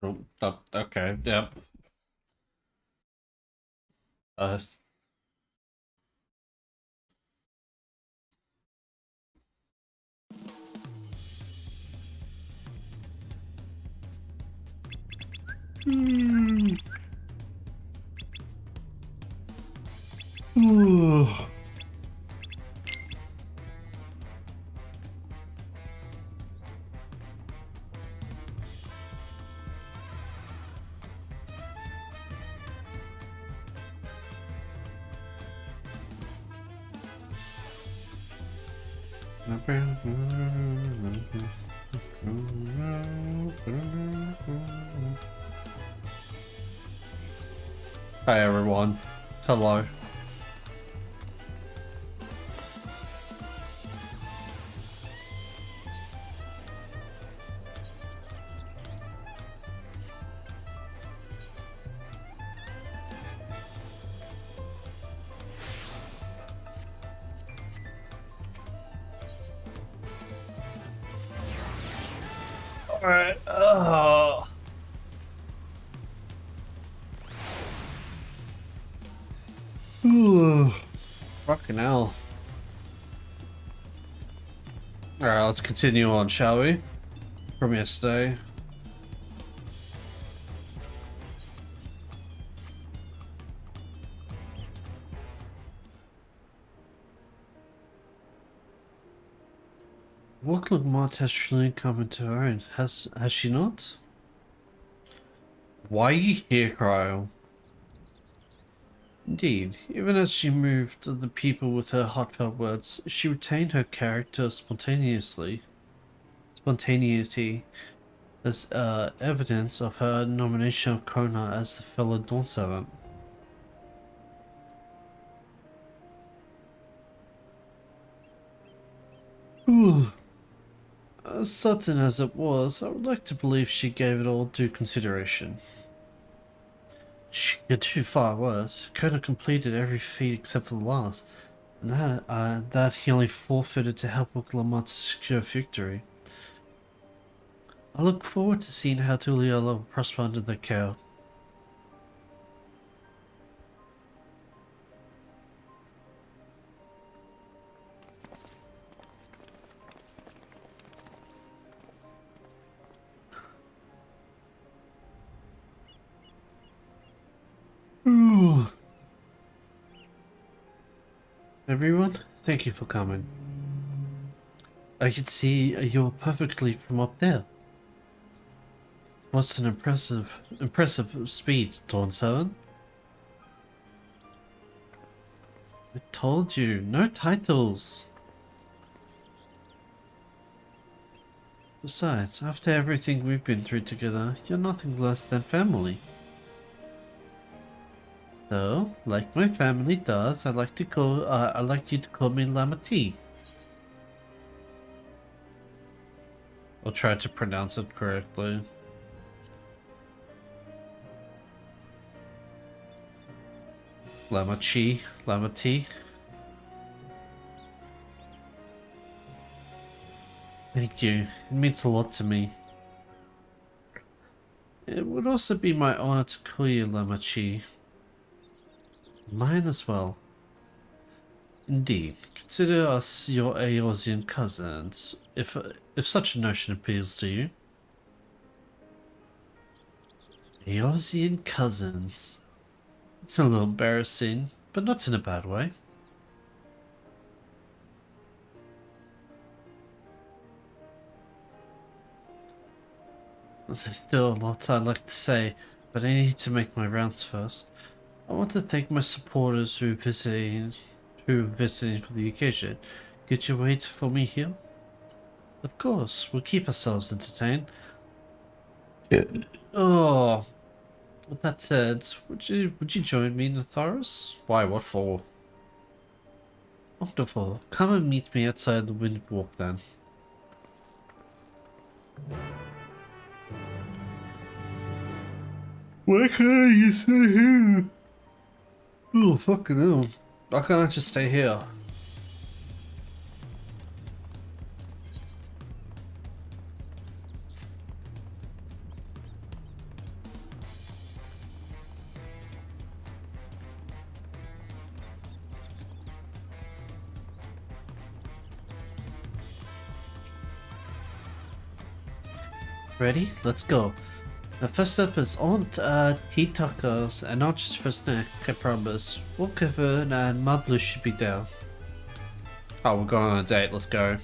Okay, yep. Uh, hmm. Ooh. Hi everyone. Hello. Alright. Ooh. Fucking hell. Alright, let's continue on, shall we? From yesterday. Look, Mott has truly come into her own. Has she not? Why are you here, Cryo? Indeed, even as she moved the people with her heartfelt words, she retained her character spontaneity, as evidence of her nomination of Kona as the fellow Dawn Servant. Ooh. As certain as it was, I would like to believe she gave it all due consideration. She could do far worse. Kona completed every feat except for the last, and that he only forfeited to help Oklamat secure victory. I look forward to seeing how Tuliela will prosper under the care. Ooh. Everyone, thank you for coming. I can see you're perfectly from up there. What's an impressive speed, Dawn 7? I told you, no titles. Besides, after everything we've been through together, you're nothing less than family. So, like my family does, I like you to call me Lamati. I'll try to pronounce it correctly. Lamati. Thank you. It means a lot to me. It would also be my honor to call you Lamachi. Mine as well. Indeed. Consider us your Aeosian cousins, if such a notion appeals to you. Aeosian cousins. It's a little embarrassing, but not in a bad way. There's still a lot I'd like to say, but I need to make my rounds first. I want to thank my supporters who are visiting for the occasion. Could you wait for me here? Of course, we'll keep ourselves entertained. Yeah. Oh, with that said, would you join me in the Thoros? Why, what for? Wonderful. Come and meet me outside the Windwalk then. Why can't you stay here? Oh, fucking hell. Why can't I just stay here? Ready? Let's go. The first step is on tea tacos, and not just for snack, I promise. Walk over and my blue should be down. Oh, we're going on a date, let's go.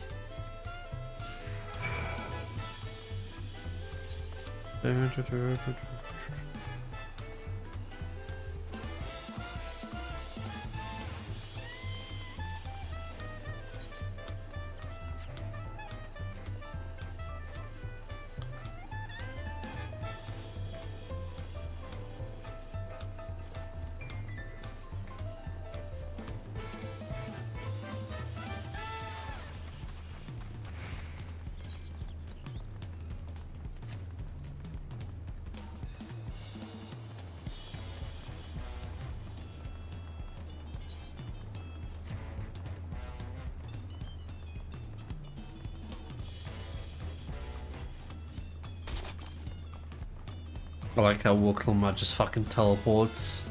I like how Woklama just fucking teleports.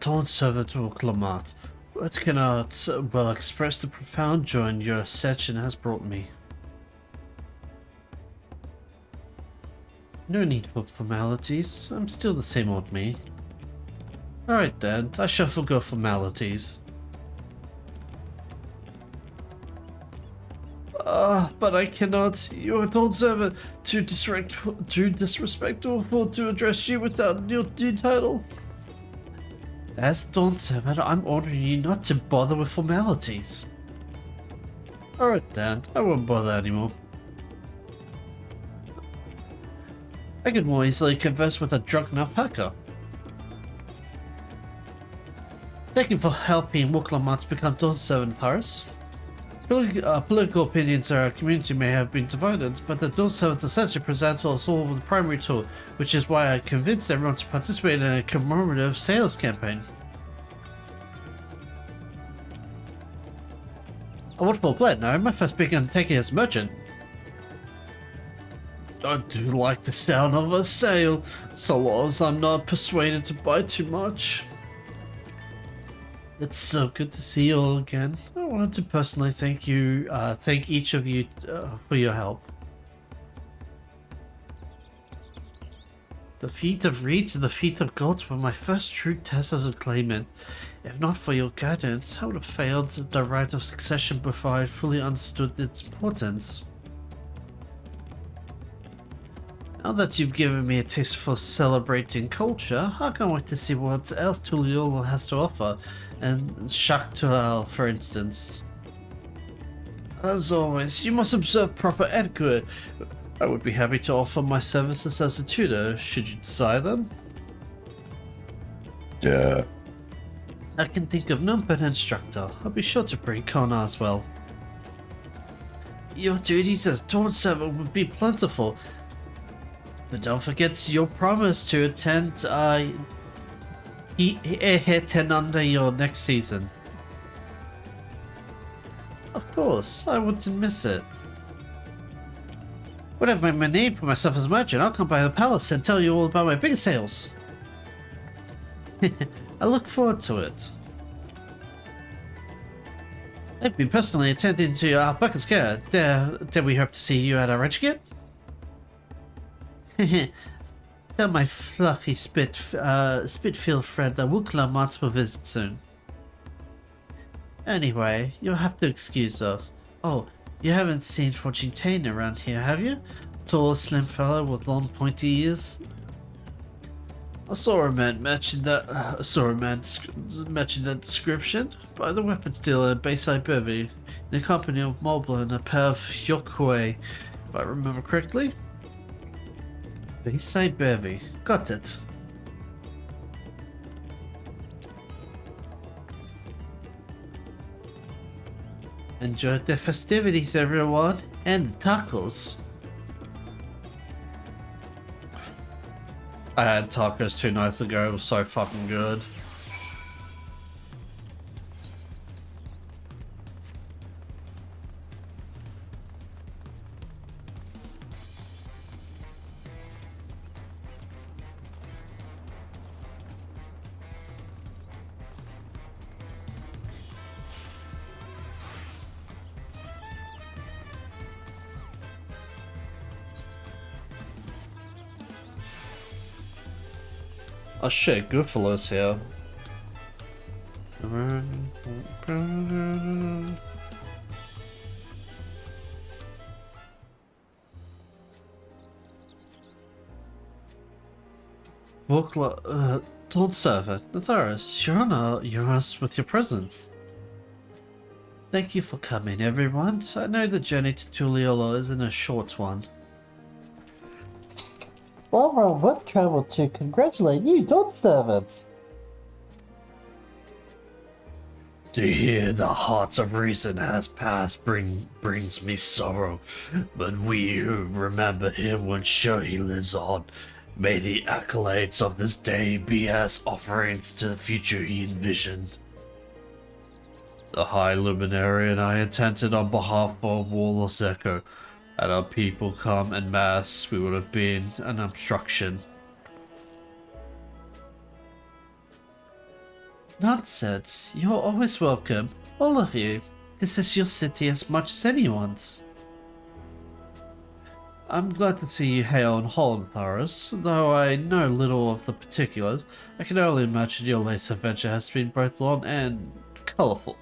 Don't serve it, Woklamat. Words cannot well express the profound joy your ascension has brought me. No need for formalities. I'm still the same old me. Alright then, I shall forgo formalities. But I cannot. You are Dawn Servant. Too disrespectful to address you without your due title. As Dawn Servant, I'm ordering you not to bother with formalities. Alright then, I won't bother anymore. I could more easily converse with a drunken alpaca. Thank you for helping Woklamat become Dawn Servant, Taurus. Political opinions in our community may have been divided, but the Dawn Servant essentially presents us all with the primary tool, which is why I convinced everyone to participate in a commemorative sales campaign. A wonderful plan. Now, my first big undertaking as a merchant. I do like the sound of a sale, so long as I'm not persuaded to buy too much. It's so good to see you all again. I wanted to personally thank each of you for your help. The feat of reeds and the feat of gods were my first true test as a claimant. If not for your guidance, I would have failed the rite of succession before I fully understood its importance. Now that you've given me a taste for celebrating culture, I can't wait to see what else Tuliolo has to offer, and Shaktual, for instance. As always, you must observe proper etiquette. I would be happy to offer my services as a tutor, should you desire them. Yeah. I can think of none but instructor. I'll be sure to bring Kona as well. Your duties as Dawn Servant would be plentiful, but don't forget your promise to attend under your next season. Of course, I wouldn't miss it. When I've made my name for myself as a merchant, I'll come by the palace and tell you all about my big sales. I look forward to it. I've been personally attending to Alpaca's care. Dare we hope to see you at our ranch again? Tell my fluffy spit-filled friend that Woklamat will visit soon. Anyway, you'll have to excuse us. Oh, you haven't seen Fortune around here, have you? Tall, slim fellow with long, pointy ears. I saw a man matching that description by the weapon dealer in Bayside Bevy, in the company of Mobla and a pair of Yokwe, if I remember correctly. Bayside Bevy, got it. Enjoy the festivities, everyone, and the tacos. I had tacos 2 nights ago, it was so fucking good. Oh shit, Goodfellow's here. Don't serve it. Natharis, Your Honor, you're us with your presence. Thank you for coming, everyone. I know the journey to Tuliolo isn't a short one. Laura would travel to congratulate you, don't servants. To hear the heart of reason has passed brings me sorrow, but we who remember him will show he lives on. May the accolades of this day be as offerings to the future he envisioned. The High Luminary and I intended on behalf of Warlords Echo. Had our people come en masse, we would have been an obstruction. Nonsense. You're always welcome. All of you. This is your city as much as anyone's. I'm glad to see you hail on whole, Tharos. Though I know little of the particulars, I can only imagine your latest adventure has been both long and colourful.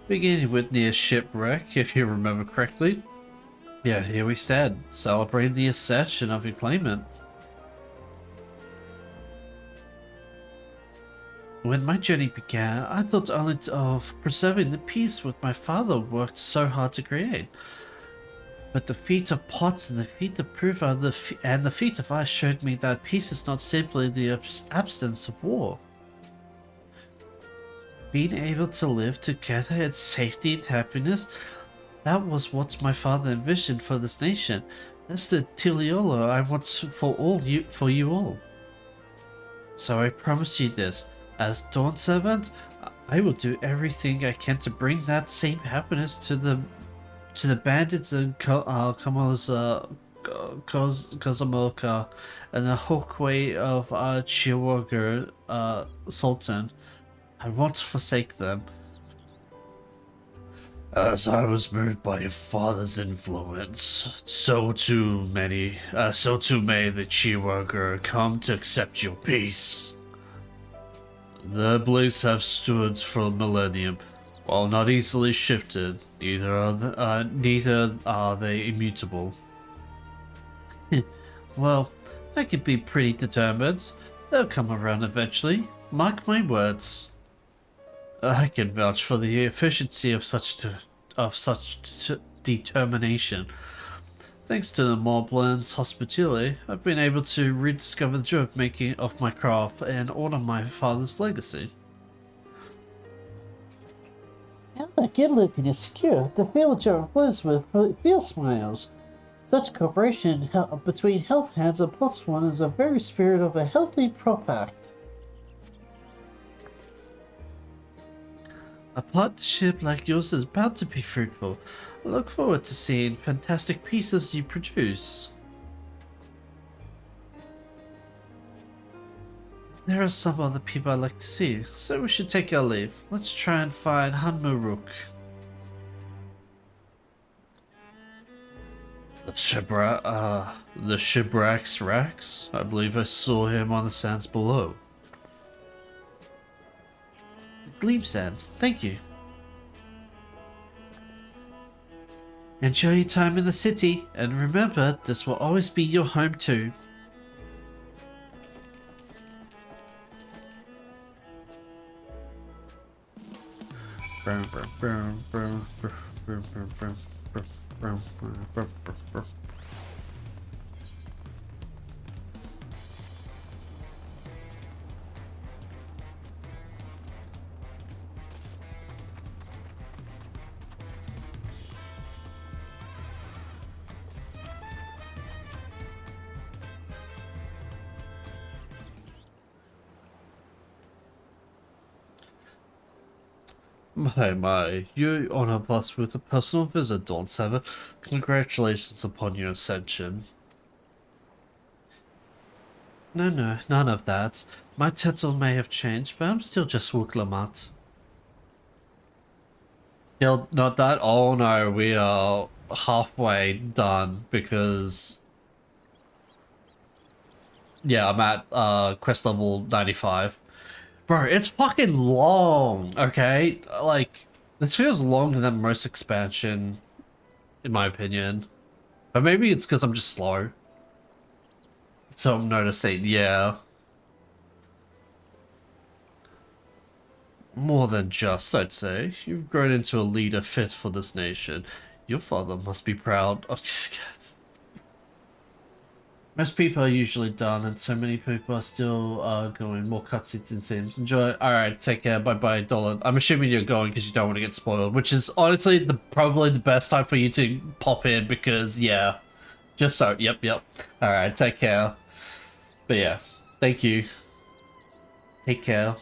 Beginning with near shipwreck, if you remember correctly. Yet here we stand, celebrating the accession of your claimant. When my journey began, I thought only of preserving the peace which my father worked so hard to create. But the feat of pots and the feat of proof and the feat of ice showed me that peace is not simply the absence of war. Being able to live together in safety and happiness, that was what my father envisioned for this nation. That's the Tiliolo I want for you all. So I promise you this. As Dawn Servant, I will do everything I can to bring that same happiness to the bandits and Kamoza, Kozamoka, and the Hawkway of Chiwager Sultan. I won't forsake them. As I was moved by your father's influence, so too may the Chiwager come to accept your peace. Their beliefs have stood for a millennium. While not easily shifted, neither are they immutable. Well, I can be pretty determined. They'll come around eventually. Mark my words. I can vouch for the efficiency of such determination. Thanks to the Moblins' hospitality, I've been able to rediscover the joy of making of my craft and honor my father's legacy. Now that good living is secure, the villager lives with field smiles. Such cooperation between help hands and Botswana is the very spirit of a healthy pact. A partnership like yours is bound to be fruitful. I look forward to seeing fantastic pieces you produce. There are some other people I'd like to see, so we should take our leave. Let's try and find Hanmuruk. The shipwreck's Rex? I believe I saw him on the sands below. Gleam Sands, thank you. Enjoy your time in the city, and remember, this will always be your home too. My, you honor us with a personal visit, Dawn Sever. Congratulations upon your ascension. No, none of that. My title may have changed, but I'm still just Wooklamat. Still not that? Oh no, we are halfway done because Yeah, I'm at quest level 95. Bro, it's fucking long, okay? Like, this feels longer than most expansion, in my opinion. But maybe it's because I'm just slow. So I'm noticing, yeah. More than just, I'd say. You've grown into a leader fit for this nation. Your father must be proud. Oh, most people are usually done, and so many people are still going. More cutscenes and seems. Enjoy. Alright, take care. Bye-bye, Dolan. I'm assuming you're going because you don't want to get spoiled, which is honestly probably the best time for you to pop in because, yeah. Just so. Yep. Alright, take care. But yeah, thank you. Take care.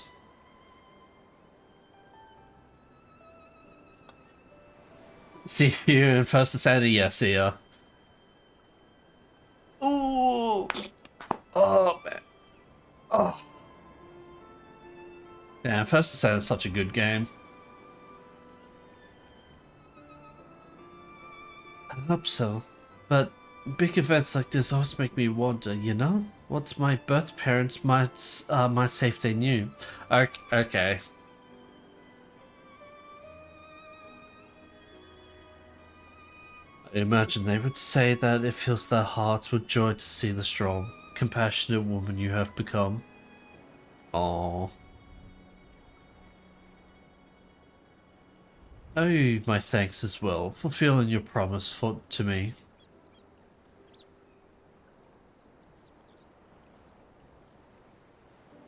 See you in First Ascendant. Yeah, see ya. Ooh. Oh, man. Oh. Yeah, First Ascendant is such a good game. I hope so. But big events like this always make me wonder, you know? What my birth parents might say if they knew. Okay. I imagine they would say that it fills their hearts with joy to see the strong, compassionate woman you have become. Aww. Owe you my thanks as well for fulfilling your promise to me.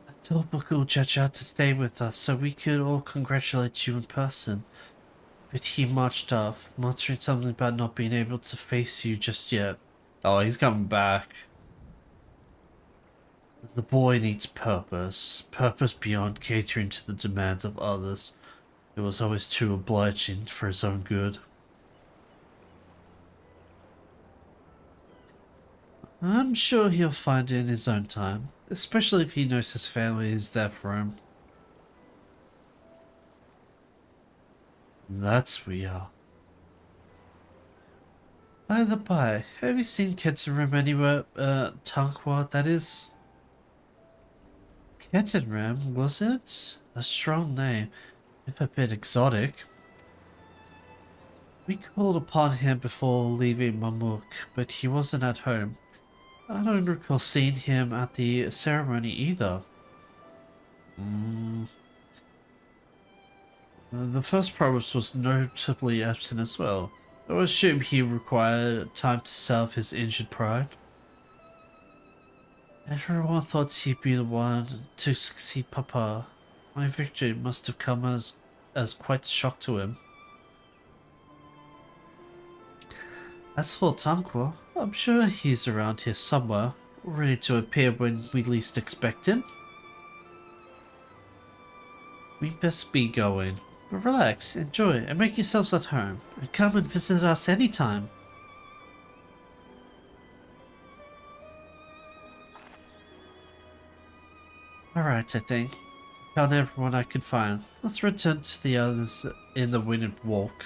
I told Bukul Chacha to stay with us so we could all congratulate you in person. But he marched off, muttering something about not being able to face you just yet. Oh, he's coming back. The boy needs purpose. Purpose beyond catering to the demands of others. He was always too obliging for his own good. I'm sure he'll find it in his own time, especially if he knows his family is there for him. That's we are. By the by, have you seen Kettenram anywhere? Tanqua, that is? Kettenram, was it? A strong name, if a bit exotic. We called upon him before leaving Mamuk, but he wasn't at home. I don't recall seeing him at the ceremony either. The first promise was notably absent as well. I would assume he required time to salve his injured pride. Everyone thought he'd be the one to succeed Papa. My victory must have come as quite a shock to him. As for Tanqua, I'm sure he's around here somewhere, ready to appear when we least expect him. We best be going. But relax, enjoy, and make yourselves at home, and come and visit us anytime. Alright, I think. Found everyone I could find. Let's return to the others in the Winded Walk.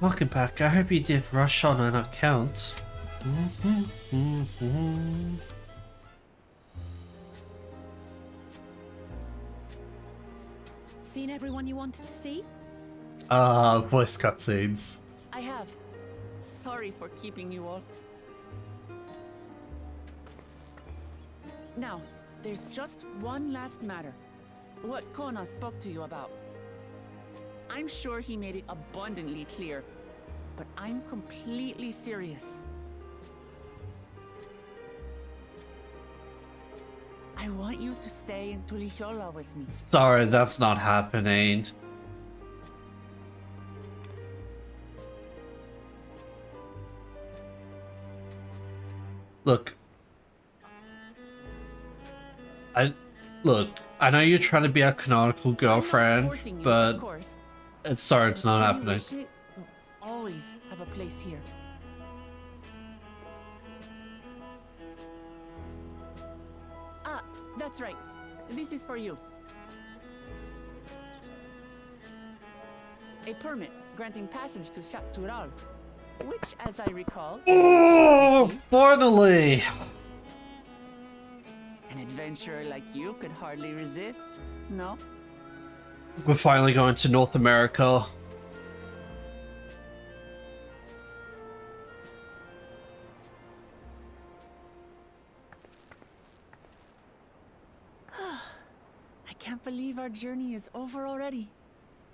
Welcome back. I hope you did rush on an account. Seen everyone you wanted to see? Voice cutscenes. I have. Sorry for keeping you all. Now, there's just one last matter. What Kona spoke to you about. I'm sure he made it abundantly clear, but I'm completely serious. I want you to stay in Tulichola with me. Sorry, that's not happening. Look, I look. I know you're trying to be a canonical I'm not girlfriend, forcing you, but of course. it's sorry, But it's not should you happening. wish it, you'll always have a place here. Ah, that's right. This is for you. A permit granting passage to Chatural, which, as I recall, Oh, finally! an adventurer like you could hardly resist, no? We're finally going to North America. I can't believe our journey is over already.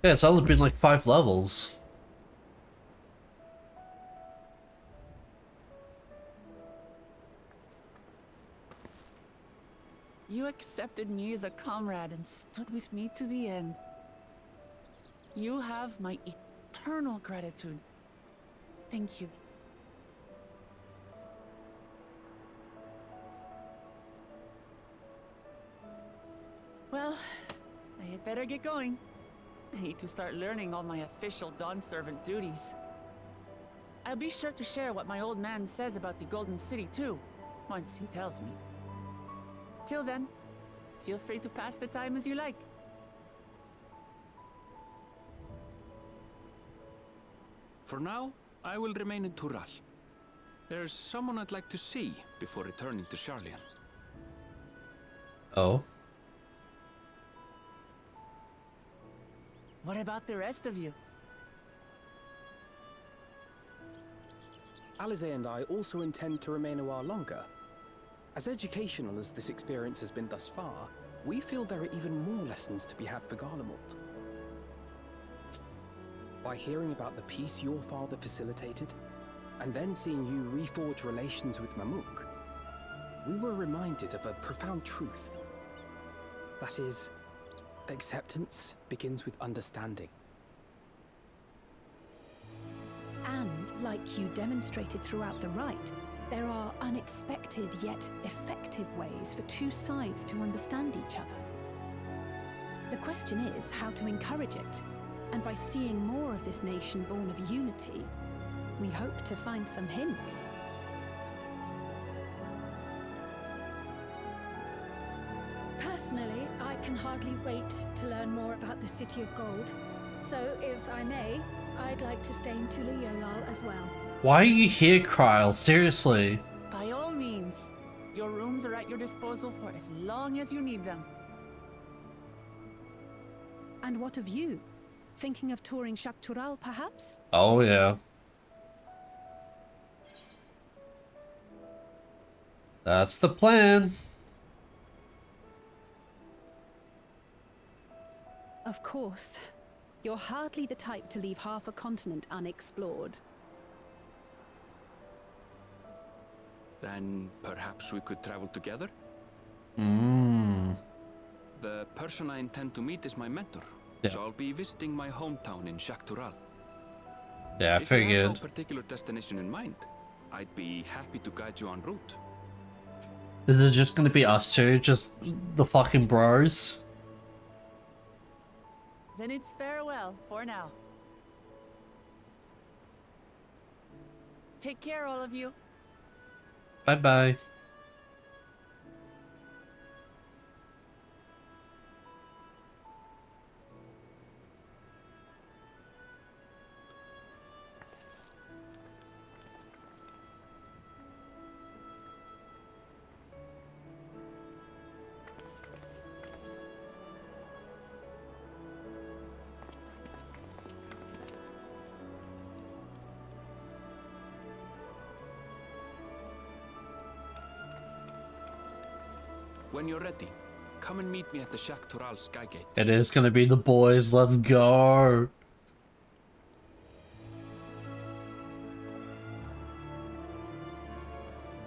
Yeah, it's only been like 5 levels. You accepted me as a comrade and stood with me to the end. You have my eternal gratitude. Thank you. Well, I had better get going. I need to start learning all my official Dawn servant duties. I'll be sure to share what my old man says about the Golden City too, once he tells me. Till then, feel free to pass the time as you like. For now, I will remain in Tural. There's someone I'd like to see before returning to Charlian. Oh. What about the rest of you? Alize and I also intend to remain a while longer. As educational as this experience has been thus far, we feel there are even more lessons to be had for Garlemald. By hearing about the peace your father facilitated, and then seeing you reforge relations with Mamuk, we were reminded of a profound truth. That is, acceptance begins with understanding. And, like you demonstrated throughout the rite, there are unexpected yet effective ways for two sides to understand each other. The question is how to encourage it, and by seeing more of this nation born of unity, we hope to find some hints. Personally, I can hardly wait to learn more about the City of Gold. So, if I may, I'd like to stay in Tula Yolal as well. Why are you here, Kryle? Seriously. By all means, your rooms are at your disposal for as long as you need them. And what of you? Thinking of touring Chatural, perhaps? Oh, yeah. That's the plan. Of course. You're hardly the type to leave half a continent unexplored. Then perhaps we could travel together? Mmm. The person I intend to meet is my mentor, Yeah. so I'll be visiting my hometown in Chatural. Yeah, I If you have figured. no particular destination in mind, I'd be happy to guide you en route. Is it just gonna be us two? Just the fucking bros? Then it's farewell for now. Take care, all of you. Bye bye. When you're ready, come and meet me at the Chatural Skygate. It is gonna be the boys. Let's go.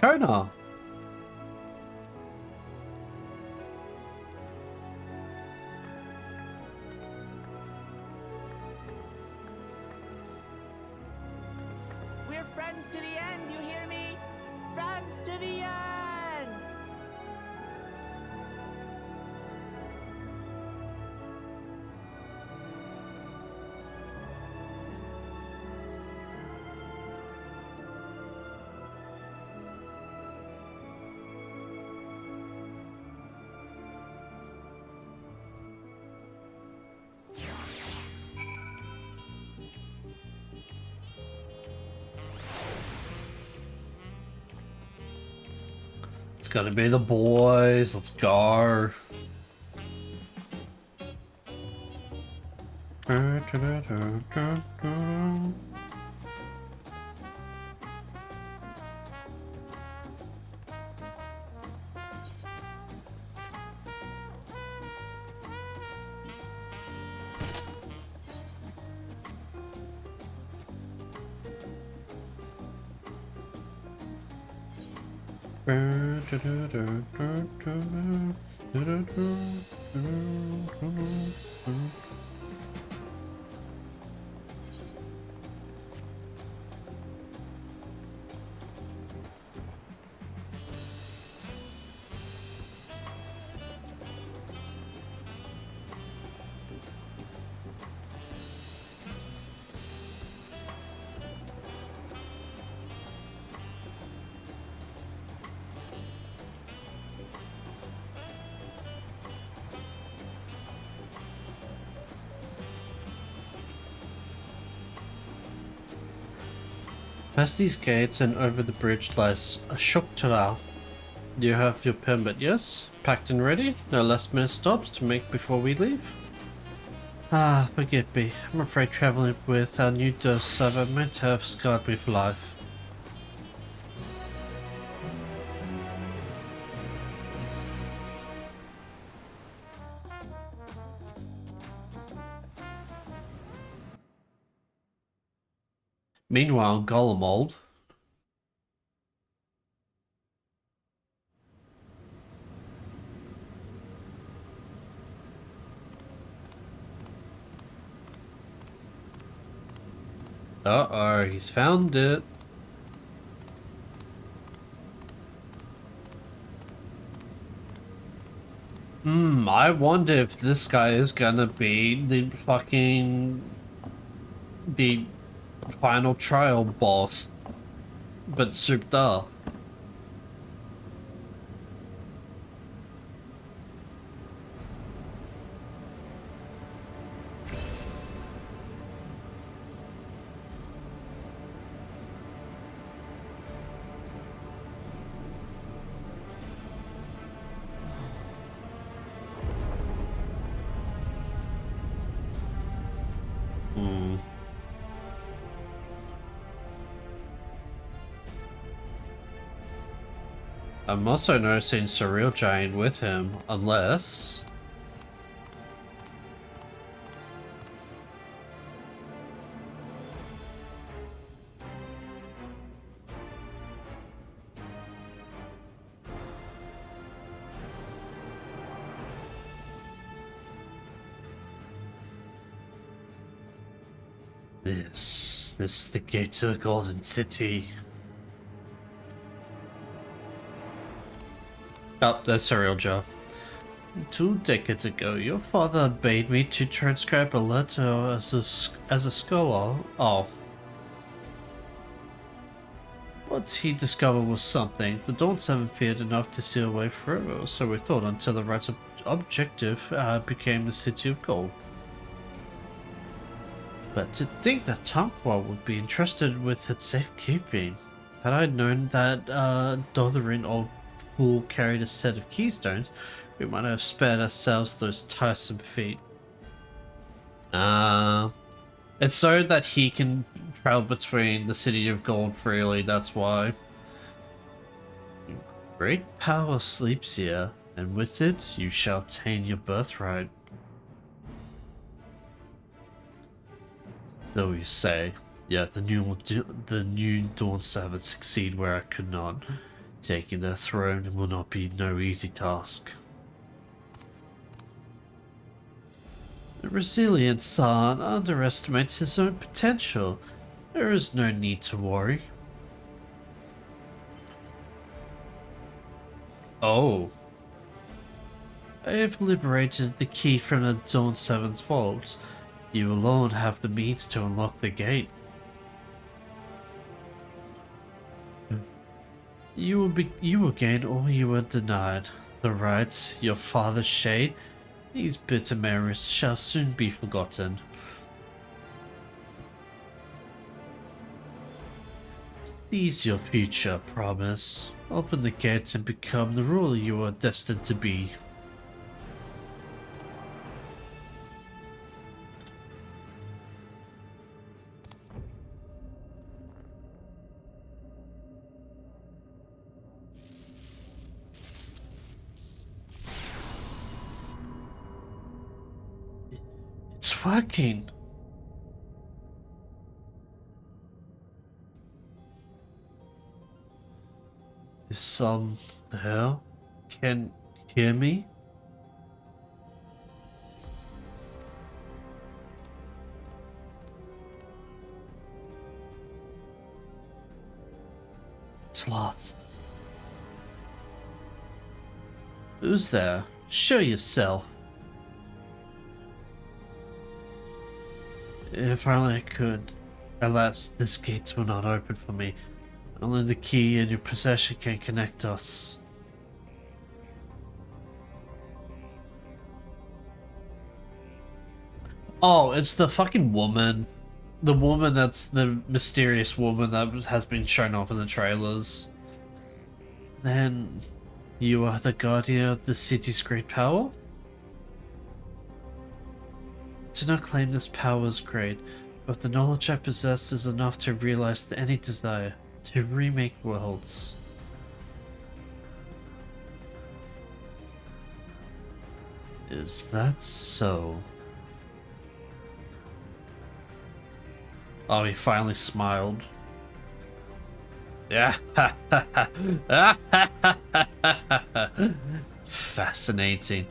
Kona. We're friends to the end, you hear me? Friends It's to the end! It's gonna be the boys. Let's go. Past these gates and over the bridge lies a Shoktora. You have your permit, yes? Packed and ready? No last minute stops to make before we leave? Ah, forgive me. I'm afraid traveling with our new dose server might have scarred me for life. Meanwhile, Golemold. Uh-oh, he's found it. I wonder if this guy is gonna be the final trial boss, but souped up. I'm also noticing Surreal Giant with him, unless... This is the gate to the Golden City. Oh, that's Surreal Joe. 2 decades ago, your father bade me to transcribe a letter as a scholar. Oh. What he discovered was something. The Dawns haven't feared enough to seal away forever, so we thought until the right objective became the City of Gold. But to think that Tonkwar would be entrusted with its safekeeping. Had I known that doddering old fool carried a set of keystones, we might have spared ourselves those tiresome feet. It's so that he can travel between the City of Gold freely, that's why. Great power sleeps here, and with it you shall obtain your birthright. So you say, yet the new Dawn servants succeed where I could not. Taking their throne will not be no easy task. The resilient San underestimates his own potential. There is no need to worry. Oh. I have liberated the key from the Dawn Seven's vault. You alone have the means to unlock the gate. You will gain all you were denied. The rights, your father's shade, these bitter memories shall soon be forgotten. Seize your future, promise. Open the gates and become the ruler you are destined to be. It's working. Is some there? Can hear me? It's lost. Who's there? Show yourself. If only I could. Alas, this gate will not open for me. Only the key in your possession can connect us. Oh, it's the fucking woman. The woman that's the mysterious woman that has been shown off in the trailers. Then, you are the guardian of the city's great power? I do not claim this power is great, but the knowledge I possess is enough to realize any desire to remake worlds. Is that so? Oh, he finally smiled. Yeah. Fascinating.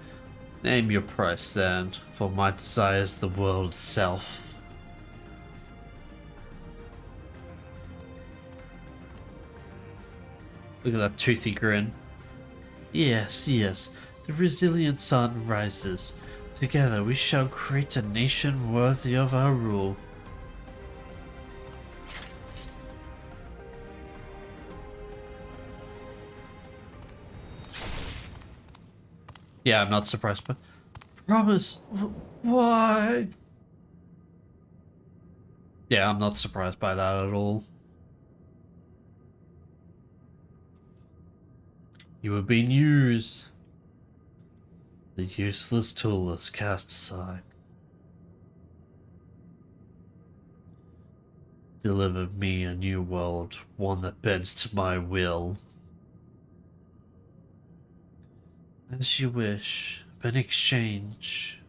Name your price then, for my desire is the world itself. Look at that toothy grin. Yes, yes, the resilient sun rises. Together we shall create a nation worthy of our rule. Yeah, I'm not surprised, but promise, why? Yeah, I'm not surprised by that at all. You have been used. The useless tool is cast aside. Deliver me a new world, one that bends to my will. As you wish, but in exchange.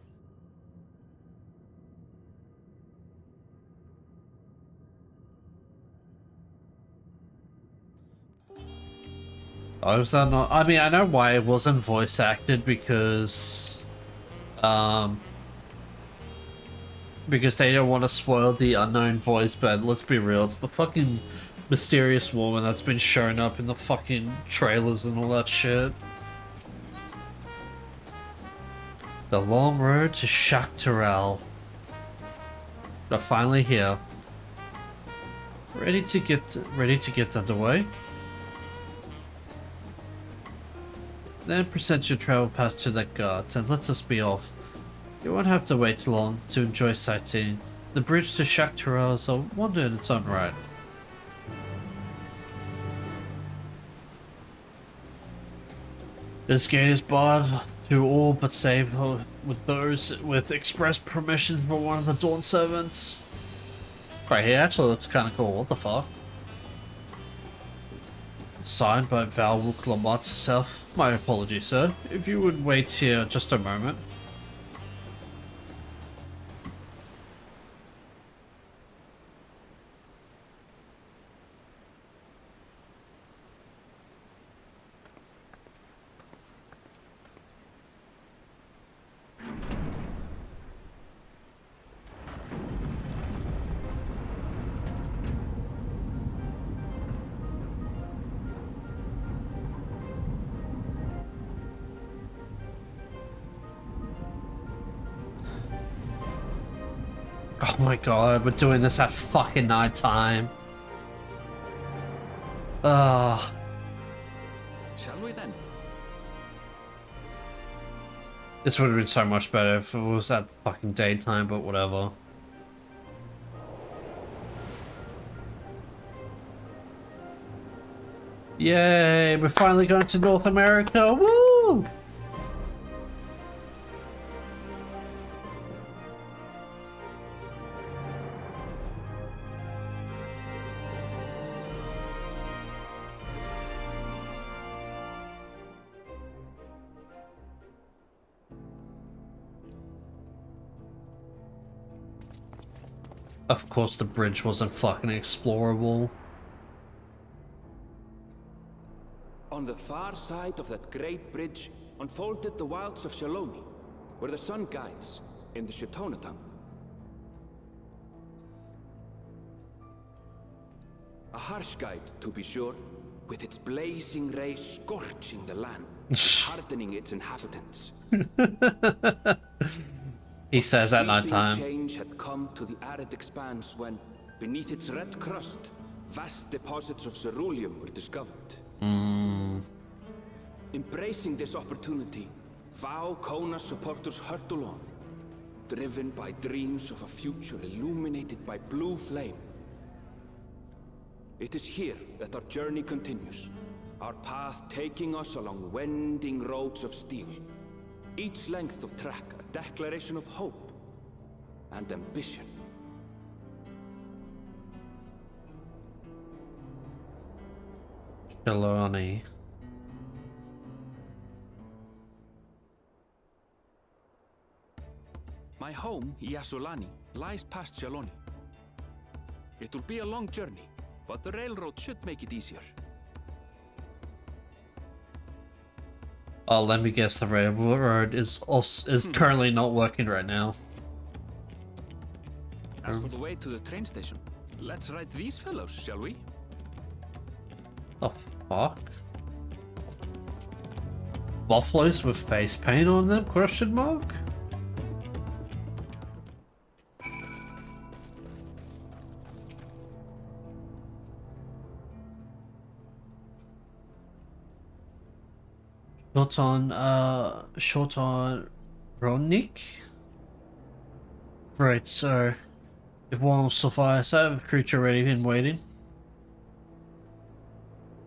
Oh, is that not? I mean, I know why it wasn't voice acted because they don't want to spoil the unknown voice, but let's be real, it's the fucking mysterious woman that's been shown up in the fucking trailers and all that shit. The long road to Shaktaral. They're finally here. Ready to get underway? Then present your travel pass to that guard and let us be off. You won't have to wait long to enjoy sightseeing. The bridge to Shaktaral is a wonder in its own right. This gate is barred to all but save with those with express permission from one of the Dawn servants. Right here actually looks kind of cool. What the fuck? Signed by Valwook Lamont herself. My apologies, sir. If you would wait here just a moment. Oh my god, we're doing this at fucking night time. Shall we then? This would have been so much better if it was at fucking daytime, but whatever. Yay, we're finally going to North America. Woo! Of course the bridge wasn't fucking explorable. On the far side of that great bridge unfolded the wilds of Shaloni, where the sun guides in the Shitonatung. A harsh guide, to be sure, with its blazing rays scorching the land, hardening its inhabitants. He says at night time. Change had come to the arid expanse when, beneath its red crust, vast deposits of ceruleum were discovered. Embracing this opportunity, Vau Kona supporters hurtle on, driven by dreams of a future illuminated by blue flame. It is here that our journey continues, our path taking us along winding roads of steel. Each length of track a declaration of hope and ambition. Shaloni. My home, Yasulani, lies past Shaloni. It will be a long journey, but the railroad should make it easier. Oh, let me guess, the railroad is currently not working right now. As for the way to the train station, let's ride these fellows, shall we? The fuck? Buffaloes with face paint on them? Question mark? Short on Rodnik? Right, so if one will suffice, I have a creature ready and waiting.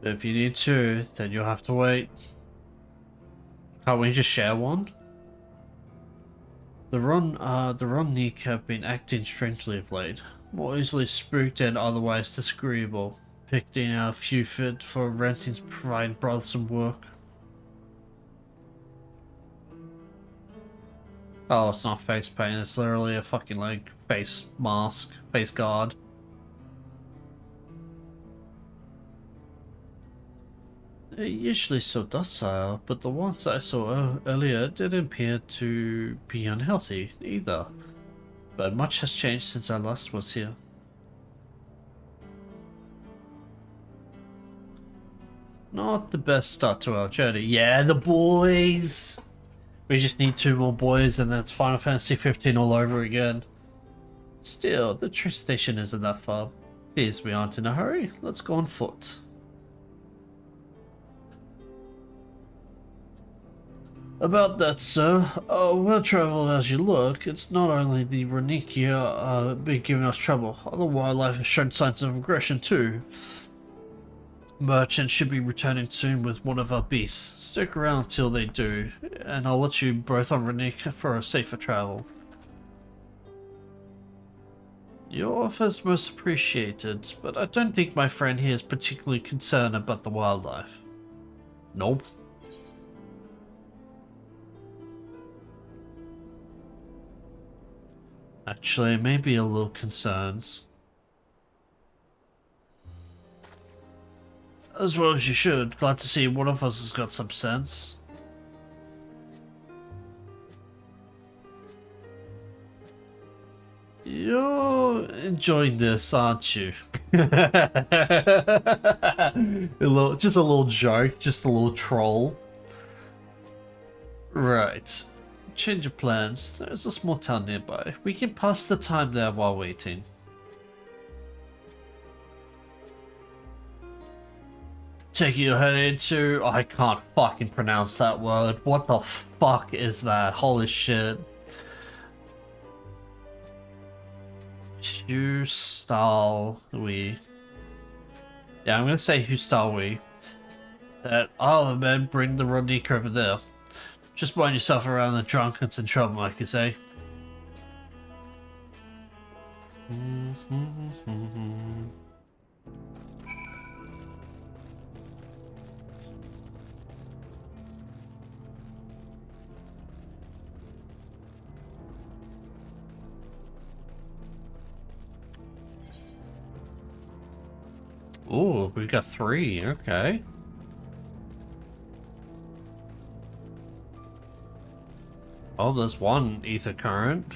If you need two, then you'll have to wait. Can't we just share one? The Rodnik have been acting strangely of late, more easily spooked and otherwise disagreeable, picking out a few fit for renting to provide bothersome work. Oh, it's not face paint, it's literally a fucking like face mask, face guard. They're usually so docile, but the ones I saw earlier didn't appear to be unhealthy either. But much has changed since I last was here. Not the best start to our journey. Yeah, the boys! We just need two more boys and that's Final Fantasy 15 all over again. Still, the train station isn't that far. Since we aren't in a hurry, let's go on foot. About that, sir. Well traveled as you look. It's not only the Ronikia been giving us trouble. Other wildlife has shown signs of aggression too. Merchants should be returning soon with one of our beasts. Stick around till they do, and I'll let you both on Renika for a safer travel. Your offer is most appreciated, but I don't think my friend here is particularly concerned about the wildlife. Nope. Actually, maybe a little concerned. As well as you should. Glad to see one of us has got some sense. You're enjoying this, aren't you? Just a little joke, just a little troll. Right. change of plans. There's a small town nearby. We can pass the time there while waiting. Taking your head into... I can't fucking pronounce that word. What the fuck is that? Holy shit. Hustalwi. Yeah, I'm gonna say Hustalwi. That, oh man, bring the Rodnik over there. Just wind yourself around the drunkards and troublemakers, eh? Oh, we got 3, okay. Oh, there's 1 ether current.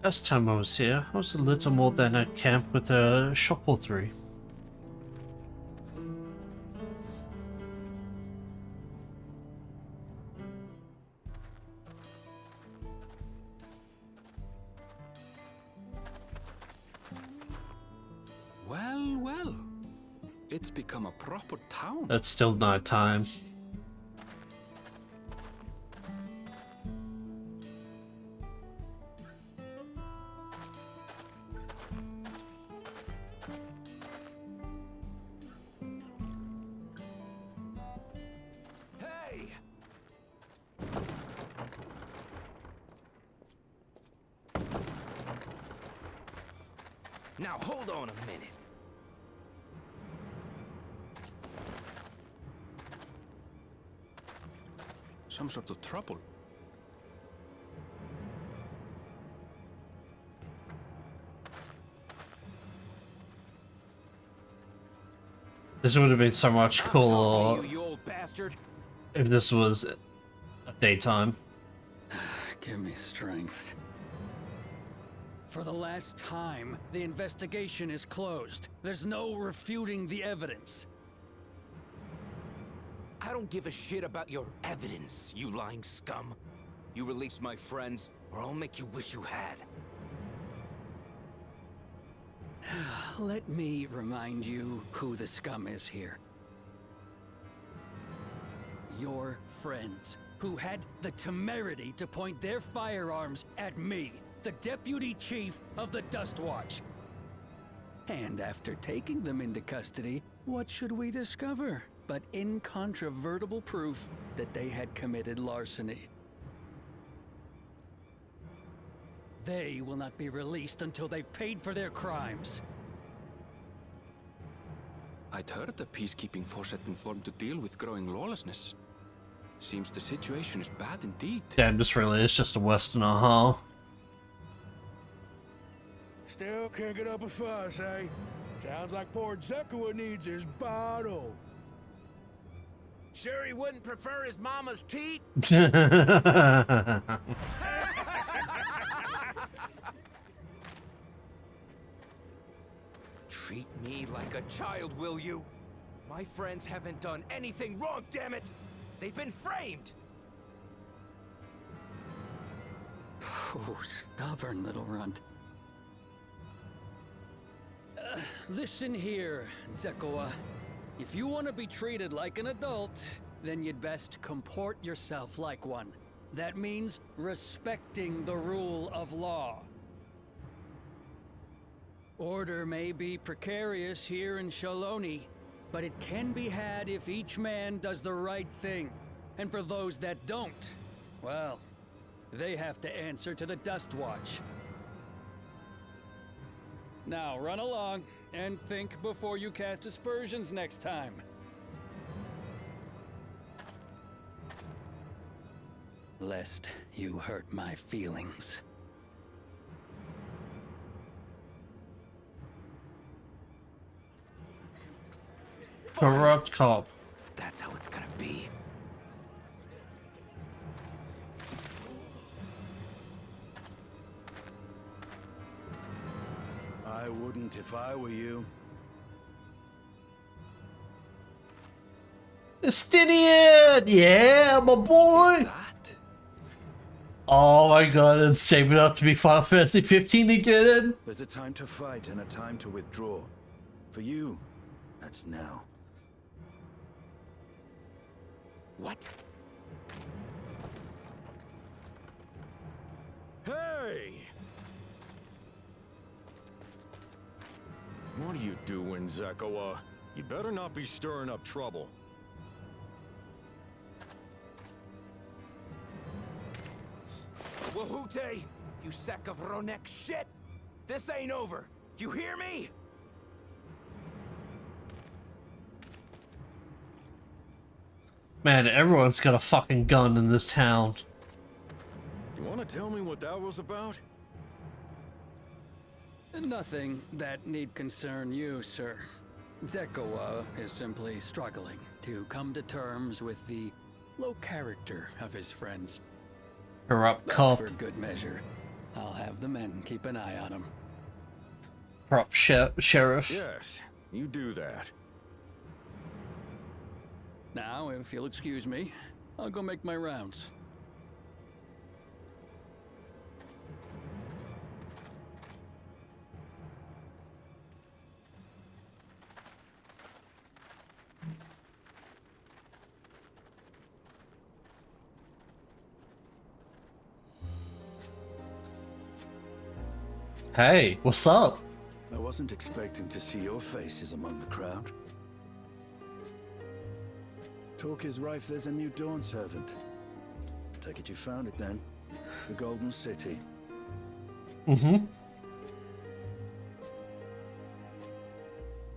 Last time I was here, I was a little more than a camp with a shop or 3. Well, well. It's become a proper town. It's still night time. Now hold on a minute. Some sort of trouble. This would have been so much cooler You old bastard. if this was at daytime. Give me strength. For the last time, the investigation is closed. There's no refuting the evidence. I don't give a shit about your evidence, you lying scum. You release my friends, or I'll make you wish you had. Let me remind you who the scum is here. Your friends, who had the temerity to point their firearms at me, the Deputy Chief of the Dust Watch. And after taking them into custody, what should we discover but incontrovertible proof that they had committed larceny? They will not be released until they've paid for their crimes. I'd heard the peacekeeping force had been formed to deal with growing lawlessness. Seems the situation is bad indeed. Damn, this really is just a Westerner, huh? Still can't get up a fuss, eh? Sounds like poor Zekua needs his bottle. Sure he wouldn't prefer his mama's teat? Treat me like a child, will you? My friends haven't done anything wrong, damn it! They've been framed! Oh, stubborn little runt. Listen here, Zekua. If you want to be treated like an adult, then you'd best comport yourself like one. That means respecting the rule of law. Order may be precarious here in Shaloni, but it can be had if each man does the right thing. And for those that don't, well, they have to answer to the Dust Watch. Now run along and think before you cast aspersions next time. Lest you hurt my feelings. Corrupt cop. That's how it's gonna be. I wouldn't if I were you. Estinian! Yeah, my boy! That? Oh my god, it's shaping up to be Final Fantasy 15 again. There's a time to fight and a time to withdraw. For you, that's now. What? Hey! What are you doing, Zekawa? You better not be stirring up trouble. Wahute! You sack of Ronek shit! This ain't over! You hear me? Man, everyone's got a fucking gun in this town. You want to tell me what that was about? Nothing that need concern you, sir. Zekawa is simply struggling to come to terms with the low character of his friends. Corrupt But cop. for good measure, I'll have the men keep an eye on him. Corrupt sheriff. Yes, you do that. Now, if you'll excuse me, I'll go make my rounds. Hey, what's up? I wasn't expecting to see your faces among the crowd. Talk is rife, there's a new Dawn servant. Take it you found it then. The Golden City. Mm-hmm.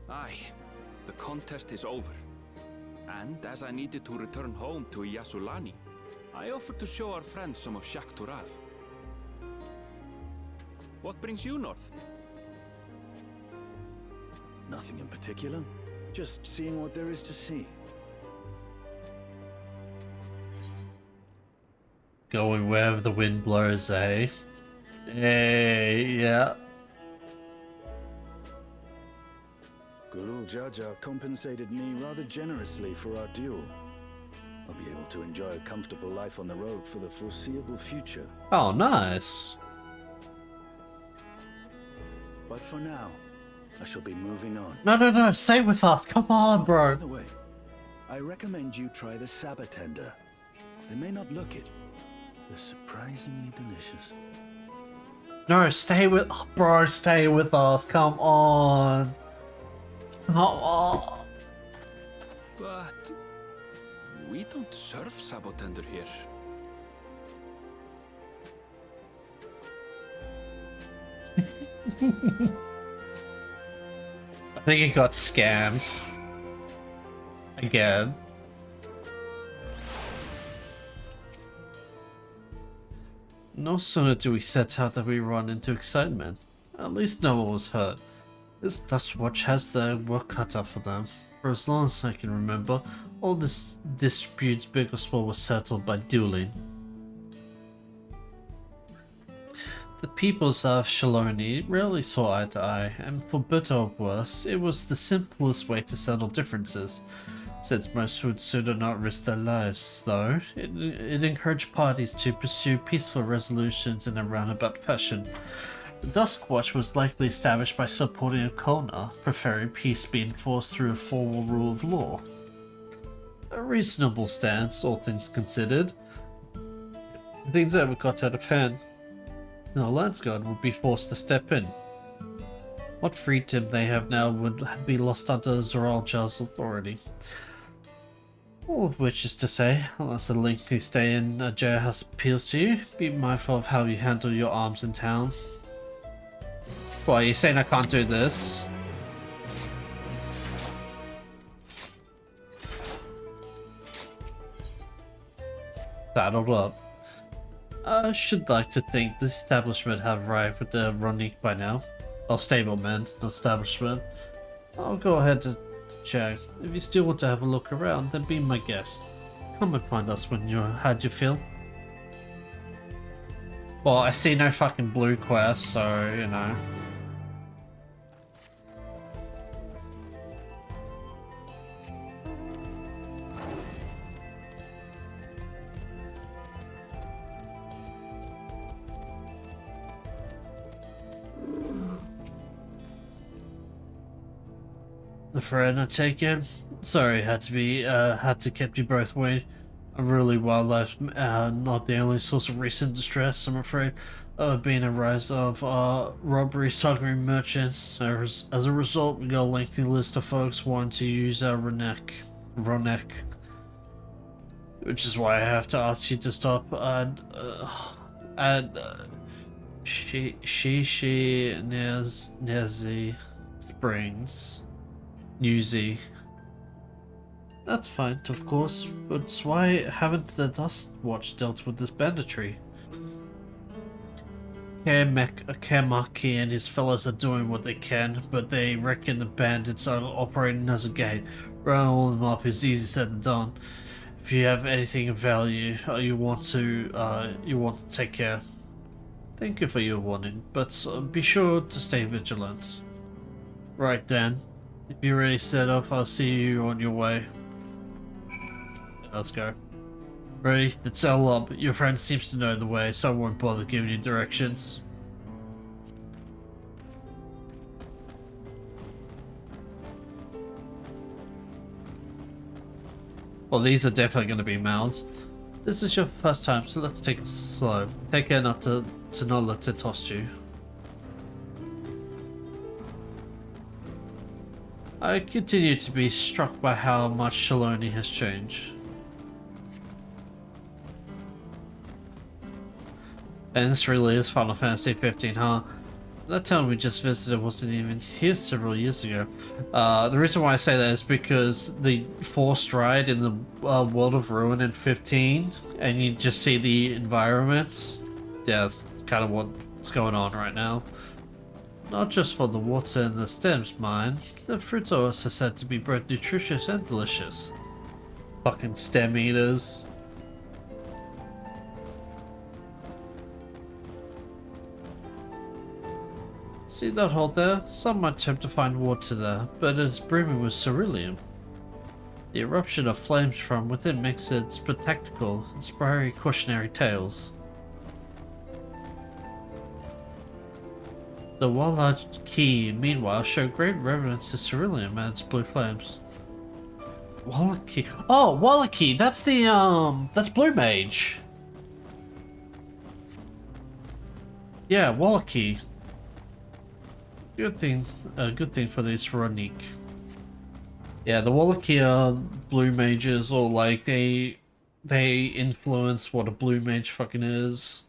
Aye, the contest is over. And as I needed to return home to Yasulani, I offered to show our friends some of Shak Tural. What brings you north? Nothing in particular. Just seeing what there is to see. Going wherever the wind blows, eh? Hey, yeah. Gulul Jaja compensated me rather generously for our duel. I'll be able to enjoy a comfortable life on the road for the foreseeable future. Oh, nice. But for now, I shall be moving on. No, stay with us. Come on, bro. By the way, I recommend you try the Sabatender. They may not look it. They're surprisingly delicious. No, stay with... Oh, bro, stay with us. Come on. Come on. But we don't serve Sabotender here. I think he got scammed. Again. No sooner do we set out than we run into excitement. At least no one was hurt. This Dust Watch has their work cut out for them. For as long as I can remember, all this disputes, big or small, were settled by dueling. The peoples of Shaloni rarely saw eye to eye, and for better or worse, it was the simplest way to settle differences. Since most would sooner not risk their lives, though, it encouraged parties to pursue peaceful resolutions in a roundabout fashion. The Dusk Watch was likely established by supporting a Kona, preferring peace be enforced through a formal rule of law. a reasonable stance, all things considered. If things ever got out of hand, the Lance Guard would be forced to step in. What freedom they have now would be lost under Zoral Jar's authority. All of which is to say, unless a lengthy stay in a jailhouse appeals to you, be mindful of how you handle your arms in town. Well, are you saying I can't do this? Saddled up. I should like to think this establishment have arrived with the Ronique by now. Oh, stableman, not establishment. I'll go ahead to check. If you still want to have a look around, then be my guest. Come and find us when you're how'd you feel? Well, I see no fucking blue quest, so you know. The friend, I take it. Sorry, had to keep you both waiting. Unruly wildlife, not the only source of recent distress, I'm afraid. Being a rise of robberies targeting merchants. As a result, we got a lengthy list of folks wanting to use our Ronek. Which is why I have to ask you to stop at Shishi Nezi Springs. Newsy. That's fine, of course, but why haven't the Dust Watch dealt with this banditry? Kamaki and his fellows are doing what they can, but they reckon the bandits are operating as a gate. Round all them up is easy said than done. If you have anything of value, you want to take care. Thank you for your warning, but be sure to stay vigilant. Right then. If you're ready to set off, I'll see you on your way. Let's go. Ready? Then saddle up. Your friend seems to know the way, so I won't bother giving you directions. Well, these are definitely going to be mounts. This is your first time, so let's take it slow. Take care not to not let it toss you. I continue to be struck by how much Shaloni has changed. And this really is Final Fantasy 15, huh? That town we just visited wasn't even here several years ago. The reason why I say that is because the forced ride in the World of Ruin in 15, and you just see the environment. Yeah, that's kind of what's going on right now. Not just for the water and the stems, mind. The fruits are also said to be both nutritious and delicious. Fucking stem eaters. See that hole there? Some might attempt to find water there, but it is brimming with ceruleum. The eruption of flames from within makes it spectacular, inspiring cautionary tales. The Wallach Key, meanwhile, showed great reverence to ceruleum and its blue flames. Wallach Key. Oh, Wallach Key! That's the, that's Blue Mage! Yeah, Wallach Key. Good thing for this Ronique. Yeah, the Wallachia are blue mages, or like they influence what a blue mage fucking is.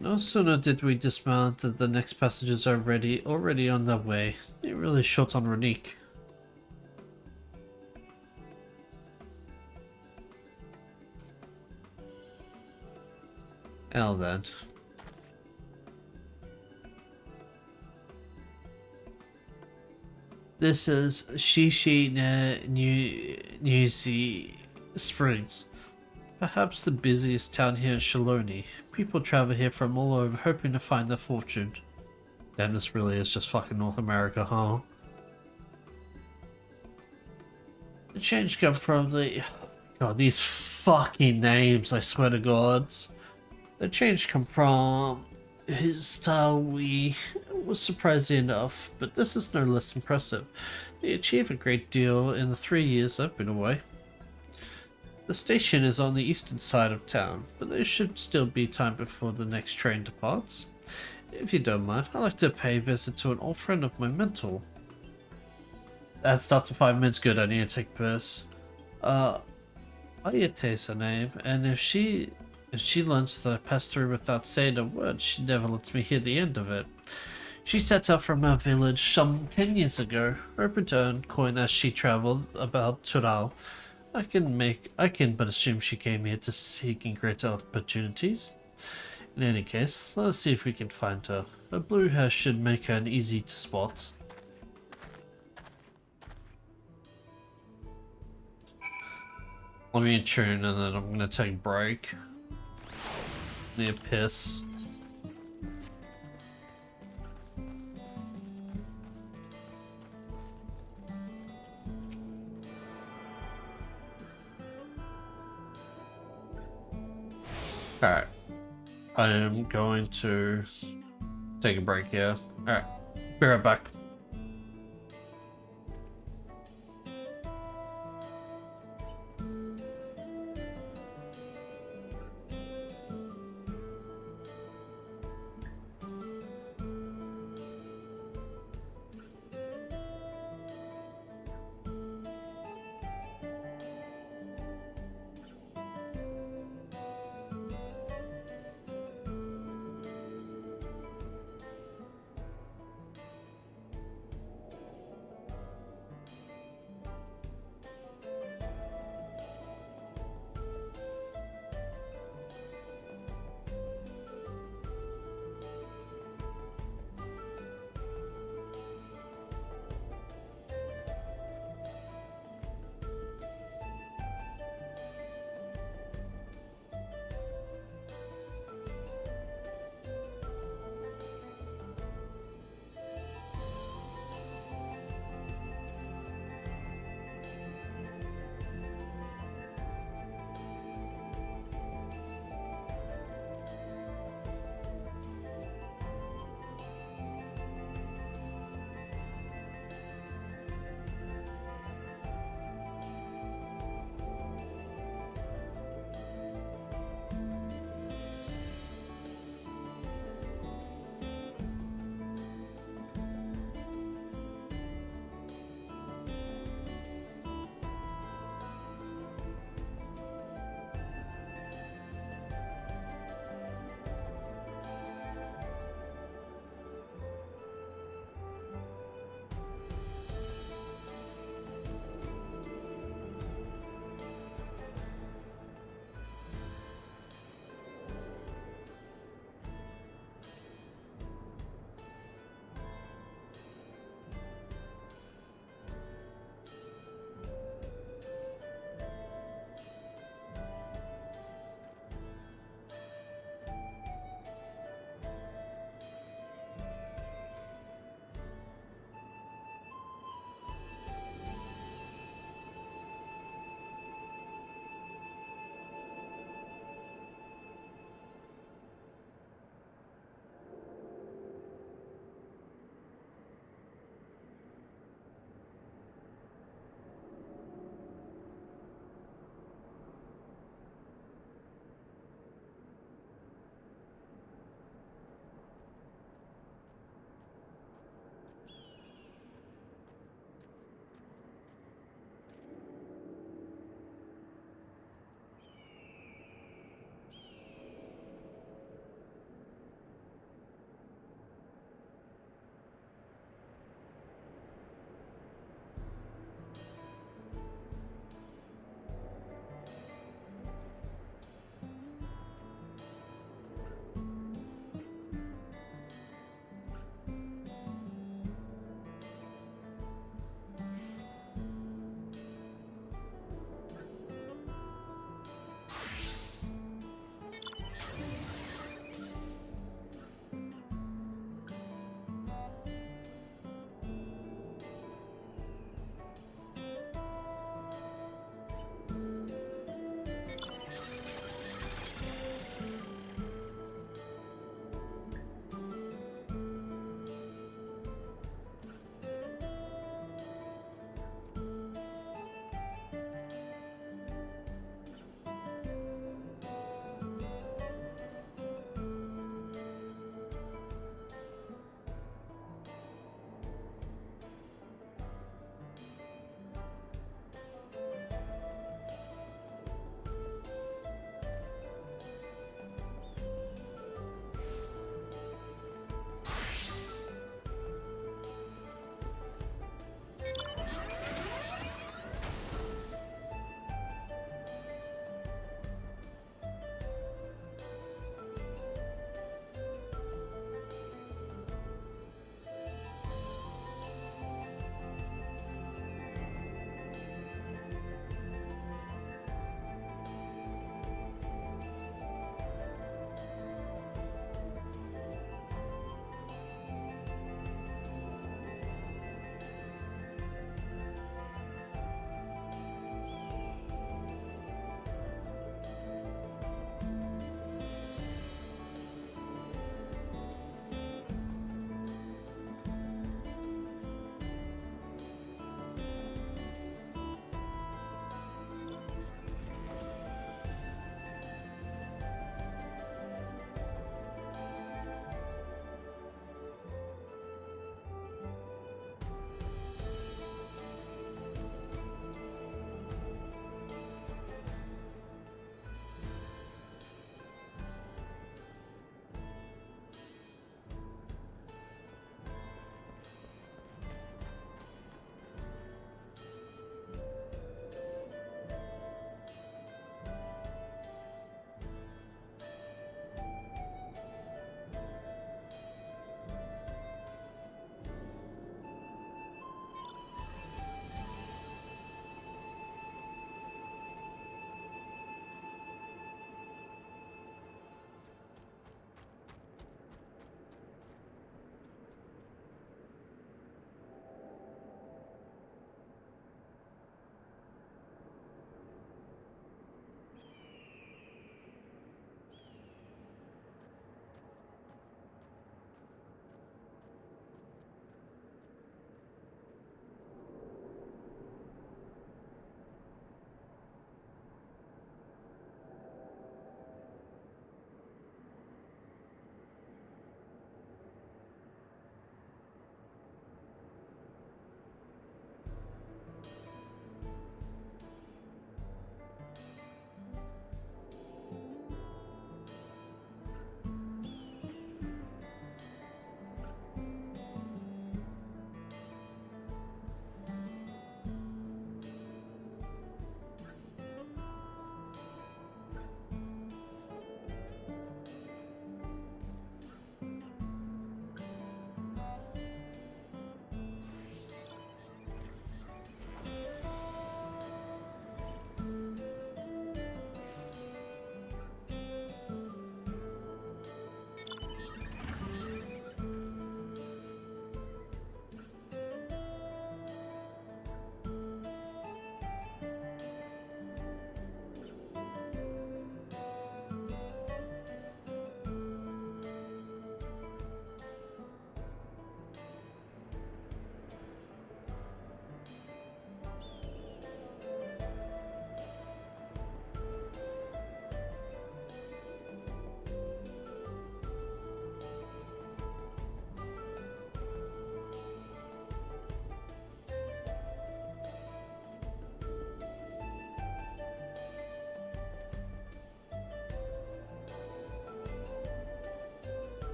No sooner did we dismount than the next passengers are already on their way. They really short on Ronique. Hell then. This is Shishi Newsy Springs. Perhaps the busiest town here in Shaloni. People travel here from all over hoping to find their fortune. Damn, this really is just fucking North America, huh? The change come from the... God, these fucking names, I swear to God. The change come from his style we was surprising enough, but this is no less impressive. They achieved a great deal in the 3 years I've been away. The station is on the eastern side of town, but there should still be time before the next train departs. If you don't mind, I'd like to pay a visit to an old friend of my mentor. That starts in 5 minutes. Good, I need to take a piss. Ayate's her name, and if she learns that I passed through without saying a word, she never lets me hear the end of it. She set out from her village some 10 years ago, hoping to earn coin as she traveled about Tural. I can but assume she came here to seeking greater opportunities. In any case, let us see if we can find her. Her blue hair should make her an easy to spot. Let me tune and then I'm gonna take a break. Need a piss. Alright. I am going to take a break here. Alright. Be right back.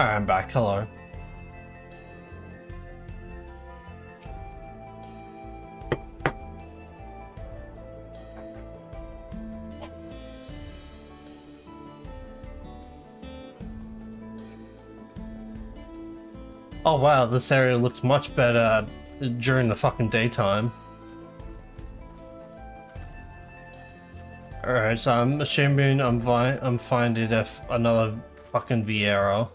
Alright, I'm back. Hello. Oh wow, this area looks much better during the fucking daytime. Alright, so I'm assuming I'm finding another fucking Vieira.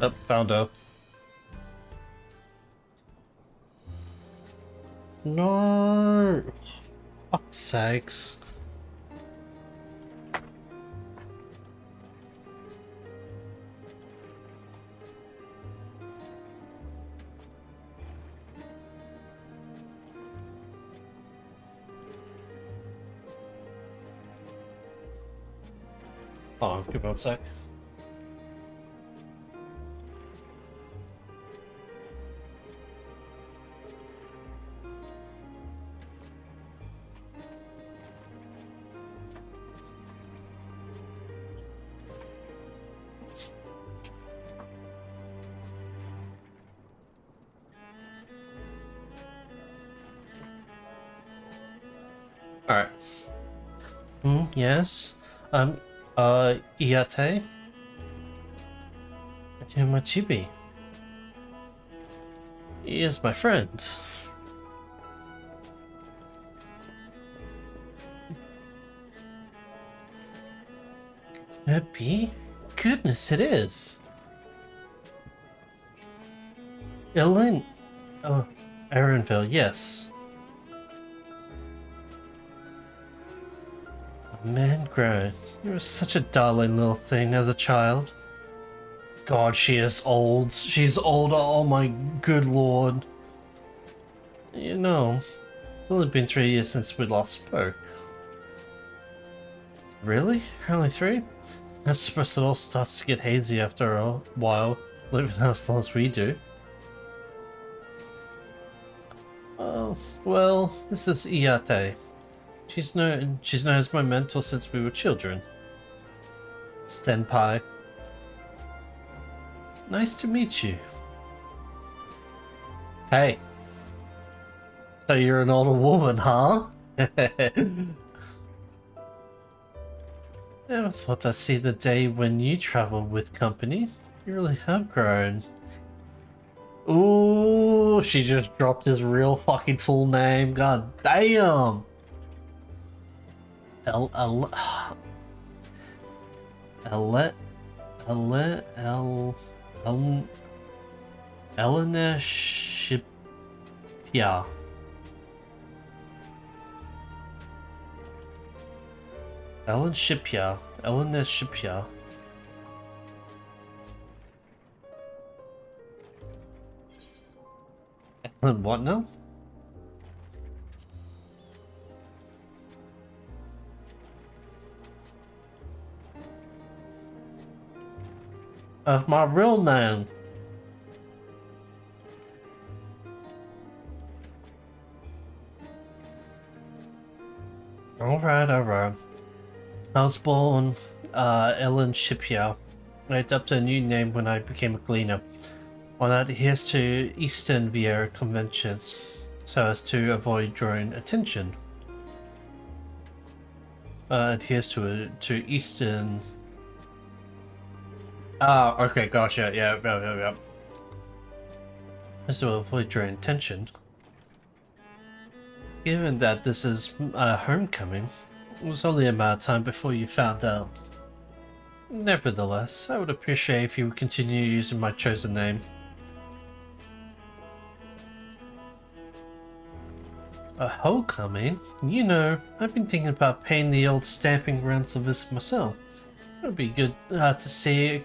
Oh, found her. No! Fuck's sakes. Hold on, give me one sec. Alright. Yes. Iate? My chibi. He is my friend. Could it be? Goodness, it is. Ellen. Oh, Aaronville, yes. Man grown. You were such a darling little thing as a child. God, she is old. She's older, oh my good lord. You know, it's only been 3 years since we last spoke. Really? Only 3? I suppose it all starts to get hazy after a while, living as long as we do. Oh, well, this is Iate. She's known as my mentor since we were children. Senpai. Nice to meet you. Hey. So you're an older woman, huh? Never thought I'd see the day when you travel with company. You really have grown. Ooh, she just dropped his real fucking full name. God damn. Elena Shipya. Elena Shipya. Ellen what now? That's my real name. Alright. I was born Ellen Shipya. I adopted a new name when I became a gleaner. One that adheres to Eastern Vieira conventions, so as to avoid drawing attention. Adheres to Eastern. Ah, okay, gotcha. Yeah. So avoid drawing attention. Given that this is homecoming, it was only a matter of time before you found out. Nevertheless, I would appreciate if you would continue using my chosen name. A homecoming? You know, I've been thinking about paying the old stamping grounds a visit myself. It would be good to see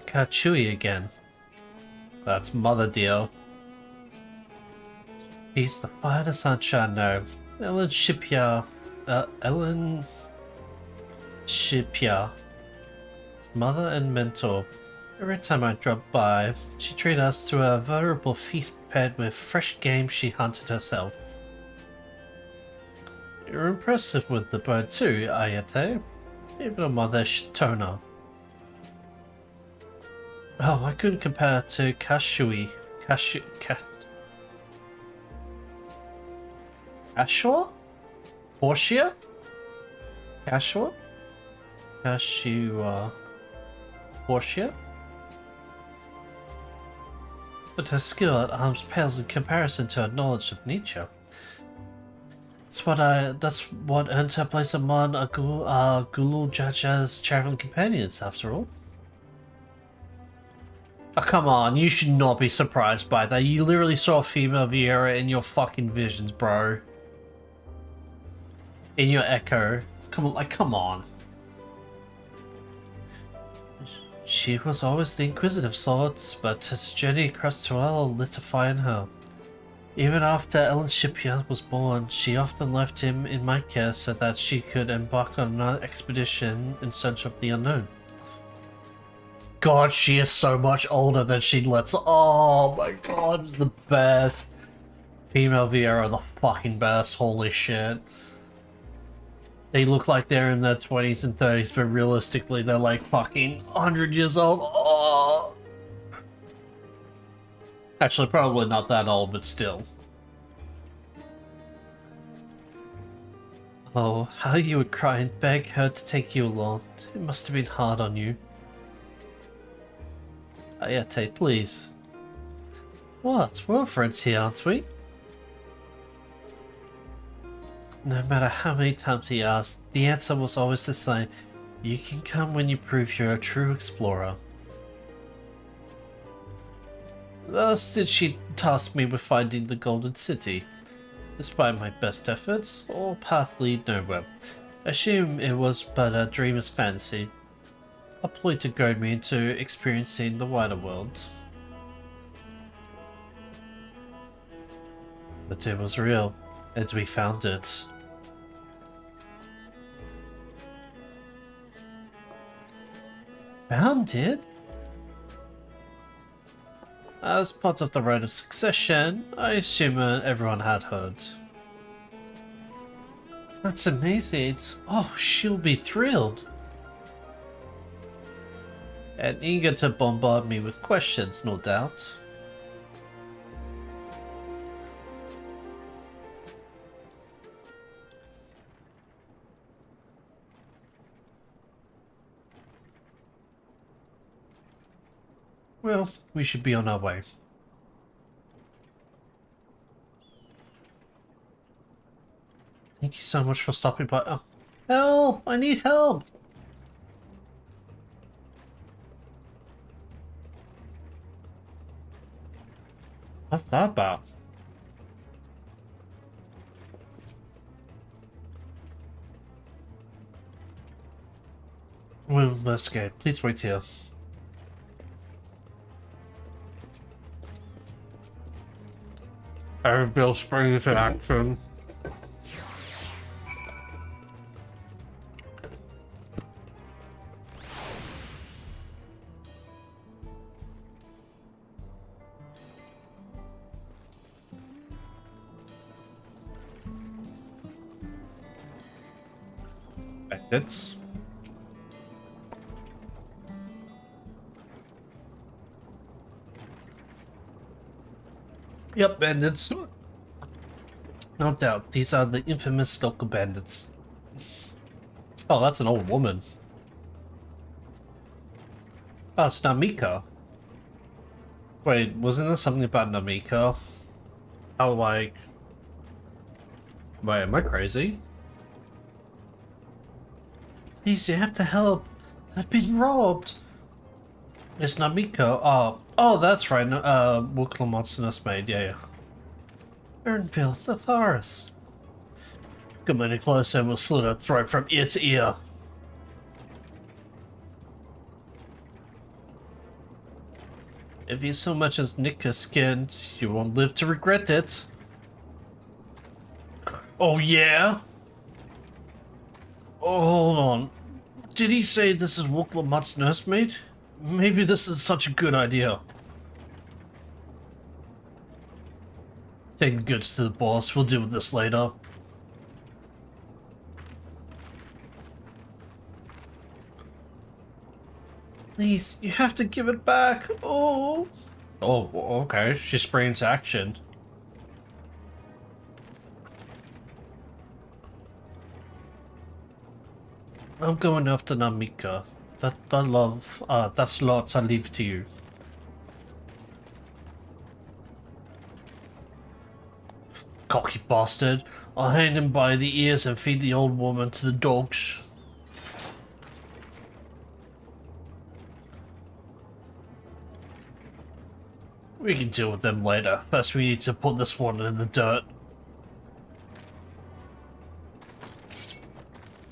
Kachui again. That's mother dear. She's the finest sunshine now. Ellen Shipya. Mother and mentor. Every time I dropped by, she treated us to a veritable feast prepared with fresh game she hunted herself. You're impressive with the bird too, Ayate. Even a mother should tone her. Oh, I couldn't compare it to Kashua? Portia? Kashua? Kashua? Portia? But her skill at arms pales in comparison to her knowledge of nature. That's what earned her place among Gulu Jaja's traveling companions, after all. Oh, come on, you should not be surprised by that. You literally saw a female Viera in your fucking visions, bro. In your echo. Come on. She was always the inquisitive sort, but his journey across Tuel lit a fire in her. Even after Ellen Shipyard was born, she often left him in my care so that she could embark on another expedition in search of the unknown. God, she is so much older than she lets. Oh my god, it's the best. Female Viera, the fucking best. Holy shit. They look like they're in their 20s and 30s, but realistically, they're like fucking 100 years old. Oh. Actually, probably not that old, but still. Oh, how you would cry and beg her to take you along. It must have been hard on you. Ayate, please. What? We're friends here, aren't we? No matter how many times he asked, the answer was always the same. You can come when you prove you're a true explorer. Thus did she task me with finding the Golden City. Despite my best efforts, all paths lead nowhere. Assume it was but a dreamer's fantasy. A ploy to goad me into experiencing the wider world. But it was real, and we found it. Found it? As part of the rite of succession, I assume everyone had heard. That's amazing. Oh, she'll be thrilled. And eager to bombard me with questions, no doubt. Well, we should be on our way. Thank you so much for stopping by. Oh, help! I need help! What's that about? We'll investigate. Please wait here. Bill spring into action. Bandits. Yep, bandits. No doubt, these are the infamous local bandits. Oh, that's an old woman. Oh, it's Namiko. Wait, wasn't there something about Namiko? How, like... Wait, am I crazy? Please, you have to help. I've been robbed. It's Namiko. Oh, that's right. Wukla Monsterness Maid. Yeah. Ernville, Natharis. Come any closer and we'll slit her throat from ear to ear. If you so much as nick her skin, you won't live to regret it. Oh yeah? Oh, hold on. Did he say this is Wukla Mutt's nursemaid? Maybe this is such a good idea. Take the goods to the boss. We'll deal with this later. Please, you have to give it back. Oh. Oh, okay. She springs action. I'm going after Namika. That's lots I leave to you. Cocky bastard. I'll hang him by the ears and feed the old woman to the dogs. We can deal with them later. First we need to put this one in the dirt.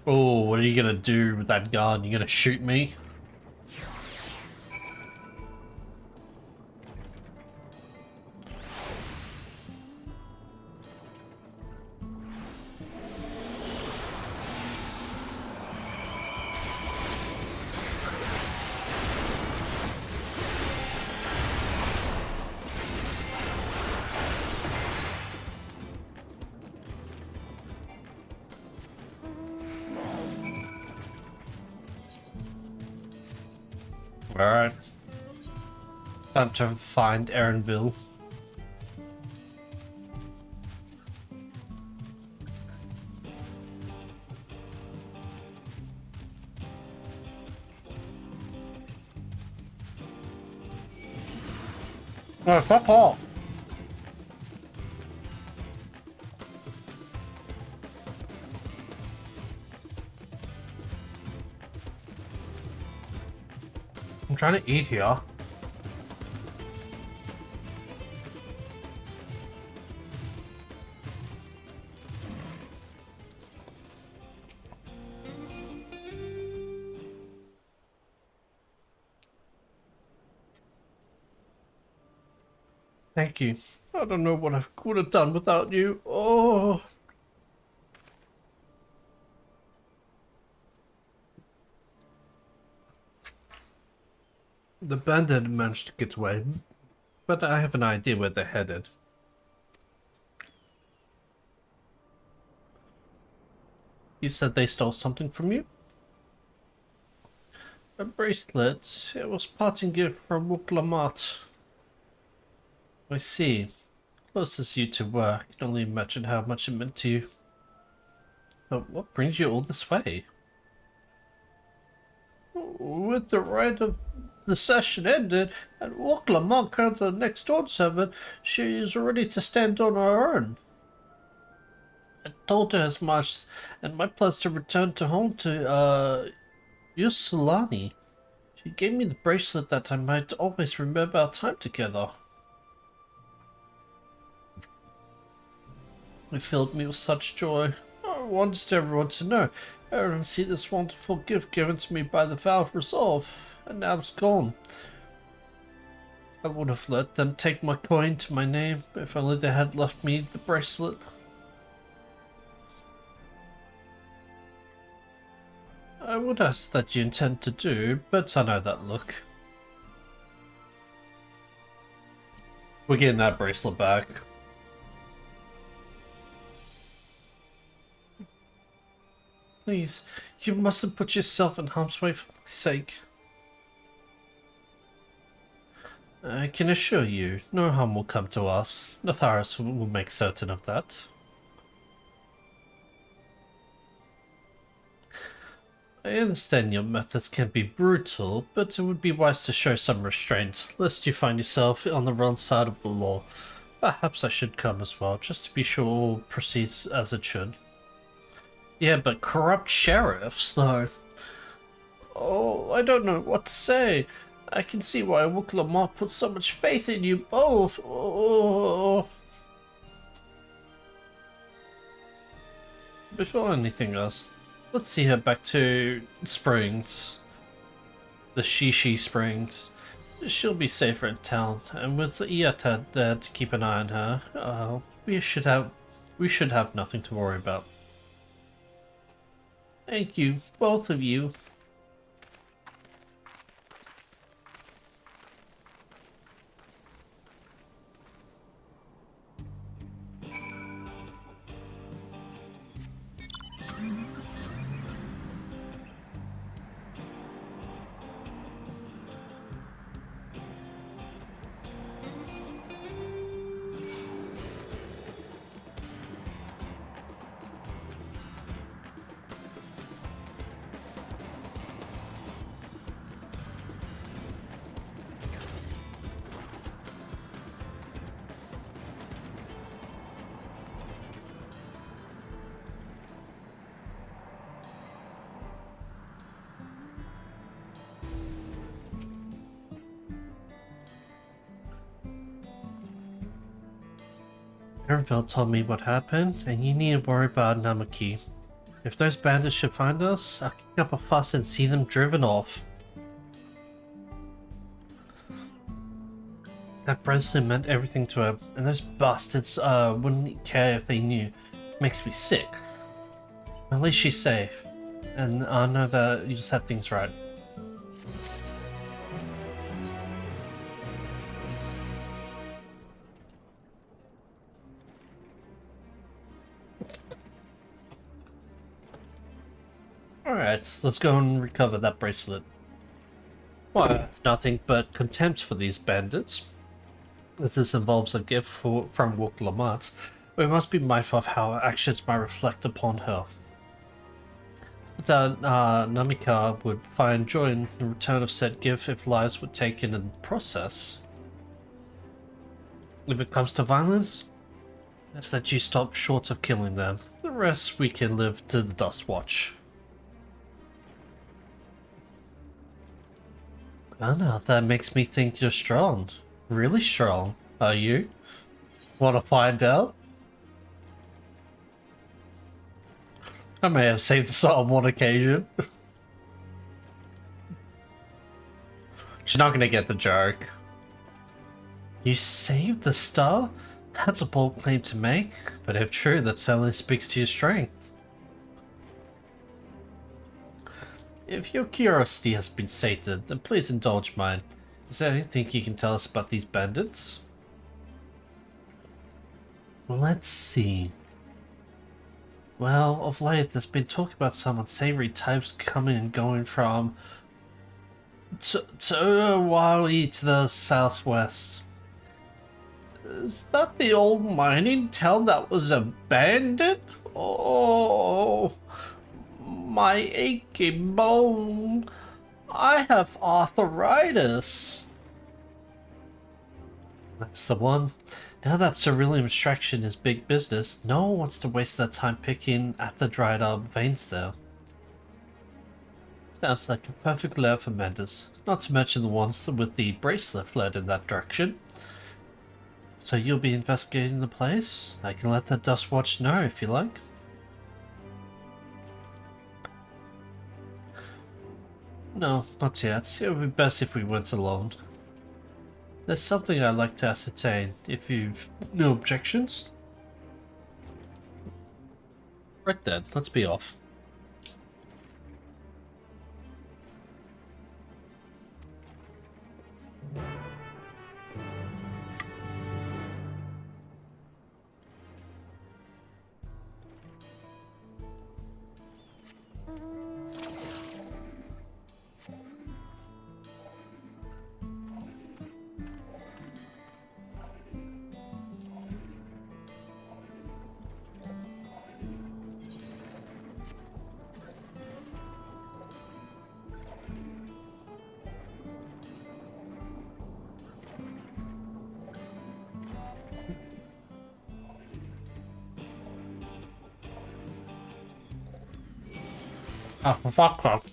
Oh, what are you gonna do with that gun? You gonna shoot me? Alright. Time to find Erinville. No, fuck off! I'm trying to eat here. Thank you. I don't know what I would have done without you. Oh. The bandit managed to get away, but I have an idea where they're headed. You said they stole something from you? A bracelet. It was parting gift from Wuklamat. I see. Close as you two were, I can only imagine how much it meant to you. But what brings you all this way? With the rite of the session ended, and Wuklamat crowned the next door servant, she is ready to stand on her own. I told her as much, and my plans to return to home to, Yusulani. She gave me the bracelet that I might always remember our time together. It filled me with such joy. I wanted everyone to know. Everyone see this wonderful gift given to me by the vow of resolve, and now it's gone. I would have let them take my coin to my name, if only they had left me the bracelet. I would ask that you intend to do, but I know that look. We're getting that bracelet back. Please, you mustn't put yourself in harm's way for my sake. I can assure you, no harm will come to us. Natharis will make certain of that. I understand your methods can be brutal, but it would be wise to show some restraint, lest you find yourself on the wrong side of the law. Perhaps I should come as well, just to be sure all proceeds as it should. Yeah, but corrupt sheriffs, though. Oh, I don't know what to say. I can see why Wuklamat put so much faith in you both. Oh. Before anything else, let's see her back to Springs. The Shishi Springs. She'll be safer in town, and with Iata there to keep an eye on her, we should have nothing to worry about. Thank you, both of you. Erenville told me what happened, and you need to worry about Namaki. If those bandits should find us, I'll kick up a fuss and see them driven off. That bracelet meant everything to her, and those bastards wouldn't care if they knew. Makes me sick. At least she's safe, and I know that you just had things right. Alright, let's go and recover that bracelet. Well, I have nothing but contempt for these bandits. As this involves a gift from Wook Lamont, we must be mindful of how our actions might reflect upon her. That Namika would find joy in the return of said gift if lives were taken in the process. If it comes to violence, it's that you stop short of killing them. The rest we can live to the Dust Watch. I don't know, that makes me think you're strong. Really strong, are you? Want to find out? I may have saved this on one occasion. She's not gonna get the joke. You saved the star? That's a bold claim to make, but if true, that certainly speaks to your strength. If your curiosity has been sated, then please indulge mine. Is there anything you can tell us about these bandits? Let's see. Well, of late there's been talk about some unsavory types coming and going from Wali to the southwest. Is that the old mining town that was abandoned? Oh, my aching bone. I have arthritis. That's the one. Now that cerulean extraction is big business, no one wants to waste their time picking at the dried up veins there. Sounds like a perfect lair for Mendes, not to mention the ones with the bracelet fled in that direction. So you'll be investigating the place? I can let the Dust Watch know if you like. No, not yet. It would be best if we went alone. There's something I'd like to ascertain, if you've no objections. Right then, let's be off. Oh, fuck off.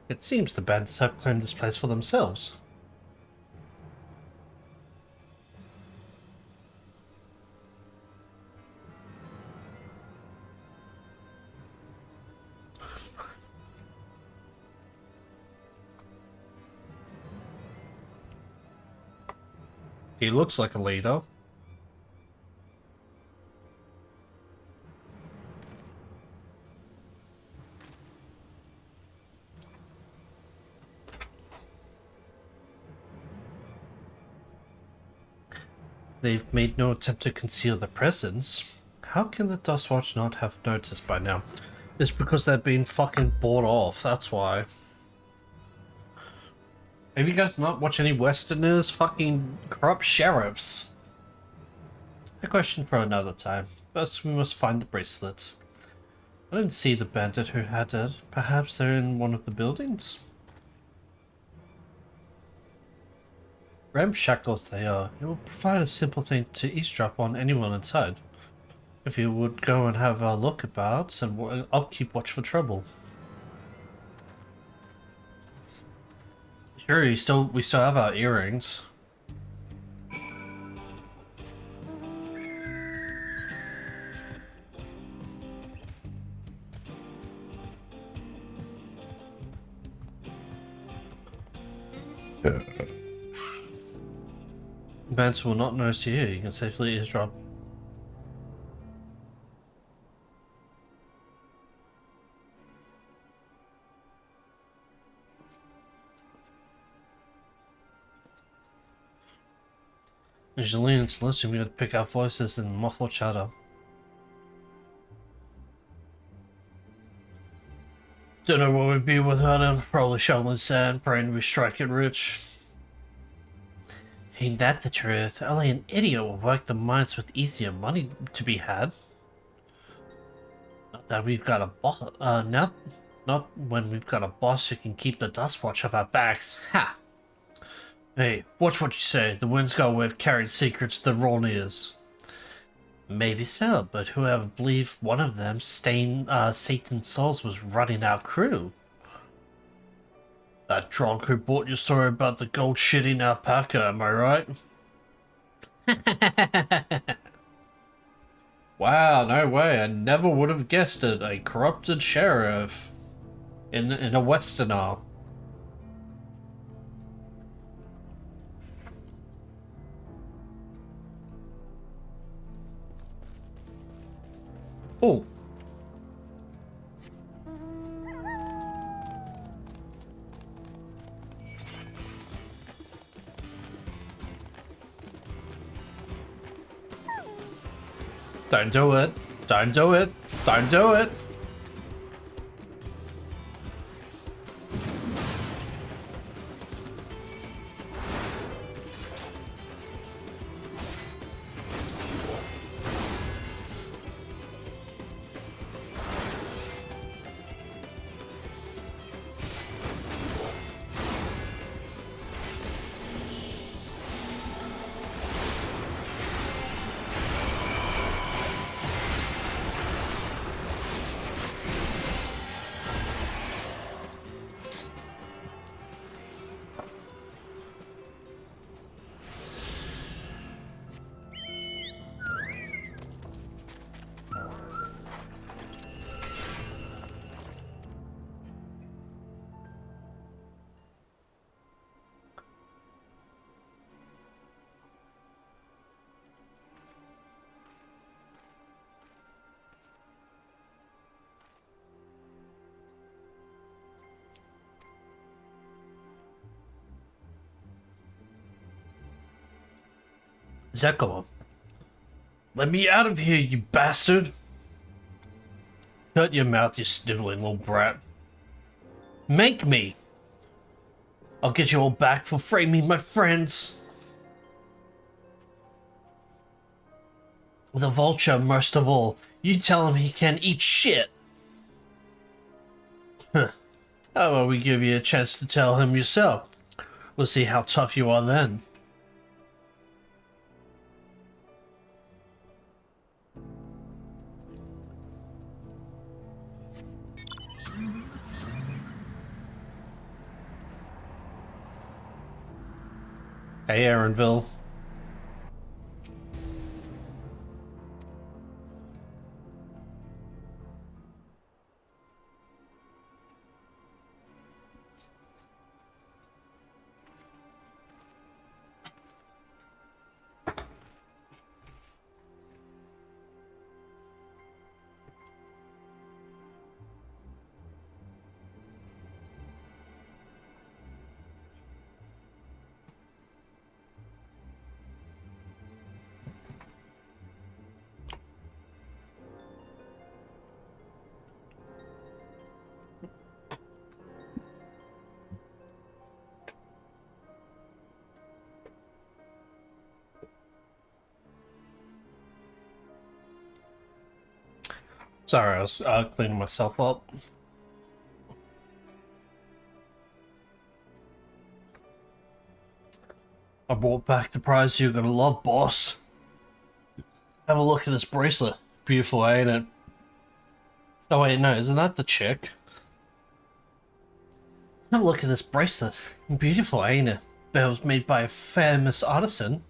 It seems the bandits have claimed this place for themselves. He looks like a leader. They've made no attempt to conceal their presence. How can the Dust Watch not have noticed by now? It's because they're being fucking bought off, that's why. Have you guys not watched any Westerners? Fucking corrupt sheriffs. A question for another time. First, we must find the bracelets. I didn't see the bandit who had it. Perhaps they're in one of the buildings? Ramshackle as they are, it will provide a simple thing to eavesdrop on anyone inside. If you would go and have a look about, and I'll keep watch for trouble. Sure, we still have our earrings. Bands will not notice you. You can safely eavesdrop. Angelina and Celeste, we got to pick out voices and muffle chatter. Don't know where we'd be without him. Probably shoveling sand, praying we strike it rich. Ain't that the truth? Only an idiot will work the mines with easier money to be had. Not that we've got a boss. Not when we've got a boss who can keep the dust watch off our backs. Ha! Hey, watch what you say. The wind's got a way of carrying secrets to the wrong ears. Maybe so, but whoever believed one of them, Satan's Souls, was running our crew? That drunk who bought your story about the gold shitting alpaca, am I right? Wow, no way, I never would have guessed it. A corrupted sheriff in a westerner. Oh. Don't do it. Don't do it. Don't do it. Zekova. Let me out of here, you bastard! Shut your mouth, you sniveling little brat. Make me! I'll get you all back for framing my friends! The vulture, most of all. You tell him he can eat shit! Huh. How about we give you a chance to tell him yourself? We'll see how tough you are then. Hey, Aaronville. Sorry, I was cleaning myself up. I brought back the prize you're gonna love, boss. Have a look at this bracelet. Beautiful, ain't it? Oh wait, no, isn't that the chick? Have a look at this bracelet. Beautiful, ain't it? That was made by a famous artisan.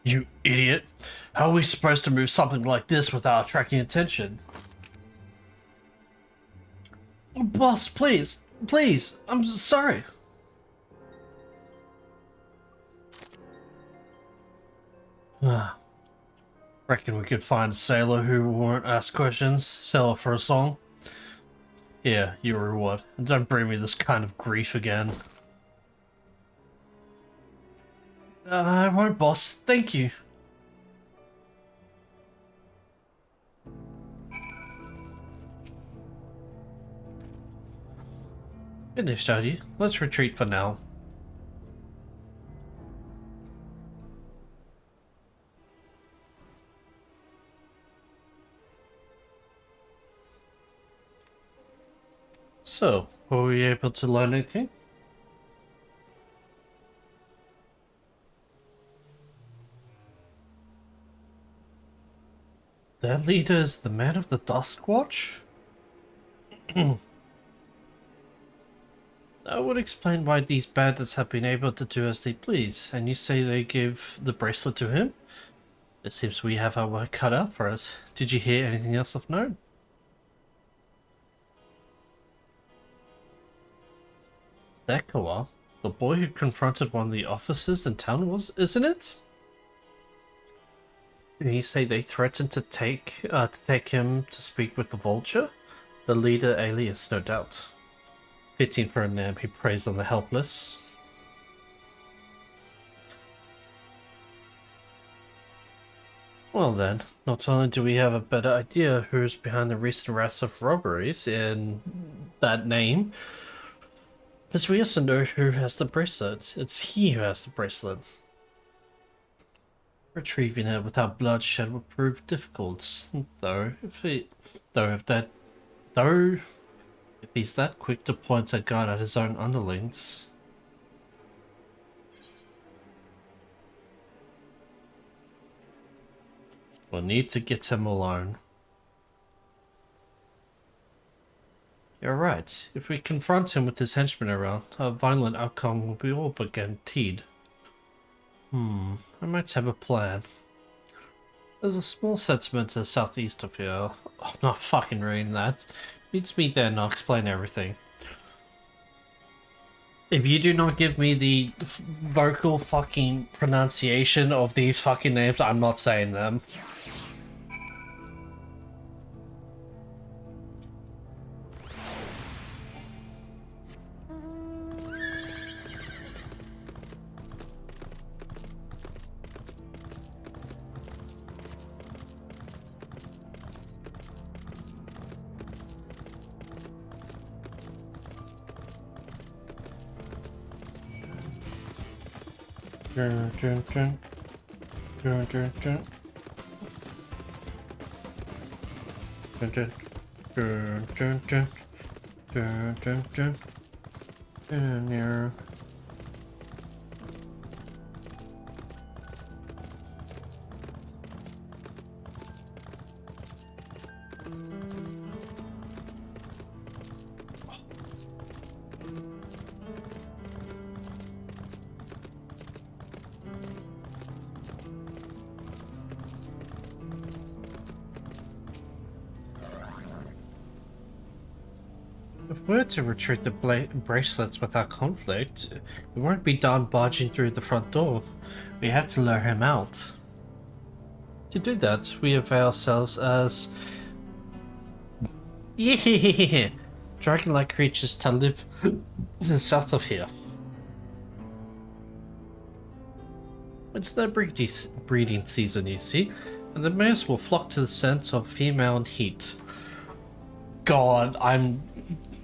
You idiot. How are we supposed to move something like this without attracting attention? Boss, please. Please. I'm sorry. Reckon we could find a sailor who won't ask questions, sell her for a song. Yeah, your reward. And don't bring me this kind of grief again. I won't, boss. Thank you. Finished, are you? Let's retreat for now. So, were we able to learn anything? Their leader is the man of the Dusk Watch? That would explain why these bandits have been able to do as they please. And you say they gave the bracelet to him? It seems we have our work cut out for us. Did you hear anything else of note? Zekawa, the boy who confronted one of the officers in town, isn't it? Did he say they threatened to take him to speak with the Vulture? The leader alias, no doubt. Fitting for a name, he preys on the helpless. Well then, not only do we have a better idea who's behind the recent rash of robberies in that name, but we also know who has the bracelet. It's he who has the bracelet. Retrieving it without bloodshed would prove difficult, though if he's that quick to point a gun at his own underlings. We'll need to get him alone. You're right. If we confront him with his henchmen around, a violent outcome will be all but guaranteed. I might have a plan. There's a small settlement to the southeast of here. Oh, I'm not fucking reading that. Meet me there and I'll explain everything. If you do not give me the vocal fucking pronunciation of these fucking names, I'm not saying them. If we're to retrieve the bracelets without conflict, we won't be done barging through the front door. We have to lure him out. To do that, we avail ourselves as dragon-like creatures that live south of here. It's their breeding season, you see, and the males will flock to the scent of female and heat. God,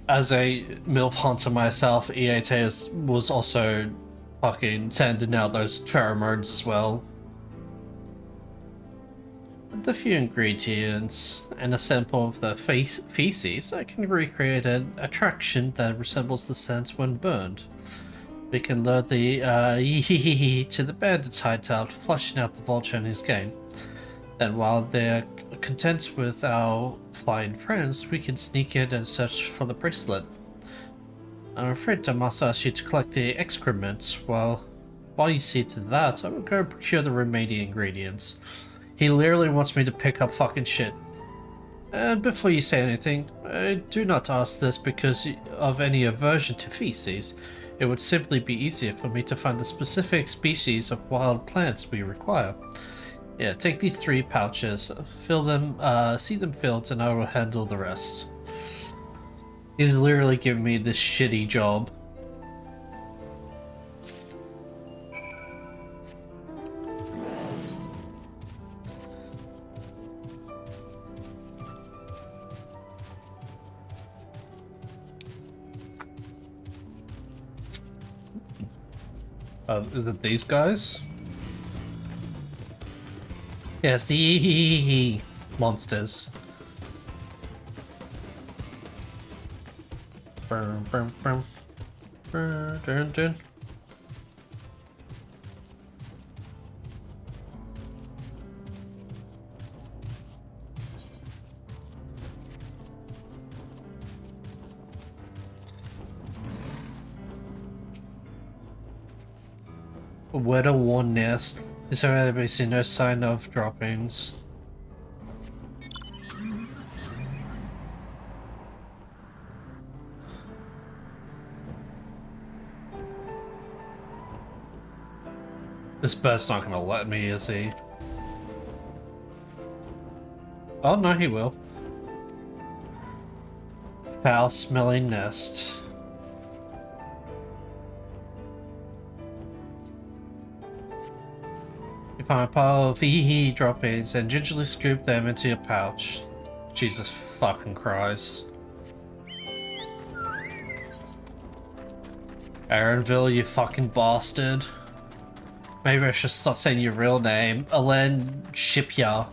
as a MILF hunter myself, EAT was also fucking sending out those pheromones as well. With a few ingredients and a sample of the feces, I can recreate an attraction that resembles the scent when burned. We can lure the to the bandit's hideout, flushing out the vulture and his gang. Then while they're content with our flying friends, we can sneak in and search for the bracelet. I'm afraid I must ask you to collect the excrement. While you see to that, I will go procure the remaining ingredients. He literally wants me to pick up fucking shit. And before you say anything, I do not ask this because of any aversion to feces. It would simply be easier for me to find the specific species of wild plants we require. Yeah, take these 3 pouches, fill them, see them filled, and I will handle the rest. He's literally giving me this shitty job. Is it these guys? Yes, the monsters. Dun, dun. Weather worn nest. Is there basically no sign of droppings? This bird's not gonna let me, is he? Oh no, he will. Foul smelling nest. You find a pile of EE droppings and gingerly scoop them into your pouch. Jesus fucking Christ. Aaronville, you fucking bastard. Maybe I should start saying your real name. Alen Shipya.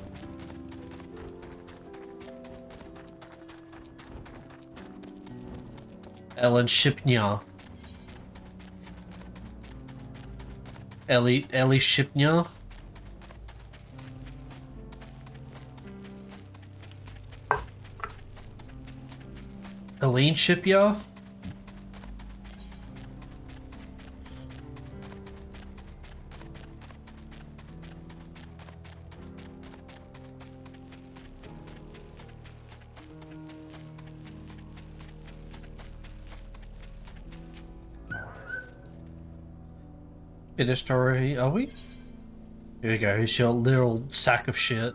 Ellen Shipnya. Ellie Shipnya. Elaine Shipya. Finished already, are we? Here we go, here's your little sack of shit.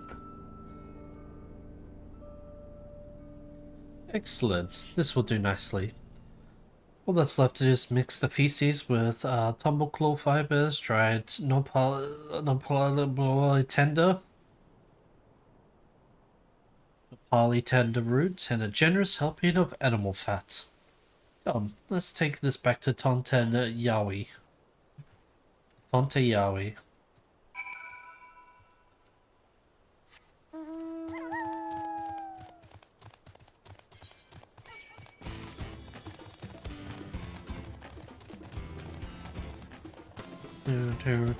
Excellent, this will do nicely. All that's left to do is mix the feces with tumble claw fibers, dried nopali tender roots, and a generous helping of animal fat. Come, let's take this back to Tonten Yaoi. Tonte Yaoi. Do.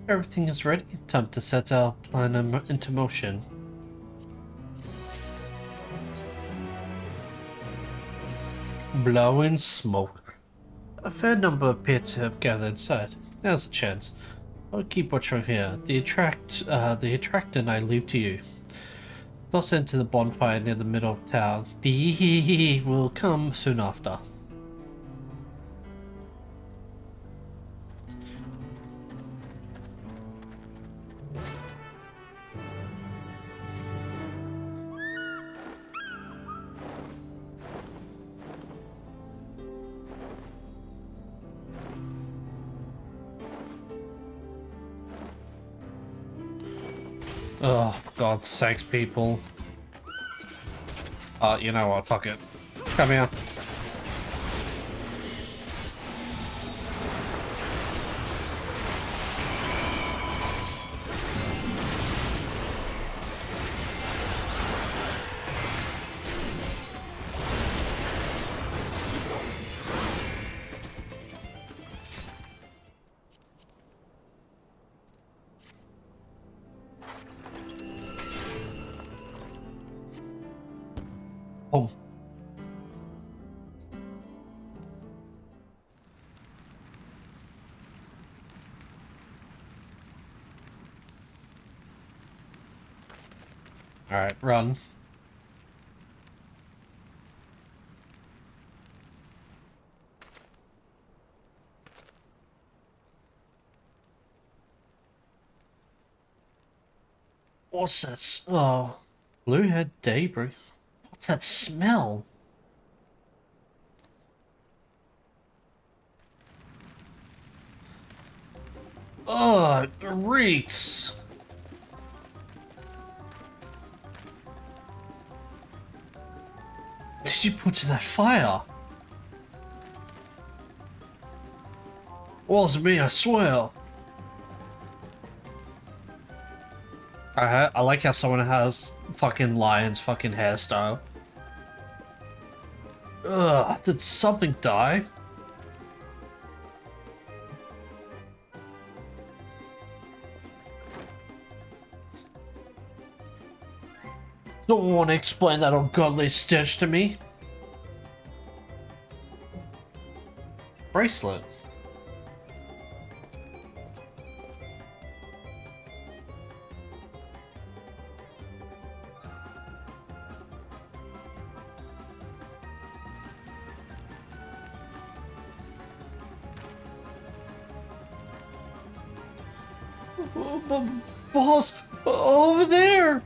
Everything is ready. Time to set our plan into motion. Blowing smoke. A fair number appear to have gathered inside. Now's the chance. I'll keep watch from here. The attractant I leave to you. Toss into the bonfire near the middle of town. The will come soon after. Oh, God's sakes, people. You know what? Fuck it. Come here. Oh. Alright, run. What's that? Oh. Bluehead Daybreak. What's that smell? Oh, it reeks. What did you put in that fire? Wasn't me, I swear. I like how someone has fucking Lion's fucking hairstyle. Ugh, did something die? Don't want to explain that ungodly stench to me. Bracelet. Boss, over there.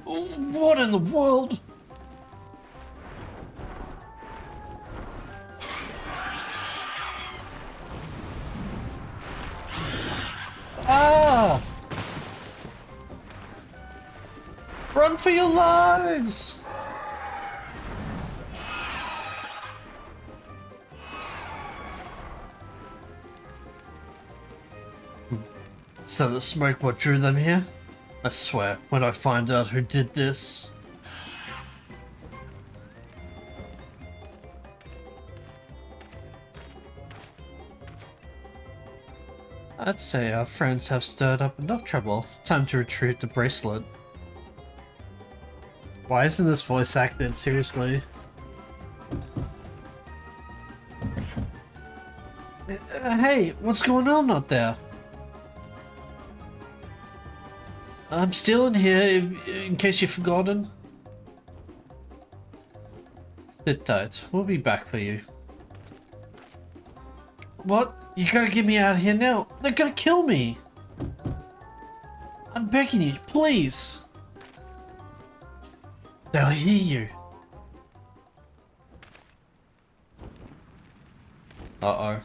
What in the world? Ah! Run for your lives! So the smoke what drew them here? I swear, when I find out who did this... I'd say our friends have stirred up enough trouble. Time to retrieve the bracelet. Why isn't this voice acted? Seriously? Hey, what's going on out there? I'm still in here, in case you've forgotten. Sit tight. We'll be back for you. What? You gotta get me out of here now. They're gonna kill me. I'm begging you, please. They'll hear you. Uh-oh.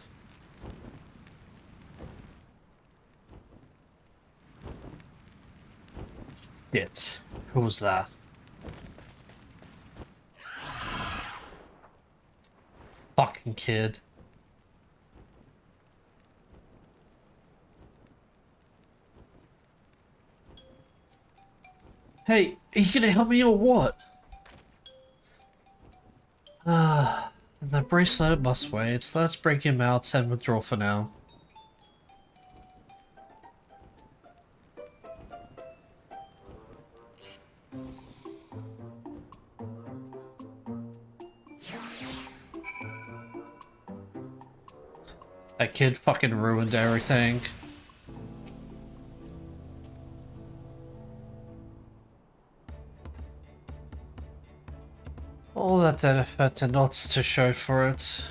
Shit. Who was that? Fucking kid. Hey, are you gonna help me or what? The bracelet must wait, so let's break him out and withdraw for now. That kid fucking ruined everything. All that effort and not to show for it.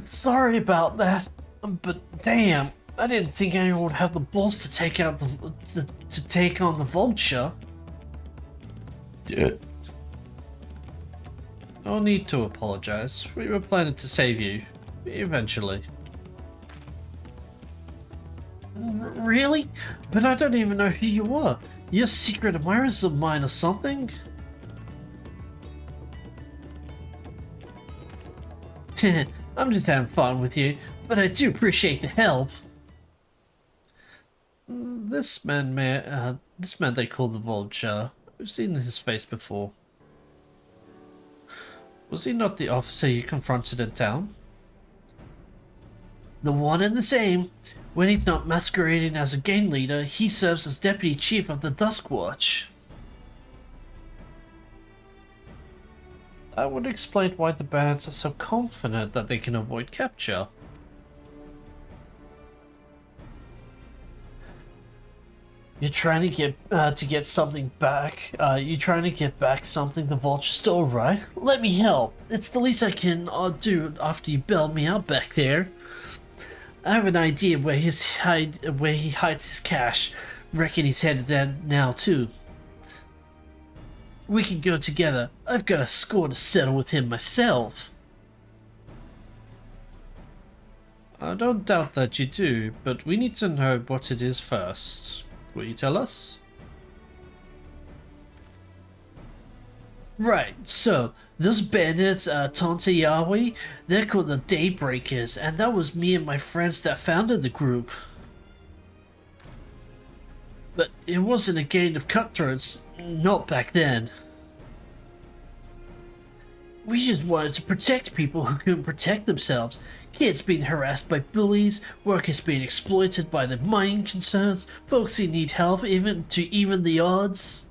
Sorry about that, but damn, I didn't think anyone would have the balls to take out to take on the vulture. Yeah. No need to apologize. We were planning to save you, eventually. Really? But I don't even know who you are. You're secret admirers of mine or something? I'm just having fun with you, but I do appreciate the help. This man they call the Vulture. We've seen his face before. Was he not the officer you confronted in town? The one and the same. When he's not masquerading as a gang leader, he serves as deputy chief of the Dusk Watch. That would explain why the bandits are so confident that they can avoid capture. You're trying to get something back. You trying to get back something the Vulture stole, right? Let me help. It's the least I can do after you bailed me out back there. I have an idea where he hides his cash. Reckon he's headed there now too. We can go together. I've got a score to settle with him myself. I don't doubt that you do, but we need to know what it is first. Will you tell us? Right, so those bandits, Tonta Yahweh, they're called the Daybreakers, and that was me and my friends that founded the group. But it wasn't a gang of cutthroats, not back then. We just wanted to protect people who couldn't protect themselves. Kids being harassed by bullies, workers being exploited by the mining concerns, folks who need help even the odds.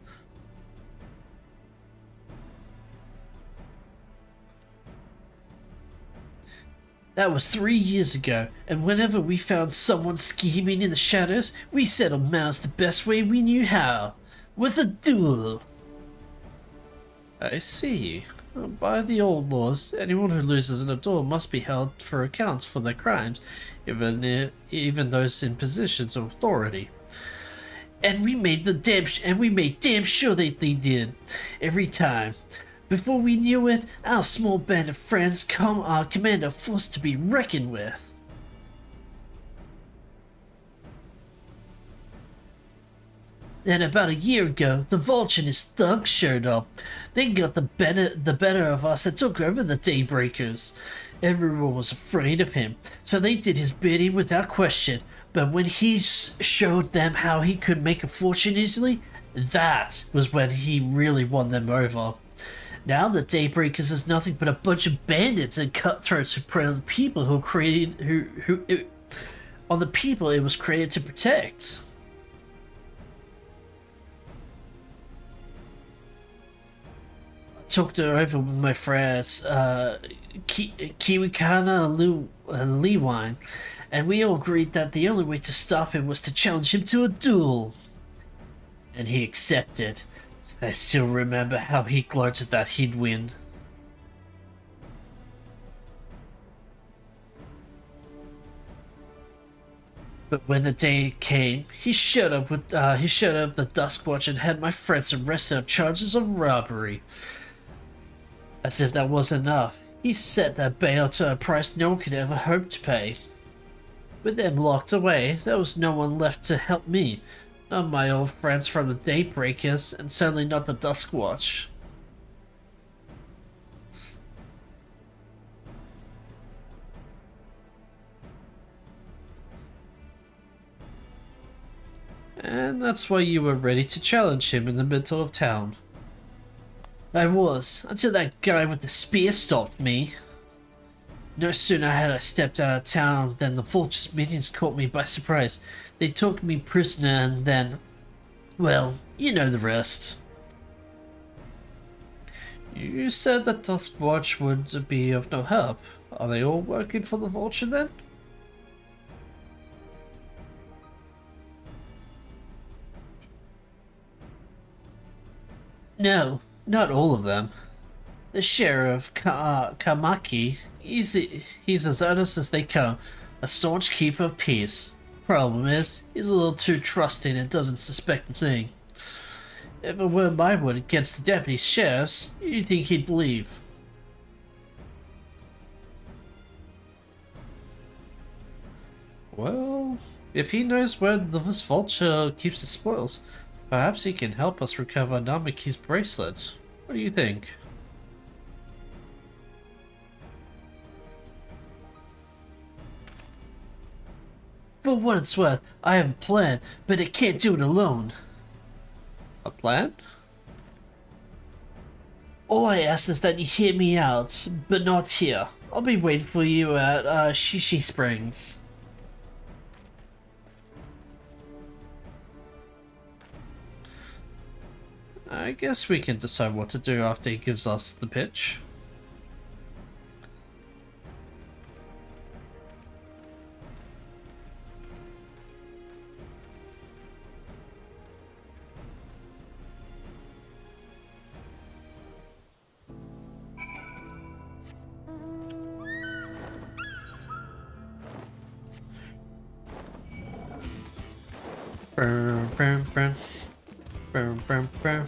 That was 3 years ago, and whenever we found someone scheming in the shadows, we settled matters the best way we knew how, with a duel. I see. By the old laws, anyone who loses in a duel must be held for account for their crimes, even those in positions of authority. And we made damn sure they did, every time. Before we knew it, our small band of friends command a force to be reckoned with. Then about a year ago, the Vulture and his thugs showed up. They got the better of us and took over the Daybreakers. Everyone was afraid of him, so they did his bidding without question. But when he showed them how he could make a fortune easily, that was when he really won them over. Now the Daybreakers is nothing but a bunch of bandits and cutthroats who prey on the people on the people it was created to protect. I talked it over with my friends, Kiwikana and Leewine, and we all agreed that the only way to stop him was to challenge him to a duel. And he accepted. I still remember how he gloated that he'd win. But when the day came, he showed up the Dusk Watch and had my friends arrested on charges of robbery. As if that wasn't enough, he set that bail to a price no one could ever hope to pay. With them locked away, there was no one left to help me. Not my old friends from the Daybreakers, and certainly not the Dusk Watch. And that's why you were ready to challenge him in the middle of town. I was, until that guy with the spear stopped me. No sooner had I stepped out of town than the Vulture's minions caught me by surprise. They took me prisoner and then, well, you know the rest. You said that Duskwatch would be of no help. Are they all working for the Vulture then? No, not all of them. The sheriff, Kamaki, he's as honest as they come, a staunch keeper of peace. Problem is, he's a little too trusting and doesn't suspect a thing. If it were my word against the deputy sheriff's, you'd think he'd believe. Well, if he knows where this vulture keeps the spoils, perhaps he can help us recover Namiki's bracelet. What do you think? For what it's worth, I have a plan, but I can't do it alone. A plan? All I ask is that you hear me out, but not here. I'll be waiting for you at Shishi Springs. I guess we can decide what to do after he gives us the pitch. Burn, burn, burn. Burn, burn, burn.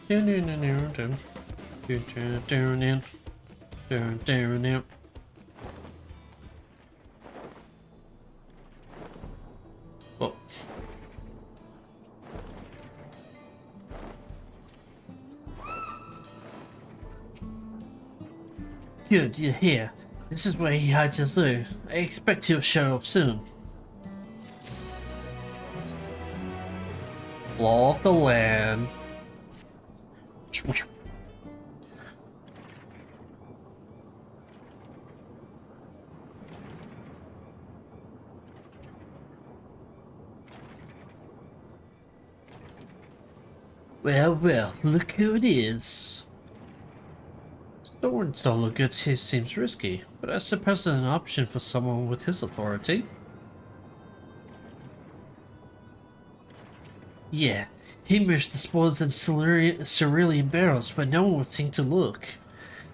Down, down, down, down, down. Down, down, down. Down, down, down. Oh. Good, you're here. This is where he hides his loot. I expect he'll show up soon. Law of the land. Well, well, look who it is. Storing solo goods here seems risky, but I suppose it's an option for someone with his authority. Yeah, he moves the spoils in cerulean barrels where no one would think to look.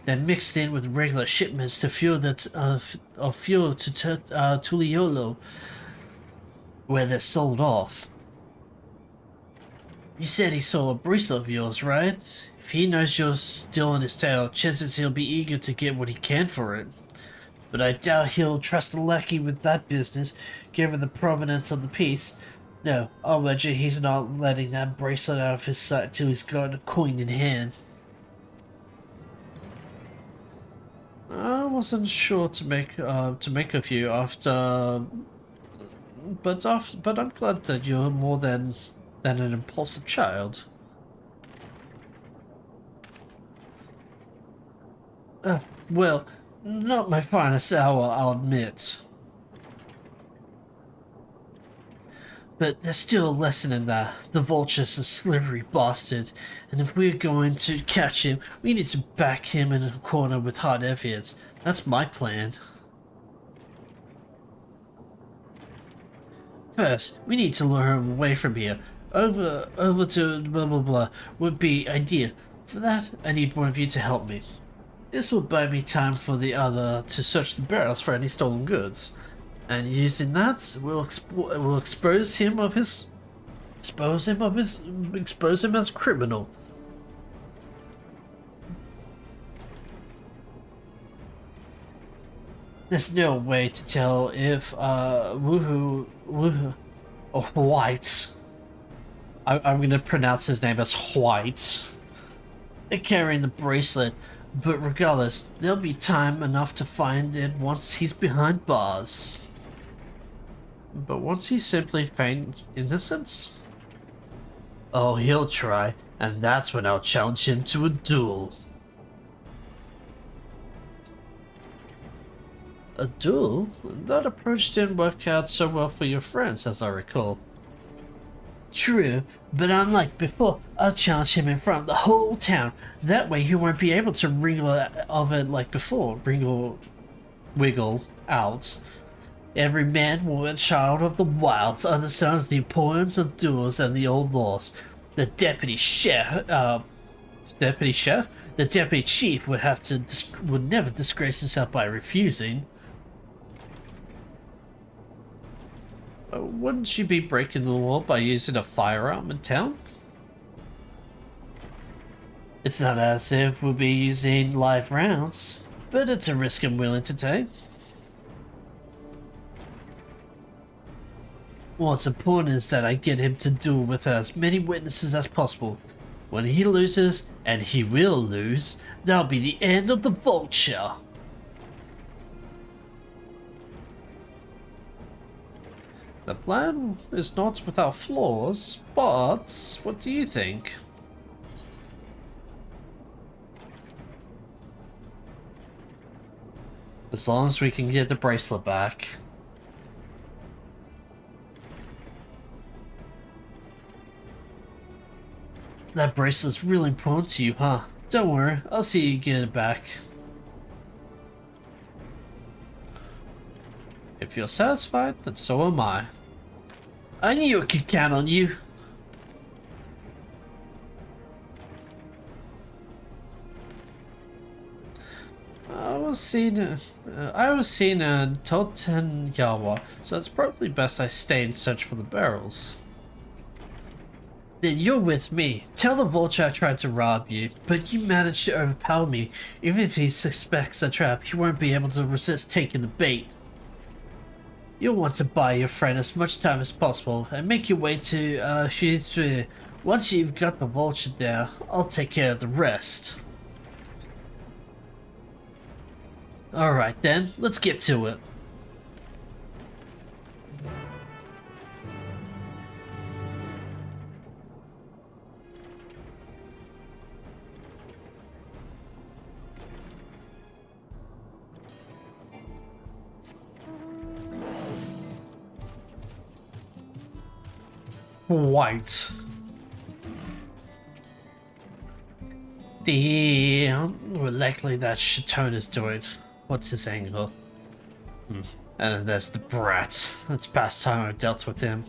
They're mixed in with regular shipments to fuel of fuel to Tuliolo, where they're sold off. You said he saw a bracelet of yours, right? If he knows you're still on his tail, chances he'll be eager to get what he can for it. But I doubt he'll trust a lackey with that business, given the provenance of the piece. No, I'll wager he's not letting that bracelet out of his sight till he's got a coin in hand. I wasn't sure to make of you after, but I'm glad that you're more than an impulsive child. Well, not my finest hour, I'll admit. But there's still a lesson in that. The Vulture's a slippery bastard, and if we're going to catch him, we need to back him in a corner with hard evidence. That's my plan. First, we need to lure him away from here. Over to blah blah blah would be ideal. For that, I need one of you to help me. This will buy me time for the other to search the barrels for any stolen goods. And using that, we'll expose him as a criminal. There's no way to tell if Woohoo or White. I'm gonna pronounce his name as White. Carrying the bracelet, but regardless, there'll be time enough to find it once he's behind bars. But once he simply feigns innocence? Oh, he'll try, and that's when I'll challenge him to a duel. A duel? That approach didn't work out so well for your friends, as I recall. True, but unlike before, I'll challenge him in front of the whole town. That way he won't be able to wriggle of it like before. Wiggle out. Every man, woman, child of the wilds understands the importance of duels and the old laws. The deputy chef, the deputy chief would never disgrace himself by refusing. Wouldn't you be breaking the law by using a firearm in town? It's not as if we'll be using live rounds, but it's a risk I'm willing to take. What's important is that I get him to duel with as many witnesses as possible. When he loses, and he will lose, that'll be the end of the vulture. The plan is not without flaws, but what do you think? As long as we can get the bracelet back. That bracelet's really important to you, huh? Don't worry, I'll see you get it back. If you're satisfied, then so am I. I knew I could count on you. I was seen in Toten Yawa, so it's probably best I stay and search for the barrels. Then you're with me. Tell the vulture I tried to rob you, but you managed to overpower me. Even if he suspects a trap, he won't be able to resist taking the bait. You'll want to buy your friend as much time as possible and make your way to Shisui. Once you've got the vulture there, I'll take care of the rest. Alright then, let's get to it. White. Damn, well, likely that Shatone is doing. What's his angle? And there's the brat. It's past time I've dealt with him.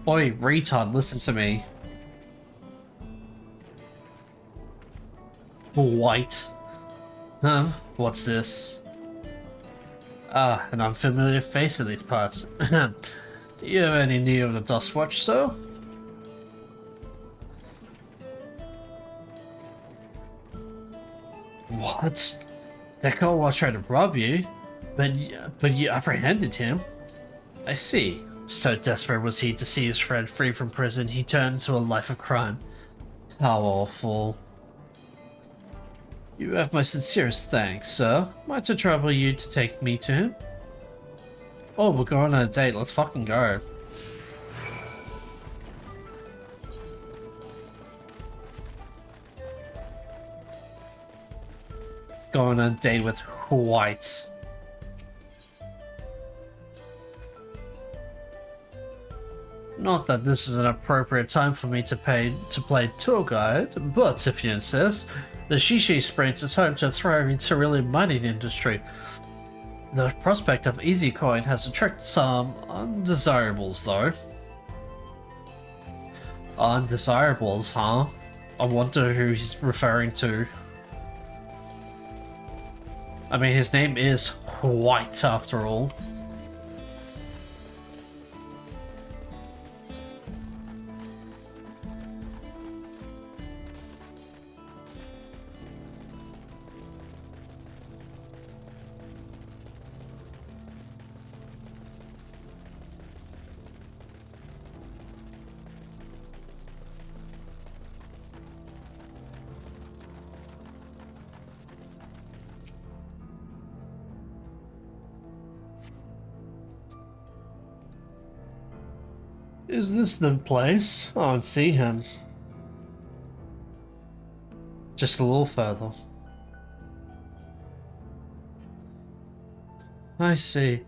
Oi, retard, listen to me. White. Huh? What's this? Ah, an unfamiliar face in these parts. Do you have any need of the Dust Watch, sir? What? Zeko tried to rob you, but you apprehended him. I see. So desperate was he to see his friend free from prison, he turned to a life of crime. How awful. You have my sincerest thanks, sir. Might I trouble you to take me to him? Oh, we're going on a date. Let's fucking go. Going on a date with White. Not that this is an appropriate time for me to play tour guide, but if you insist, the Shishi Springs is home to a thriving Cerulean mining industry. The prospect of easy coin has attracted some undesirables, though. Undesirables, huh? I wonder who he's referring to. I mean, his name is White, after all. Is this the place? I don't see him. Just a little further. I see.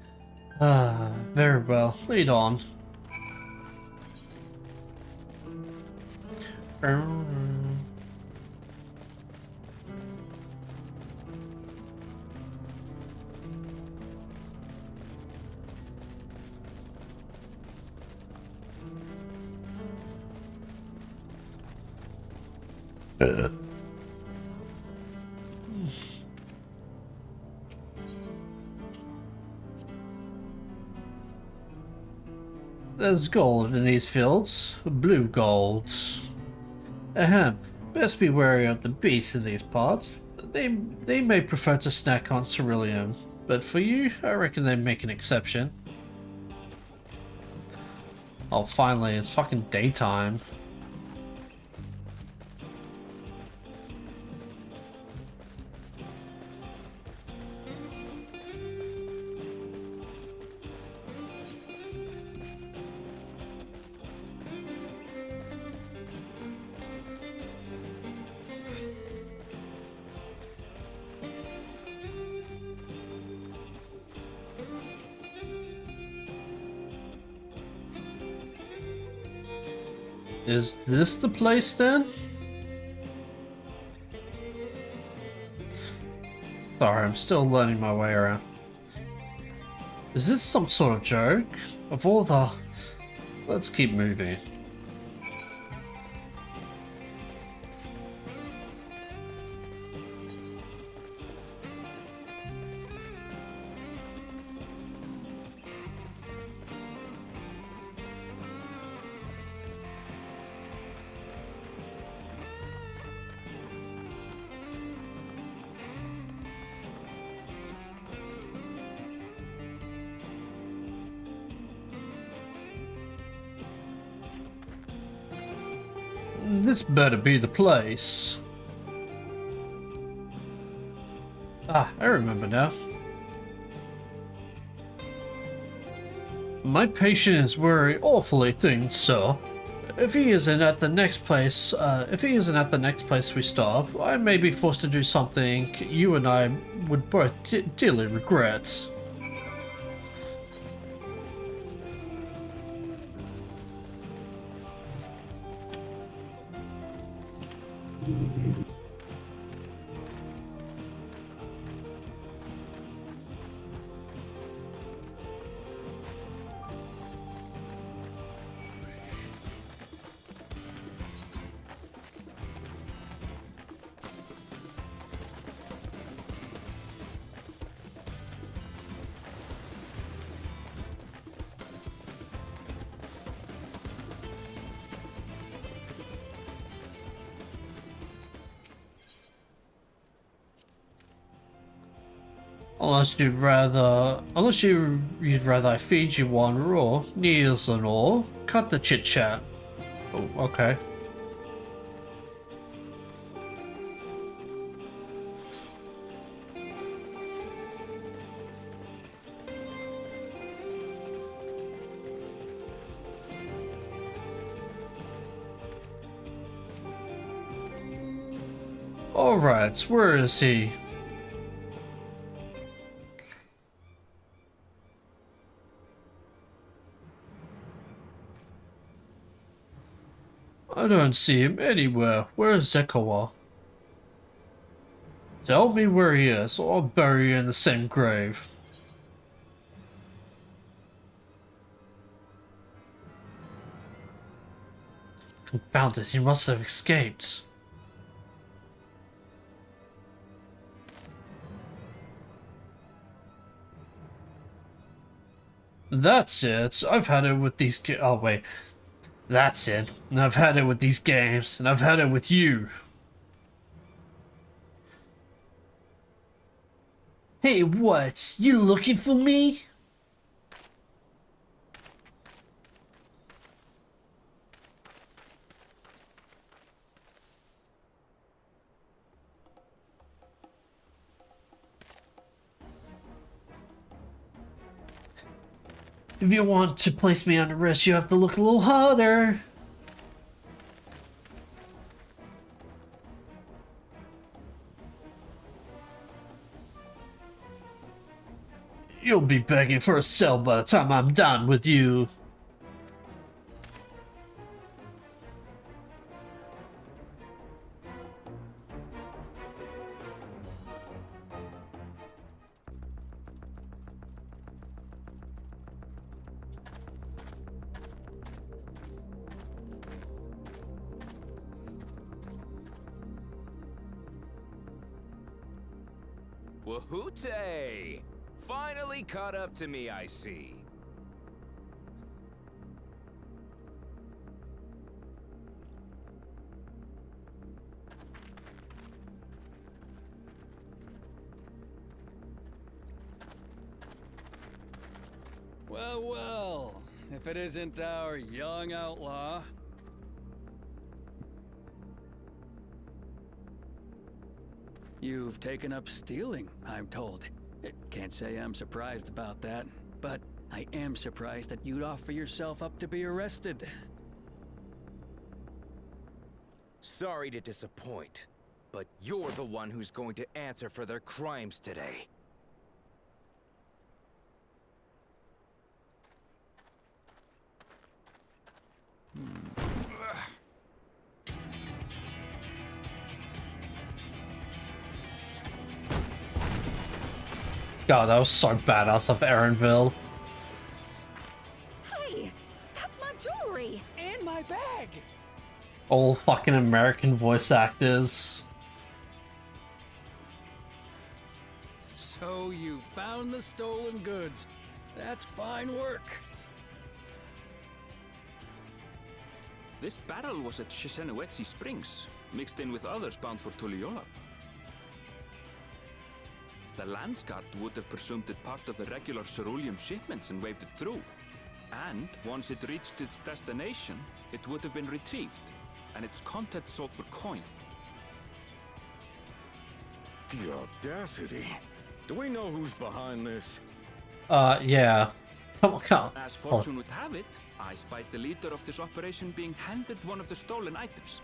Very well. Lead on. There's gold in these fields. Blue gold. Ahem. Best be wary of the beasts in these parts. They may prefer to snack on cerulean, but for you, I reckon they make an exception. Oh, finally, it's fucking daytime. Is this the place then? Sorry, I'm still learning my way around. Is this some sort of joke? Of all the... Let's keep moving. This better be the place. Ah, I remember now. My patient is very awfully thin, sir. If he isn't at the next place, we stop, I may be forced to do something you and I would both dearly regret. You'd rather I feed you one raw, needles and all. Cut the chit chat. Oh, okay. Alright, where is he? I don't see him anywhere. Where's Zekawa? Tell me where he is, or I'll bury you in the same grave. Confound it, he must have escaped. That's it. I've had it with these oh wait. That's it. I've had it with these games, and I've had it with you. Hey, what? You looking for me? If you want to place me on arrest, you have to look a little harder. You'll be begging for a cell by the time I'm done with you. Wahoote! Finally caught up to me, I see. Well, well, if it isn't our young outlaw. You've taken up stealing, I'm told. Can't say I'm surprised about that, but I am surprised that you'd offer yourself up to be arrested. Sorry to disappoint, but you're the one who's going to answer for their crimes today. God, that was so badass of Aaronville. Hey, that's my jewelry. And my bag! All fucking American voice actors. So you found the stolen goods. That's fine work. This barrel was at Shishenowetsi Springs, mixed in with others bound for Tuliyola. The Landsguard would have presumed it part of the regular ceruleum shipments and waved it through. And once it reached its destination, it would have been retrieved, and its contents sold for coin. The audacity. Do we know who's behind this? Yeah. Come on, come on. As fortune would have it, I spied the leader of this operation being handed one of the stolen items.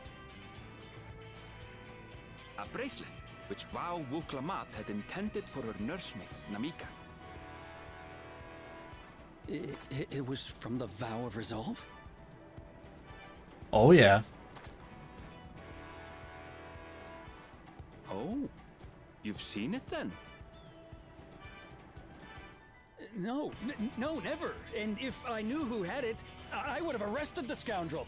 A bracelet, which Vau Wuklamat had intended for her nursemaid, Namika. It was from the Vow of Resolve? Oh, yeah. Oh, you've seen it then? No, no, never. And if I knew who had it, I would have arrested the scoundrel.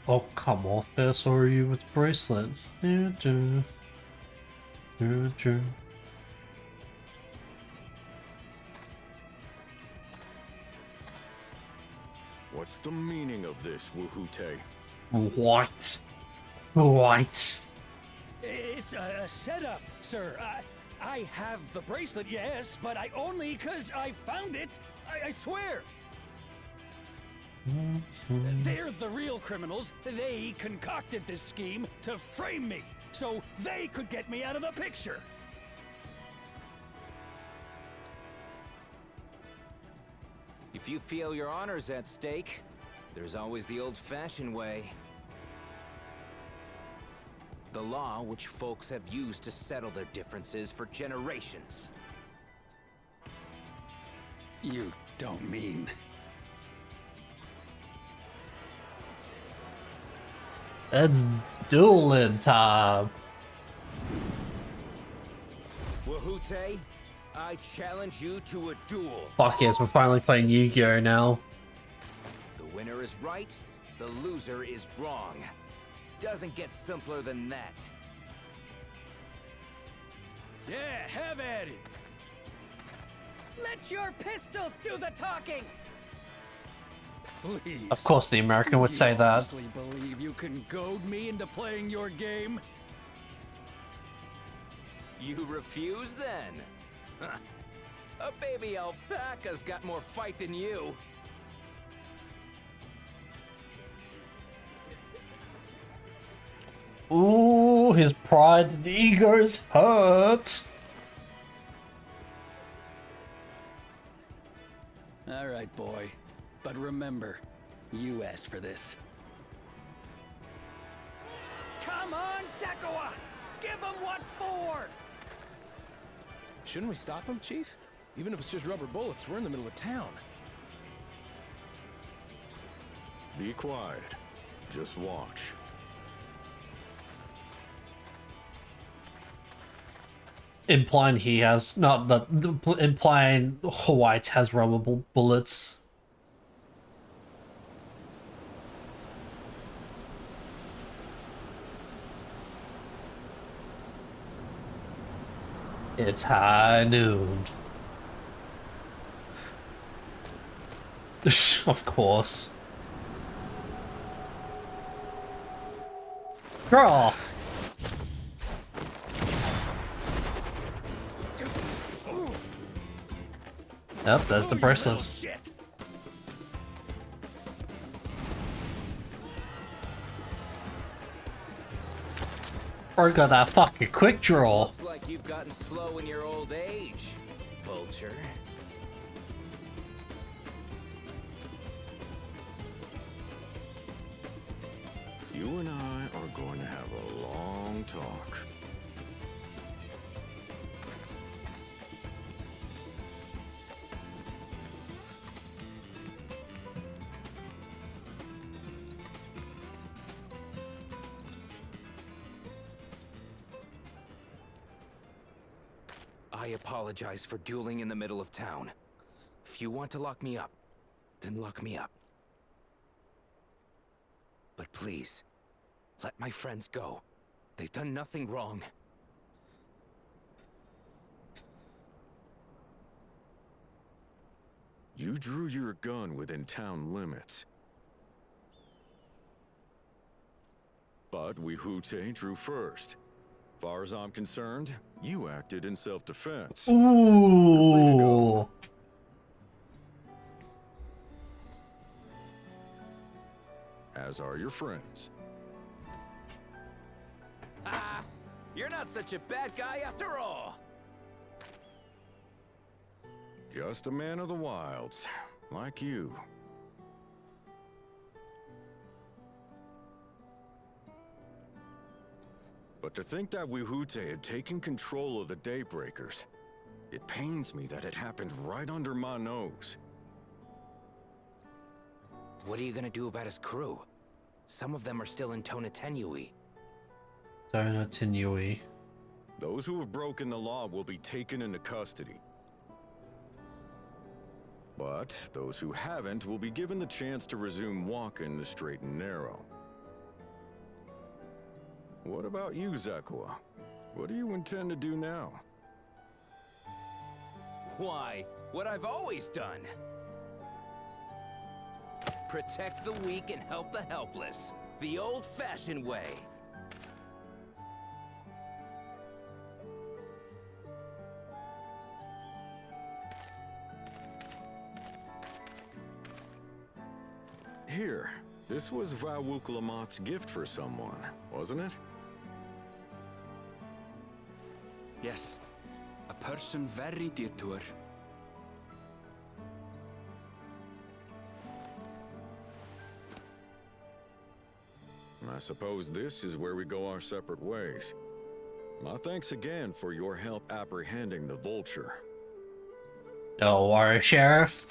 Oh, come off this, or are you with the bracelet? What's the meaning of this, Wahoote? What? What? It's a setup, sir. I have the bracelet, yes, but I only because I found it. I swear. They're the real criminals. They concocted this scheme to frame me, so they could get me out of the picture. If you feel your honor's at stake, there's always the old-fashioned way. The law which folks have used to settle their differences for generations. You don't mean... It's dueling time. Wahoote, I challenge you to a duel. Fuck yes, we're finally playing Yu-Gi-Oh now. The winner is right, the loser is wrong. Doesn't get simpler than that. Yeah, have at it. Let your pistols do the talking. Please. Of course the American would say that. Honestly believe you can goad me into playing your game? You refuse then? A baby alpaca's got more fight than you. Ooh, his pride and ego is hurt. All right, boy. But remember, you asked for this. Come on, Zakawa! Give him what for! Shouldn't we stop him, Chief? Even if it's just rubber bullets, we're in the middle of town. Be quiet. Just watch. Implying he has, not that, implying White has rubber bullets. It's high noon. Of course. Draw! Yep, that's the person. Or got that fucking quick draw. Looks like you've gotten slow in your old age, vulture. You and I are going to have a long talk. I apologize for dueling in the middle of town. If you want to lock me up, then lock me up. But please, let my friends go. They've done nothing wrong. You drew your gun within town limits. But Wihute drew first. Far as I'm concerned, you acted in self-defense. Ooh. As are your friends. Ah, you're not such a bad guy after all. Just a man of the wilds, like you. But to think that Wihute had taken control of the Daybreakers, it pains me that it happened right under my nose. What are you gonna do about his crew? Some of them are still in Tonatenui. Tonatenui. Those who have broken the law will be taken into custody. But those who haven't will be given the chance to resume walking the straight and narrow. What about you, Zakawa? What do you intend to do now? Why, what I've always done. Protect the weak and help the helpless. The old-fashioned way. Here, this was Vawuklamat's gift for someone, wasn't it? Yes, a person very dear to her. I suppose this is where we go our separate ways. My thanks again for your help apprehending the vulture. Don't worry, Sheriff.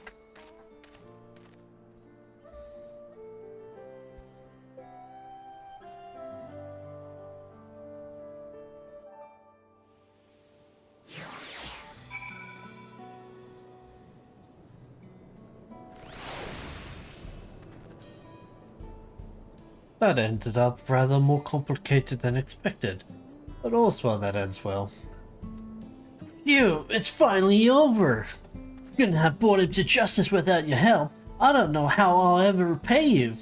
That ended up rather more complicated than expected, but all's well that ends well. Phew, it's finally over! Couldn't have brought him to justice without your help. I don't know how I'll ever repay you.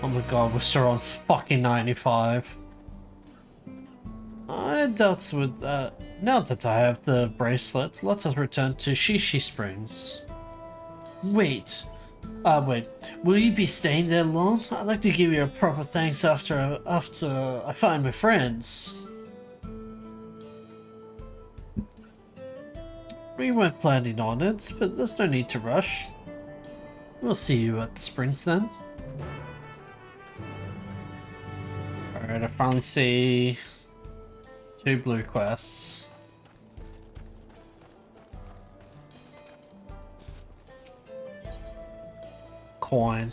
Oh my god, we're still on fucking 95. I doubt with now that I have the bracelet, let us return to Shishi Springs. Wait. Wait. Will you be staying there long? I'd like to give you a proper thanks after I find my friends. We weren't planning on it, but there's no need to rush. We'll see you at the Springs then. Alright, I finally see 2 blue quests. Coin.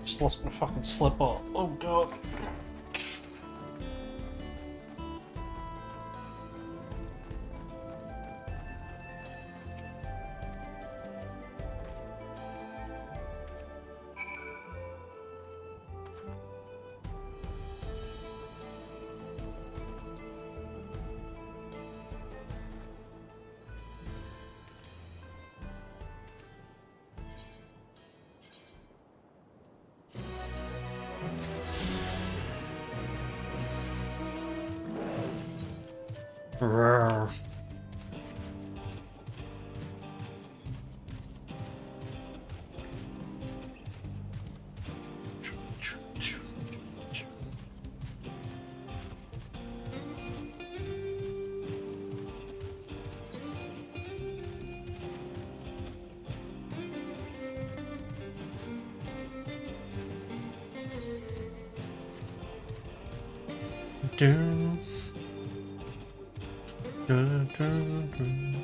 Just lost my fucking slipper. Oh god. Rrrr. Dun, dun, dun, dun.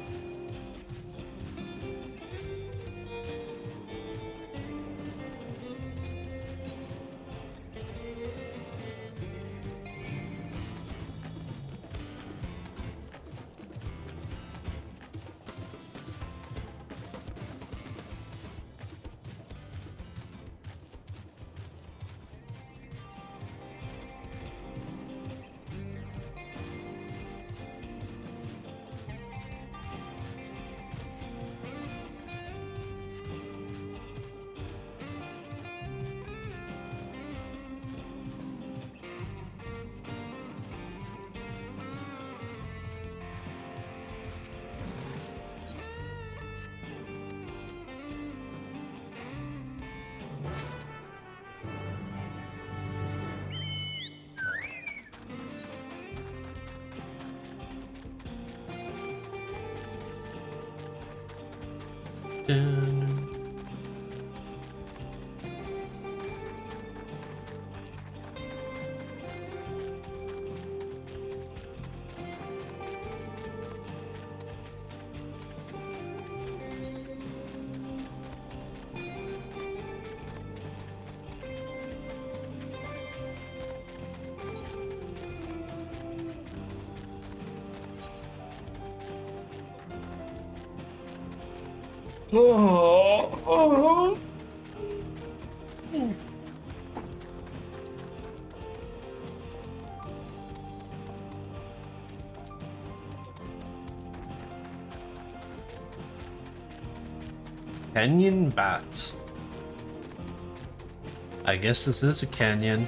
Oh. Canyon bat. I guess this is a canyon.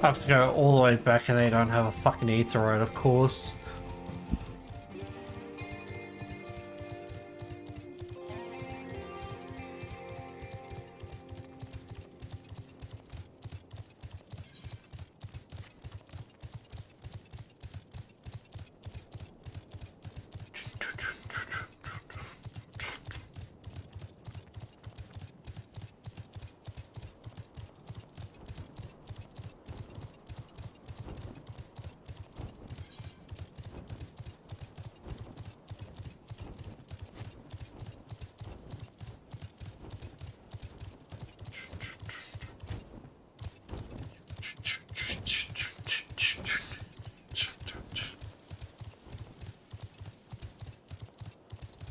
I have to go all the way back and they don't have a fucking aetheroid, of course.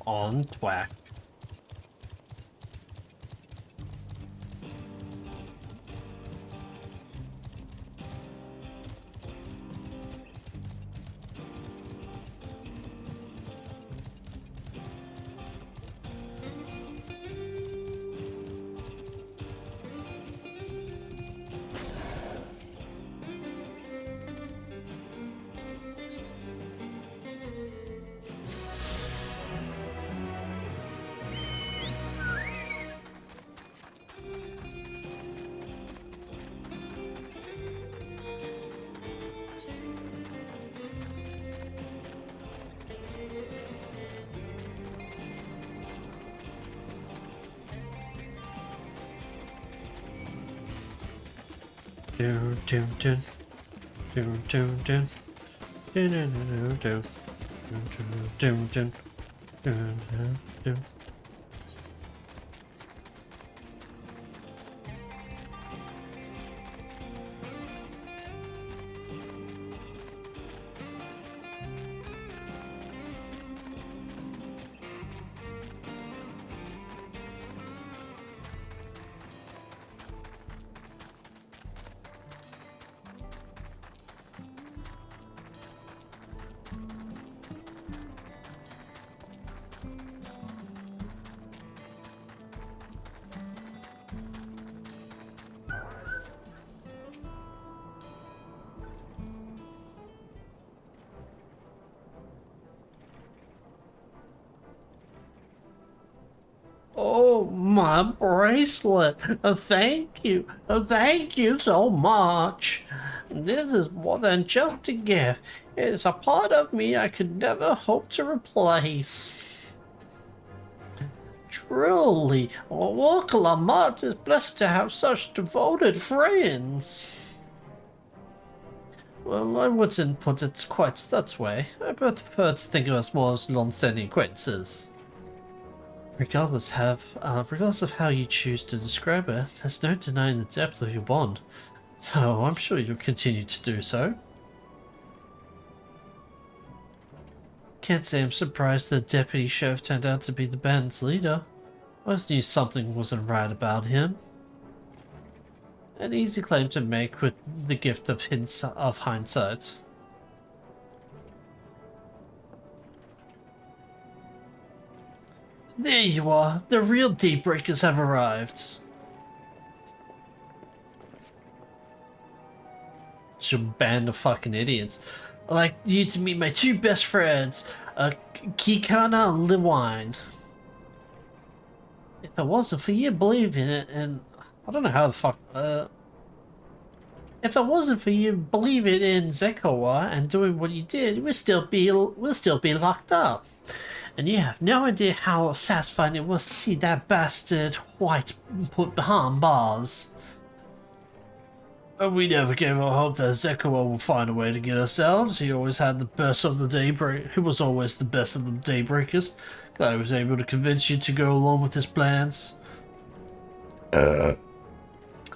On thwack. Dun dun dun dun dun dun dun dun dun dun dun dun dun dun. Oh, my bracelet. Thank you. Thank you so much. This is more than just a gift. It's a part of me I could never hope to replace. Truly, Walker Lamont is blessed to have such devoted friends. Well, I wouldn't put it quite that way. I prefer to think of us more as long-standing acquaintances. Regardless of how you choose to describe it, there's no denying the depth of your bond. Though I'm sure you'll continue to do so. Can't say I'm surprised the deputy sheriff turned out to be the band's leader. I always knew something wasn't right about him. An easy claim to make with the gift of hindsight. There you are. The real Daybreakers have arrived. It's your band of fucking idiots. I'd like you to meet my two best friends, Kikana and Liwine. If it wasn't for you believing it, and I don't know how the fuck, if it wasn't for you believing in Zekawa and doing what you did, we'll still be locked up. And you have no idea how satisfying it was to see that bastard White put behind bars. We never gave up hope that Zekawa would find a way to get us out. He always had the best of the daybreak. He was always the best of the daybreakers. Glad I was able to convince you to go along with his plans.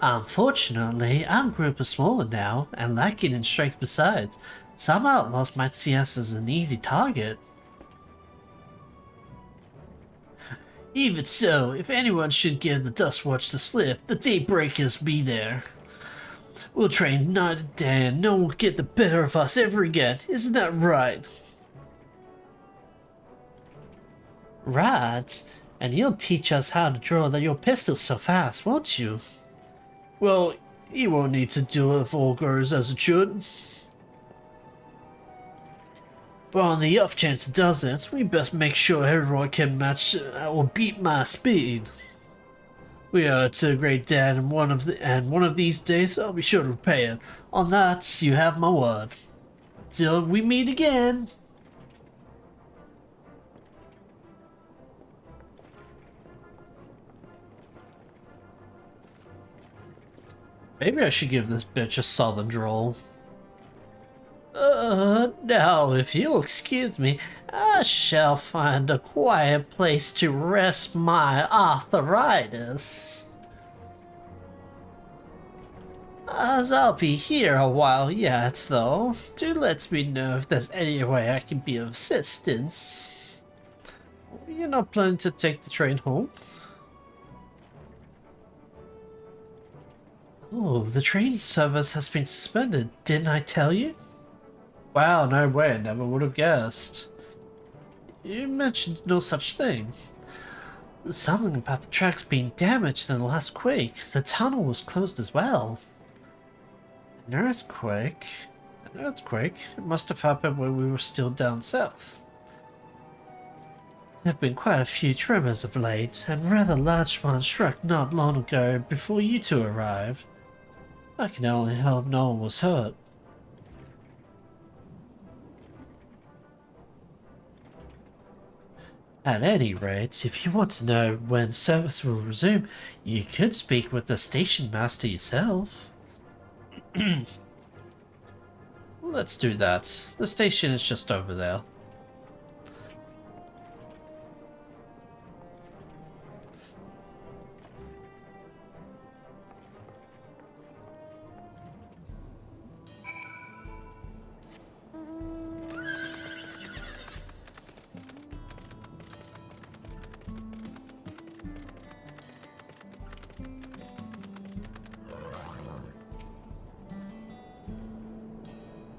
Unfortunately, our group is smaller now, and lacking in strength besides. Some outlaws might see us as an easy target. Even so, if anyone should give the Dustwatch the slip, the Daybreakers be there. We'll train night and day, and no one will get the better of us ever again. Isn't that right? Right. And you'll teach us how to draw your pistols so fast, won't you? Well, You won't need to do it if all goes as it should. But on the off chance it doesn't, we best make sure everyone can match or beat my speed. We owe it to a great dad, and one of these days I'll be sure to repay it. On that, you have my word. Till we meet again. Maybe I should give this bitch a southern drawl. Now, if you'll excuse me, I shall find a quiet place to rest my arthritis. As I'll be here a while yet, though, do let me know if there's any way I can be of assistance. You're not planning to take the train home? Oh, the train service has been suspended, didn't I tell you? Wow, no way, I never would have guessed. You mentioned no such thing. Something about the tracks being damaged in the last quake. The tunnel was closed as well. An earthquake? An earthquake? It must have happened when we were still down south. There have been quite a few tremors of late, and rather large ones struck not long ago before you two arrived. I can only hope no one was hurt. At any rate, if you want to know when service will resume, you could speak with the station master yourself. Let's do that. The station is just over there.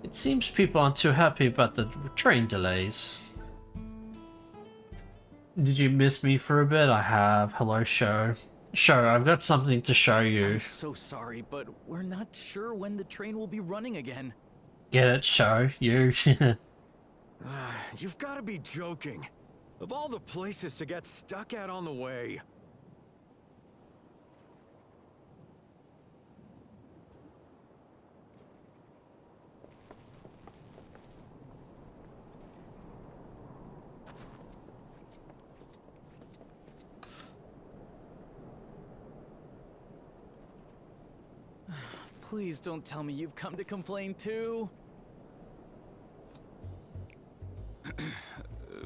It seems people aren't too happy about the train delays. Did you miss me for a bit? I have. Hello, show. Show, I've got something to show you. I'm so sorry, but we're not sure when the train will be running again. Get it, show? You. You've got to be joking. Of all the places to get stuck at on the way. Please don't tell me you've come to complain too.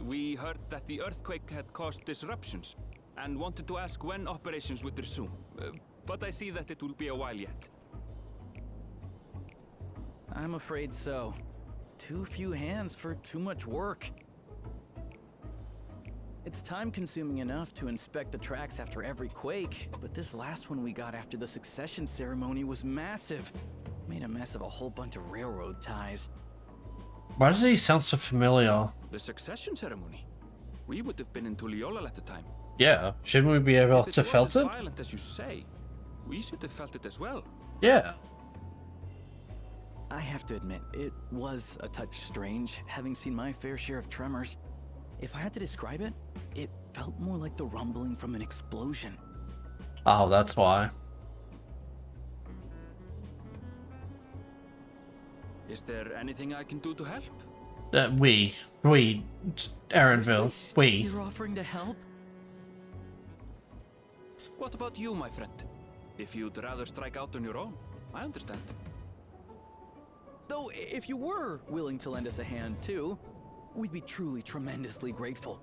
We heard that the earthquake had caused disruptions and wanted to ask when operations would resume. But I see that it will be a while yet. I'm afraid so. Too few hands for too much work. It's time-consuming enough to inspect the tracks after every quake, but this last one we got after the succession ceremony was massive. Made a mess of a whole bunch of railroad ties. Why does he sound so familiar? The succession ceremony? We would have been in Tuliolal at the time. Yeah, shouldn't we be able If to was felt as it? violent as you say, we should have felt it as well. Yeah. I have to admit, it was a touch strange, having seen my fair share of tremors. If I had to describe it, it felt more like the rumbling from an explosion. Oh, that's why. Is there anything I can do to help? We, Aaronville, we. You're offering to help? What about you, my friend? If you'd rather strike out on your own, I understand. Though, if you were willing to lend us a hand too, we'd be truly tremendously grateful.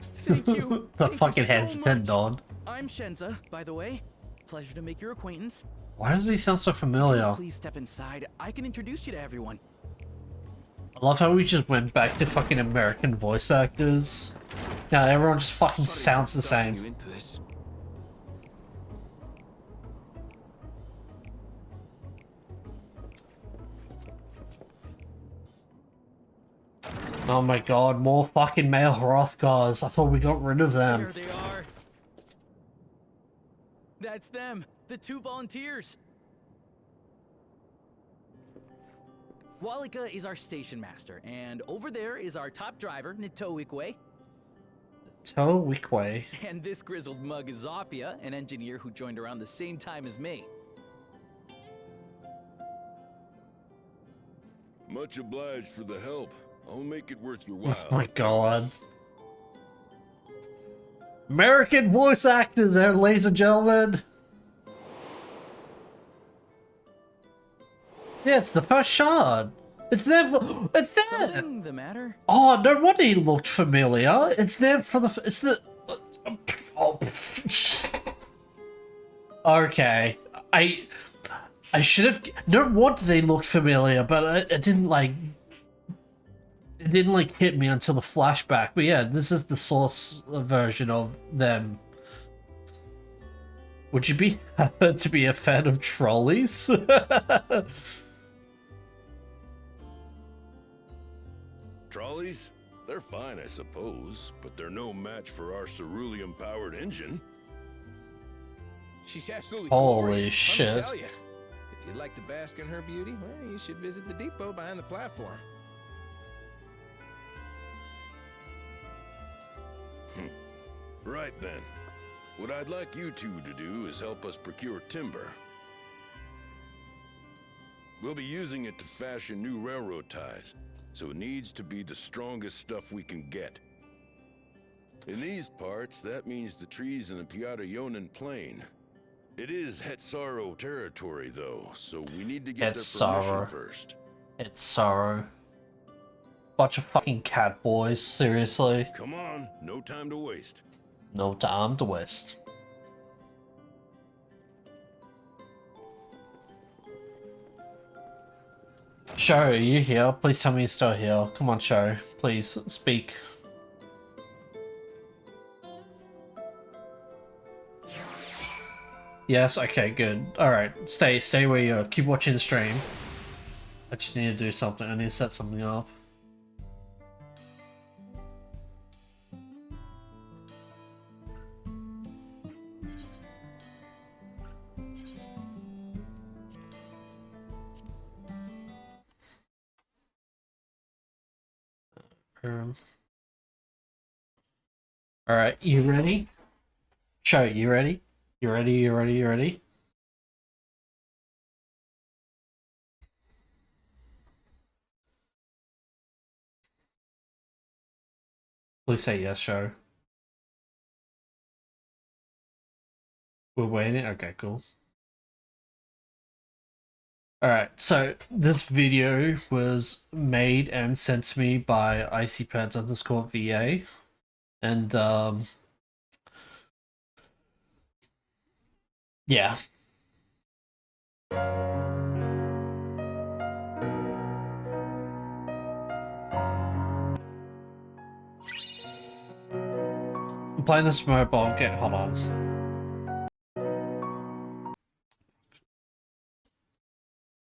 Thank you. The Thank fucking you so hesitant much. Don. I'm Shenza, by the way. Pleasure to make your acquaintance. Why does he sound so Can you familiar? please step inside? I can introduce you to everyone. I love how we just went back to fucking American voice actors. Now everyone just fucking Sorry sounds for the stuffing you same. into this. Oh my god, more fucking male Hrothgars. I thought we got rid of them. There they are. That's them, the 2 volunteers. Walika is our station master, and over there is our top driver, Nitoikwe. Towikway. And this grizzled mug is Zopia, an engineer who joined around the same time as me. Much obliged for the help. I'll make it worth your while. Oh my god. American voice actors there, ladies and gentlemen. Yeah, it's the first shot. It's them. It's them. Something the matter? Oh, no wonder he looked familiar. It's them for the. It's the. Oh. Okay, I should have. No wonder they looked familiar, but it didn't like. It didn't like hit me until the flashback. But yeah, this is the source version of them. Would you be to be a fan of trolleys? Trolleys? They're fine, I suppose, but they're no match for our cerulean-powered engine. She's absolutely Holy glorious, shit. Let me tell you. If you'd like to bask in her beauty, well, you should visit the depot behind the platform. Right then. What I'd like you two to do is help us procure timber. We'll be using it to fashion new railroad ties, so it needs to be the strongest stuff we can get. In these parts, that means the trees in the Piata-Yonan Plain. It is Hetsaro territory, though, so we need to get their permission first. It's sorrow. Bunch of fucking cat boys, seriously. Come on, no time to waste. No time to waste. Sho, are you here? Please tell me you're still here. Come on, Sho. Please, speak. Yes, okay, good. Alright, stay where you are. Keep watching the stream. I just need to do something. I need to set something up. Alright, you ready? Sho, you ready? You ready? You ready? You ready? Please say yes, Sho. We're waiting? Okay, cool. Alright, so this video was made and sent to me by ICPads_VA. And, yeah. I'm playing this mobile game. Hold on.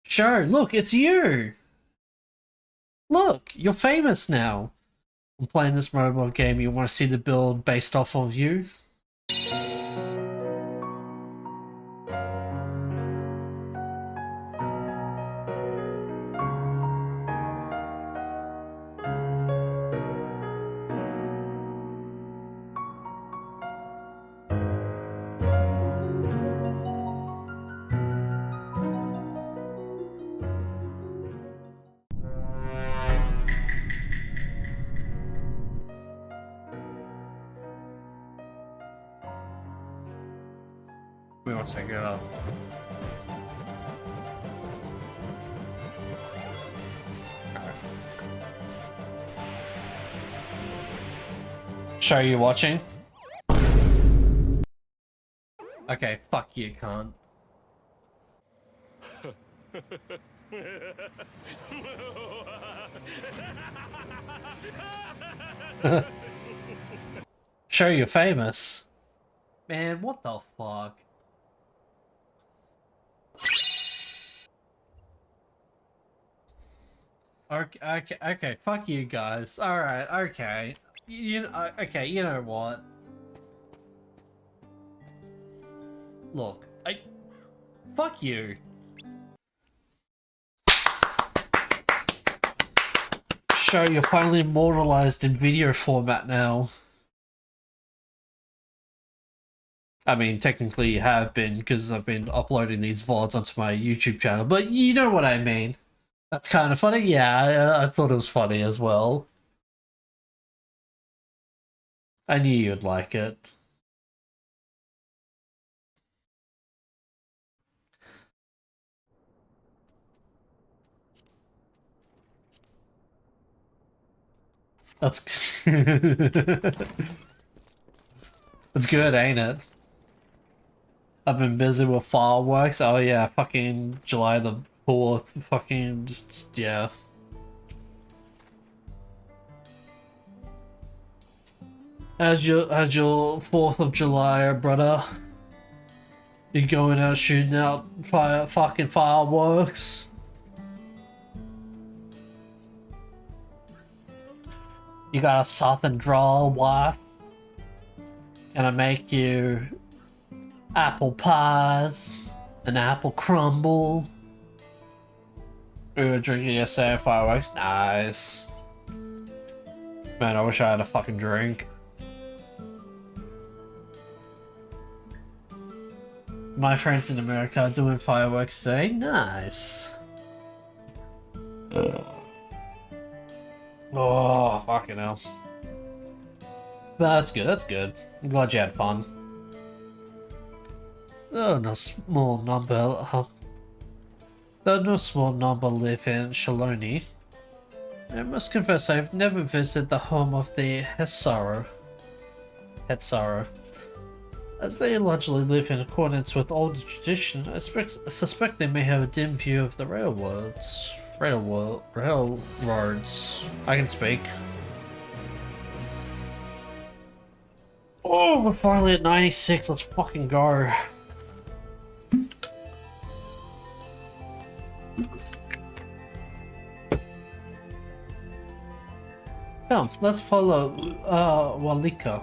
Sure, look, it's you! Look, you're famous now. I'm playing this mobile game. You want to see the build based off of you? We want to take it up. Show you watching? Okay, fuck you, cunt. Show you're famous. Man, what the fuck? Okay, fuck you guys. Alright, okay. Okay, you know what? Look, fuck you. Show you're finally immortalized in video format now. I mean, technically you have been, because I've been uploading these VODs onto my YouTube channel, but you know what I mean. That's kind of funny. Yeah, I thought it was funny as well. I knew you'd like it. That's it's good, ain't it? I've been busy with fireworks. Oh yeah, fucking July the 4th. Fucking just yeah. How's your 4th of July, brother? You going out shooting out fucking fireworks? You got a southern drawl, wife? Gonna make you apple pies, an apple crumble. We were drinking yesterday at fireworks. Nice. Man, I wish I had a fucking drink. My friends in America are doing fireworks today. Nice. Oh, fucking hell. But that's good, that's good. I'm glad you had fun. Though no small number live in Shaloni, I must confess I've never visited the home of the Hetsaro. As they largely live in accordance with older tradition, I suspect they may have a dim view of the railroads. I can speak. Oh, we're finally at 96. Let's fucking go. Come, let's follow Walika.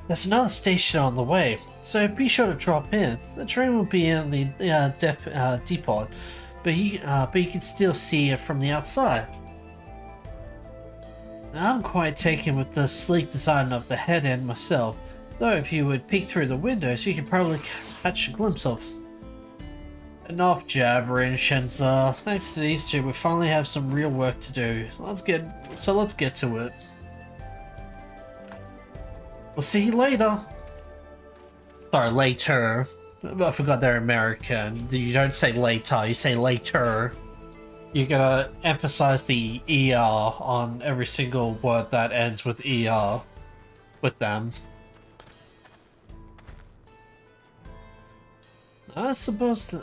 There's another station on the way, so be sure to drop in. The train will be in the depot, but you can still see it from the outside. Now, I'm quite taken with the sleek design of the head end myself, though if you would peek through the windows, you could probably catch a glimpse of. Enough jabbering, Shenza. Thanks to these two, we finally have some real work to do. Let's get to it. We'll see you later. Sorry, later. I forgot they're American. You don't say later, you say later. You gotta emphasize the ER on every single word that ends with ER with them. I suppose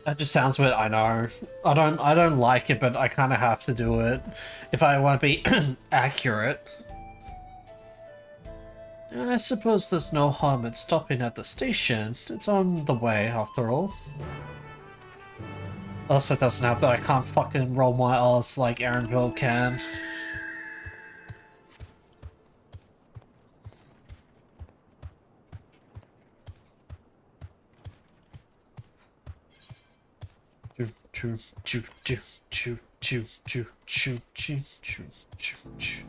that just sounds weird. I know. I don't like it, but I kind of have to do it if I want to be accurate. I suppose there's no harm in stopping at the station. It's on the way, after all. Also doesn't help that I can't fucking roll my R's like Aaronville can. Choo choo choo choo choo choo choo choo choo choo choo.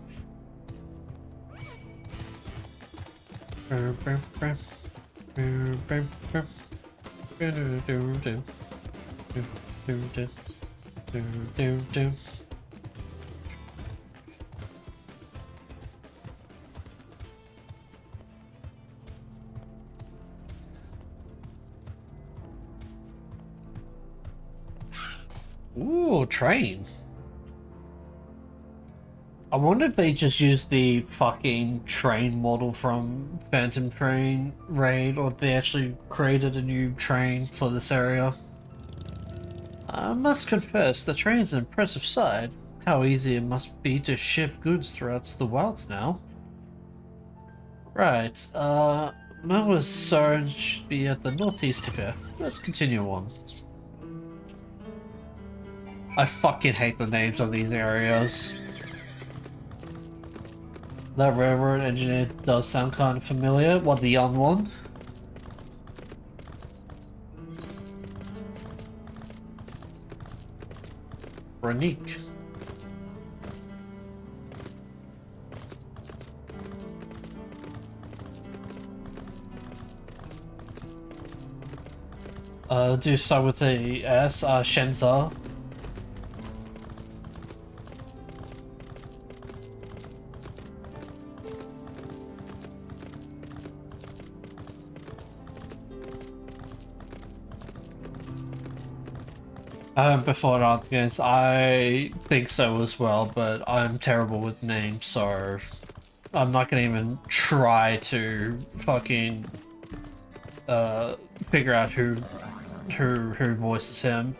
Ooh, train. I wonder if they just used the fucking train model from Phantom Train Raid, or if they actually created a new train for this area. I must confess, the train's an impressive sight. How easy it must be to ship goods throughout the wilds now. Right, Melba's Soren should be at the northeast of here. Let's continue on. I fucking hate the names of these areas. That railroad engineer does sound kind of familiar. What, the young one? Ronique. Do start with the S, Shenza. Before Antigons, I think so as well, but I'm terrible with names, so I'm not gonna even try to fucking figure out who voices him.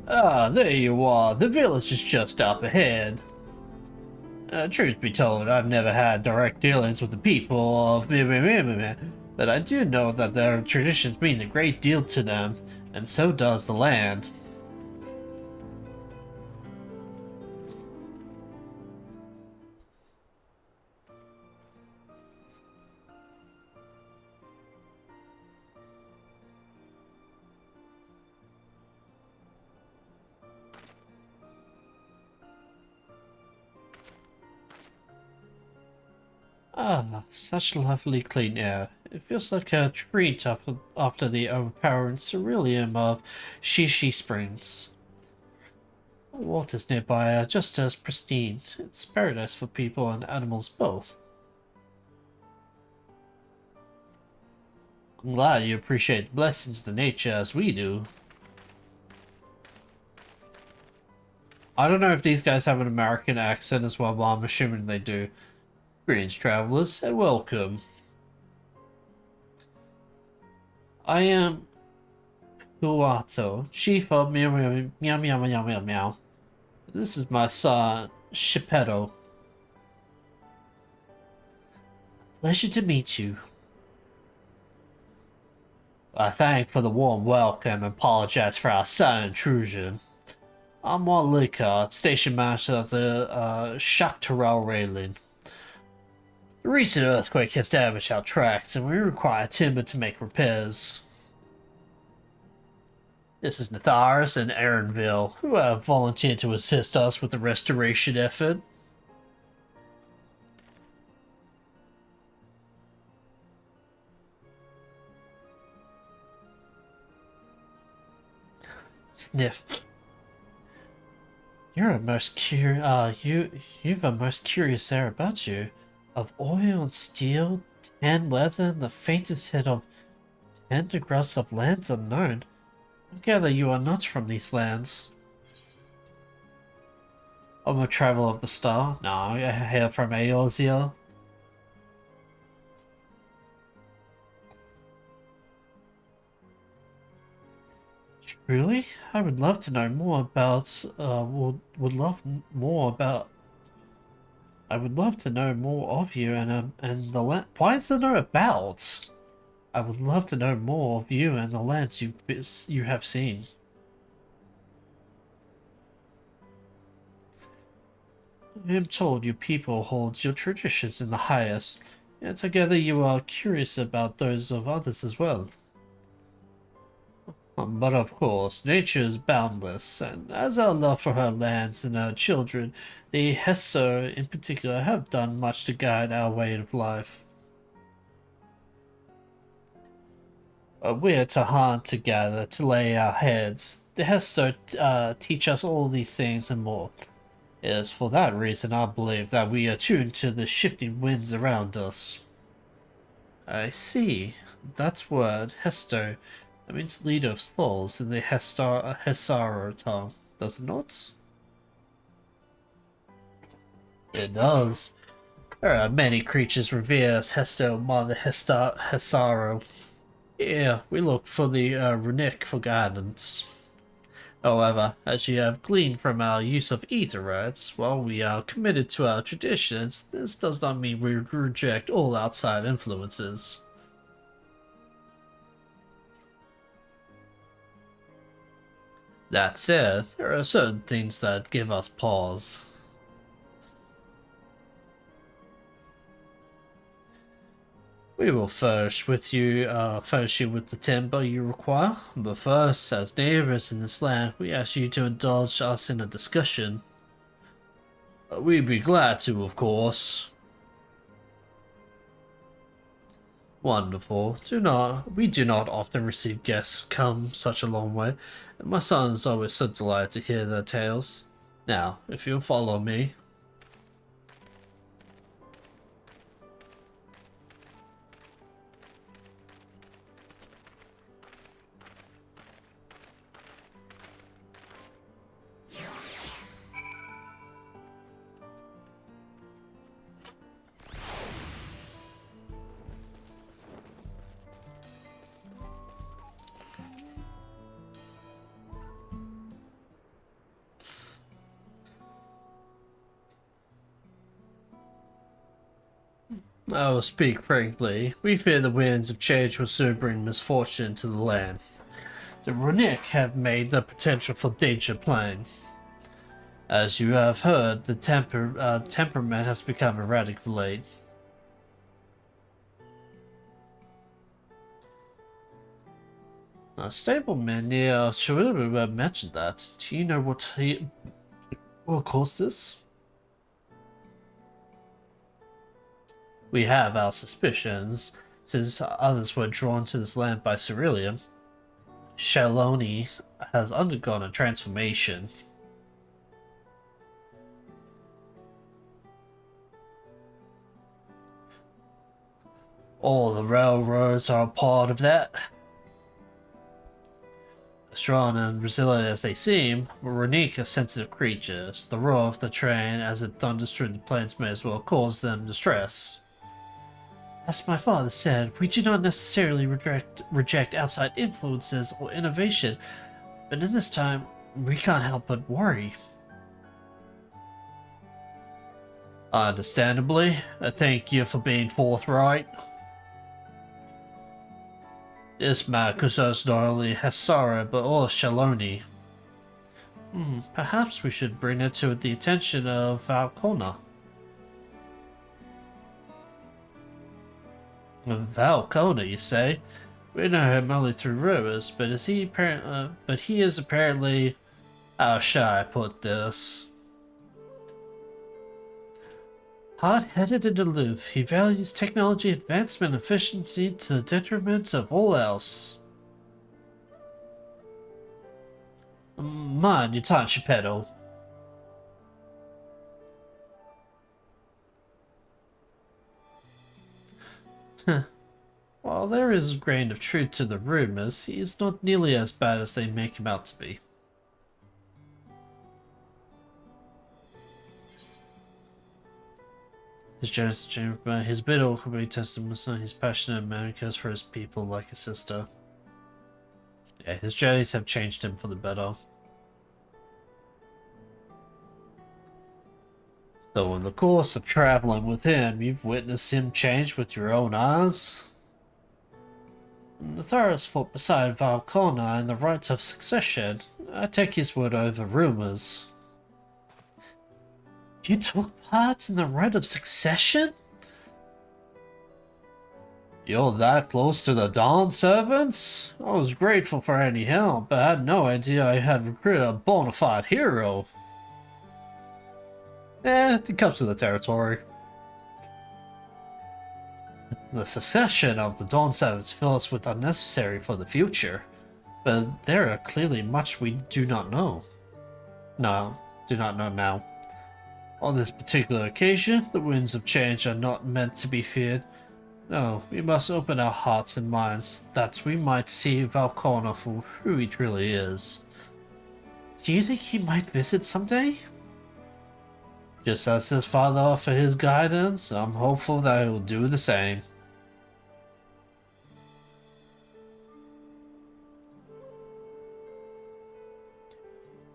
Ah, there you are. The village is just up ahead. Truth be told, I've never had direct dealings with the people of but I do know that their traditions mean a great deal to them, and so does the land. Ah, such lovely clean air. It feels like a treat after the overpowering ceruleum of Shishi Springs. Waters nearby are just as pristine. It's paradise for people and animals both. I'm glad you appreciate the blessings of the nature as we do. I don't know if these guys have an American accent as well, but I'm assuming they do. Greetings, travelers, and welcome. I am Kuato, chief of Meow Meow Meow Meow Meow Meow Meow. This is my son, Shipetto. Pleasure to meet you. I thank for the warm welcome and apologize for our sudden intrusion. I'm Walika, station master of the Shaktarel railing. The recent earthquake has damaged our tracks, and we require timber to make repairs. This is Natharis and Aaronville, who have volunteered to assist us with the restoration effort. Sniff. You've a most curious air about you. Of oil and steel, tan leather, and the faintest hint of tender grass of lands unknown. I gather you are not from these lands. I'm a traveler of the star. No, I hail from Eorzea. Truly? I would love to know more about, I would love to know more of you and the land. Why is there no about? I would love to know more of you and the lands you have seen. I am told your people hold your traditions in the highest, and together you are curious about those of others as well. But of course, nature is boundless, and as our love for her lands and her children, the Hesse in particular have done much to guide our way of life. We're to hunt together, to lay our heads. The Hesse teach us all these things and more. It is for that reason I believe that we are tuned to the shifting winds around us. I see. That's word, Hesto. That means leader of souls in the Hessaro tongue, does it not? It does. There are many creatures revered as Hesto among the Hessaro. Yeah, we look for the Runic for guidance. However, as you have gleaned from our use of ether rights, while we are committed to our traditions, this does not mean we reject all outside influences. That said, there are certain things that give us pause. We will furnish you with the timber you require, but first, as neighbors in this land, we ask you to indulge us in a discussion. We'd be glad to, of course. Wonderful. We do not often receive guests come such a long way, and my son is always so delighted to hear their tales. Now, if you'll follow me. I will speak frankly. We fear the winds of change will soon bring misfortune to the land. The Runic have made the potential for danger plain. As you have heard, the temperament has become erratic of late. A stableman near Shawilba mentioned that. Do you know what will cause this? We have our suspicions, since others were drawn to this land by Cerulean. Shaloni has undergone a transformation. All the railroads are a part of that. Strong and resilient as they seem, Runic are sensitive creatures. The roar of the train as it thunders through the plains may as well cause them distress. As my father said, we do not necessarily reject outside influences or innovation, but in this time, we can't help but worry. Understandably, I thank you for being forthright. This matter concerns not only Hassara, but all of Shaloni. Perhaps we should bring it to the attention of Valcona. Valcona, you say? We know him only through rumors, but he is apparently, how shall I put this? Hard-headed and aloof, he values technology advancement and efficiency to the detriment of all else. Mind your time, Geppetto. While there is a grain of truth to the rumors, he is not nearly as bad as they make him out to be. His generous chamber, his bit awkwardly testament, his passionate man cares for his people like a sister. Yeah, his journeys have changed him for the better. So in the course of traveling with him, you've witnessed him change with your own eyes? The Thoros fought beside Valcona in the rites of succession. I take his word over rumors. You took part in the rite of succession? You're that close to the Dawn Servants? I was grateful for any help, but I had no idea I had recruited a bona fide hero. It comes to the territory. The succession of the Dawn Servants fills us with unnecessary for the future, but there are clearly much we do not know. Do not know now. On this particular occasion, the winds of change are not meant to be feared. No, we must open our hearts and minds that we might see Valcona for who he truly is. Do you think he might visit someday? Just as his father offered his guidance, I'm hopeful that he will do the same.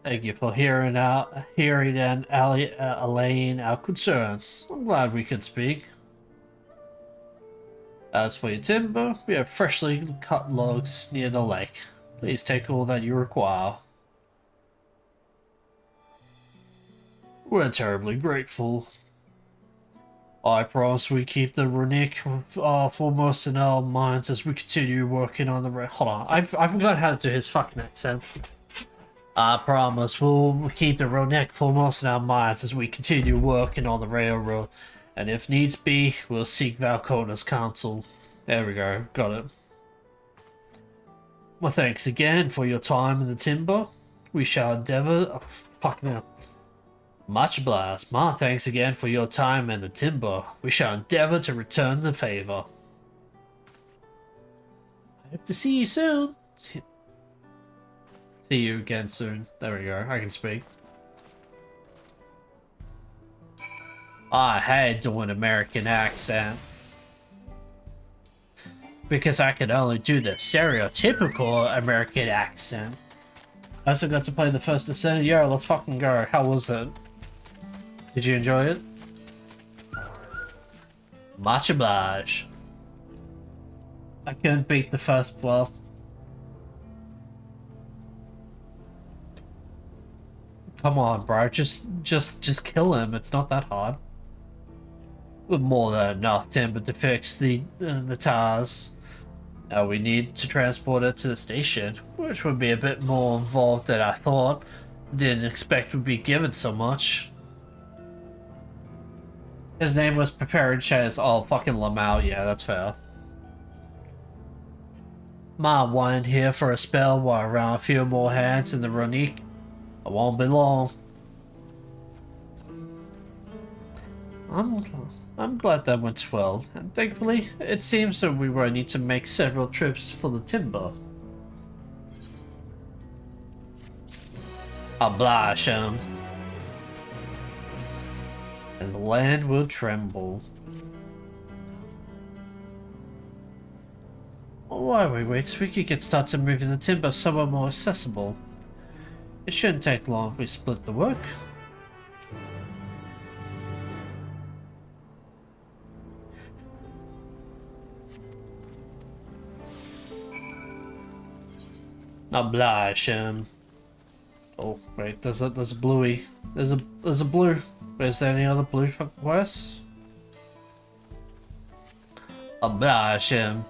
Thank you for hearing and allaying our concerns. I'm glad we could speak. As for your timber, we have freshly cut logs near the lake. Please take all that you require. We're terribly grateful. I promise we keep the runic foremost in our minds as we continue working on the hold on, I forgot how to do his fucking accent. I promise we'll keep the runic foremost in our minds as we continue working on the railroad, and if needs be, we'll seek Valcona's counsel. There we go, got it. Well, thanks again for your time in the timber. We shall endeavor. Oh, fuck now. Much obliged. Ma, thanks again for your time in the timber. We shall endeavor to return the favor. I hope to see you soon. See you again soon. There we go. I can speak. I hate doing American accent. Because I can only do the stereotypical American accent. I also got to play the first Ascended. Yo, let's fucking go. How was it? Did you enjoy it? Much obliged. I couldn't beat the first boss. Come on, bro. Just kill him. It's not that hard. With more than enough timber to fix the tires. Now we need to transport it to the station, which would be a bit more involved than I thought. Didn't expect would be given so much. His name was Prepared Chaz. Oh, fucking Lamau. Yeah, that's fair. Might wind here for a spell while around a few more hands in the Runique. I won't be long. I'm glad that went well, and thankfully, it seems that we won't need to make several trips for the timber. Oblige him. And the land will tremble. While we wait, we could get started moving the timber somewhere more accessible. It shouldn't take long if we split the work. Oblige him. Oh wait, there's a bluey. There's a blue. Is there any other blue for quests? Oblige him.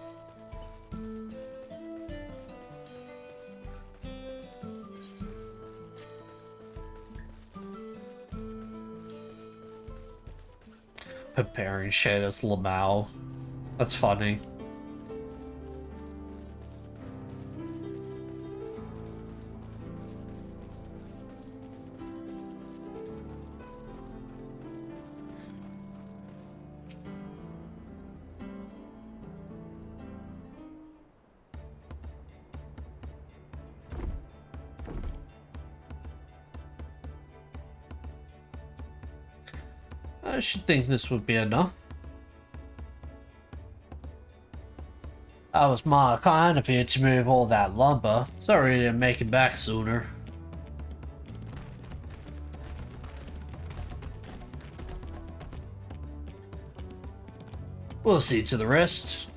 Preparing shit as Lamau. That's funny. I should think this would be enough. That was my kind of you to move all that lumber. Sorry I didn't make it back sooner. We'll see to the rest.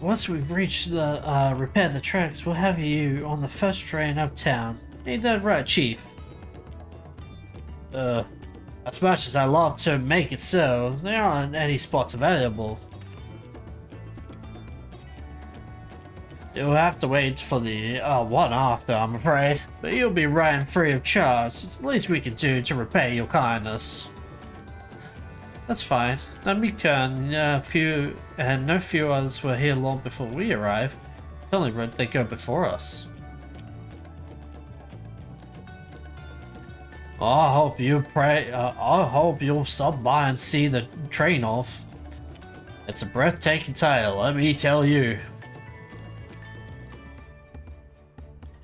Once we've reached the, repaired the tracks, we'll have you on the first train of town. Ain't that right, Chief? As much as I love to make it so, there aren't any spots available. You'll have to wait for the one after, I'm afraid. But you'll be riding free of charge. It's the least we can do to repay your kindness. That's fine. Namika and no few others were here long before we arrived. It's only right they go before us. I hope you'll stop by and see the train off. It's a breathtaking tale, let me tell you.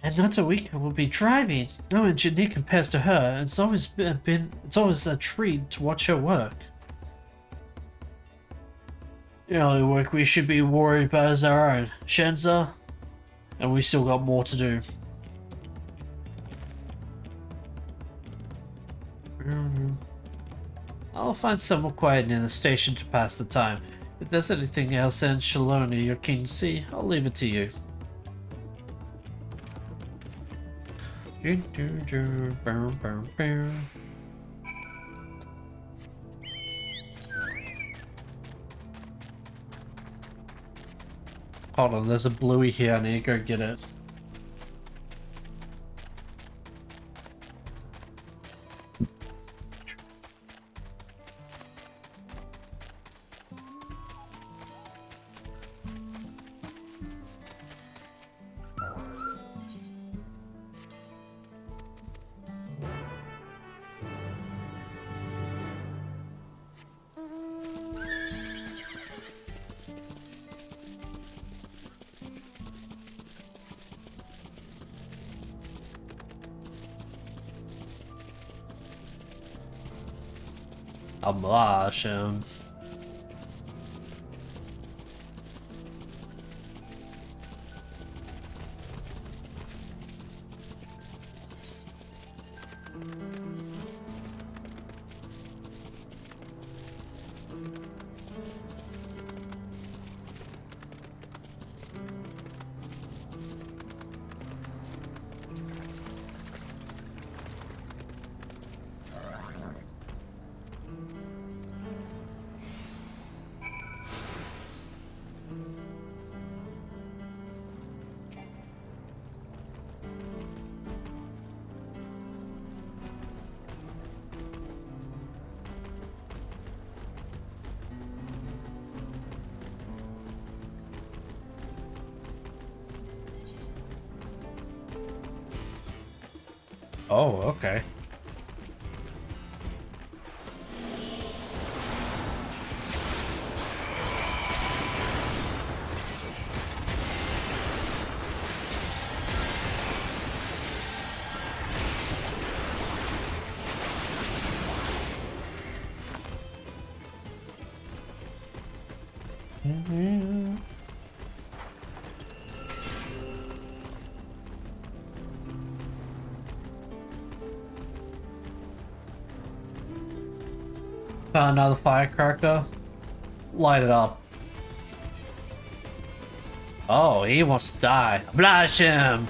And not a week we'll be driving. No engineer compares to her. It's always a treat to watch her work. The only work we should be worried about is our own. Shenza, And we still got more to do. I'll find somewhere quiet near the station to pass the time. If there's anything else in Shaloni you're keen to see, I'll leave it to you. Hold on, there's a bluey here, I need to go get it. I'll blush him. Oh, okay. Found another firecracker. Light it up. Oh, he wants to die. Oblige him!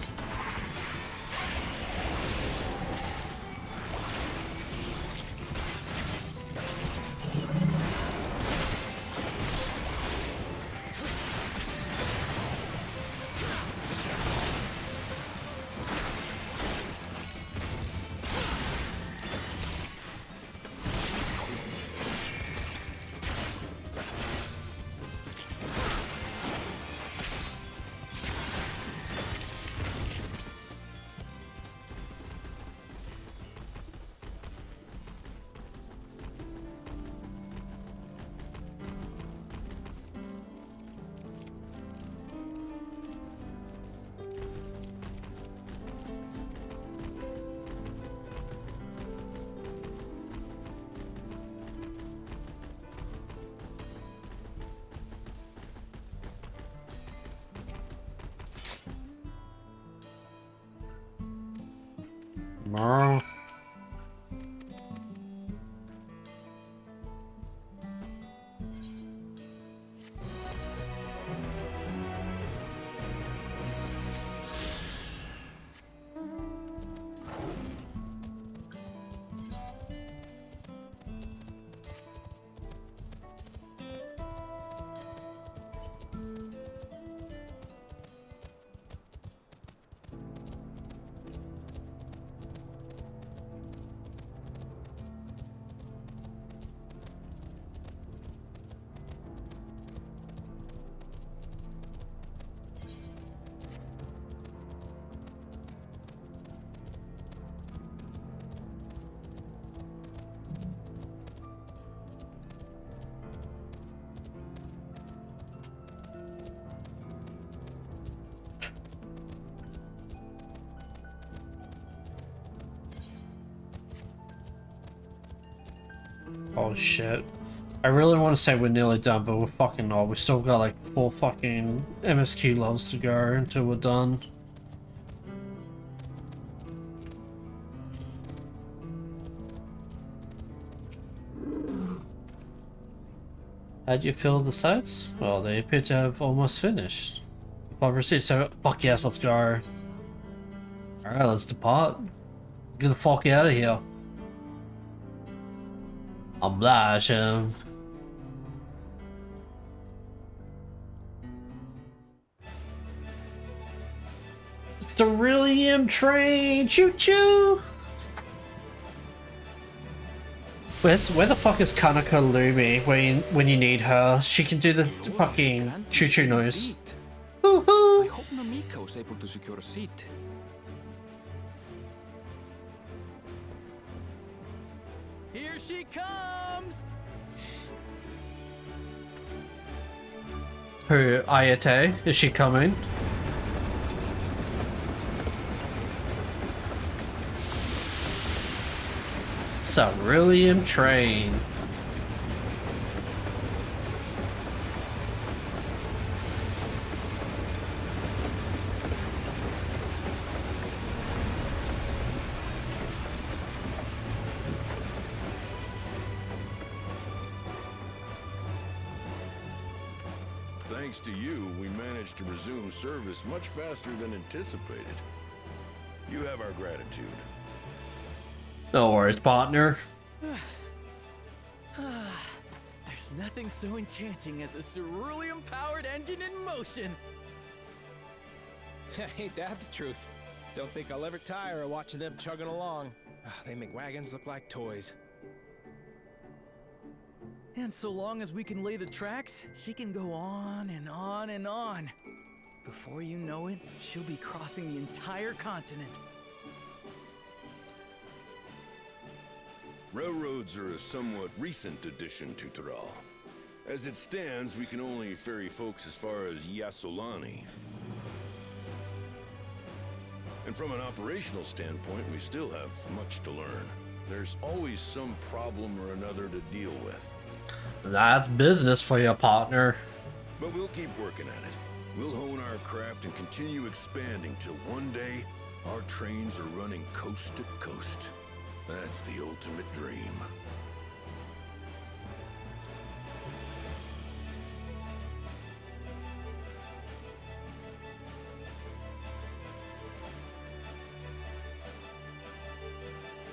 No. Oh shit. I really want to say we're nearly done, but we're fucking not. We still got like 4 fucking MSQ loves to go until we're done. How do you feel the sites? Well, they appear to have almost finished. Upon receipt, so fuck yes, let's go. Alright, let's depart. Let's get the fuck out of here. Oblige him. It's the Rillium train! Choo choo! Where the fuck is Kanako Lumi when you need her? She can do the fucking choo choo noise. I hope Namiko's able to secure a seat. Here she comes! Who, Ayate? Is she coming? Cerulean train. Thanks to you, we managed to resume service much faster than anticipated. You have our gratitude. No worries, partner. There's nothing so enchanting as a ceruleum-powered engine in motion. Ain't that the truth? Don't think I'll ever tire of watching them chugging along. They make wagons look like toys. And so long as we can lay the tracks, she can go on and on and on. Before you know it, she'll be crossing the entire continent. Railroads are a somewhat recent addition to Tural. As it stands, we can only ferry folks as far as Yasolani. And from an operational standpoint, we still have much to learn. There's always some problem or another to deal with. That's business for you, partner. But we'll keep working at it. We'll hone our craft and continue expanding till one day, our trains are running coast to coast. That's the ultimate dream.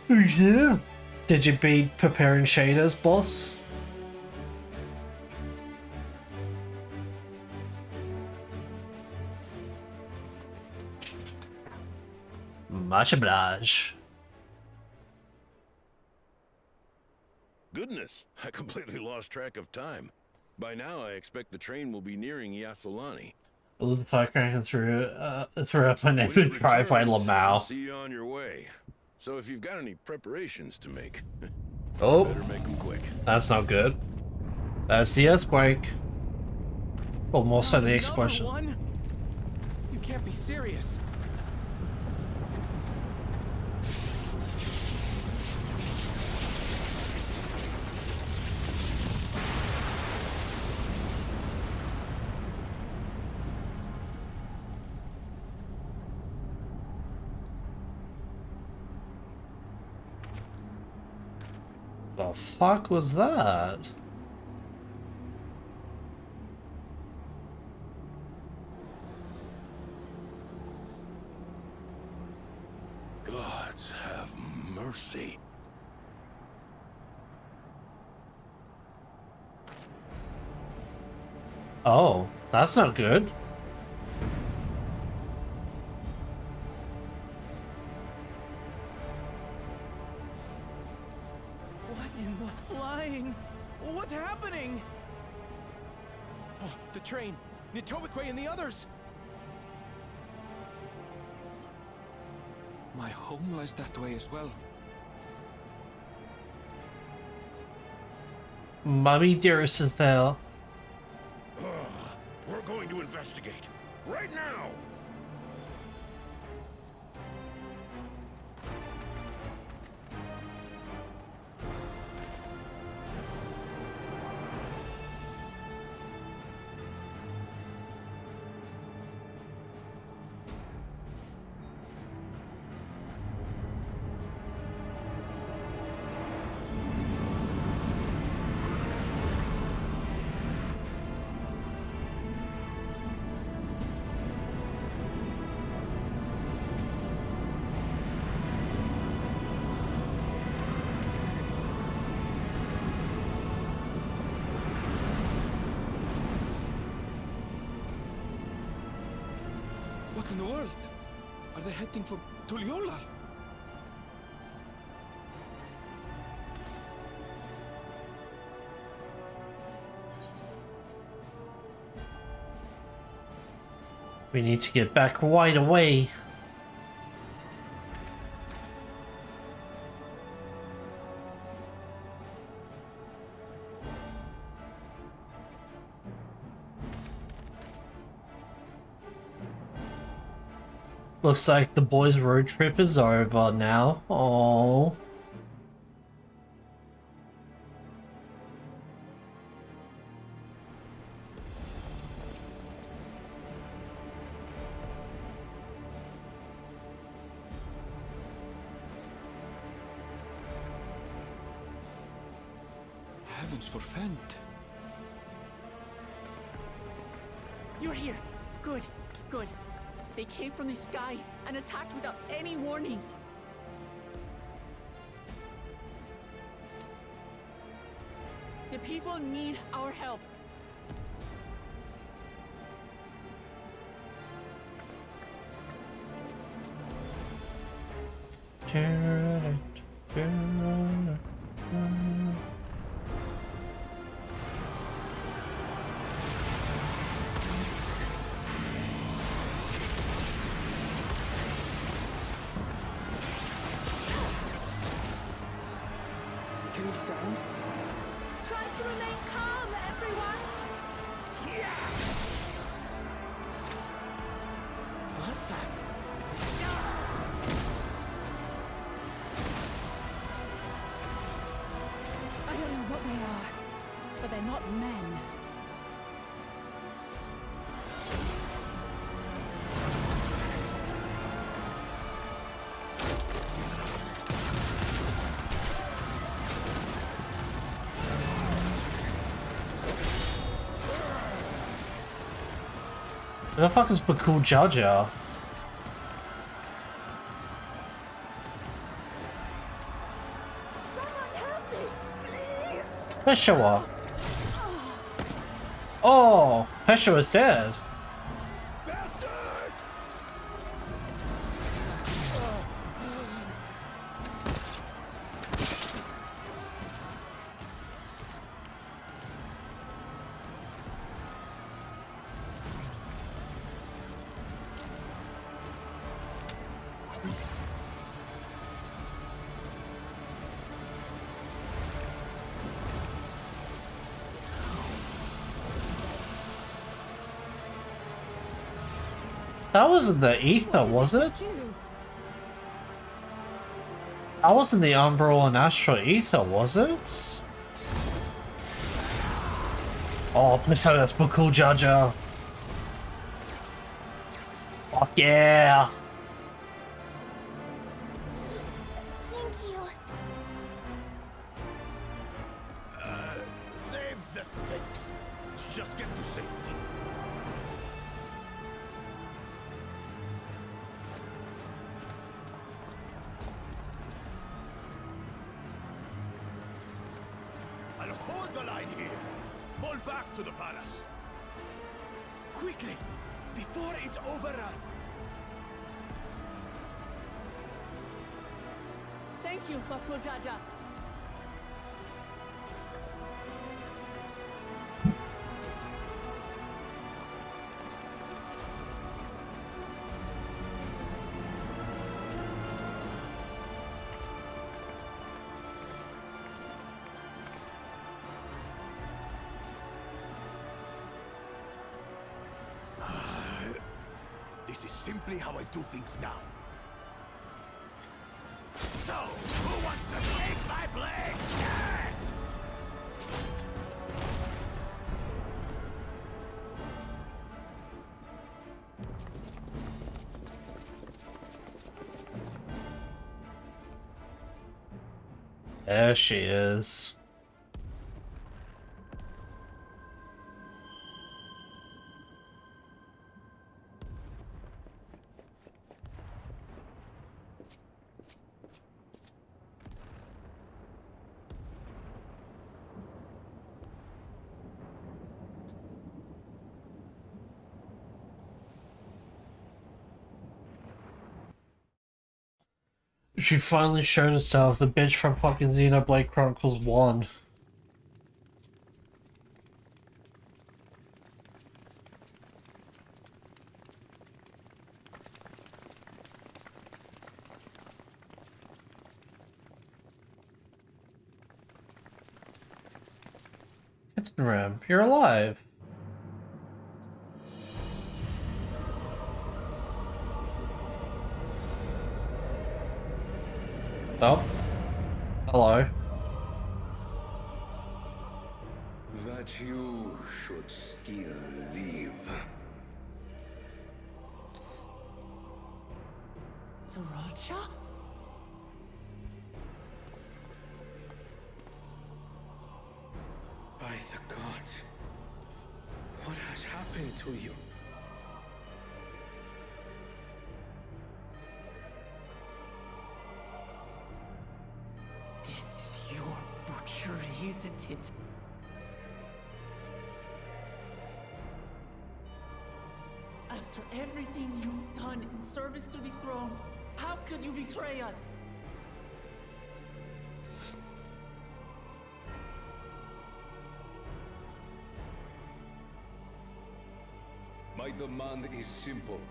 Yeah. Did you be preparing shaders, boss? Much oblige. Goodness, I completely lost track of time. By now, I expect the train will be nearing Yasolani. The fuck cranking through up my name When and it drive by returns, Lamau. I'll see you on your way. So if you've got any preparations to make, Oh, better make them quick. that's not good. That's the earthquake. Or more so the explosion. One? You can't be serious. The fuck was that? Gods have mercy. Oh, that's not good. What in the flying? What's happening? Oh, the train. Nitobekwe and the others. My home lies that way as well. Mummy Dearest is there. We're going to investigate. Right now! in the world? Are they heading for Tuliolal? We need to get back right away. Looks like the boys' road trip is over now. Oh. Heavens forfend. You're here. Good, good. They came from the sky and attacked without any warning. The people need our help. Can you stand? Try to remain calm, everyone. What the? I don't know what they are, but they're not men. Where the fuck is Bakul Jaja? Someone help me, please! Peshawar. Oh, Peshawar's dead. That wasn't the ether, was it? That wasn't the Umbral and Astral ether, was it? Oh, please tell me that's Bakul Jaja. Fuck yeah! Thank you. Save the things. Just get to safety. I'll hold the line here. Fall back to the palace. Quickly, before it's overrun. Thank you, Bakul Jaja. This is simply how I do things now. So, who wants to take my blade next? There she is. She finally showed herself, the bitch from fucking Xenoblade Chronicles 1. It's Ram, you're alive. Oh. Hello. That you should still live. Zoralcha? By the gods, what has happened to you? This is your butchery, isn't it? After everything you've done in service to the throne, how could you betray us? My demand is simple.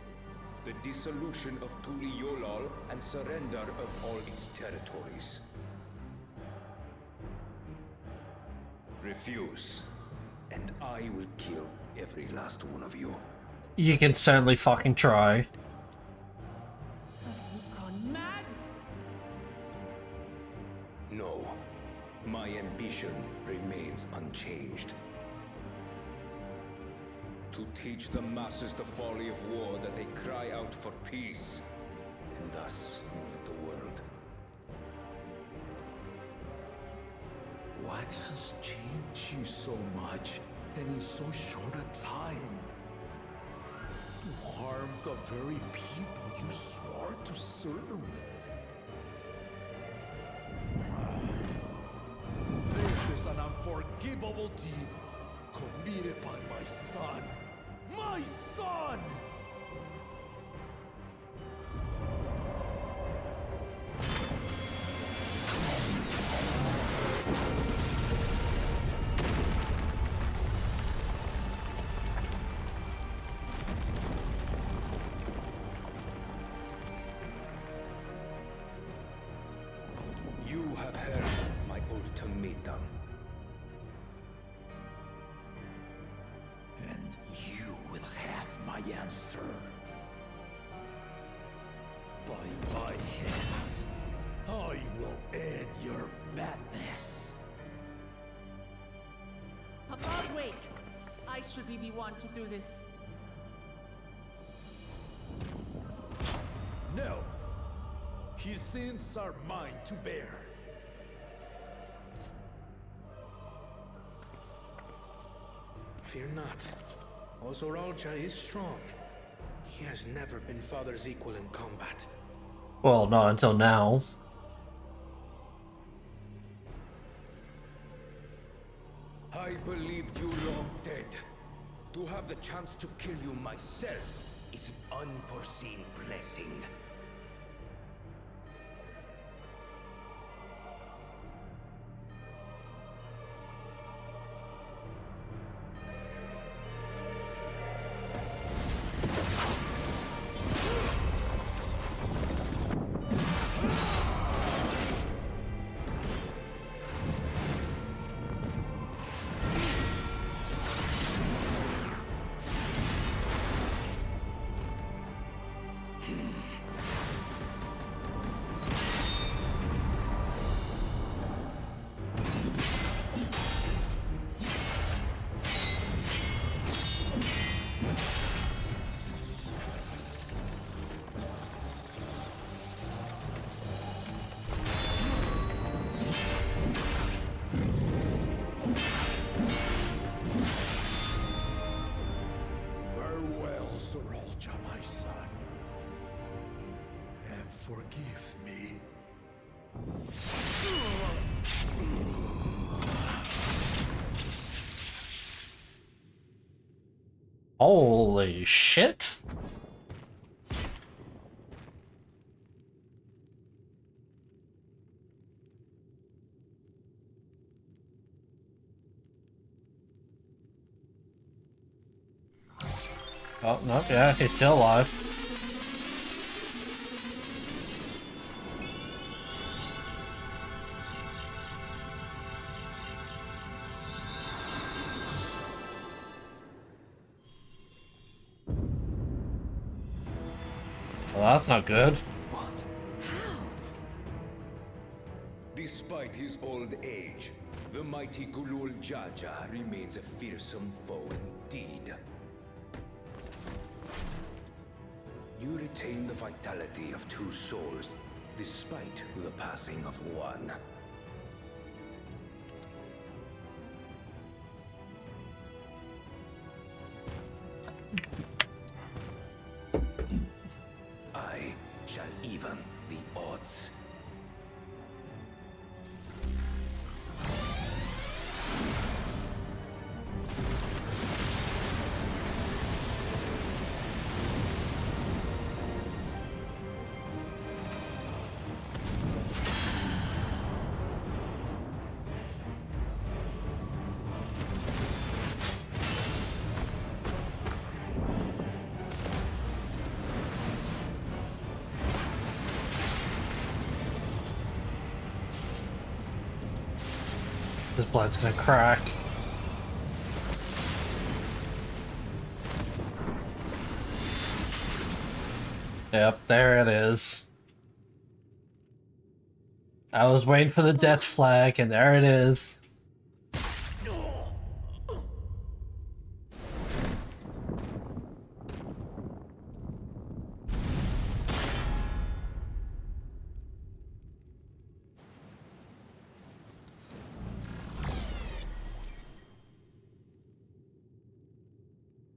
The dissolution of Tuli Yolal and surrender of all its territories. Refuse, and I will kill every last one of you. You can certainly fucking try. Have you gone mad? No, my ambition remains unchanged. To teach the masses the folly of war, that they cry out for peace, and thus unite the world. What has changed you so much and in so short a time? To harm the very people you swore to serve. This is an unforgivable deed committed by my son. My son! You have heard my ultimatum. And you will have my answer. By my hands, I will end your madness. Papa, wait! I should be the one to do this. No. His sins are mine to bear. Fear not. Ozoralcha is strong. He has never been father's equal in combat. Well, not until now. I believed you long dead. To have the chance to kill you myself is an unforeseen blessing. Farewell, Zoralcha, my son. And forgive me. Holy shit. Oh, no, yeah, he's still alive. Well, that's not good. What? Despite his old age, the mighty Gulul Jaja remains a fearsome foe indeed. You retain the vitality of two souls, despite the passing of one. I shall even the odds. His blood's gonna crack. Yep, there it is. I was waiting for the death flag, and there it is.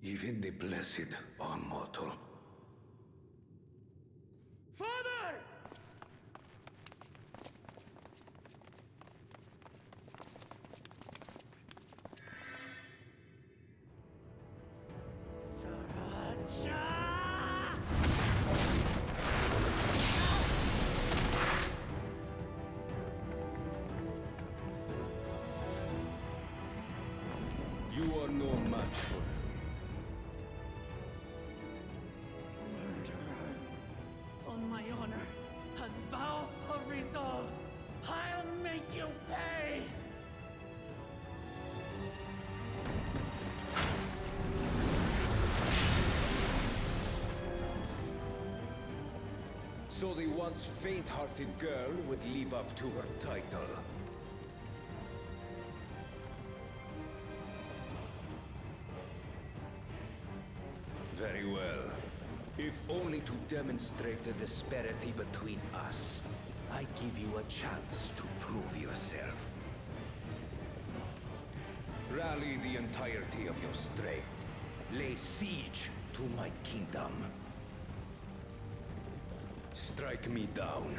Even the blessed are mortal. Father! You are no match for me. Murderer, on my honor, as vow of resolve, I'll make you pay! So the once faint-hearted girl would live up to her title. Very well. If only to demonstrate the disparity between us, I give you a chance to prove yourself. Rally the entirety of your strength. Lay siege to my kingdom. Strike me down,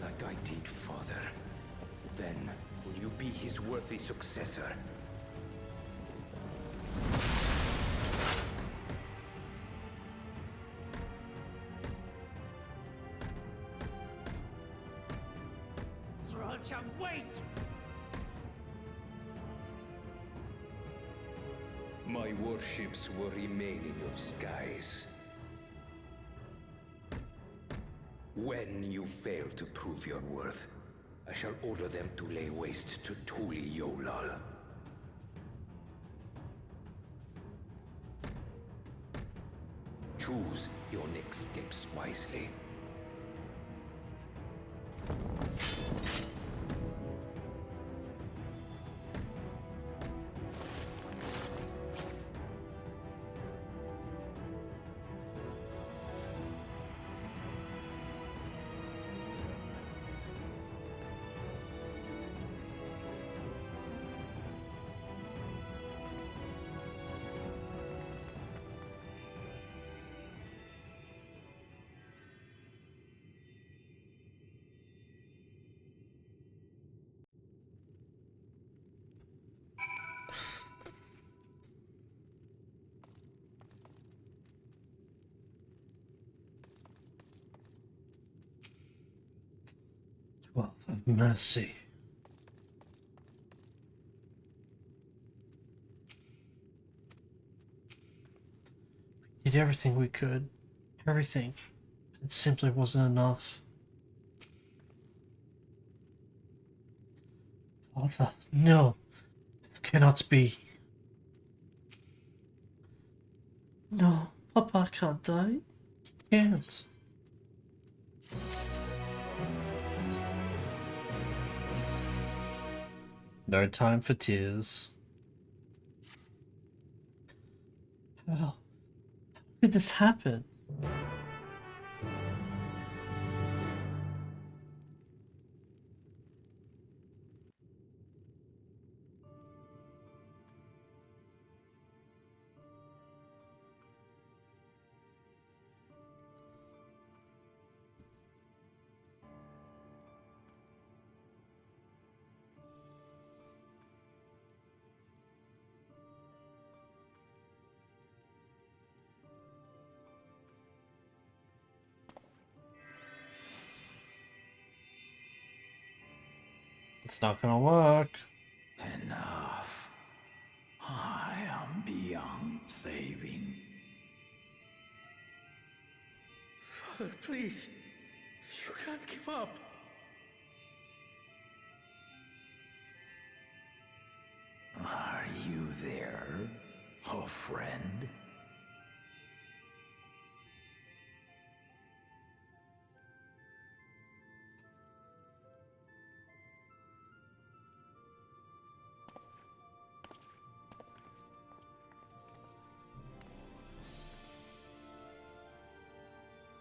like I did father. Then, will you be his worthy successor? Thralcha, wait! My warships will remain in your skies. When you fail to prove your worth, I shall order them to lay waste to Tuli Yolal. Choose your next steps wisely. Well, of mercy. did everything we could. Everything. It simply wasn't enough. Father, no. This cannot be. No, Papa can't die. He can't. No time for tears. How did this happen? It's not gonna work. Enough. I am beyond saving. Father, please. You can't give up. Are you there, oh friend?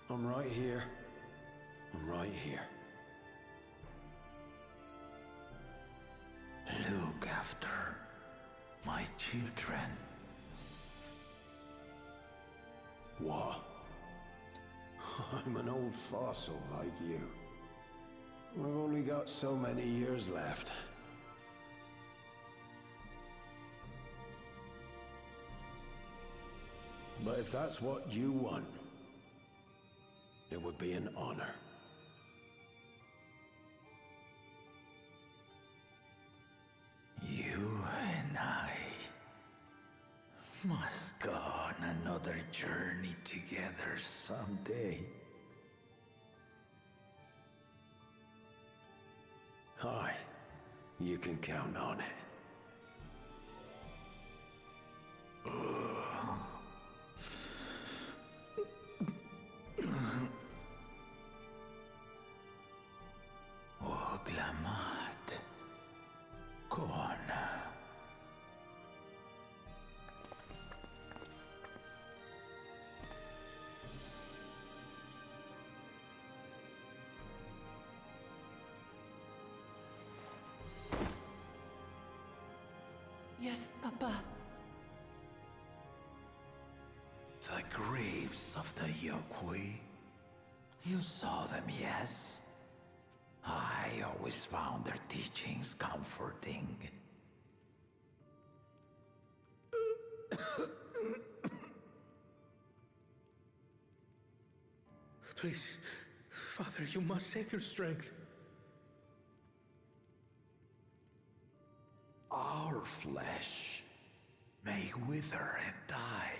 I'm right here. I'm right here. Look after my children. What? I'm an old fossil like you. I've only got so many years left. But if that's what you want, it would be an honor. You and I must go on another journey together someday. Aye, you can count on it. Oglamat. Kona. Yes, Papa. The graves of the Yokwi. You saw them, yes? I always found their teachings comforting. Please, Father, you must save your strength. Our flesh may wither and die,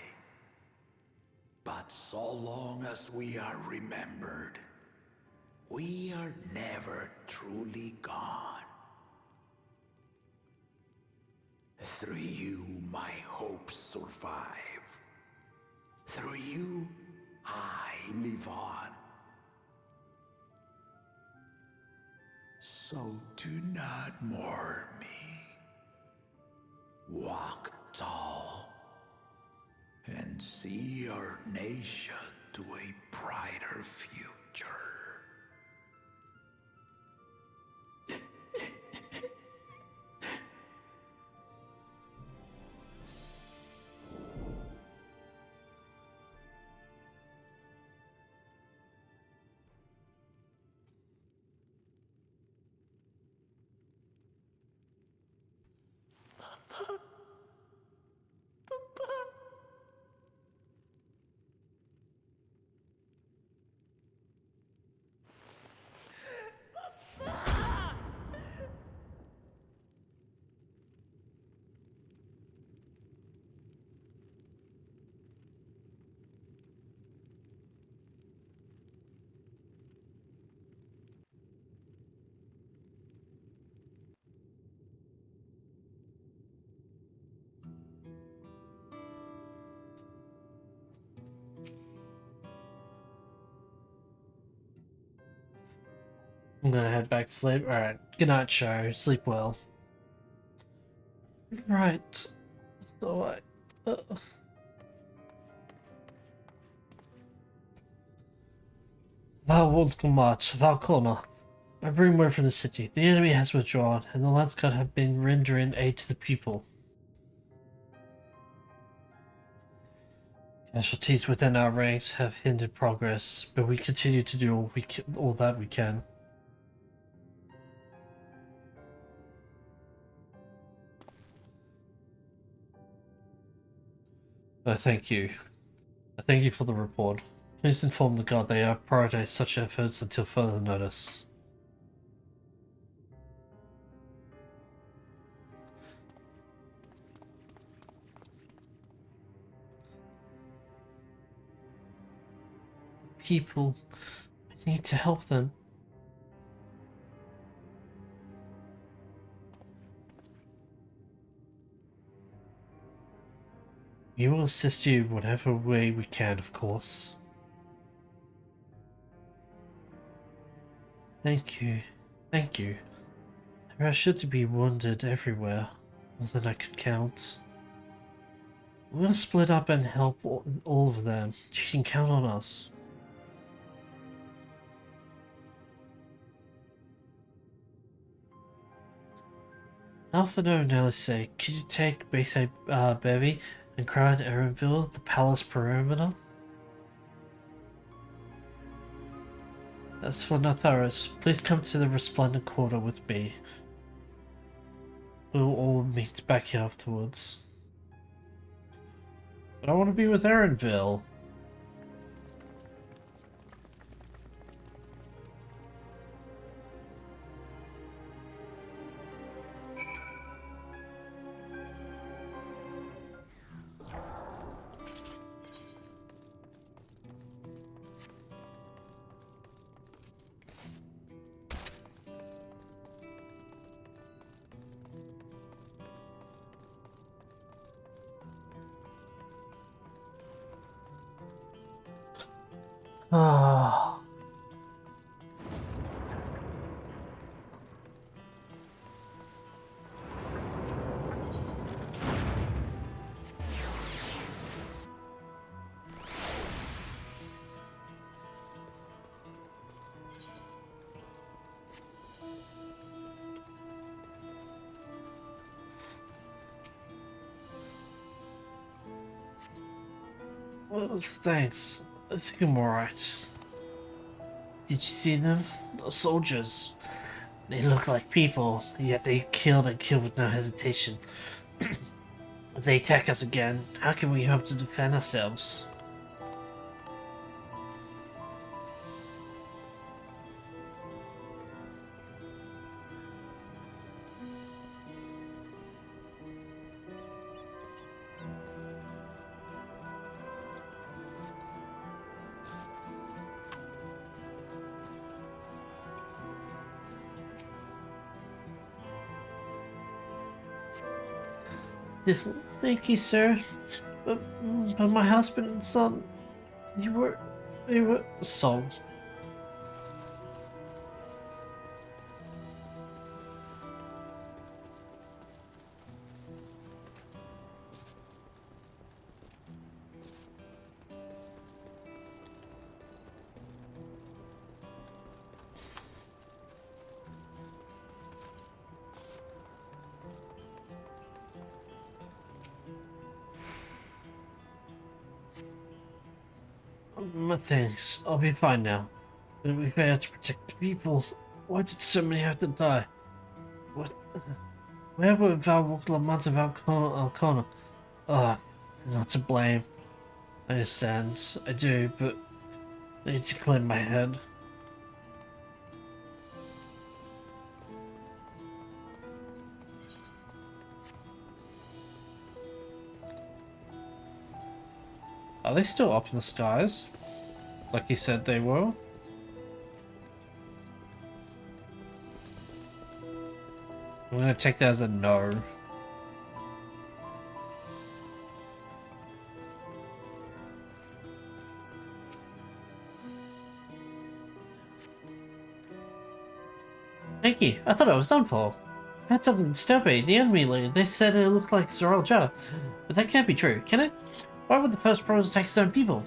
but so long as we are remembered, we are never truly gone. Through you, my hopes survive. Through you, I live on. So do not mourn me. Walk tall and see our nation to a brighter future. I'm gonna head back to sleep. Alright, good night, show. Sleep well. Right. So Thou wilt combat, Valcona. I bring word from the city. The enemy has withdrawn, and the Landsguard have been rendering aid to the people. Casualties within our ranks have hindered progress, but we continue to do all that we can. I thank you. I thank you for the report. Please inform the guard they are prioritize such efforts until further notice. People, I need to help them. We will assist you whatever way we can, of course. Thank you. Thank you. There are sure to be wounded everywhere, more than I could count. We'll split up and help all of them. You can count on us. Alpha no say, could you take Base Bevy and Crown Erenville, the palace perimeter? As for Natharis, please come to the Resplendent Quarter with me. We'll all meet back here afterwards. But I want to be with Erenville. Ah. Well, thanks. I think I'm alright. Did you see them? The soldiers. They look like people, yet they killed and killed with no hesitation. If they attack us again, how can we hope to defend ourselves? Thank you, sir. But my husband and son, they were so. Thanks. I'll be fine now. But we failed to protect the people. Why did so many have to die? What? Where were Val Lamont of Alcona? Not to blame. I understand. I do, but I need to clear my head. Are they still up in the skies? Like you said they were? I'm gonna take that as a no. Thank you. I thought I was done for. I had something to stop me. The enemy leader. They said it looked like Zoral Jar. But that can't be true, can it? Why would the first Bros attack his own people?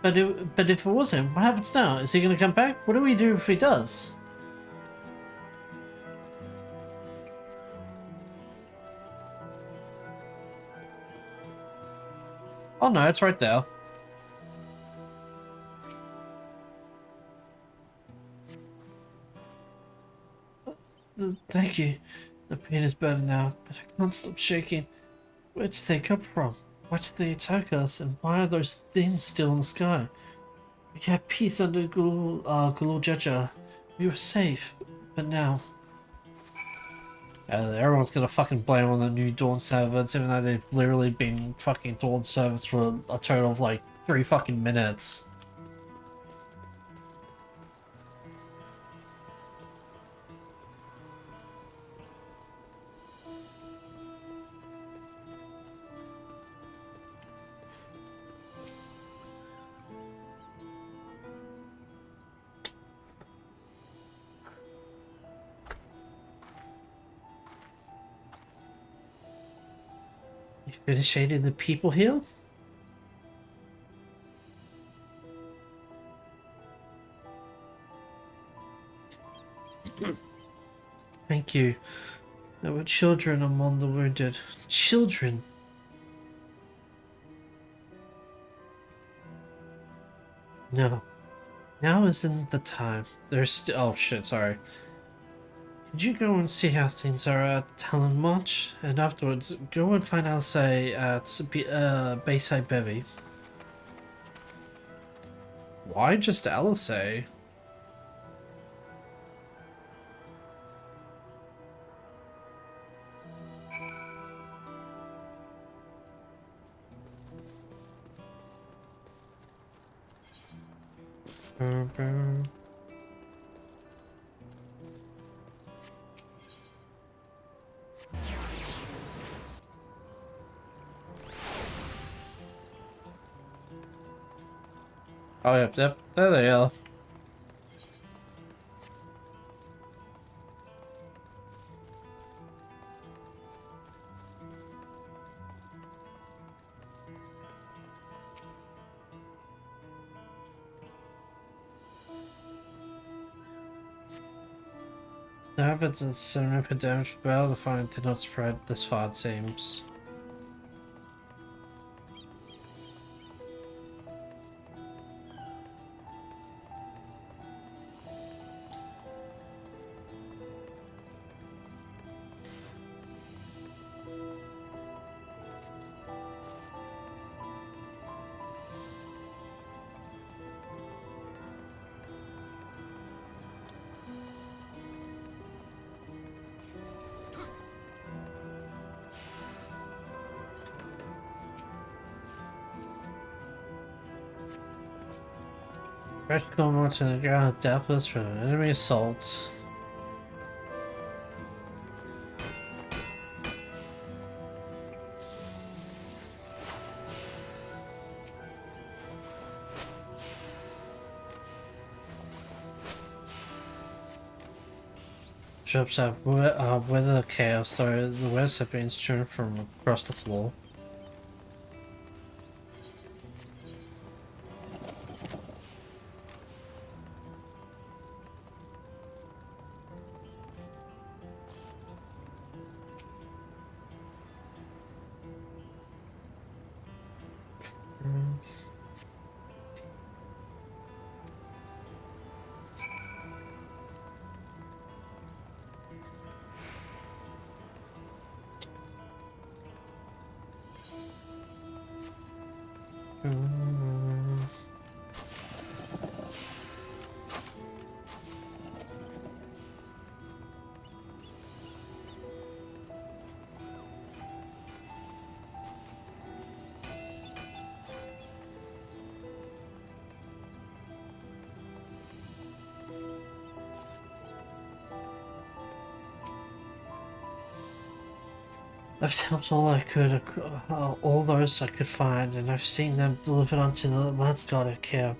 But if it was him, what happens now? Is he gonna come back? What do we do if he does? Oh no, it's right there. Thank you. The pain is better now, but I can't stop shaking. Where did they come from? Why did they attack us? And why are those things still in the sky? We had peace under Gulul Jaja. We were safe, but now... everyone's gonna fucking blame on the new Dawn servants, even though they've literally been fucking Dawn servants for a total of like 3 fucking minutes. You finished aiding the people here? Thank you. There were children among the wounded. Children! No. Now isn't the time. There's still— oh shit, sorry. Could you go and see how things are at Talon March? And afterwards, go and find Alcei at Bayside Bevy. Why just Alcei? Oh, yep, there they are. No evidence of damage, but the fire did not spread this far, it seems. Practical march in the ground, adapters from an enemy assault. Shops have weather chaos, though the waves have been strewn from across the floor. I've helped all I could, all those I could find, and I've seen them delivered onto the Lance God at care.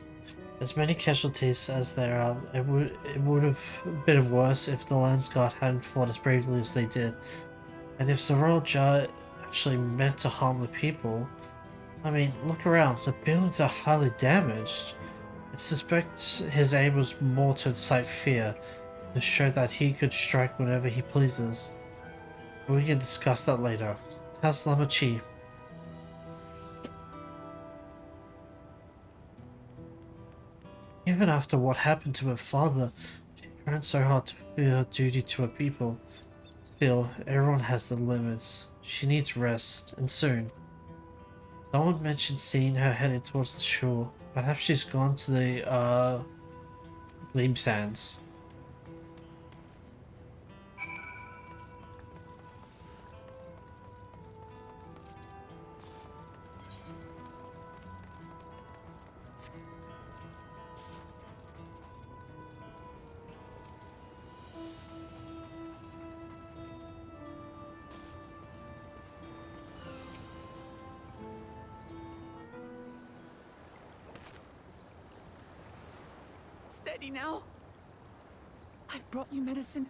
As many casualties as there are, it would have been worse if the Landsguard hadn't fought as bravely as they did. And if the Royal Jar actually meant to harm the people, I mean, look around, the buildings are highly damaged. I suspect his aim was more to incite fear, to show that he could strike whenever he pleases. But we can discuss that later. How's Lamachi? Even after what happened to her father, she tried so hard to fulfill her duty to her people. Still, everyone has their limits. She needs rest, and soon. Someone mentioned seeing her heading towards the shore. Perhaps she's gone to the, Gleam Sands. Steady now. I've brought you medicine.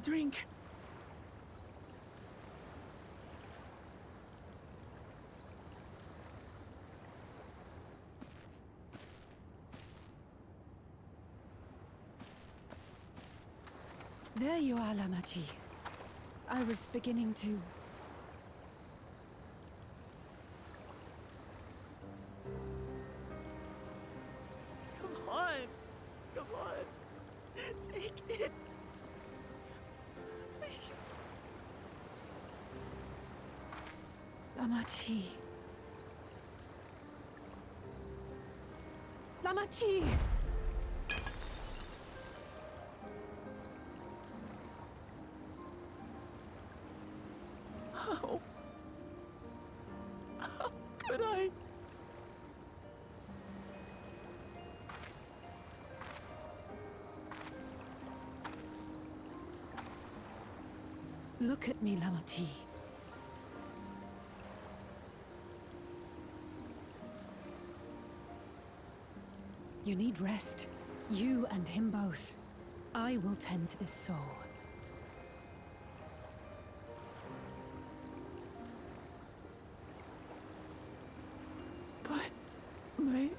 Drink. There you are, Lamachi. I was beginning to... Come on. Come on. Take it. Please. Lamachi. Lamachi! How? How could I? Look at me, Lamachi. You need rest. You and him both. I will tend to this soul. But my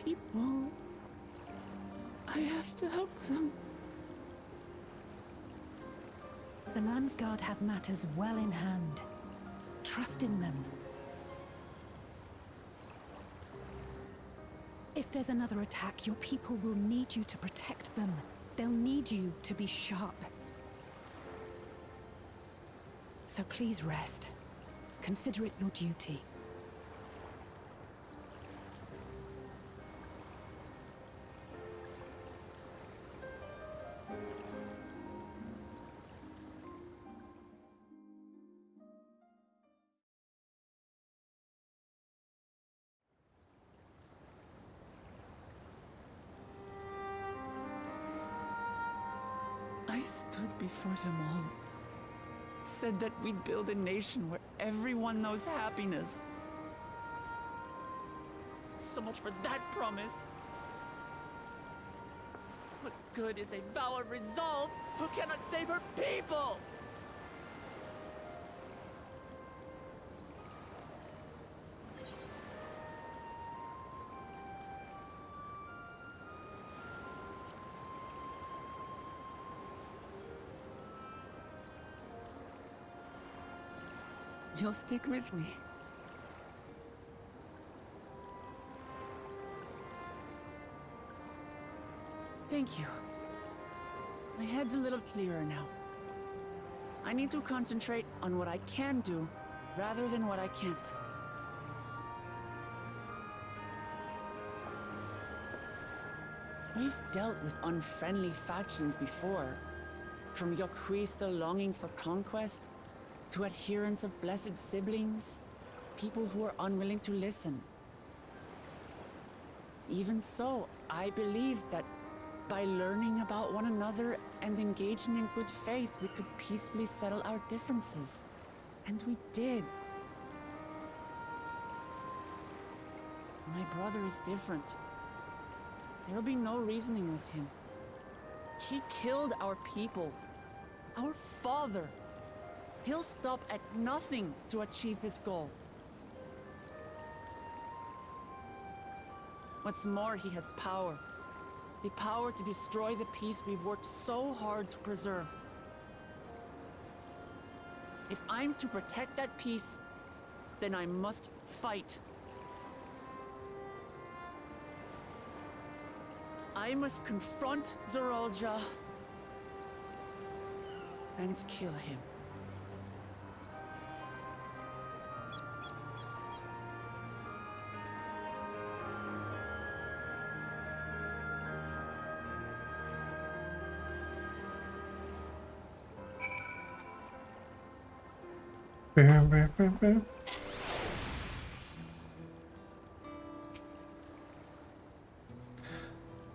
people... I have to help them. The Landsguard have matters well in hand. Trust in them. If there's another attack, your people will need you to protect them. They'll need you to be sharp. So please rest. Consider it your duty. I stood before them all. Said that we'd build a nation where everyone knows happiness. So much for that promise. What good is a vow of resolve who cannot save her people? You'll stick with me. Thank you. My head's a little clearer now. I need to concentrate on what I can do, rather than what I can't. We've dealt with unfriendly factions before. From Yokhui still longing for conquest, to adherents of blessed siblings, people who are unwilling to listen. Even so, I believe that by learning about one another and engaging in good faith, we could peacefully settle our differences. And we did. My brother is different. There'll be no reasoning with him. He killed our people. Our father. He'll stop at nothing to achieve his goal. What's more, he has power. The power to destroy the peace we've worked so hard to preserve. If I'm to protect that peace, then I must fight. I must confront Zorolja and kill him.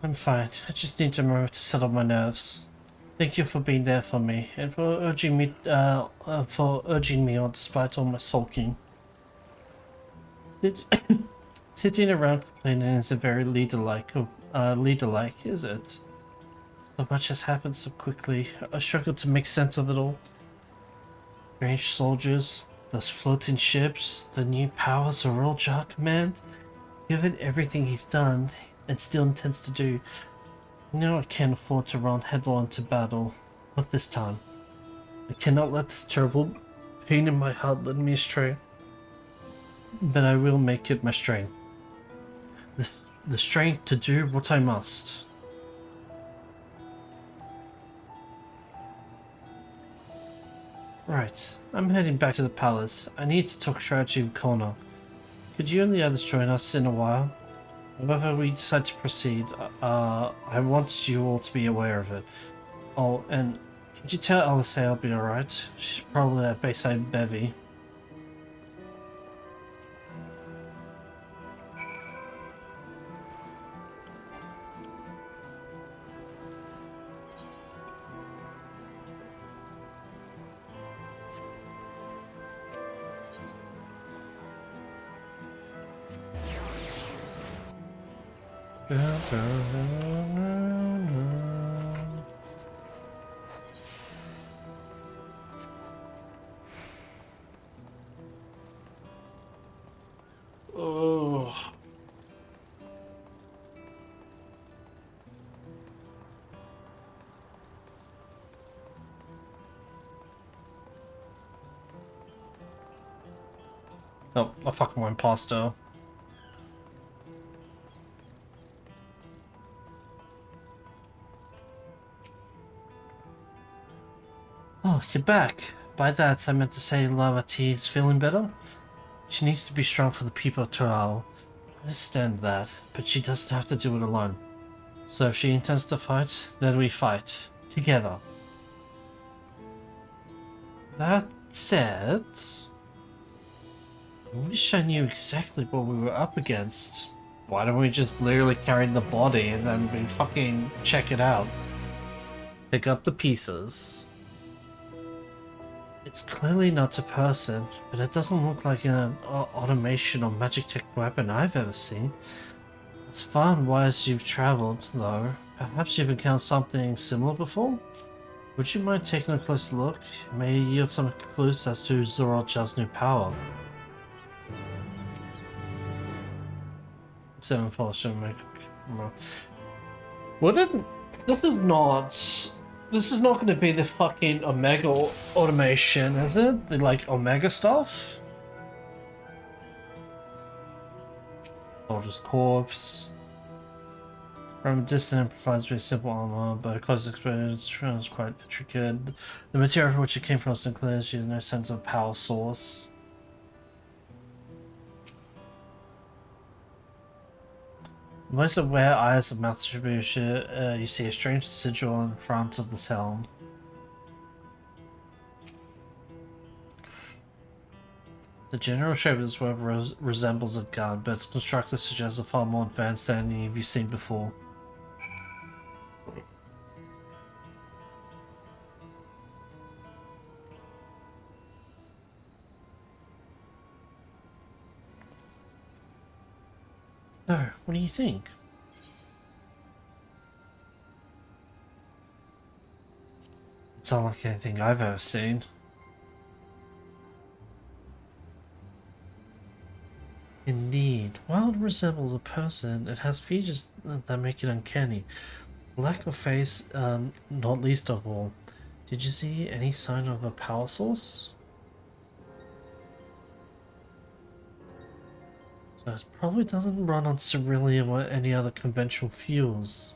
I'm fine. I just need a moment to settle my nerves. Thank you for being there for me and for urging me on despite all my sulking. Sitting around complaining isn't very leader-like, is it? So much has happened so quickly. I struggle to make sense of it all. Strange soldiers, those floating ships, the new powers Zorolja command. Given everything he's done and still intends to do, now I can't afford to run headlong into battle. Not this time. I cannot let this terrible pain in my heart lead me astray. But I will make it my strength. The strength to do what I must. Right, I'm heading back to the palace. I need to talk strategy with Connor. Could you and the others join us in a while? However we decide to proceed, I want you all to be aware of it. Oh, and could you tell Alice I'll be alright? She's probably at Bayside Bevy. Oh. Oh, I fucking went past her. Oh, you're back. By that, I meant to say Lava T is feeling better. She needs to be strong for the people of Tural. I understand that, but she doesn't have to do it alone. So if she intends to fight, then we fight. Together. That said, I wish I knew exactly what we were up against. Why don't we just literally carry the body and then we fucking check it out? Pick up the pieces. It's clearly not a person, but it doesn't look like an automation or magic tech weapon I've ever seen. As far and wide as you've traveled, though, perhaps you've encountered something similar before? Would you mind taking a closer look? It may yield some clues as to Zorolja's new power. 7 falls should make. What did? This is not going to be the fucking Omega automation, is it? The like Omega stuff? Soldier's corpse. From a distance, it provides me simple armor, but a close experience is quite intricate. The material from which it came from is unclear, as you have no sense of power source. Most of where eyes and mouth distribution, you see a strange sigil in front of this helm. The general shape of this weapon resembles a gun, but its constructor suggests a far more advanced than any of you've seen before. So, what do you think? It's unlike anything I've ever seen. Indeed, while it resembles a person, it has features that make it uncanny. Lack of face, not least of all. Did you see any sign of a power source? So it probably doesn't run on ceruleum or any other conventional fuels.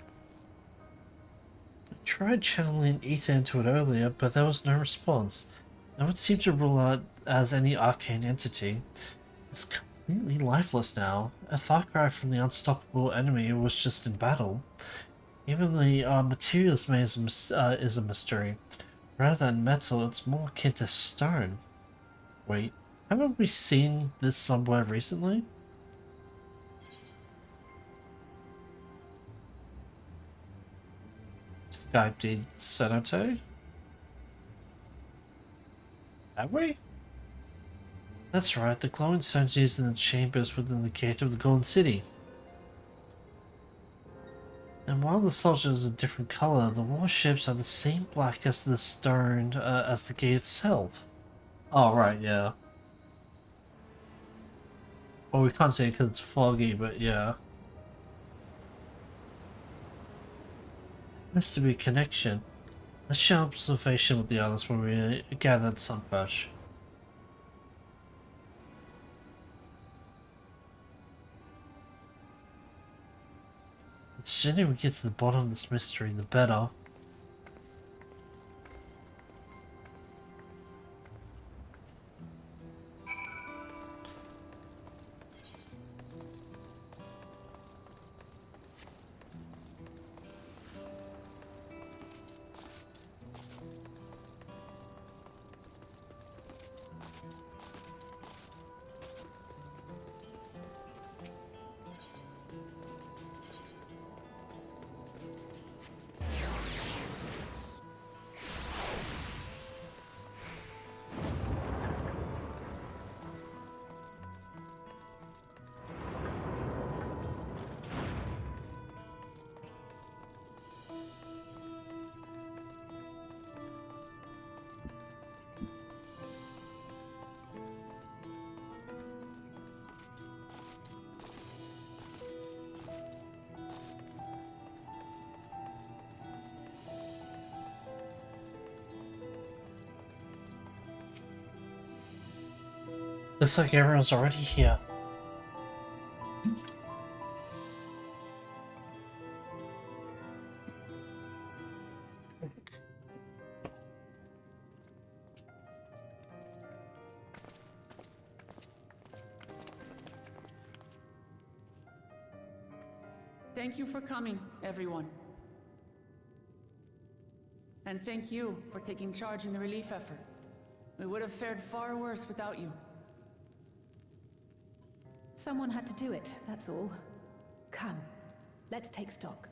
I tried channeling ether into it earlier, but there was no response. No one seemed to rule out as any arcane entity. It's completely lifeless now, a far cry from the unstoppable enemy who was just in battle. Even the materials made is a mystery. Rather than metal, it's more akin to stone. Wait, haven't we seen this somewhere recently? Skype did Cenote? Have we? That's right, the glowing stones used in the chambers within the gate of the Golden City. And while the soldier is a different color, the warships are the same black as the stone as the gate itself. Oh, right, yeah. Well, we can't see it because it's foggy, but yeah. Has to be a connection. Let's share observation with the others when we gather at Sunperch. The sooner we get to the bottom of this mystery, the better. Looks like everyone's already here. Thank you for coming, everyone. And thank you for taking charge in the relief effort. We would have fared far worse without you. Someone had to do it, that's all. Come, let's take stock.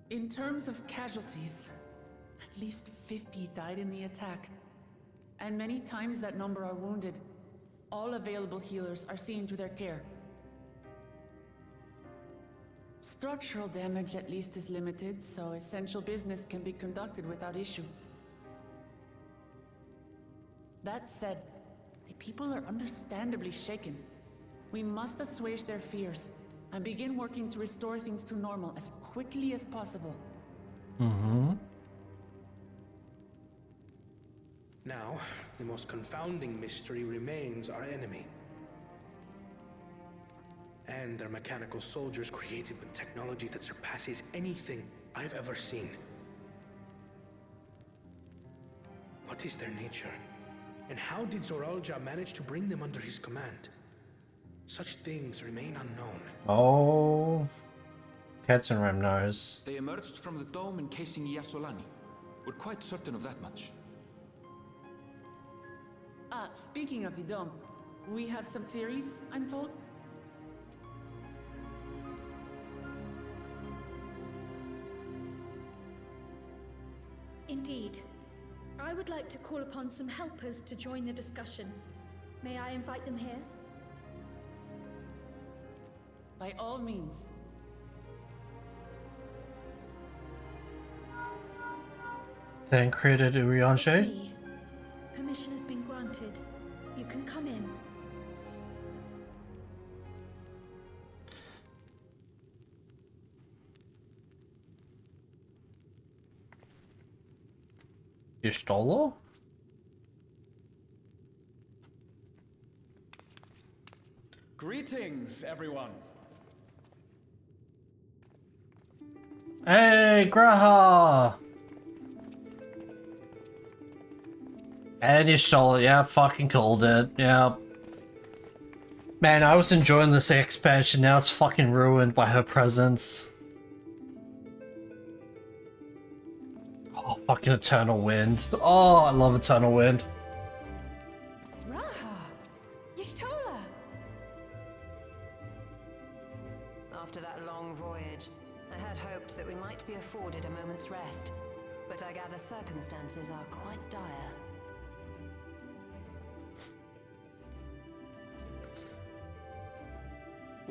In terms of casualties, at least 50 died in the attack. And many times that number are wounded. All available healers are seen to their care. Structural damage at least is limited, so essential business can be conducted without issue. That said, the people are understandably shaken. We must assuage their fears and begin working to restore things to normal as quickly as possible. Mm-hmm. Now, the most confounding mystery remains our enemy. And their mechanical soldiers created with technology that surpasses anything I've ever seen. What is their nature? And how did Zoralja manage to bring them under his command? Such things remain unknown. Oh, Ketzenram knows. They emerged from the dome encasing Yasolani. We're quite certain of that much. Speaking of the dome, we have some theories, I'm told. Indeed. I would like to call upon some helpers to join the discussion. May I invite them here? By all means. then created It's Urianger? me. Permission has been granted. You can come in. You stole her? Greetings, everyone. Hey, Graha! And you stole it, yeah, fucking called it, yeah. Man, I was enjoying this expansion, now it's fucking ruined by her presence. Oh, fucking Eternal Wind. Oh, I love Eternal Wind. Raha! Y'shtola! After that long voyage, I had hoped that we might be afforded a moment's rest, but I gather circumstances are quite dire.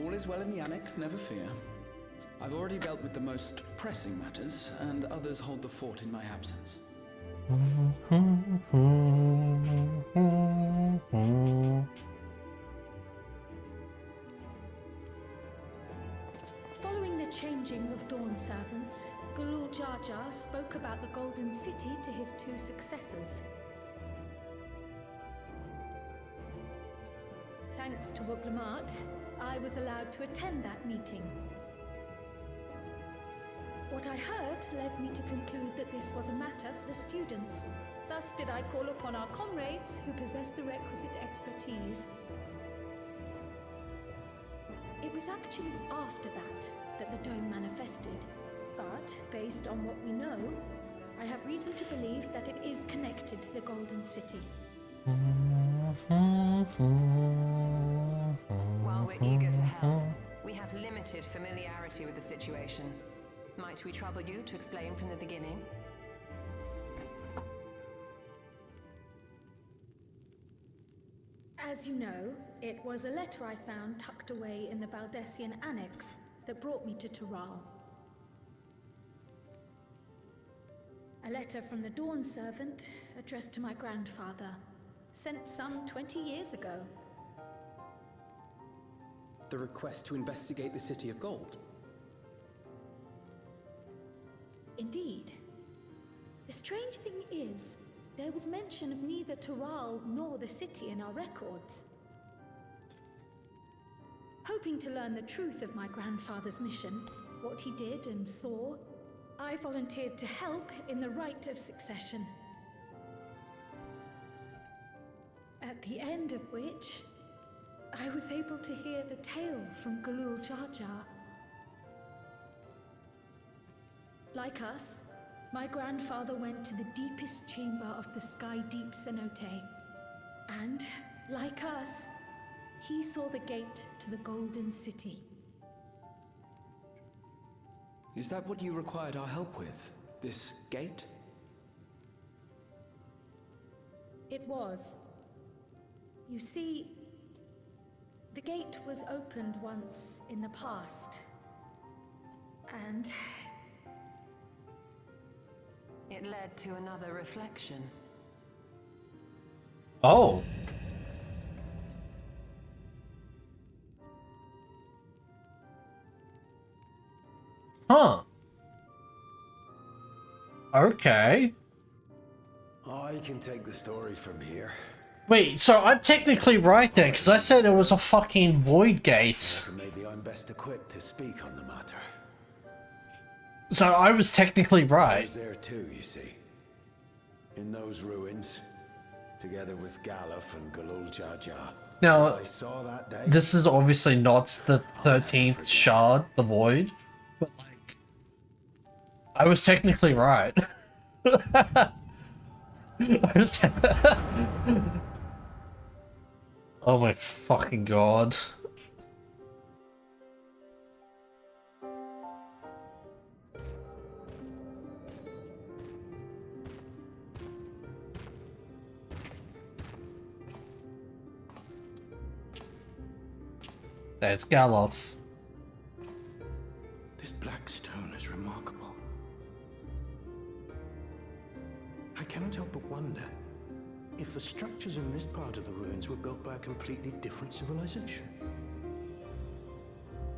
All is well in the Annex, never fear. I've already dealt with the most pressing matters, and others hold the fort in my absence. Following the changing of Dawn servants, Gulul Jar Jar spoke about the Golden City to his two successors. Thanks to Wuglamat, I was allowed to attend that meeting. What I heard led me to conclude that this was a matter for the students. Thus did I call upon our comrades who possess the requisite expertise. It was actually after that the dome manifested. But, based on what we know, I have reason to believe that it is connected to the Golden City. While we're eager to help, we have limited familiarity with the situation. Might we trouble you to explain from the beginning? As you know, it was a letter I found tucked away in the Baldessian Annex that brought me to Taral. A letter from the Dawn servant addressed to my grandfather, sent some 20 years ago. The request to investigate the City of Gold. Indeed. The strange thing is, there was mention of neither Taral nor the city in our records. Hoping to learn the truth of my grandfather's mission, what he did and saw, I volunteered to help in the rite of succession. At the end of which, I was able to hear the tale from Gulul Jar Jar. Like us, my grandfather went to the deepest chamber of the Sky Deep Cenote. And, like us, he saw the gate to the Golden City. Is that what you required our help with? This gate? It was. You see, the gate was opened once in the past. And it led to another reflection. Oh. Huh. Okay. I can take the story from here. Wait, so I'm technically right then, because I said it was a fucking void gate. Maybe I'm best equipped to speak on the matter. So I was technically right. I was there too, you see. In those ruins, together with Galuf and Gulul Jar Jar. Now, I saw that day. this is obviously not the 13th shard, the void, but like, I was technically right. Oh my fucking god. That's Galuf. This black stone is remarkable. cannot help but wonder if the structures in this part of the ruins were built by a completely different civilization.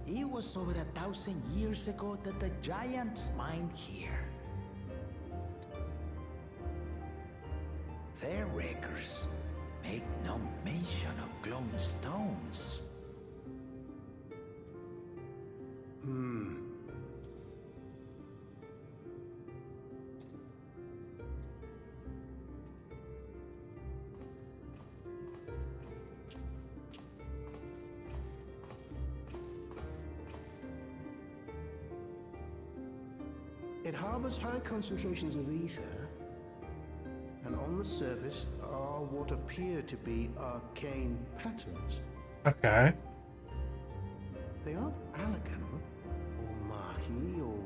It was over 1,000 years ago that the giants mined here. Their records make no mention of glowing stones. It harbors high concentrations of ether, and on the surface are what appear to be arcane patterns. Okay. They aren't Allegan, or Mahi, or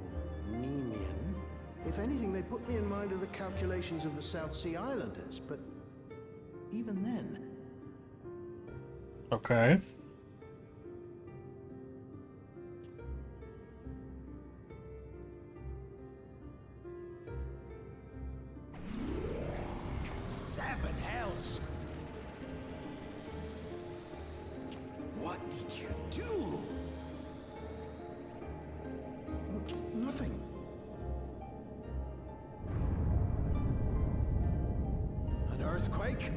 Nemean. If anything, they put me in mind of the calculations of the South Sea Islanders, but even then... Okay. Seven hells! What did you do? Nothing. An earthquake?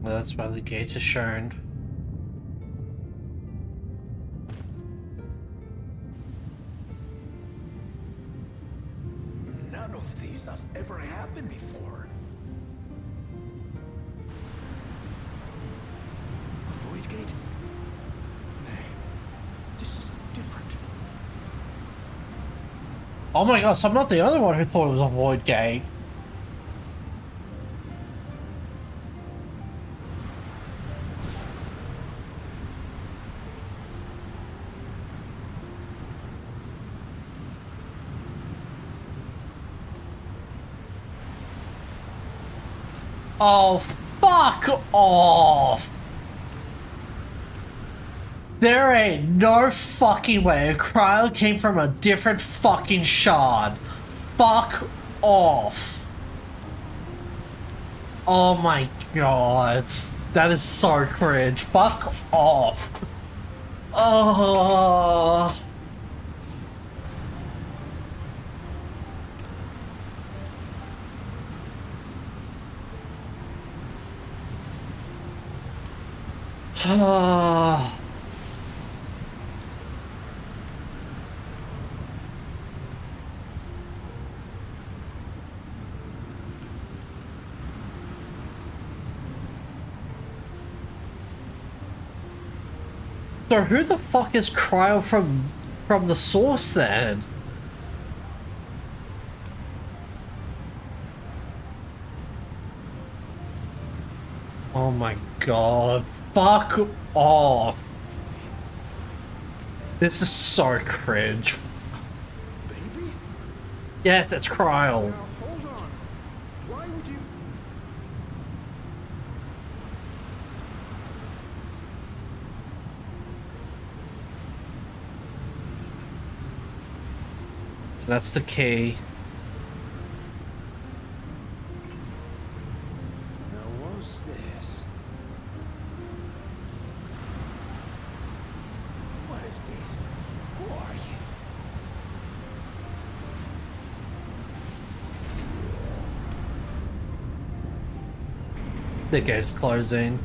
Well, that's why the gates are shown. None of this has ever happened before. A void gate? Nay, this is different. Oh my gosh, I'm not the only one who thought it was a void gate. Oh, fuck off! There ain't no fucking way a cryo came from a different fucking shard. Fuck off. Oh my god. That is so cringe. Fuck off. Oh. So who the fuck is Cryo from the source then? Oh my god. Fuck off. This is so cringe. Baby? Yes, it's Cryo. Now, hold on. Why would you... That's the key. Now what's this? What is this? Who are you? The gate's closing.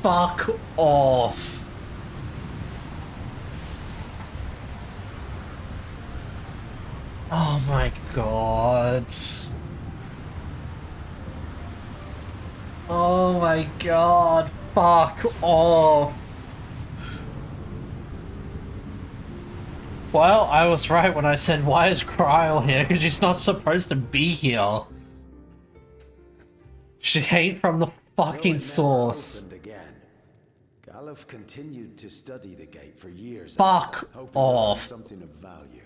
Fuck off. Oh my god. Oh my god. Fuck off. Well, I was right when I said, why is Cryle here? Because she's not supposed to be here. She ain't from the fucking source. Again. Galuf continued to study the gate for years. Fuck hoping off. To learn something of value.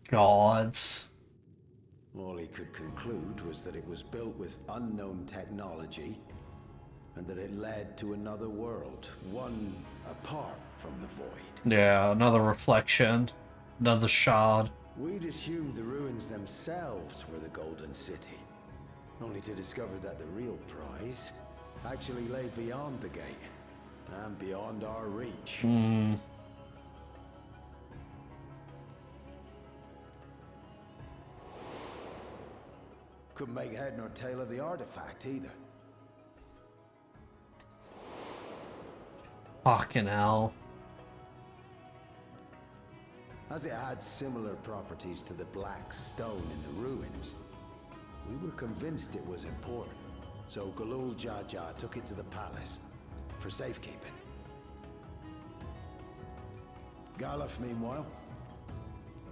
Gods. All he could conclude was that it was built with unknown technology, and that it led to another world, one apart from the void. Yeah, another reflection. Another shard. We'd assumed the ruins themselves were the Golden City, only to discover that the real prize actually lay beyond the gate, and beyond our reach. Couldn't make head nor tail of the artifact either. Fucking hell. As it had similar properties to the black stone in the ruins, we were convinced it was important. So Galul Jaja took it to the palace for safekeeping. Galuf, meanwhile,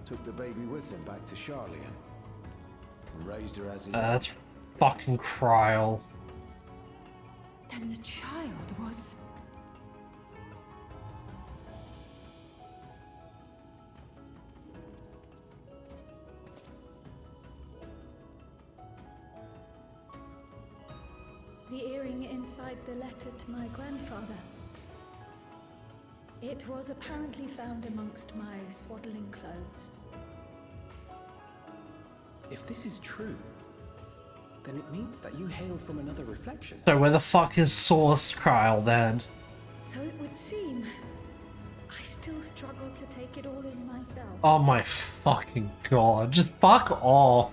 took the baby with him back to Charlian and raised her as his That's fucking Cryle. Then the child was... The earring inside the letter to my grandfather. It was apparently found amongst my swaddling clothes. If this is true, then it means that you hail from another reflection. So where the fuck is Source Cryle then? So it would seem. I still struggle to take it all in myself. Oh my fucking god. Just fuck off.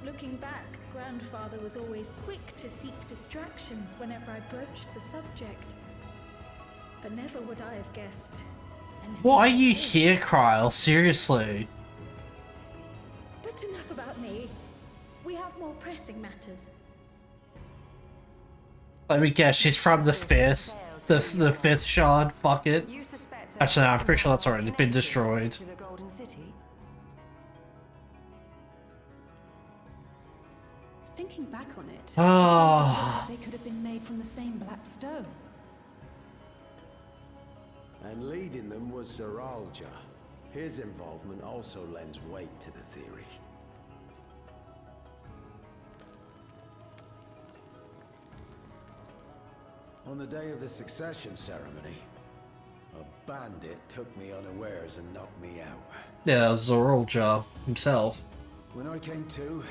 Looking back, grandfather was always quick to seek distractions whenever I broached the subject. But never would I have guessed anything. Why are you here, Cryle? Seriously. But enough about me. We have more pressing matters. Let me guess, she's from the fifth. The fifth shard, fuck it. Actually, no, I'm pretty sure that's already been destroyed. To the Golden City? Thinking back on it, Ah. they could have been made from the same black stone. And leading them was Zeralja. His involvement also lends weight to the theory. On the day of the succession ceremony, a bandit took me unawares and knocked me out. Yeah, that was Zorolja himself. When I came to,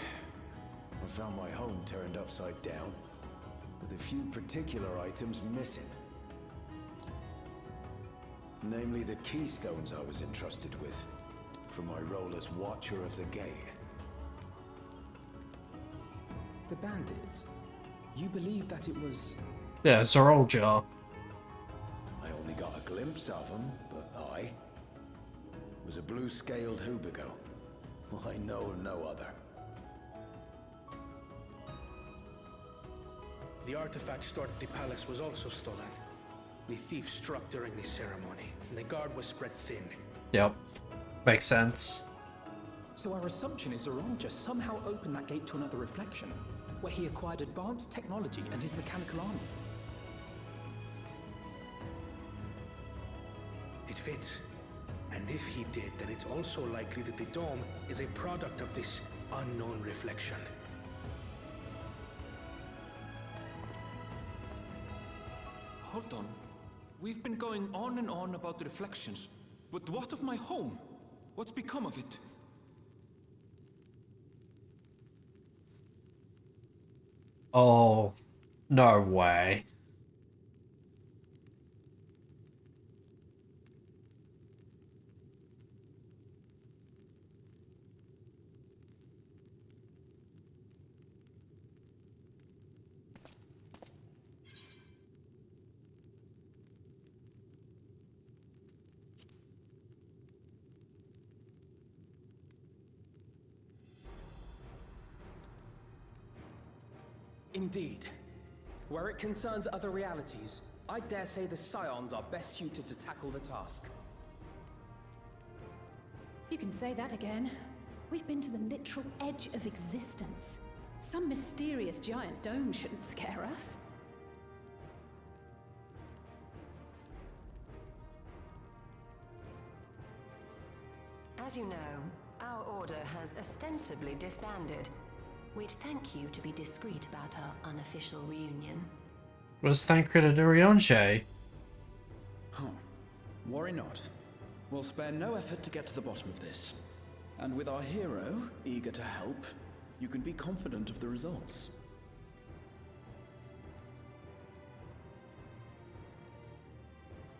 I found my home turned upside down, with a few particular items missing. Namely the keystones I was entrusted with, for my role as Watcher of the Gate. The bandit? You believe that it was... Yeah, Zorolja. I only got a glimpse of him, but I was a blue-scaled Hubigo. I know of no other. The artifact stored at the palace was also stolen. The thief struck during the ceremony, and the guard was spread thin. Yep. Makes sense. So our assumption is Zorolja somehow opened that gate to another reflection, where he acquired advanced technology and his mechanical army. It fits. And if he did, then it's also likely that the dome is a product of this unknown reflection. Hold on. We've been going on and on about the reflections, but what of my home? What's become of it? Oh, no way. Indeed. Where it concerns other realities, I dare say the Scions are best suited to tackle the task. You can say that again. We've been to the literal edge of existence. Some mysterious giant dome shouldn't scare us. As you know, our order has ostensibly disbanded. We'd thank you to be discreet about our unofficial reunion. Was Thancred Orionje? Huh. Worry not. We'll spare no effort to get to the bottom of this. And with our hero eager to help, you can be confident of the results.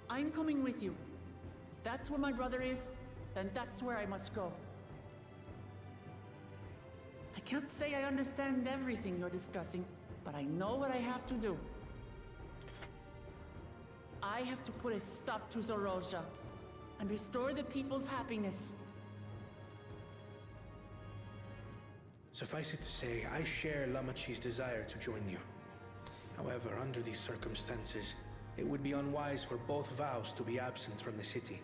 I'm coming with you. If that's where my brother is, then that's where I must go. I can't say I understand everything you're discussing, but I know what I have to do. I have to put a stop to Zoroja and restore the people's happiness. Suffice it to say, I share Lamachi's desire to join you. However, under these circumstances, it would be unwise for both vows to be absent from the city.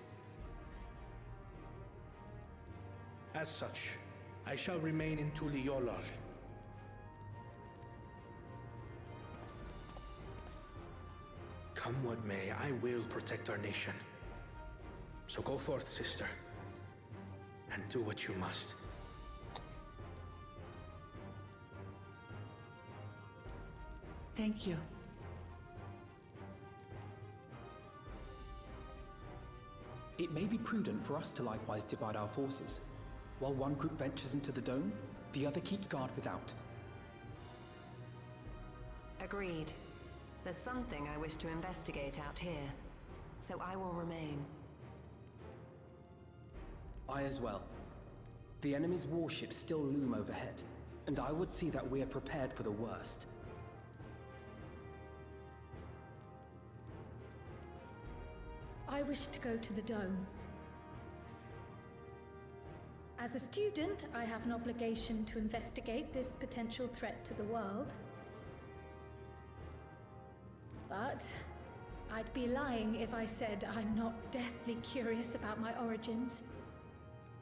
As such, I shall remain in Tuliolol. Come what may, I will protect our nation. So go forth, sister, and do what you must. Thank you. It may be prudent for us to likewise divide our forces. While one group ventures into the dome, the other keeps guard without. Agreed. There's something I wish to investigate out here, so I will remain. I as well. The enemy's warships still loom overhead, and I would see that we are prepared for the worst. I wish to go to the dome. As a student, I have an obligation to investigate this potential threat to the world. But I'd be lying if I said I'm not deathly curious about my origins.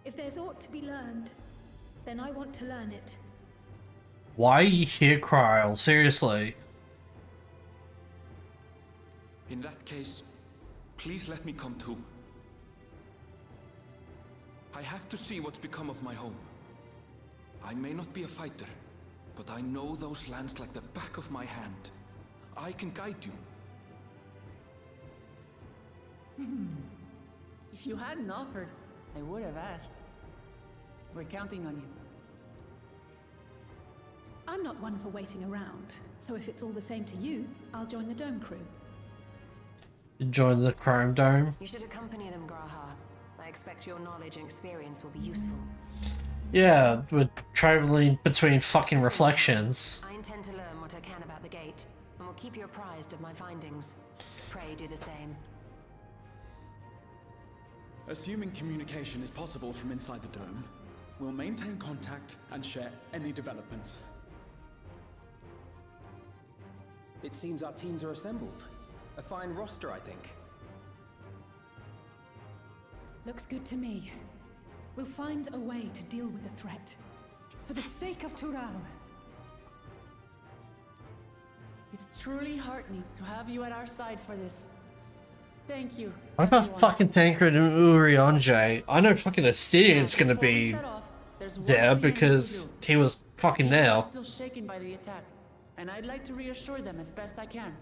If there's aught to be learned, then I want to learn it. Why are you here, Kryl? Seriously. In that case, please let me come too. I have to see what's become of my home. I may not be a fighter, but I know those lands like the back of my hand. I can guide you. If you hadn't offered, I would have asked. We're counting on you. I'm not one for waiting around, so if it's all the same to you, I'll join the dome crew. Join the crime dome? You should accompany them, Graha. I expect your knowledge and experience will be useful. Yeah, we're traveling between fucking reflections. I intend to learn what I can about the gate, and will keep you apprised of my findings. Pray do the same. Assuming communication is possible from inside the dome, we'll maintain contact and share any developments. It seems our teams are assembled. A fine roster, I think. Looks good to me. We'll find a way to deal with the threat. For the sake of Tural. It's truly heartening to have you at our side for this. Thank you. What about everyone. fucking Thancred and Orionje? I know fucking Astidion's gonna be there because he was fucking there. I'm still shaken by the attack, and I'd like to reassure them as best I can.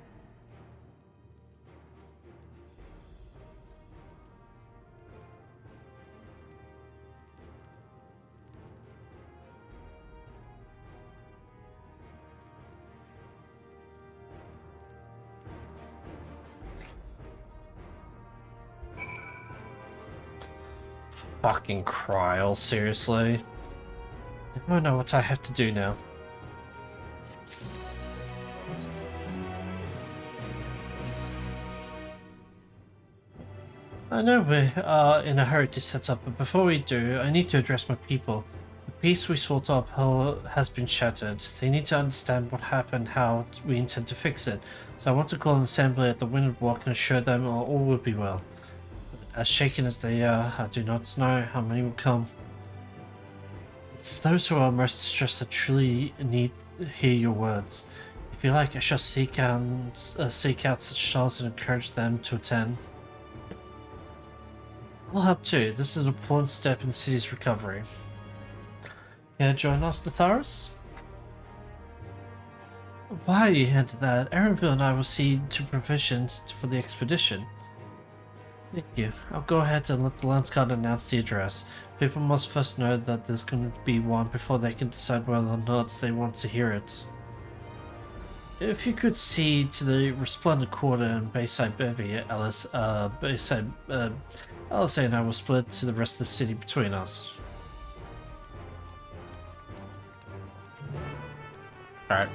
Fucking Kryl, seriously. I don't know what I have to do now. I know we're in a hurry to set up, but before we do, I need to address my people. The peace we sought to uphold has been shattered. They need to understand what happened, how we intend to fix it. So I want to call an assembly at the Windward Walk and assure them all will be well. As shaken as they are, I do not know how many will come. It's those who are most distressed that truly need to hear your words. If you like, I shall seek out such stalls and encourage them to attend. I'll help too. This is an important step in the city's recovery. Can you join us, Natharis? Why you hinted that? Erenville and I will see to provisions for the expedition. Thank you. I'll go ahead and let the Landsguard announce the address. People must first know that there's going to be one before they can decide whether or not they want to hear it. If you could see to the resplendent quarter in Bayside Bevy, Alice, Alice and I will split to the rest of the city between us. Alright.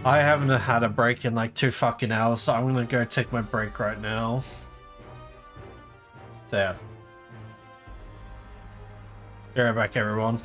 I haven't had a break in like 2 fucking hours, so I'm gonna go take my break right now. So yeah. Be right back, everyone.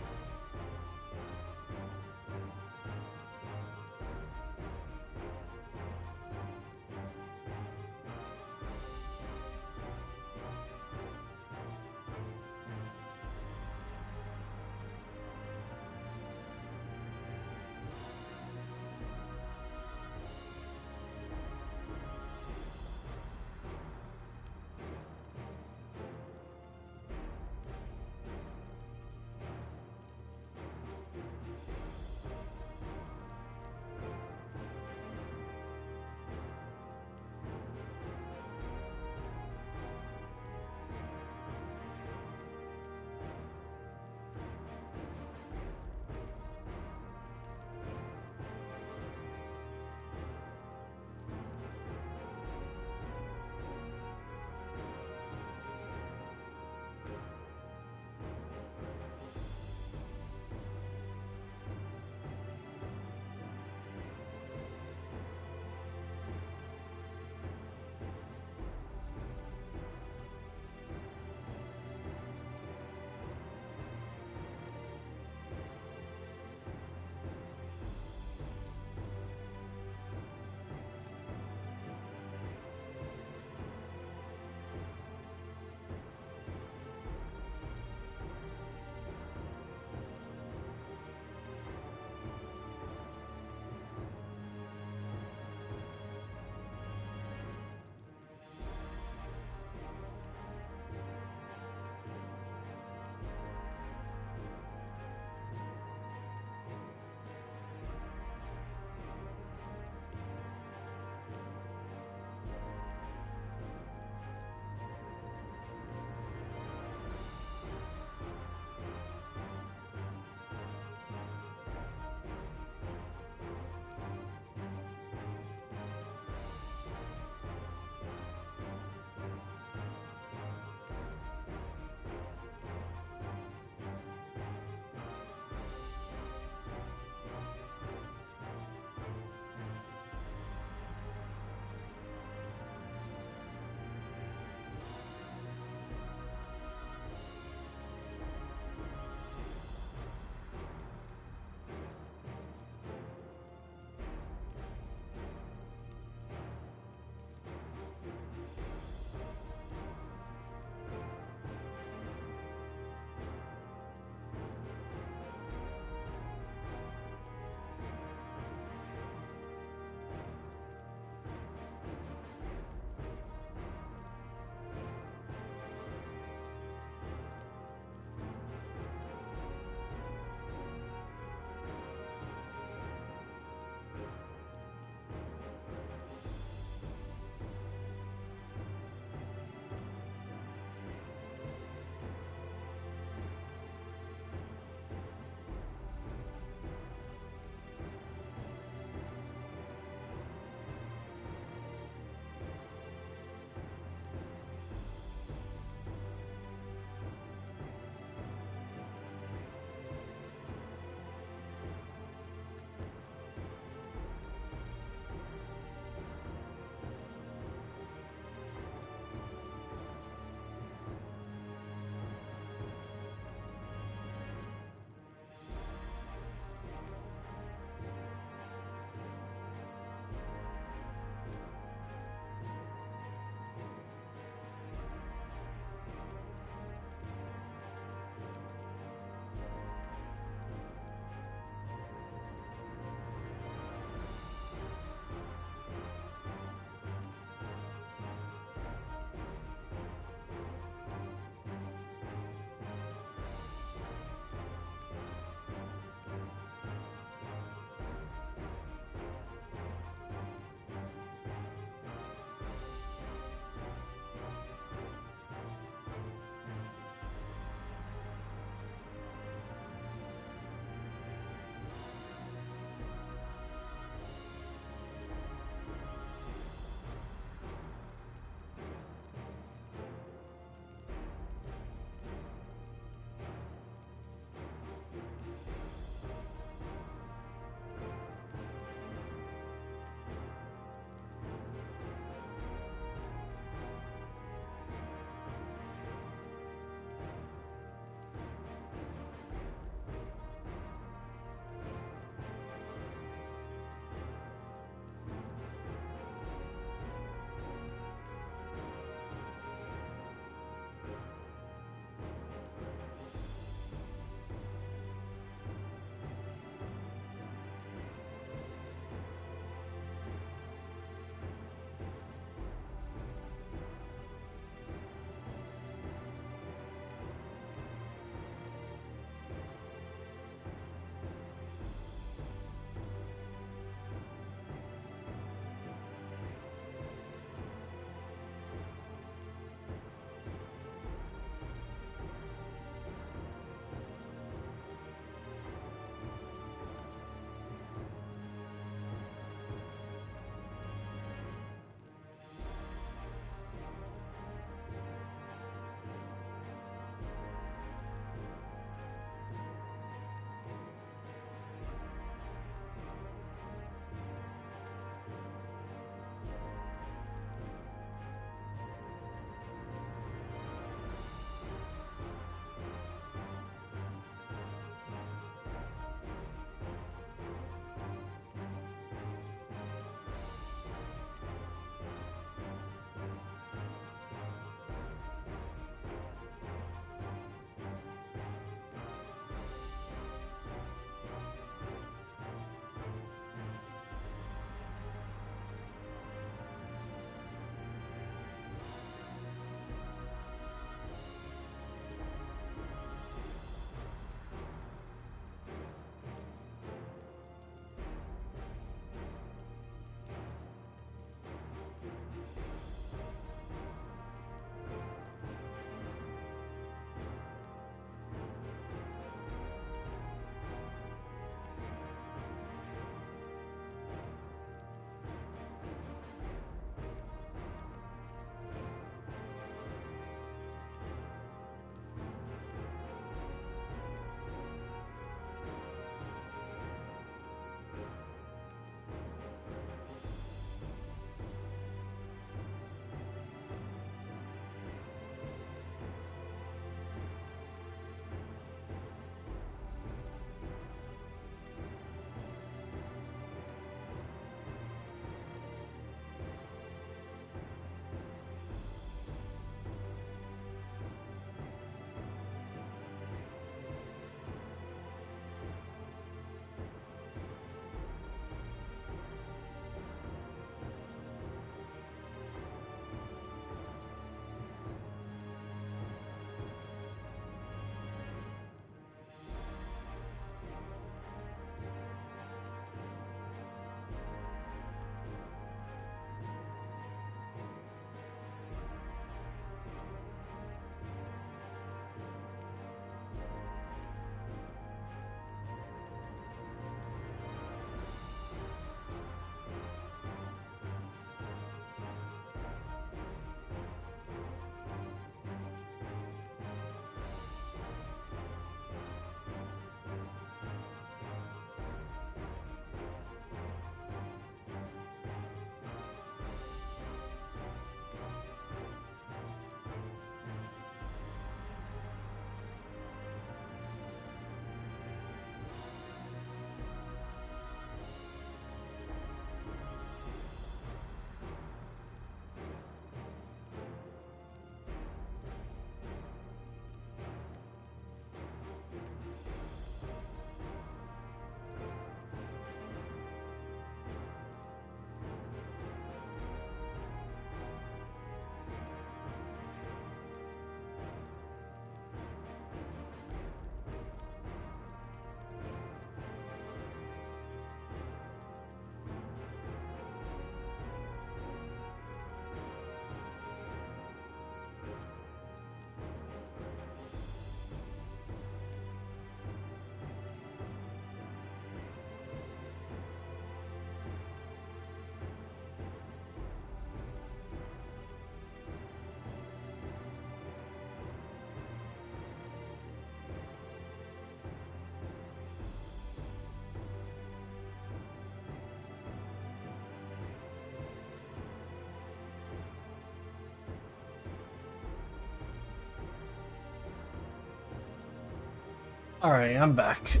Alright, I'm back.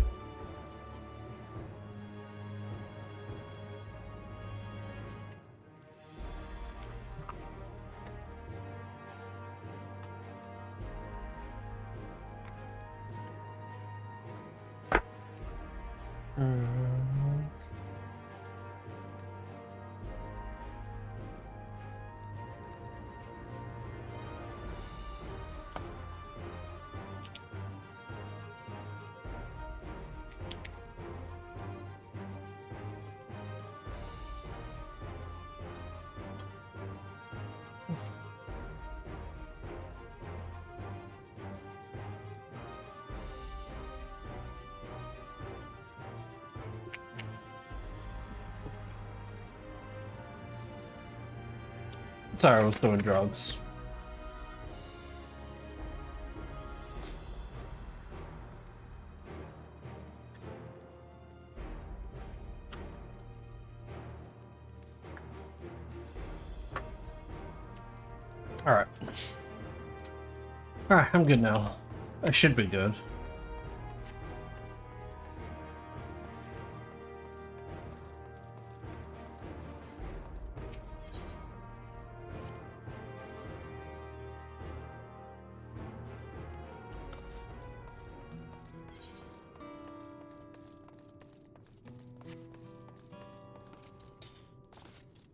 Sorry, I was doing drugs. Alright. Alright, I'm good now. I should be good.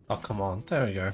Oh, come on. There we go.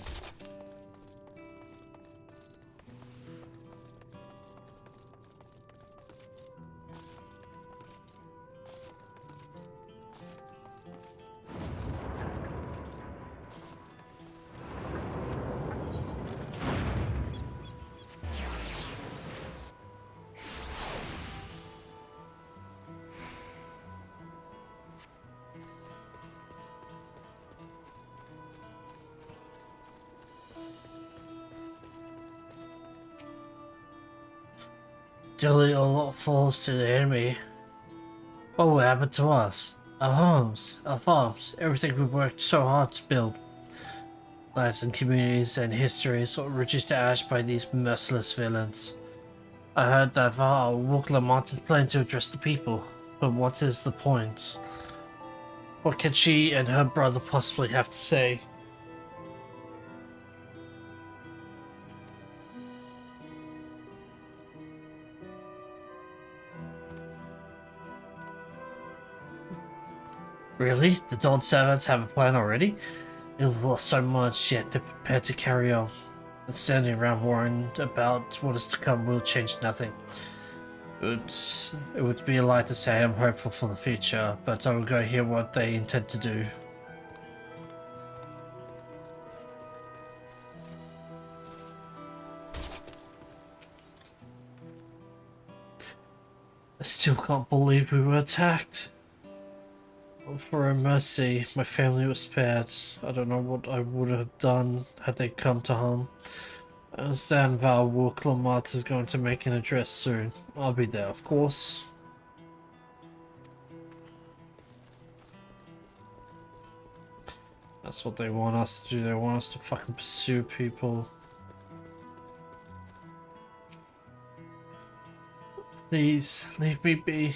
Delete a lot falls to the enemy. What will happen to us? Our homes, our farms, everything we worked so hard to build. Lives and communities and histories are reduced to ash by these merciless villains. I heard that Val Lamont is planning to address the people, but what is the point? What can she and her brother possibly have to say? Really? The Dawn Servants have a plan already? You've lost so much, yet they're prepared to carry on. And standing around worrying about what is to come will change nothing. It would be a lie to say I'm hopeful for the future, but I will go hear what they intend to do. I still can't believe we were attacked. For a mercy, my family was spared. I don't know what I would have done had they come to harm. I understand Val Lamont is going to make an address soon. I'll be there, of course. That's what they want us to do. They want us to fucking pursue people. Please, leave me be.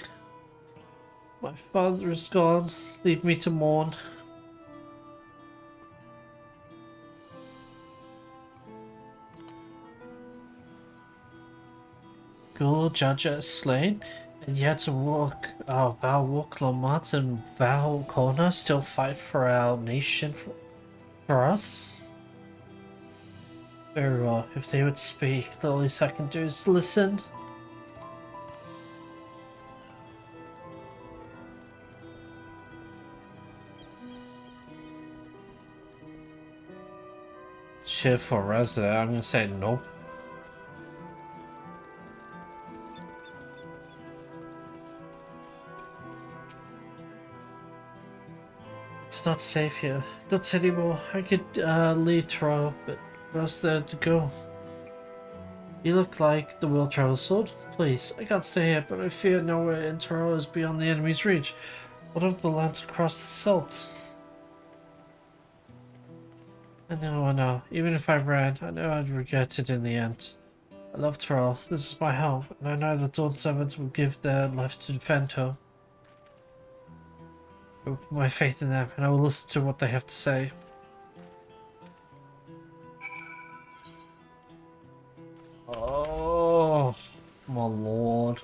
My father is gone. Leave me to mourn. Gul Jaja is slain, and yet Val Lamont and Val Kona still fight for our nation for us? Very well, if they would speak, the least I can do is listen. Shift for resident, I'm gonna say nope. It's not safe here. Not anymore. I could leave Taro, but where's there to go? You look like the will travel sword. Please, I can't stay here, but I fear nowhere in Taro is beyond the enemy's reach. What of the lands across the Salt? I know. Even if I ran, I know I'd regret it in the end. I love Tyrell. This is my home, and I know the Dawn Servants will give their life to defend her. I will put my faith in them, and I will listen to what they have to say. Oh, my lord.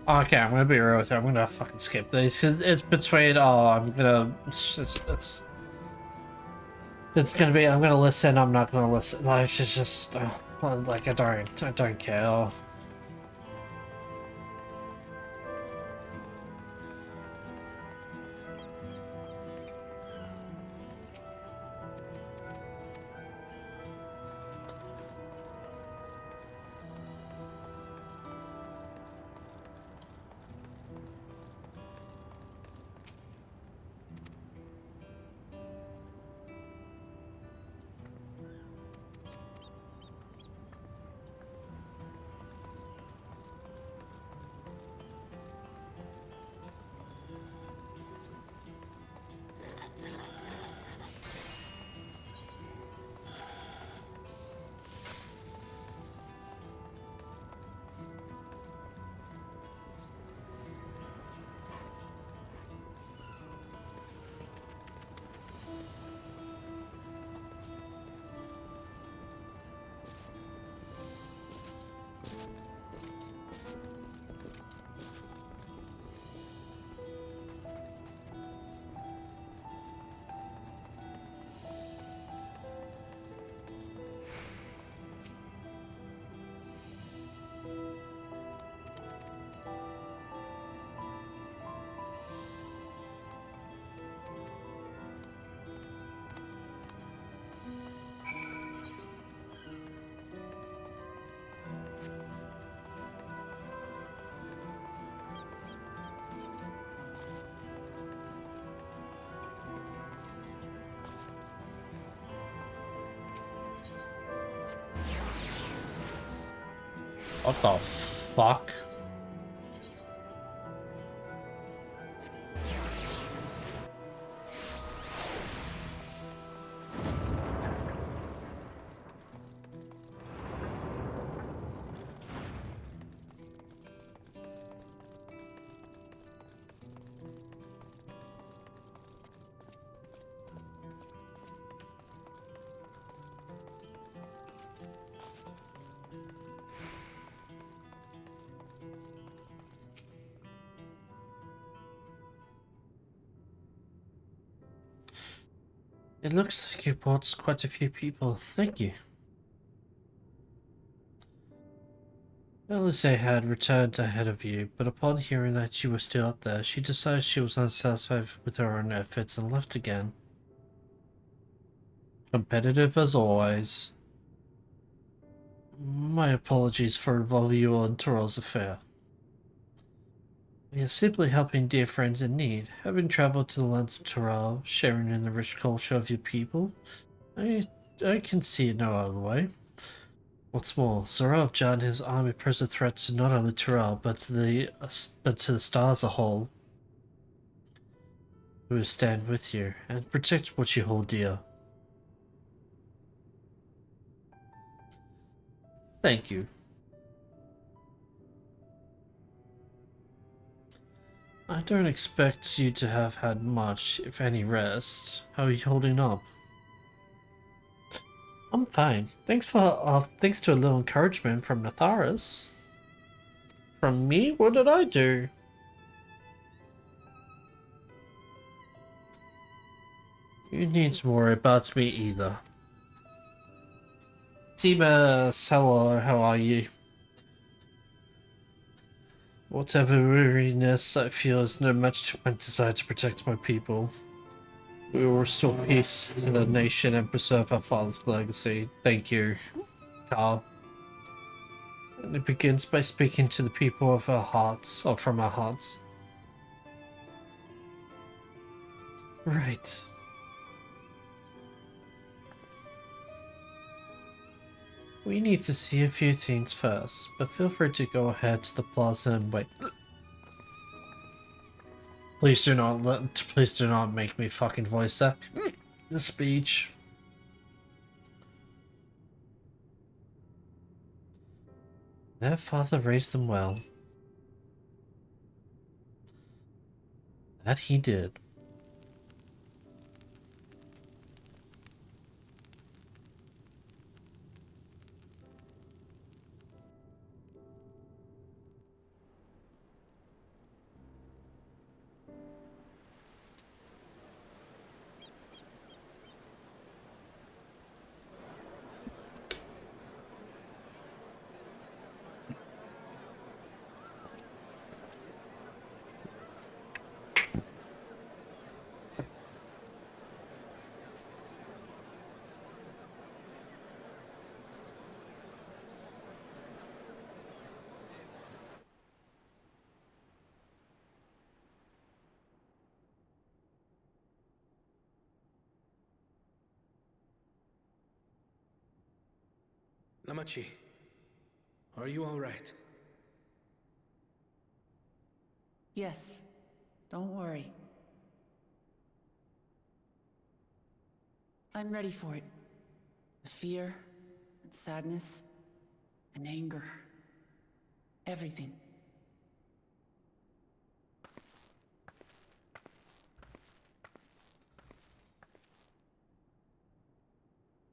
Okay, I'm gonna be real with you. I'm gonna fucking skip this. It's between. Oh, I'm gonna. It's gonna be. I'm gonna listen. I'm not gonna listen. Like it's just. Like I don't care. What the fuck? It looks like you brought quite a few people. Thank you. Elise had returned ahead of you, but upon hearing that you were still out there, she decided she was unsatisfied with her own efforts and left again. Competitive as always. My apologies for involving you in Tyrell's affair. We are simply helping dear friends in need. Having traveled to the lands of Tyrell, sharing in the rich culture of your people, I can see it no other way. What's more, Zarab-Jan and his army pose a threat to not only Tyrell, but to the star as a whole. We will stand with you and protect what you hold dear. Thank you. I don't expect you to have had much, if any, rest. How are you holding up? I'm fine. Thanks to a little encouragement from Natharis. From me? What did I do? You need to worry about me either. Timas, hello, how are you? Whatever weariness I feel is no match to my desire to protect my people. We will restore peace to the nation and preserve our father's legacy. Thank you, Carl. And it begins by speaking to the people of our hearts, or from our hearts. Right. We need to see a few things first, but feel free to go ahead to the plaza and wait. Please do not make me fucking voice that. The speech. Their father raised them well. That he did. Lamachi, are you all right? Yes, don't worry. I'm ready for it. The fear, and sadness, and anger. Everything.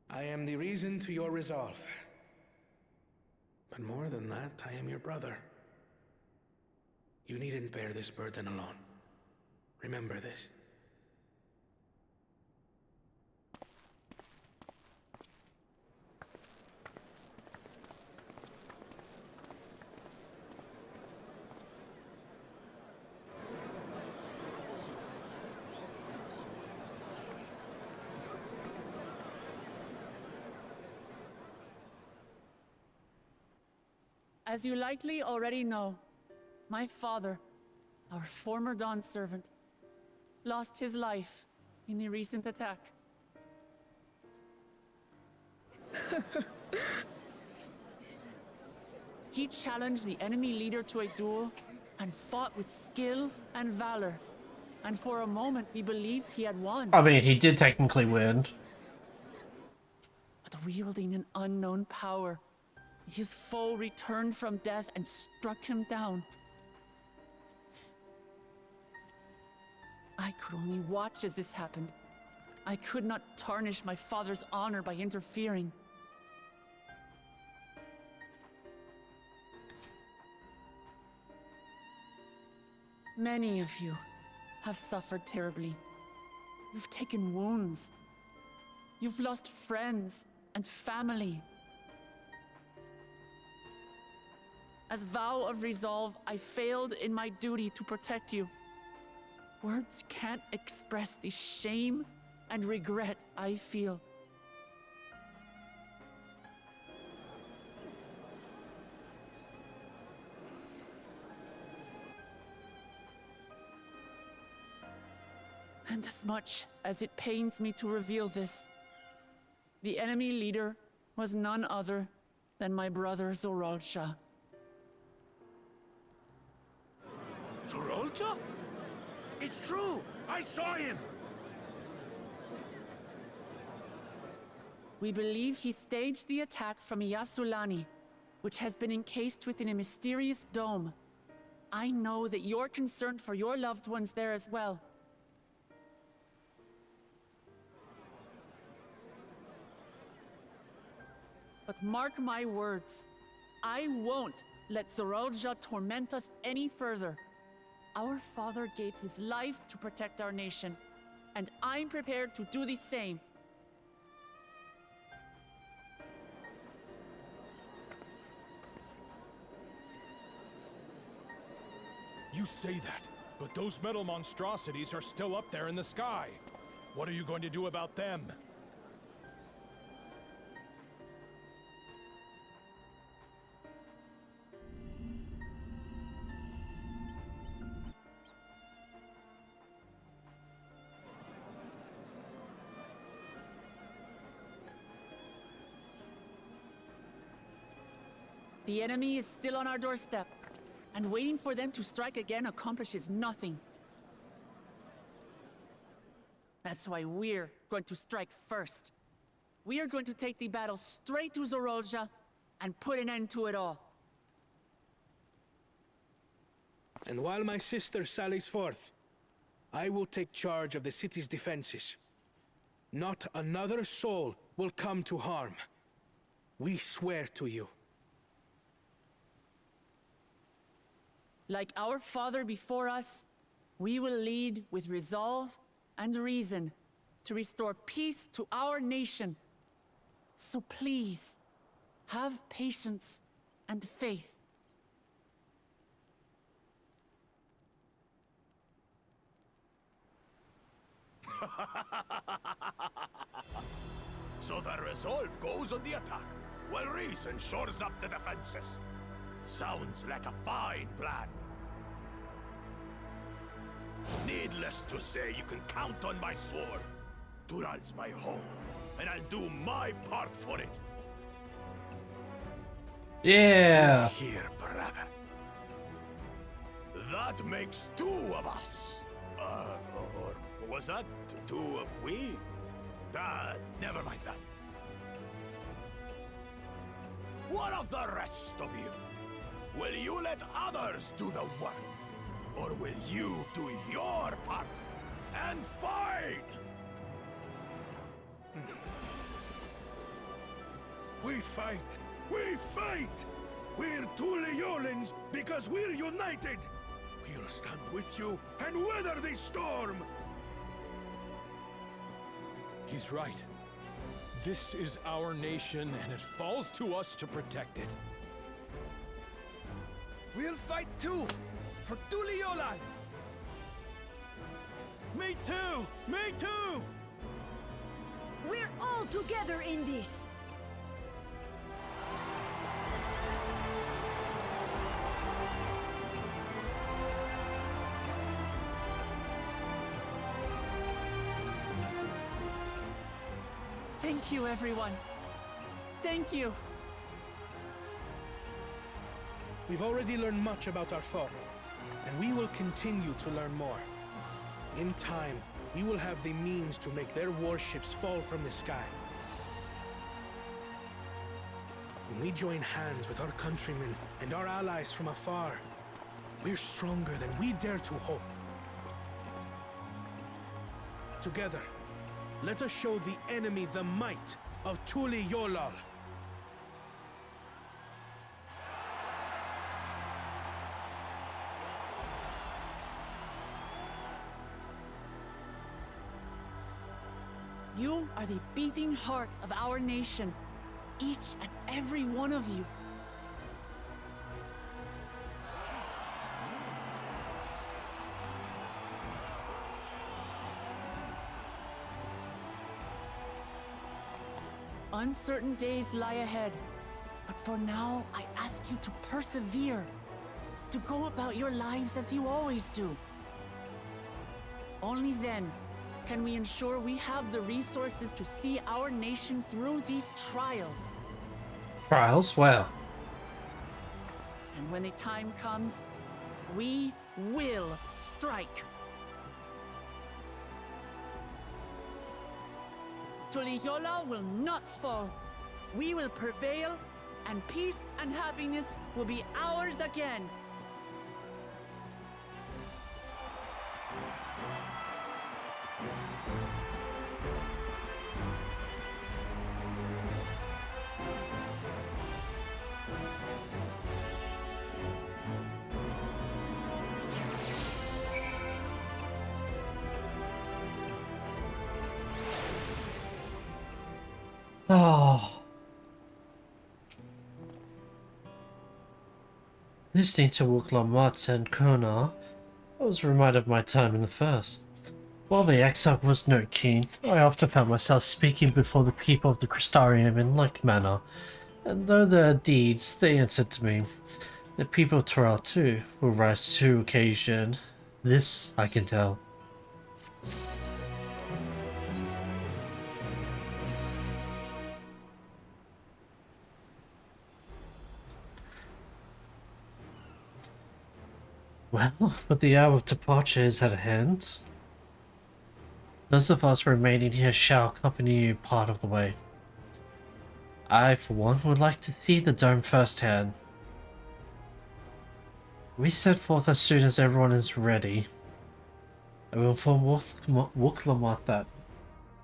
I am the reason to your resolve. But more than that, I am your brother. You needn't bear this burden alone. Remember this. As you likely already know, my father, our former Dawn servant, lost his life in the recent attack. He challenged the enemy leader to a duel and fought with skill and valor. And for a moment, we believed he had won. I mean, he did technically win. But wielding an unknown power, his foe returned from death and struck him down. I could only watch as this happened. I could not tarnish my father's honor by interfering. Many of you have suffered terribly. You've taken wounds. You've lost friends and family. As vow of resolve, I failed in my duty to protect you. Words can't express the shame and regret I feel. And as much as it pains me to reveal this, the enemy leader was none other than my brother Zoralsha. Zorolja? It's true! I saw him! We believe he staged the attack from Yasulani, which has been encased within a mysterious dome. I know that you're concerned for your loved ones there as well. But mark my words, I won't let Zoralja torment us any further. Our father gave his life to protect our nation, and I'm prepared to do the same. You say that, but those metal monstrosities are still up there in the sky. What are you going to do about them? The enemy is still on our doorstep, and waiting for them to strike again accomplishes nothing. That's why we're going to strike first. We are going to take the battle straight to Zorolja and put an end to it all. And while my sister sallies forth, I will take charge of the city's defenses. Not another soul will come to harm. We swear to you. Like our father before us, we will lead with resolve and reason to restore peace to our nation. So please, have patience and faith. So the resolve goes on the attack, while reason shores up the defenses. Sounds like a fine plan. Needless to say, you can count on my sword. Dural's my home, and I'll do my part for it. Yeah. Here, brother. That makes two of us. Or was that two of we? Never mind that. What of the rest of you? Will you let others do the work? Or will you do your part and fight? We fight! We fight! We're two Leolins because we're united! We'll stand with you and weather this storm! He's right. This is our nation, and it falls to us to protect it. We'll fight too! For Tuliola! Me too! Me too! We're all together in this! Thank you, everyone. Thank you. We've already learned much about our foe, and we will continue to learn more. In time, we will have the means to make their warships fall from the sky. When we join hands with our countrymen and our allies from afar, we're stronger than we dare to hope. Together, let us show the enemy the might of Tuli Yolal. You are the beating heart of our nation, each and every one of you. Uncertain days lie ahead, but for now, I ask you to persevere, to go about your lives as you always do. Only then can we ensure we have the resources to see our nation through these trials. Trials? Well. And when the time comes, we will strike. Tuliyola will not fall. We will prevail, and peace and happiness will be ours again. Oh. Listening to Wuklamat and Kona was reminded of my time in the first. While the exile was no keen, I often found myself speaking before the people of the Crystarium in like manner, and though their deeds they answered to me, the people of Torah too will rise to occasion. This I can tell. Well, but the hour of departure is at hand. Those of us remaining here shall accompany you part of the way. I, for one, would like to see the dome firsthand. We set forth as soon as everyone is ready. I will inform Wuklamot that...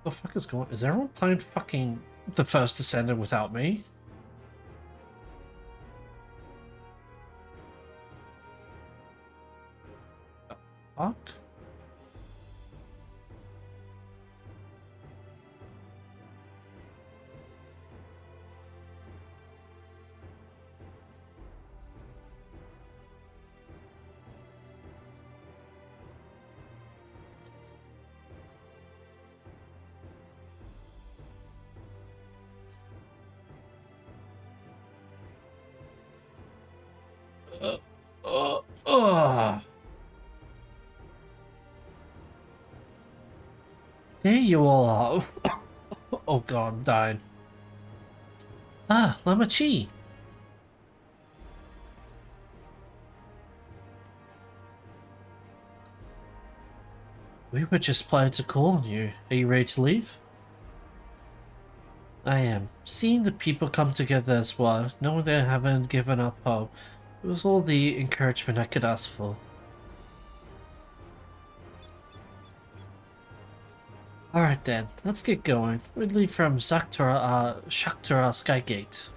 What the fuck is going on? Is everyone playing fucking the first Descendant without me? The fuck? There you all are. Oh god, I'm dying. Ah, Lamachi. We were just planning to call on you. Are you ready to leave? I am. Seeing the people come together as one, knowing they haven't given up hope, it was all the encouragement I could ask for. Alright then, let's get going. We leave from Shaktara Skygate.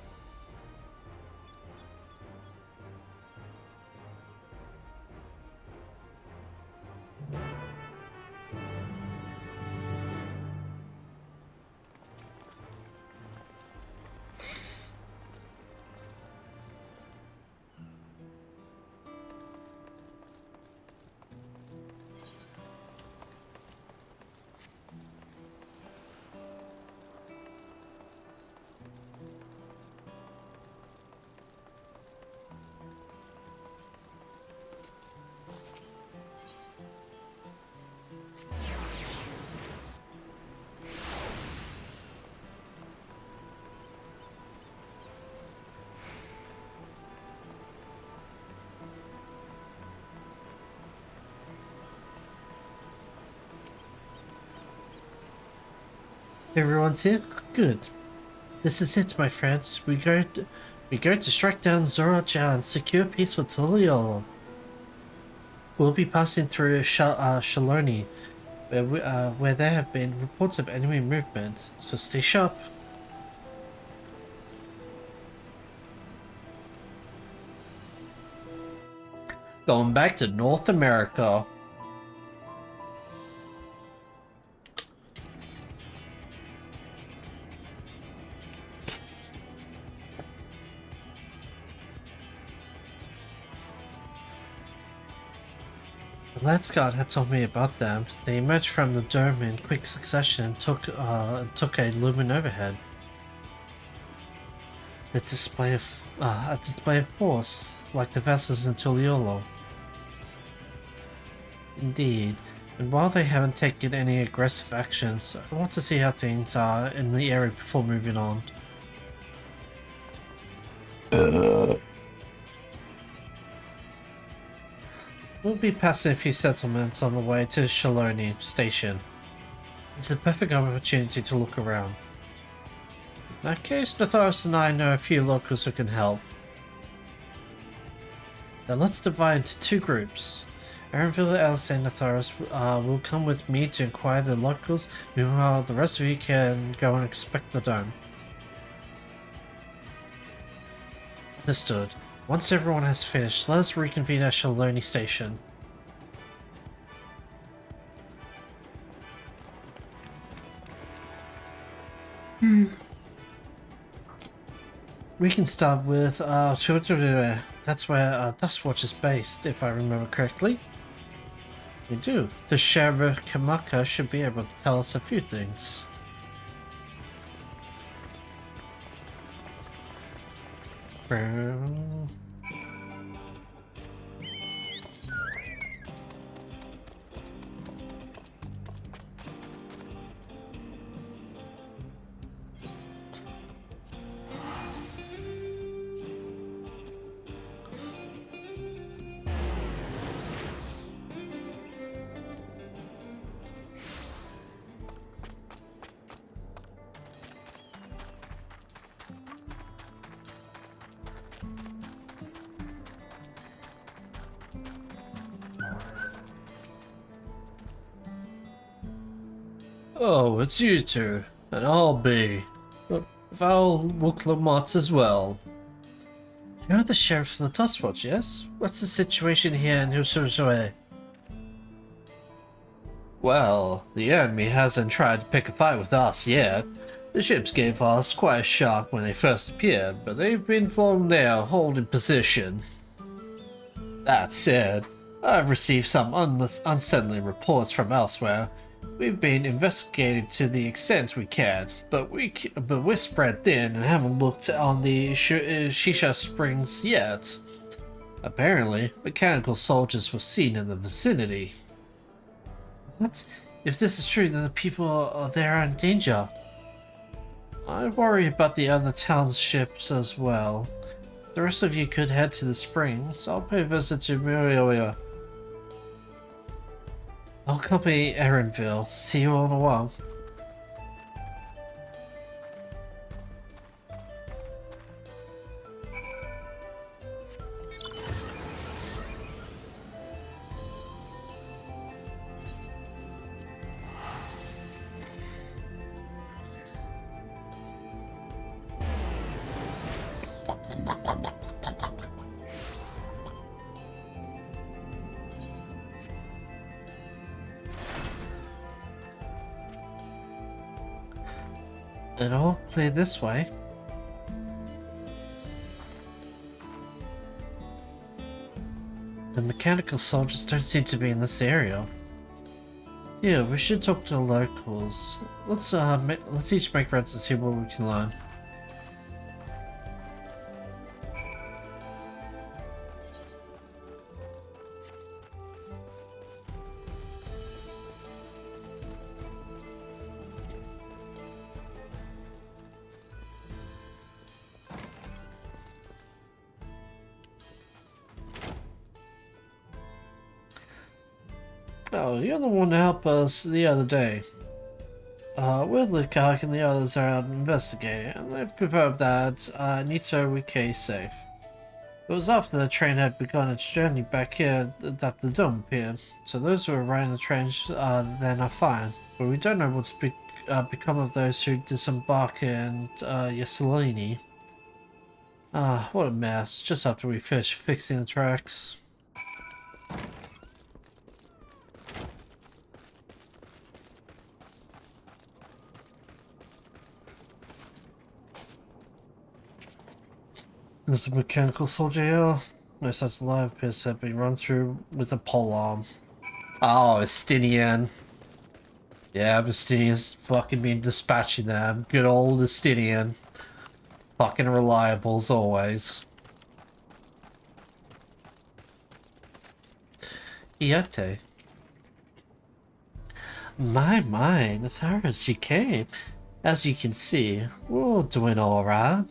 Everyone's here? Good. This is it, my friends. We're going to strike down Zoraja and secure peace for Tuliol. We'll be passing through Shaloni, where there have been reports of enemy movement, so stay sharp. Going back to North America. The lad Scott had told me about them. They emerged from the dome in quick succession and took a lumen overhead. A display of force, like the vessels in Tuliolo. Indeed, and while they haven't taken any aggressive actions, I want to see how things are in the area before moving on. We'll be passing a few settlements on the way to Shaloni Station. It's a perfect opportunity to look around. In that case, Natharis and I know a few locals who can help. Then let's divide into two groups. Aaronville, Alice, and Natharis will come with me to inquire the locals. Meanwhile, the rest of you can go and inspect the dome. Understood. Once everyone has finished, let us reconvene at Shaloni Station. We can start with that's where Dustwatch is based, if I remember correctly. We do. The Sheriff Kamaka should be able to tell us a few things. Oh, it's you two, and I'll be Val Wuklamot as well. You're the sheriff of the Dustwatch, yes? What's the situation here in Husuzue? Well, the enemy hasn't tried to pick a fight with us yet. The ships gave us quite a shock when they first appeared, but they've been flown there, holding position. That said, I've received some unsettling reports from elsewhere. We've been investigating to the extent we can, but we're spread thin and haven't looked on the Shisha Springs yet. Apparently, mechanical soldiers were seen in the vicinity. What? If this is true, then the people there are in danger. I worry about the other townships as well. The rest of you could head to the springs. I'll pay a visit to Muriel. I'll accompany Erenville. See you all in a while. It all play this way. The mechanical soldiers don't seem to be in this area. Yeah, we should talk to the locals. Let's each make rounds and see what we can learn. Oh, you're the one to help us the other day. Willikak and the others are out investigating, and they've confirmed that Nito Wike is safe. It was after the train had begun its journey back here that the dome appeared, so those who were riding the train then are fine, but we don't know what's become of those who disembark in Yasalini. What a mess, just after we finished fixing the tracks. There's a mechanical soldier here. No such live piss have been run through with a pole arm. Oh, Estinian. Yeah, Estinian's fucking been dispatching them. Good old Estinian. Fucking reliable as always. Iate. My, the thoroughest you came. As you can see, we're all doing alright.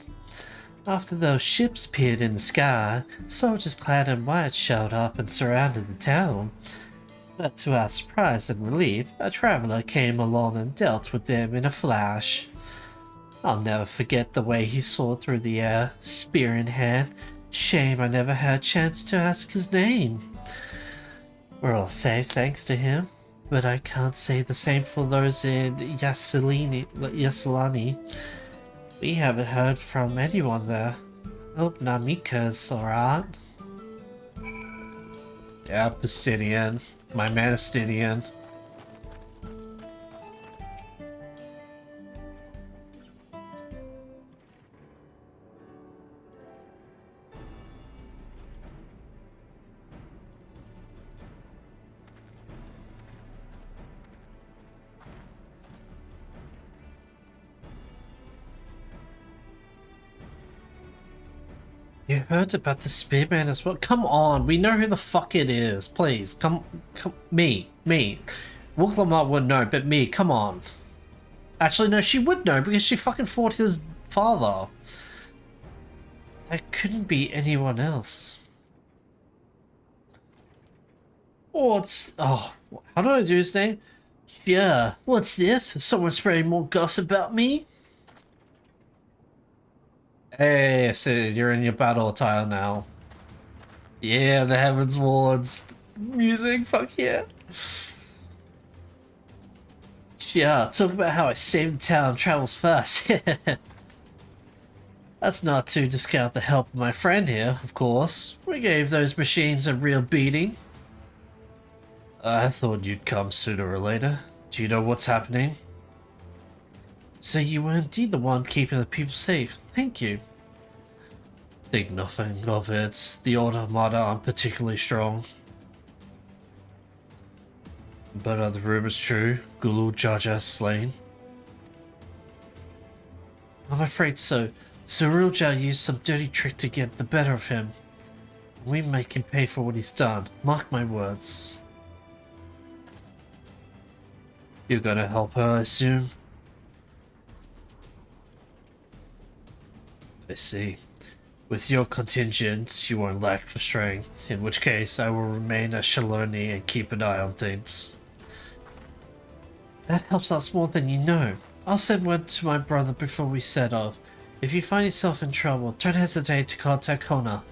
After those ships appeared in the sky, soldiers clad in white showed up and surrounded the town. But to our surprise and relief, a traveler came along and dealt with them in a flash. I'll never forget the way he soared through the air, spear in hand. Shame I never had a chance to ask his name. We're all safe thanks to him, but I can't say the same for those in Yasalani. We haven't heard from anyone there. Hope Namika's alright. Yeah, Bastidian. My man Bastidian. You heard about the Spearman as well? Come on, we know who the fuck it is. Please, come, me. Wooklamar would know, but me, come on. Actually, no, she would know because she fucking fought his father. That couldn't be anyone else. What's... Oh, how do I do his name? Yeah, what's this? Is someone spreading more gossip about me? Hey, Sid, you're in your battle attire now. Yeah, the Heavens Wards music, fuck yeah. Yeah, talk about how I saved the town travels fast. That's not to discount the help of my friend here, of course. We gave those machines a real beating. I thought you'd come sooner or later. Do you know what's happening? So you were indeed the one keeping the people safe. Thank you. Think nothing of it. The Order Armada aren't particularly strong. But are the rumors true? Gulu Jaja slain? I'm afraid so. Surulja used some dirty trick to get the better of him. We make him pay for what he's done. Mark my words. You're gonna help her, I assume? I see. With your contingent, you won't lack for strength, in which case I will remain at Shaloni and keep an eye on things. That helps us more than you know. I'll send word to my brother before we set off. If you find yourself in trouble, don't hesitate to contact Kona.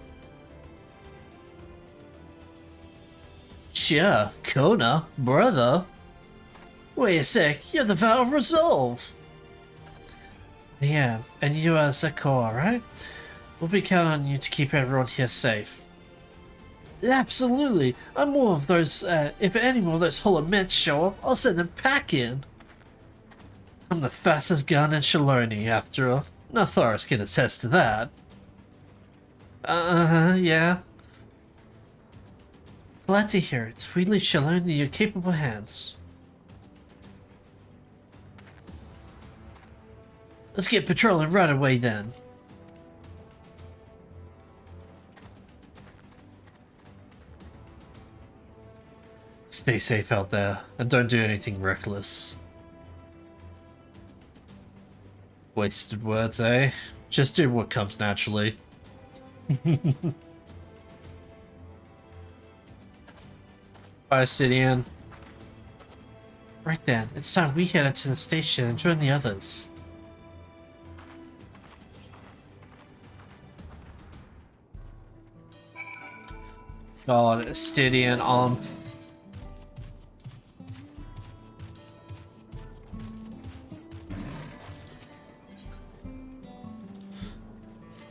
Sure, Kona? Brother? Wait a sec, you're the Vow of Resolve! Yeah, and you are Zakor, right? We'll be counting on you to keep everyone here safe. Absolutely! I'm more of those, if any more of those Hollow Men show up, I'll send them packing! I'm the fastest gun in Shaloni, after all. Natharis can attest to that. Yeah. Glad to hear it. We leave Shaloni in your capable hands. Let's get patrolling right away then. Stay safe out there, and don't do anything reckless. Wasted words, eh? Just do what comes naturally. Bye, Sidian. Right then, it's time we head out to the station and join the others. God, Sidian on.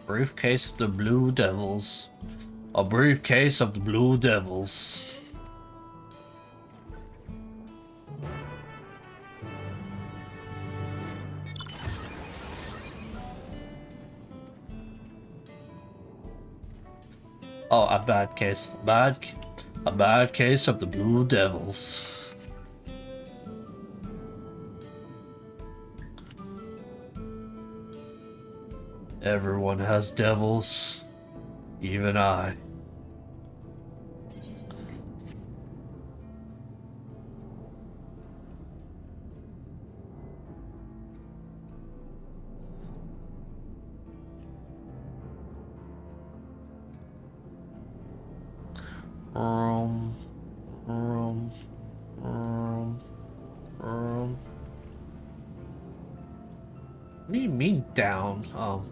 Briefcase of the Blue Devils. A briefcase of the Blue Devils. Oh, a bad case. A bad case of the Blue Devils. Everyone has devils. Even I. What do you mean down? Oh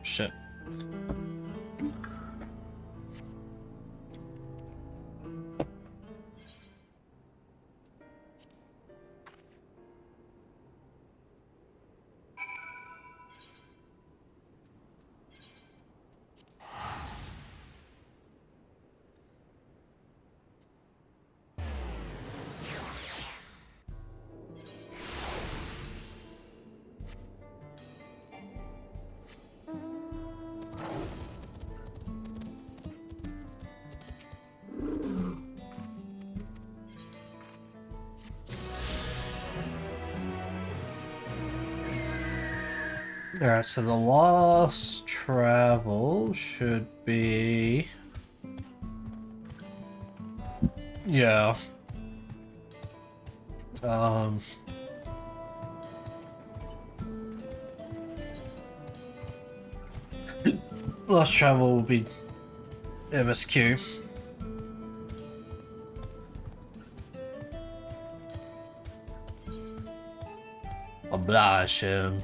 shit. Alright, so the last travel should be... Yeah. Last travel will be MSQ. Oblige him.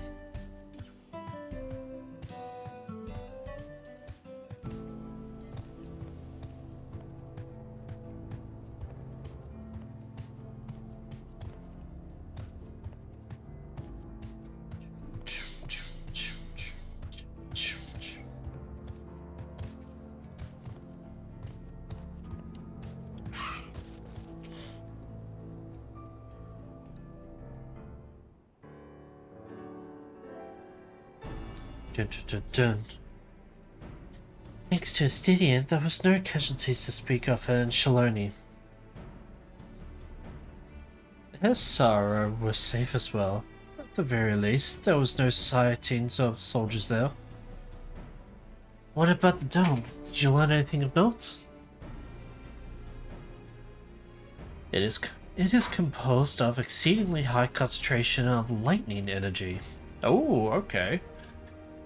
Dun, dun, dun. Thanks to Astidian, there was no casualties to speak of in Shaloni. Hesara was safe as well. At the very least, there was no sightings of soldiers there. What about the dome? Did you learn anything of note? It is composed of exceedingly high concentration of lightning energy. Oh, okay.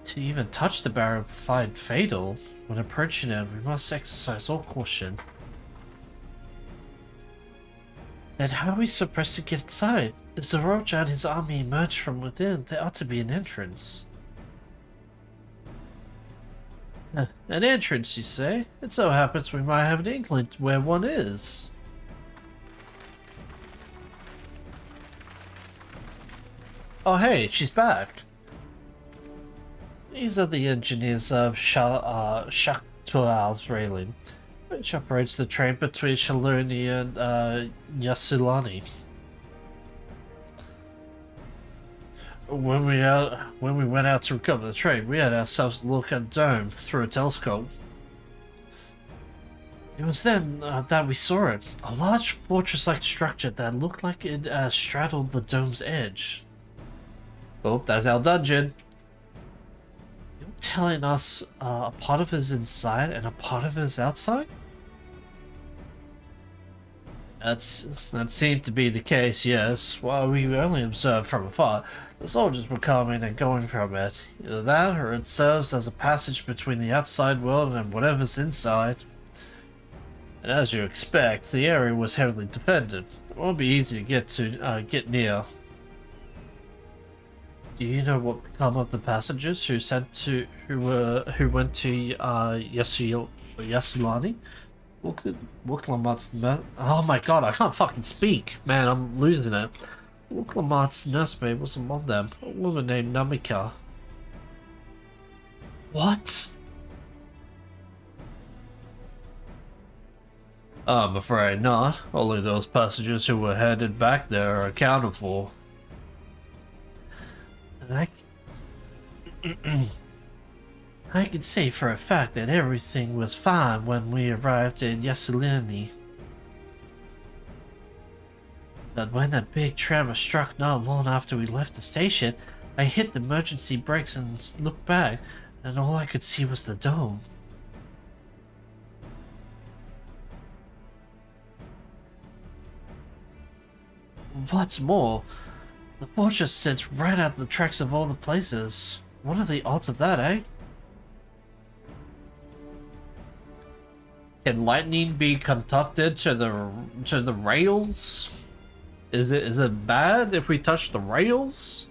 To even touch the barrier would find fatal. When approaching it, we must exercise all caution. Then how are we supposed to get inside? If Zoroja and his army emerge from within, there ought to be an entrance. An entrance, you say? It so happens we might have an inkling where one is. Oh hey, she's back. These are the engineers of Shaktual's railing, which operates the train between Shaloni and Yasulani. When we went out to recover the train, we had ourselves a look at the dome through a telescope. It was then that we saw it, a large fortress-like structure that looked like it straddled the dome's edge. Oh, that's our dungeon. You're telling us a part of it is inside and a part of it is outside? That seemed to be the case, yes. While we only observed from afar, the soldiers were coming and going from it. Either that, or it serves as a passage between the outside world and whatever's inside. And as you expect, the area was heavily defended. It won't be easy to get near. Do you know what become of the passengers who went to Yasulani? Oh my god, I can't fucking speak. Man, I'm losing it. Wuklamat's nursemaid was among them, a woman named Namika. What? I'm afraid not. Only those passengers who were headed back there are accounted for. I can say for a fact that everything was fine when we arrived in Yasulani. But when that big tremor struck not long after we left the station, I hit the emergency brakes and looked back, and all I could see was the dome. What's more, the fortress sits right at the tracks of all the places. What are the odds of that, eh? Can lightning be conducted to the rails? Is it bad if we touch the rails?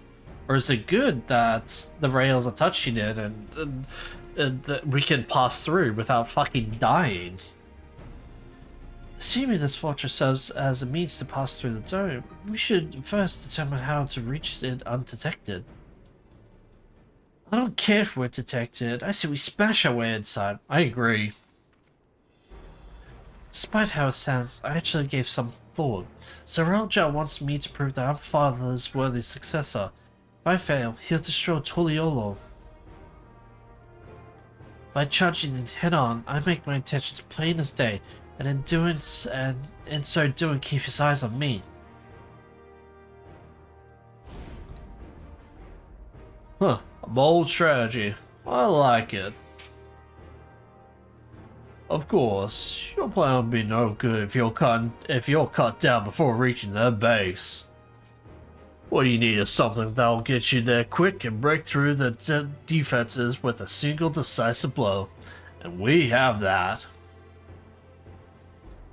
Or is it good that the rails are touching it and that we can pass through without fucking dying? Assuming this fortress serves as a means to pass through the dome, we should first determine how to reach it undetected. I don't care if we're detected. I say we smash our way inside. I agree. Despite how it sounds, I actually gave some thought. Zoroja wants me to prove that I'm father's worthy successor. If I fail, he'll destroy Tuliolo. By charging it head-on, I make my intentions plain as day, and in so doing keep his eyes on me. Huh, a bold strategy. I like it. Of course, your plan would be no good if you're cut down before reaching their base. What you need is something that'll get you there quick and break through the defenses with a single decisive blow. And we have that.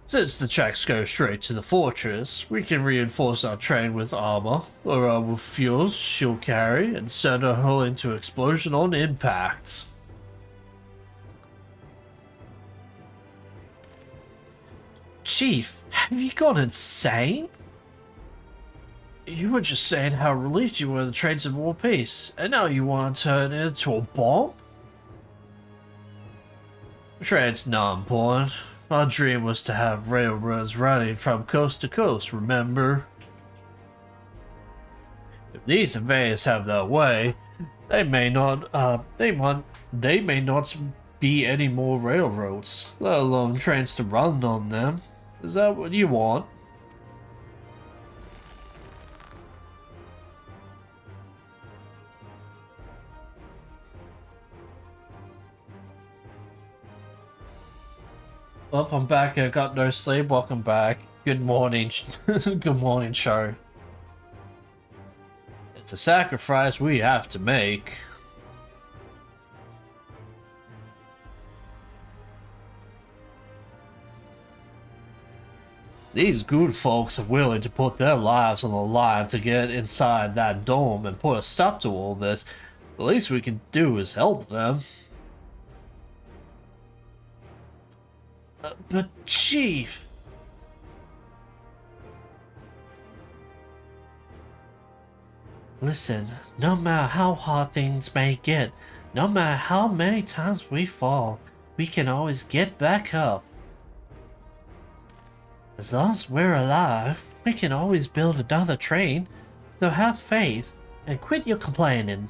Since the tracks go straight to the fortress, we can reinforce our train with armor, or with fuels she'll carry, and send her hull into explosion on impact. Chief, have you gone insane? You were just saying how relieved you were the train's in war peace, and now you want to turn it into a bomb? Train's not important. Our dream was to have railroads running from coast to coast, remember? If these invaders have their way, they may not be any more railroads, let alone trains to run on them. Is that what you want? Well, I'm back. I got no sleep. Welcome back. Good morning. Good morning, show. It's a sacrifice we have to make. These good folks are willing to put their lives on the line to get inside that dome and put a stop to all this. The least we can do is help them. But Chief... Listen, no matter how hard things may get, no matter how many times we fall, we can always get back up. As long as we're alive, we can always build another train, so have faith and quit your complaining.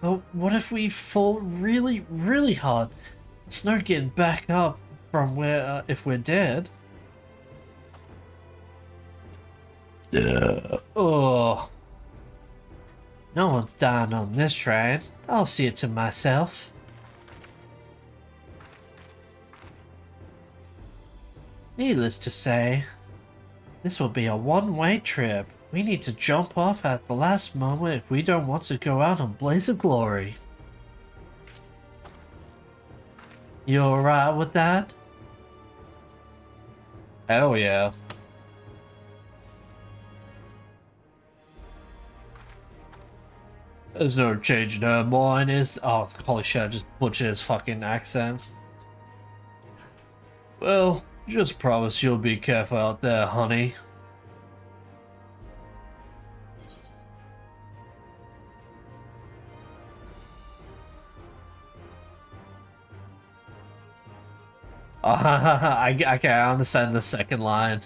But what if we fall really, really hard? It's no getting back up from where if we're dead. Oh. No one's dying on this train. I'll see it to myself. Needless to say, this will be a one-way trip. We need to jump off at the last moment if we don't want to go out on blaze of glory. You alright with that? Hell yeah. There's no changing her mind, is— oh, holy shit, I just butchered his fucking accent. Well, just promise you'll be careful out there, honey. I understand the second line.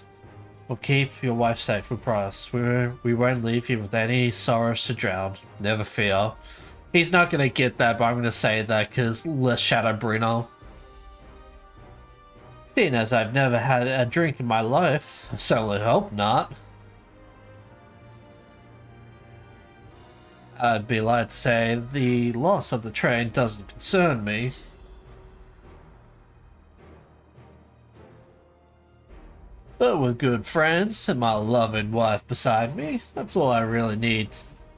We'll keep your wife safe, we promise. We won't leave you with any sorrows to drown. Never fear. He's not gonna get that, but I'm gonna say that because let's shadow Bruno. Seeing as I've never had a drink in my life, I certainly hope not. I'd be like to say the loss of the train doesn't concern me. But with good friends and my loving wife beside me, that's all I really need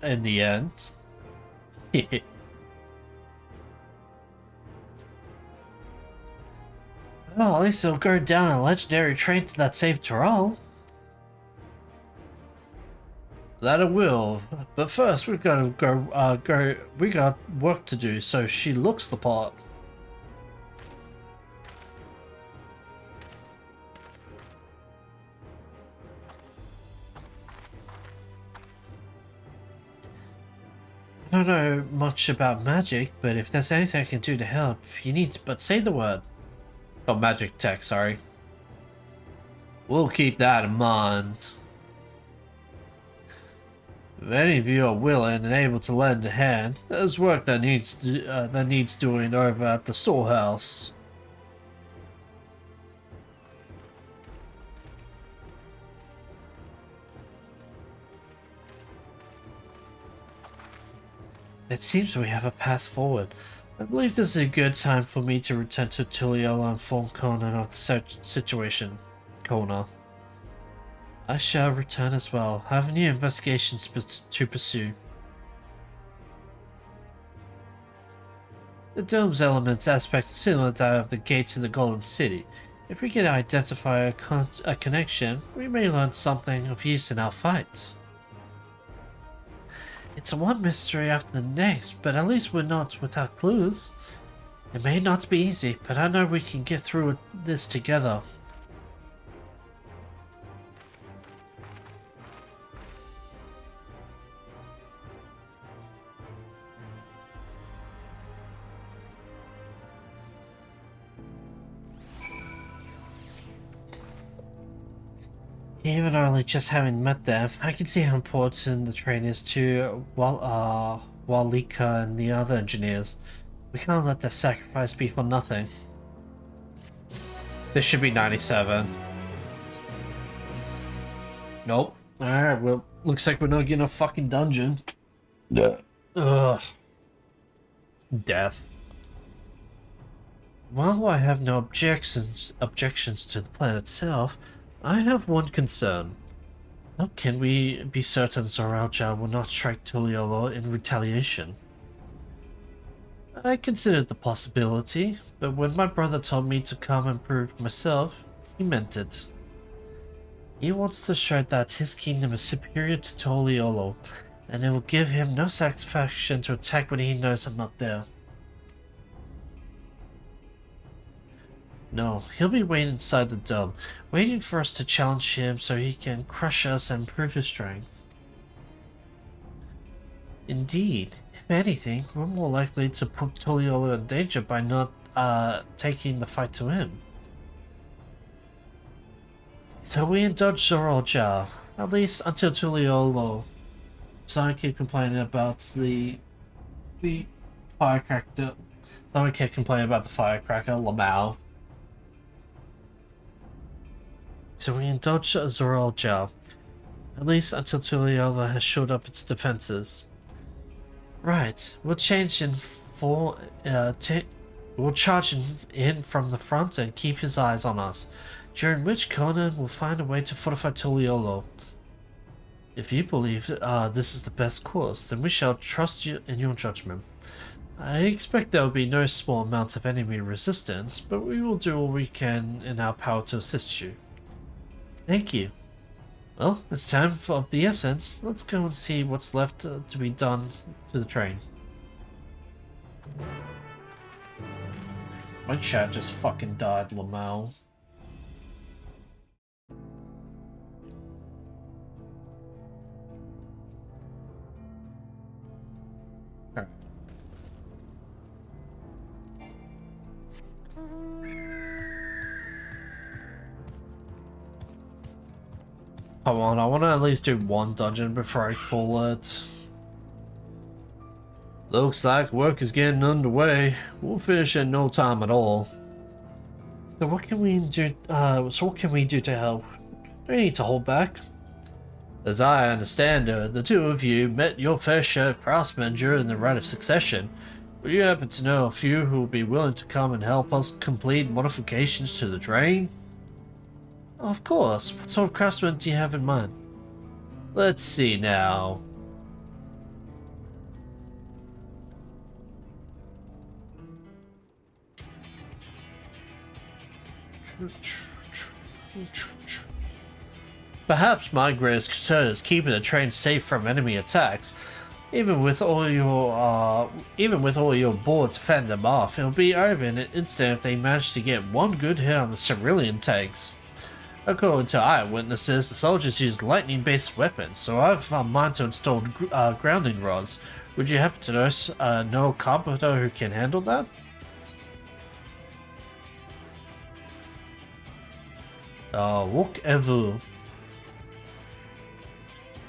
in the end. Well, at least it'll go down a legendary train that saved Tyrell. That it will, but first we've got to we got work to do so she looks the part. I don't know much about magic, but if there's anything I can do to help, you need to but say the word. Oh, magic tech, sorry. We'll keep that in mind. If any of you are willing and able to lend a hand, there's work that needs doing over at the storehouse. It seems we have a path forward. I believe this is a good time for me to return to Tuliolo and inform Conan of the situation. Kona. I shall return as well. I have new investigations to pursue. The dome's elements aspect is similar to that of the gate to the Golden City. If we can identify a connection, we may learn something of use in our fight. It's one mystery after the next, but at least we're not without clues. It may not be easy, but I know we can get through this together. Even only just having met them, I can see how important the train is to Walika and the other engineers. We can't let their sacrifice be for nothing. This should be 97. Nope. Alright, well, looks like we're not getting a fucking dungeon. Yeah. Ugh. Death. While I have no objections to the plan itself, I have one concern. How can we be certain Zoralja will not strike Tuliolo in retaliation? I considered the possibility, but when my brother told me to come and prove myself, he meant it. He wants to show that his kingdom is superior to Tuliolo, and it will give him no satisfaction to attack when he knows I'm not there. No, he'll be waiting inside the dome, waiting for us to challenge him so he can crush us and prove his strength. Indeed, if anything, we're more likely to put Tuliolo in danger by not taking the fight to him. So we indulge Zoralja, at least until Tuliolo. Someone kept complaining about the firecracker. Someone kept complaining about the firecracker, Lamau. So we indulge Zoralja, at least until Tuliolo has shored up its defenses. Right, we'll change in we'll charge in from the front and keep his eyes on us, during which Conan will find a way to fortify Tuliolo. If you believe this is the best course, then we shall trust you in your judgment. I expect there will be no small amount of enemy resistance, but we will do all we can in our power to assist you. Thank you. Well, it's time of the essence. Let's go and see what's left to be done to the train. My chat just fucking died, Lamau. Come on, I want to at least do one dungeon before I call it. Looks like work is getting underway. We'll finish in no time at all. So what can we do? To help? No need to hold back. As I understand it, the two of you met your fair share of craftsmen during the Rite of Succession. Would you happen to know a few who would be willing to come and help us complete modifications to the train? Of course. What sort of craftsman do you have in mind? Let's see now. Perhaps my greatest concern is keeping the train safe from enemy attacks. Even with all your board to fend them off, it'll be over in an instant if they manage to get one good hit on the Cerulean tanks. According to eyewitnesses, the soldiers use lightning-based weapons, so I've found mine to install grounding rods. Would you happen to know a carpenter who can handle that? Oh, look ever.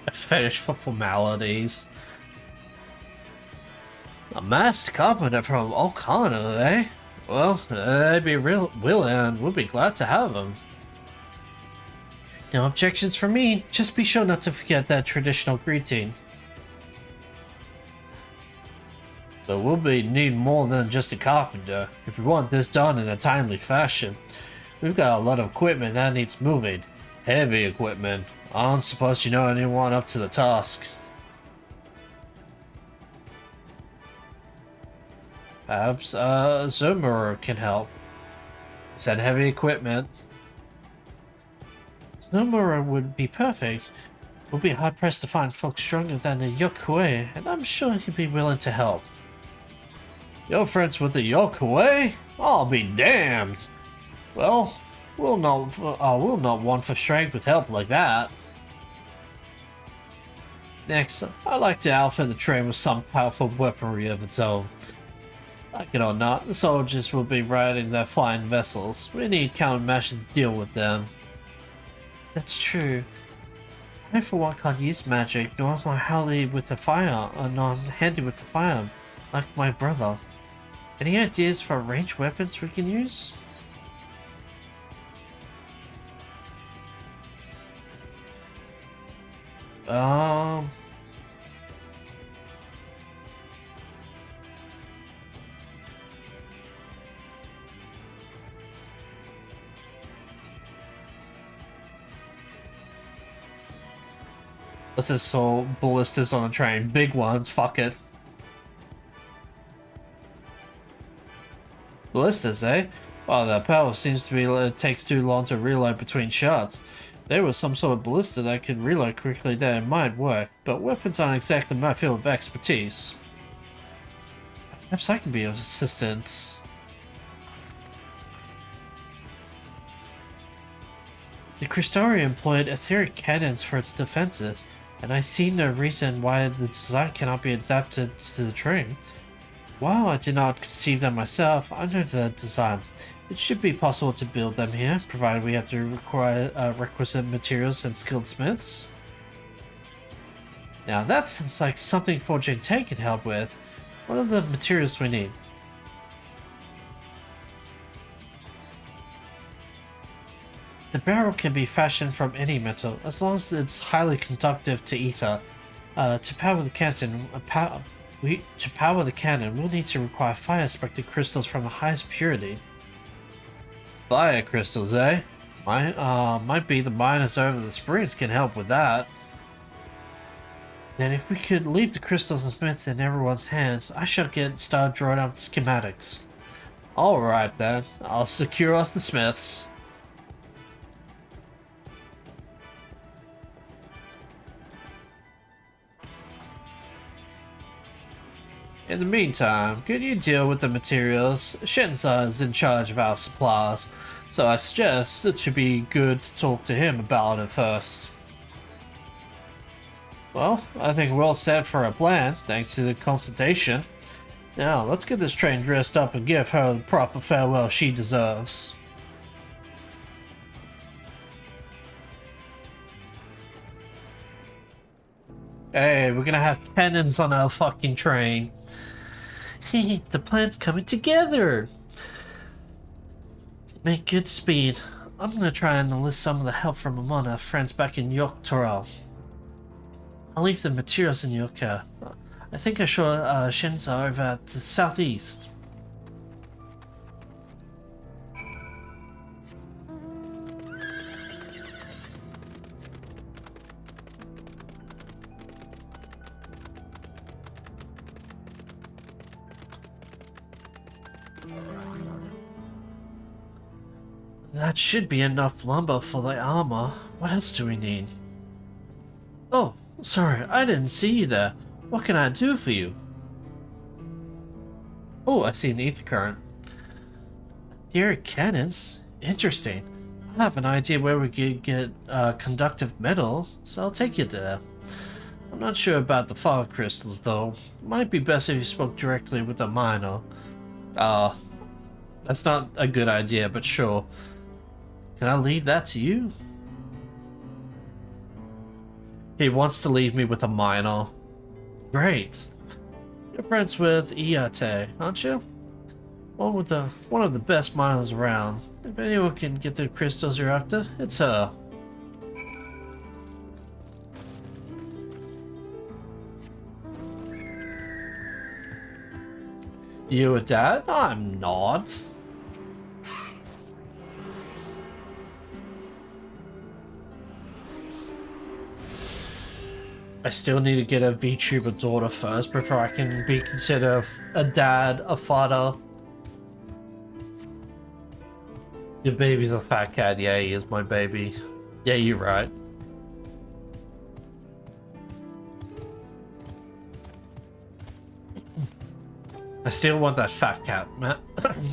A fetish for formalities. A masked carpenter from O'Connor, eh? Well, they'd be real willing and we'll be glad to have them. No objections from me, just be sure not to forget that traditional greeting. But we'll be needing more than just a carpenter if we want this done in a timely fashion. We've got a lot of equipment that needs moving. Heavy equipment. I don't suppose you know anyone up to the task. Perhaps Zomura can help. Said heavy equipment. Zomura would be perfect. We'll be hard pressed to find folks stronger than the Yokue, and I'm sure he'd be willing to help. You're friends with the Yokue? I'll be damned. Well, we'll not want for strength with help like that. Next, I'd like to outfit the train with some powerful weaponry of its own. Like it or not, the soldiers will be riding their flying vessels. We need countermeasures to deal with them. That's true. I for one can't use magic, nor am I handy with the fire, like my brother. Any ideas for ranged weapons we can use? Let's just saw ballistas on a train. Big ones, fuck it. Ballistas, eh? Oh, their power seems to be it takes too long to reload between shots. If there was some sort of ballista that could reload quickly, then it might work, but weapons aren't exactly my field of expertise. Perhaps I can be of assistance. The Crystari employed etheric cannons for its defenses, and I see no reason why the design cannot be adapted to the train. While I did not conceive them myself, I know the design. It should be possible to build them here, provided we have to require requisite materials and skilled smiths. Now that sounds like something Forging 10 can help with. What are the materials we need? The barrel can be fashioned from any metal, as long as it's highly conductive to ether. To power the cannon, we'll need to require fire-spectred crystals from the highest purity. Fire crystals, eh? Might be the miners over the springs can help with that. Then if we could leave the crystals and smiths in everyone's hands, I shall get started drawing up the schematics. Alright then, I'll secure us the smiths. In the meantime, could you deal with the materials? Shinza is in charge of our supplies, so I suggest it should be good to talk to him about it first. Well, I think we're all set for a plan, thanks to the consultation. Now, let's get this train dressed up and give her the proper farewell she deserves. Hey, we're gonna have cannons on our fucking train. The plan's coming together! Make good speed. I'm gonna try and enlist some of the help from among our friends back in Yoktoral. I'll leave the materials in your care. I think I saw Shinza over at the southeast. That should be enough lumber for the armor. What else do we need? Oh, sorry, I didn't see you there. What can I do for you? Oh, I see an ether current. Etheric cannons? Interesting. I have an idea where we could get conductive metal, so I'll take you there. I'm not sure about the fog crystals, though. Might be best if you spoke directly with a miner. That's not a good idea, but sure. Can I leave that to you? He wants to leave me with a miner. Great. You're friends with Iate, aren't you? One of the best miners around. If anyone can get the crystals you're after, it's her. You a dad? I'm not. I still need to get a VTuber daughter first before I can be considered a dad, a father. Your baby's a fat cat. Yeah, he is my baby. Yeah, you're right. I still want that fat cat,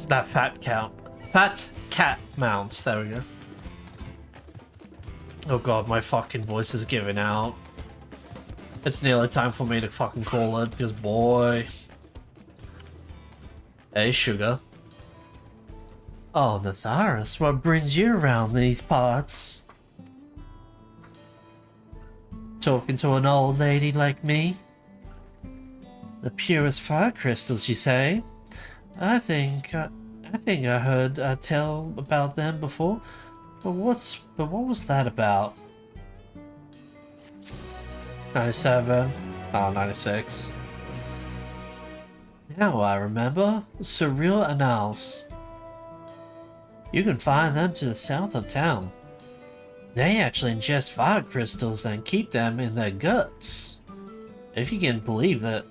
that fat cat mount. There we go. Oh god, my fucking voice is giving out. It's nearly time for me to fucking call it, because boy. Hey, sugar. Oh, Natharis, what brings you around these parts? Talking to an old lady like me? The purest fire crystals, you say? I think I heard tell about them before. But what was that about? 97. Oh, 96. Now I remember. Surreal Annals. You can find them to the south of town. They actually ingest fire crystals and keep them in their guts. If you can believe it.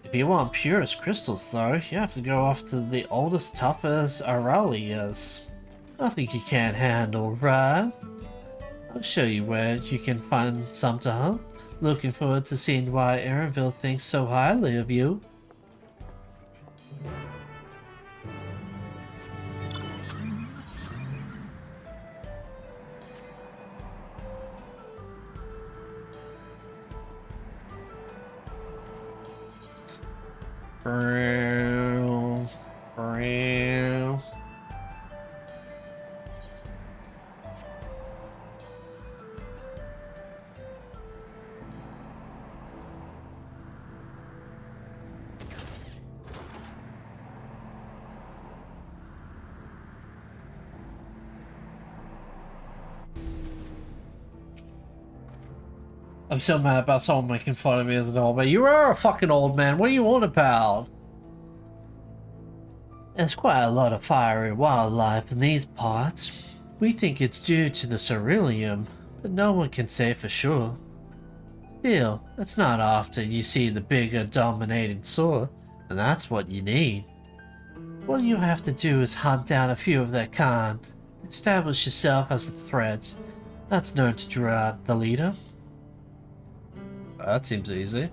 If you want purest crystals though, you have to go off to the oldest, toughest Aurelias. Nothing you can't handle, right? I'll show you where you can find some to hunt. Looking forward to seeing why Erenville thinks so highly of you. I'm so mad about someone making fun of me as an old man. You are a fucking old man. What do you want about? There's quite a lot of fiery wildlife in these parts. We think it's due to the ceruleum, but no one can say for sure. Still, it's not often you see the bigger dominating sort, and that's what you need. What you have to do is hunt down a few of their kind, establish yourself as a threat. That's known to draw out the leader. That seems easy.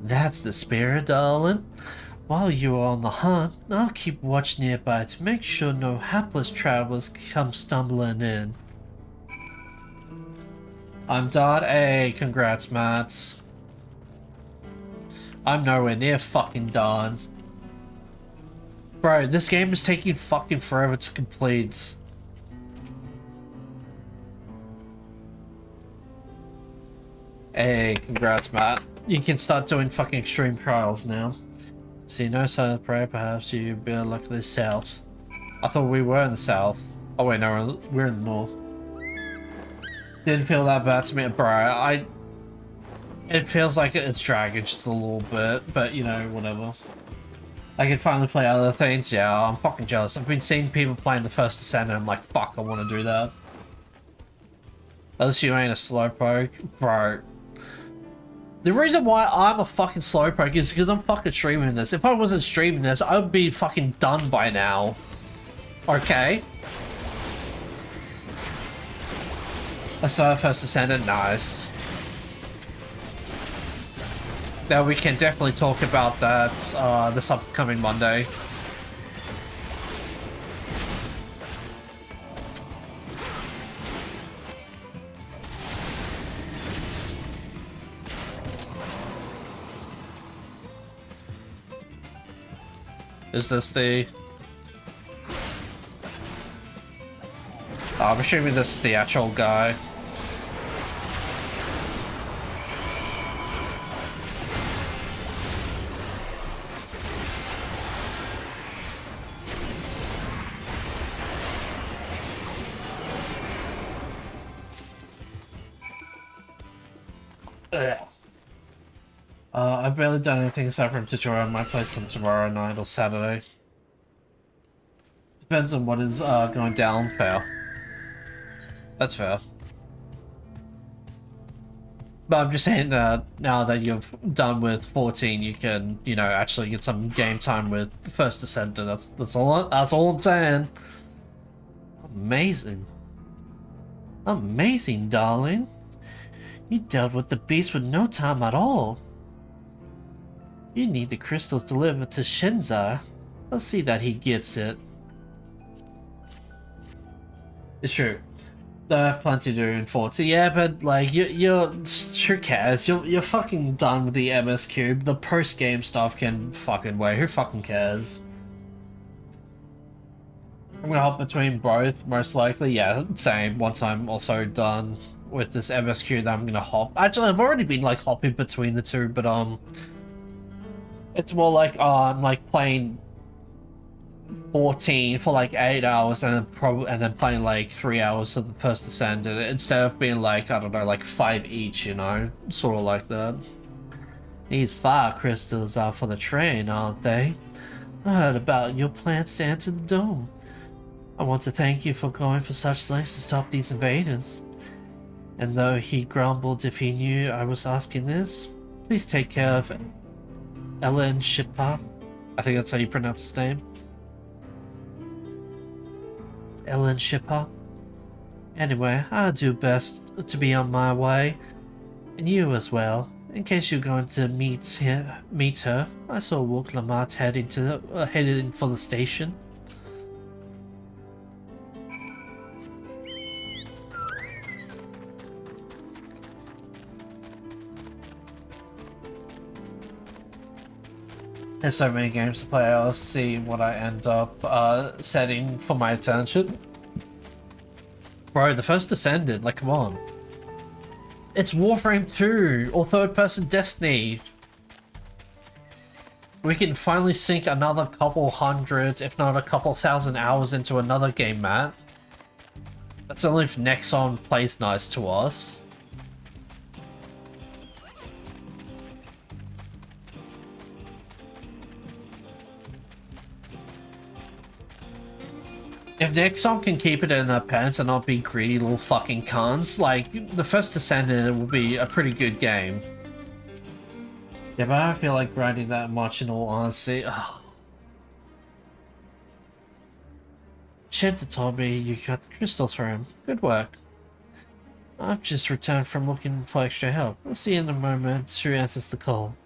That's the spirit, darling. While you are on the hunt, I'll keep watch nearby to make sure no hapless travelers come stumbling in. I'm done. Hey, congrats, Matt. I'm nowhere near fucking done. Bro, this game is taking fucking forever to complete. Hey, congrats, Matt. You can start doing fucking extreme trials now. See, no sign of prey, perhaps you'd be like the south. I thought we were in the south. Oh wait, no, we're in the north. Didn't feel that bad to me, bro. It feels like it's dragging just a little bit, but you know, whatever. I can finally play other things, yeah, I'm fucking jealous. I've been seeing people playing the first Ascent and I'm like, fuck, I want to do that. Unless you ain't a slowpoke, bro. The reason why I'm a fucking slowpoke is because I'm fucking streaming this. If I wasn't streaming this, I would be fucking done by now. Okay? I saw first Ascendant, nice. Now we can definitely talk about that this upcoming Monday. Is this the... I'm assuming this is the actual guy. Ugh. I've barely done anything aside from tutorial. I might play some tomorrow night or Saturday. Depends on what is going down. Fair. That's fair. But I'm just saying now that you've done with 14, you can, you know, actually get some game time with the First Descender. That's all I'm saying. Amazing. Amazing, darling. You dealt with the beast with no time at all. You need the crystals delivered to Shinza. Let's see that he gets it. It's true. They have plenty to do in 40. Yeah, but like you're who cares? You're fucking done with the MSQ. The post game stuff can fucking wait. Who fucking cares? I'm gonna hop between both, most likely. Yeah, same. Once I'm also done with this MSQ, then I'm gonna hop. Actually, I've already been like hopping between the two, but it's more like I'm like playing 14 for like 8 hours and then playing like 3 hours of the First Descendant instead of being like, I don't know, like 5 each, you know, sort of like that. These fire crystals are for the train, aren't they? I heard about your plans to enter the dome. I want to thank you for going for such lengths to stop these invaders. And though he grumbled if he knew I was asking this, please take care of Ellen Shippa. I think that's how you pronounce his name. Ellen Shippa. Anyway, I'll do best to be on my way. And you as well. In case you're going to meet her, I saw Wook Lamont heading for the station. There's so many games to play, I'll see what I end up setting for my attention. Bro, the First Descendant, like come on. It's Warframe 2 or third-person Destiny. We can finally sink another couple hundred, if not a couple thousand hours into another game, Matt. That's only if Nexon plays nice to us. If Nexon can keep it in their pants and not be greedy little fucking cons, like, the First Descendant will be a pretty good game. Yeah, but I don't feel like grinding that much in all honesty. Ugh. Shinta told me you got the crystals for him. Good work. I've just returned from looking for extra help. We'll see in a moment who answers the call.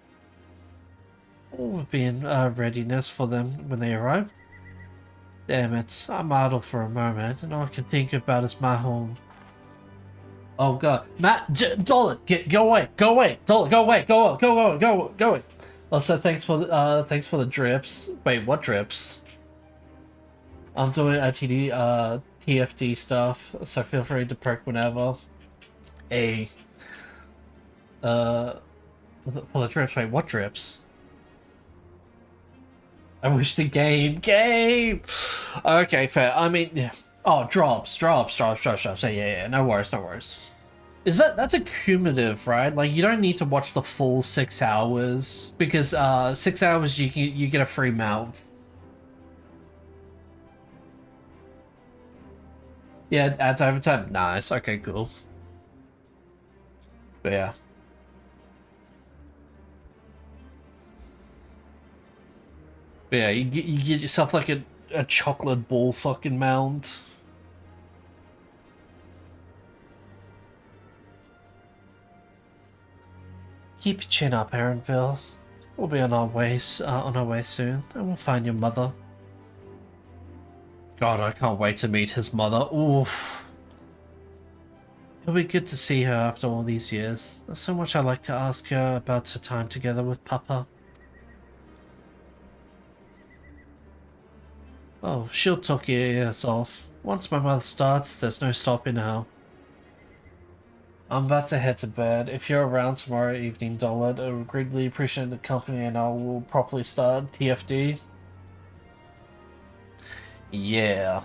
All will be in readiness for them when they arrive. Damn it, I'm idle for a moment, and all I can think about is my home. Oh god, Matt, Dolan, go away, Dolan, go away, go away. Also, thanks for the drips. Wait, what drips? I'm doing TFD stuff, so feel free to perk whenever. For the drips. Wait, what drips? I wish the game. Okay, fair. I mean, yeah. Oh, drops. Yeah, no worries. That's a cumulative, right? Like, you don't need to watch the full 6 hours, because 6 hours you get a free mount. Yeah, it adds overtime. Nice. Okay, cool. But yeah. But yeah, you get yourself like a chocolate ball fucking mount. Keep your chin up, Aaronville. We'll be on our way soon, and we'll find your mother. God, I can't wait to meet his mother. Oof. It'll be good to see her after all these years. There's so much I'd like to ask her about her time together with Papa. Oh, she'll talk your ears off. Once my mother starts, there's no stopping her. I'm about to head to bed. If you're around tomorrow evening, Dolan, I would greatly appreciate the company and I will properly start TFD. Yeah.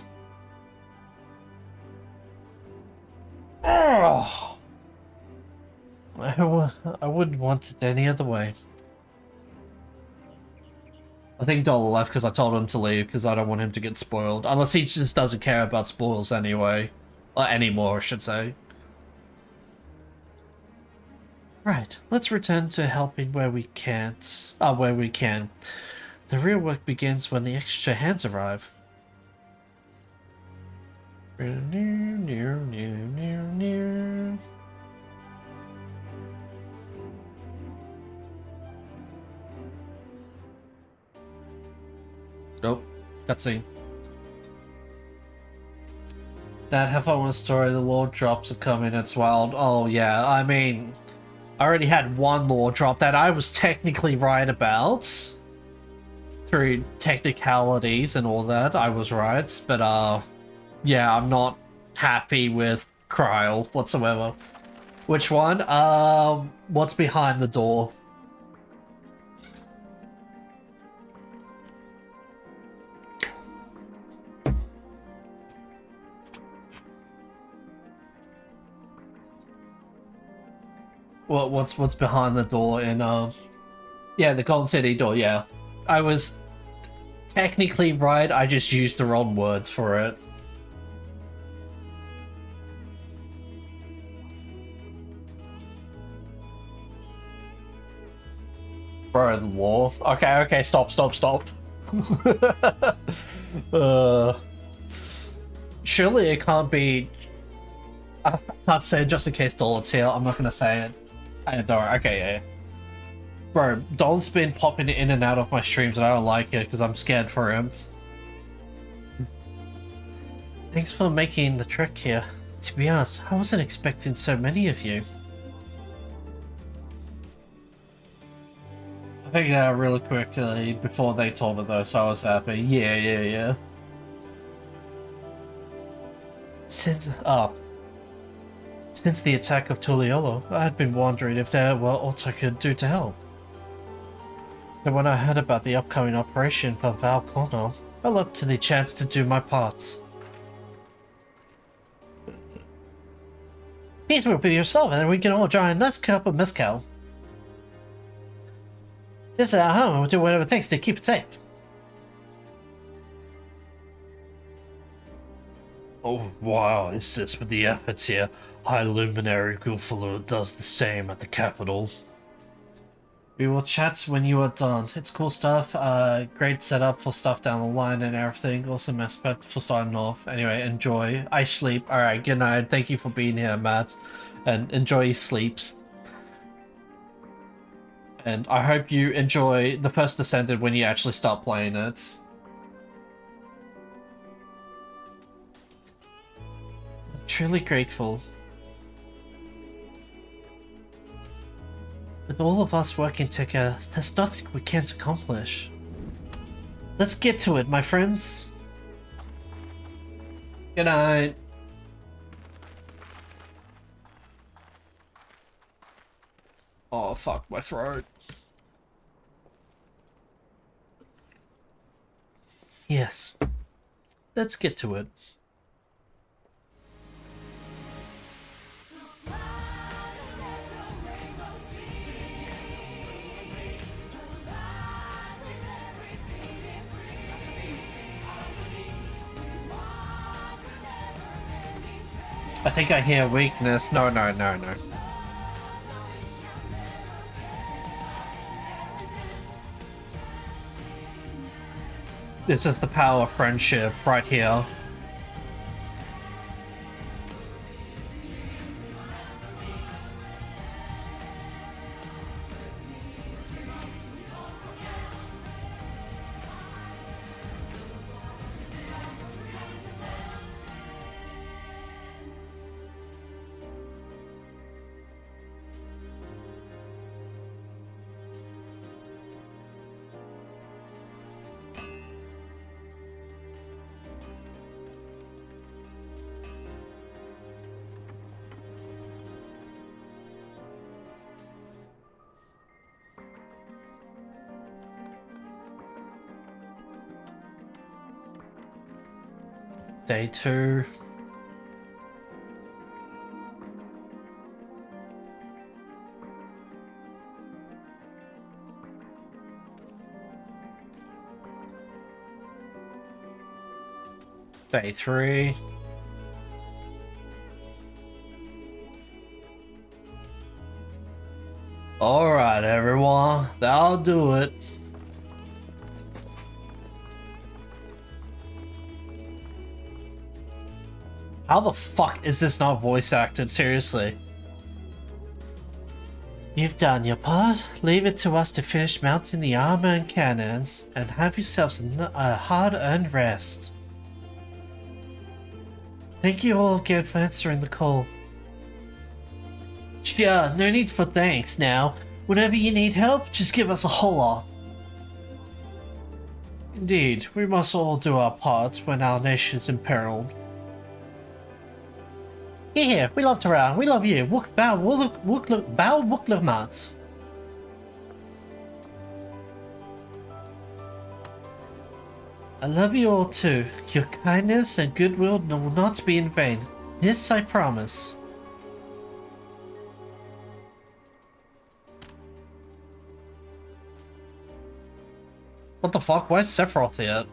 Oh. I wouldn't want it any other way. I think Dollar left because I told him to leave because I don't want him to get spoiled. Unless he just doesn't care about spoils anyway. Or anymore, I should say. Right, let's return to helping where we can't. Where we can. The real work begins when the extra hands arrive. Nope. Cutscene. That have fun with story, the lore drops are coming, it's wild. Oh yeah, I mean, I already had one lore drop that I was technically right about. Through technicalities and all that, I was right. But yeah, I'm not happy with Kryl whatsoever. Which one? What's behind the door? What's behind the door in yeah, the Golden City door, yeah. I was technically right, I just used the wrong words for it. Bro, the law. Okay, stop. Surely it can't be. I can't say it just in case Dollar's here. I'm not gonna say it. I don't. Okay, yeah. Bro, Dollar's been popping in and out of my streams and I don't like it because I'm scared for him. Thanks for making the trek here. To be honest, I wasn't expecting so many of you. I figured out really quickly before they told me though, so I was happy. Yeah. Since the attack of Tuliolo, I had been wondering if there were aught I could do to help. So when I heard about the upcoming operation for Val Cornell, I looked to the chance to do my part. Peace will be yourself, and then we can all join a nice cup of mezcal. This is our home, and we'll do whatever it takes to keep it safe. Oh, wow, it's just with the efforts here. High Luminary Gulfalo does the same at the capital. We will chat when you are done. It's cool stuff. Great setup for stuff down the line and everything. Awesome aspect for starting off. Anyway, enjoy. I sleep. Alright, good night. Thank you for being here, Matt. And enjoy your sleeps. And I hope you enjoy the first Descended when you actually start playing it. I'm truly grateful. With all of us working together, there's nothing we can't accomplish. Let's get to it, my friends. Good night. Oh, fuck my throat. Yes. Let's get to it. I think I hear weakness. No. It's just the power of friendship right here. Day 2. Day 3. Alright, everyone. That'll do it. How the fuck is this not voice acted? Seriously. You've done your part. Leave it to us to finish mounting the armor and cannons, and have yourselves a hard-earned rest. Thank you all again for answering the call. Sure, no need for thanks now. Whenever you need help, just give us a holler. Indeed, we must all do our parts when our nation's imperiled. Here, we love Tehran, we love you. Wook bow wuklumat. I love you all too. Your kindness and goodwill will not be in vain. This I promise. What the fuck? Why is Sephiroth here?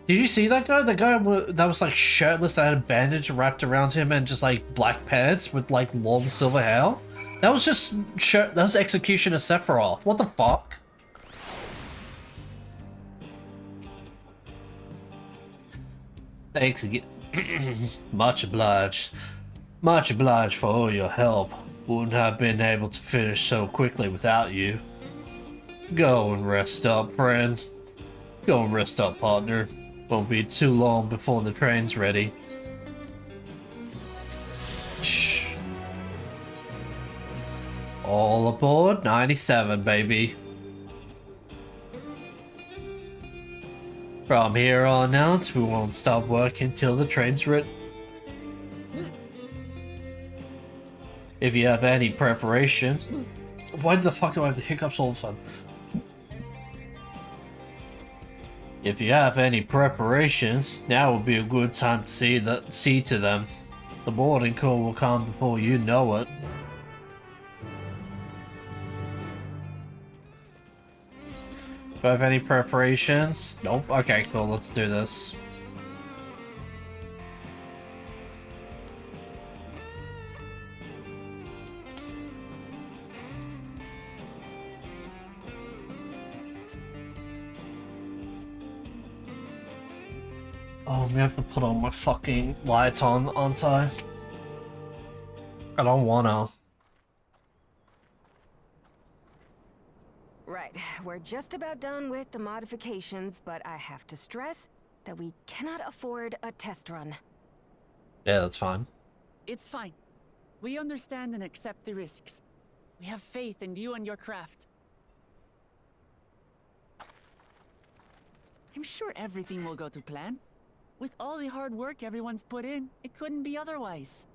Did you see that guy? The guy that was like shirtless, that had a bandage wrapped around him and just like black pants with like long silver hair? That was just that was Executioner Sephiroth. What the fuck? Thanks again. Much obliged. Much obliged for all your help. Wouldn't have been able to finish so quickly without you. Go and rest up, friend. Go and rest up, partner. Won't be too long before the train's ready. Shh. All aboard 97, baby. From here on out, we won't stop working till the train's ready. If you have any preparations... Why the fuck do I have the hiccups all of a sudden? If you have any preparations, now will be a good time to see to them. The boarding call will come before you know it. Do I have any preparations? Nope. Okay, cool. Let's do this. Oh, we have to put on my fucking light on, aren't I? I don't wanna. Right, we're just about done with the modifications, but I have to stress that we cannot afford a test run. Yeah, that's fine. It's fine. We understand and accept the risks. We have faith in you and your craft. I'm sure everything will go to plan. With all the hard work everyone's put in, it couldn't be otherwise.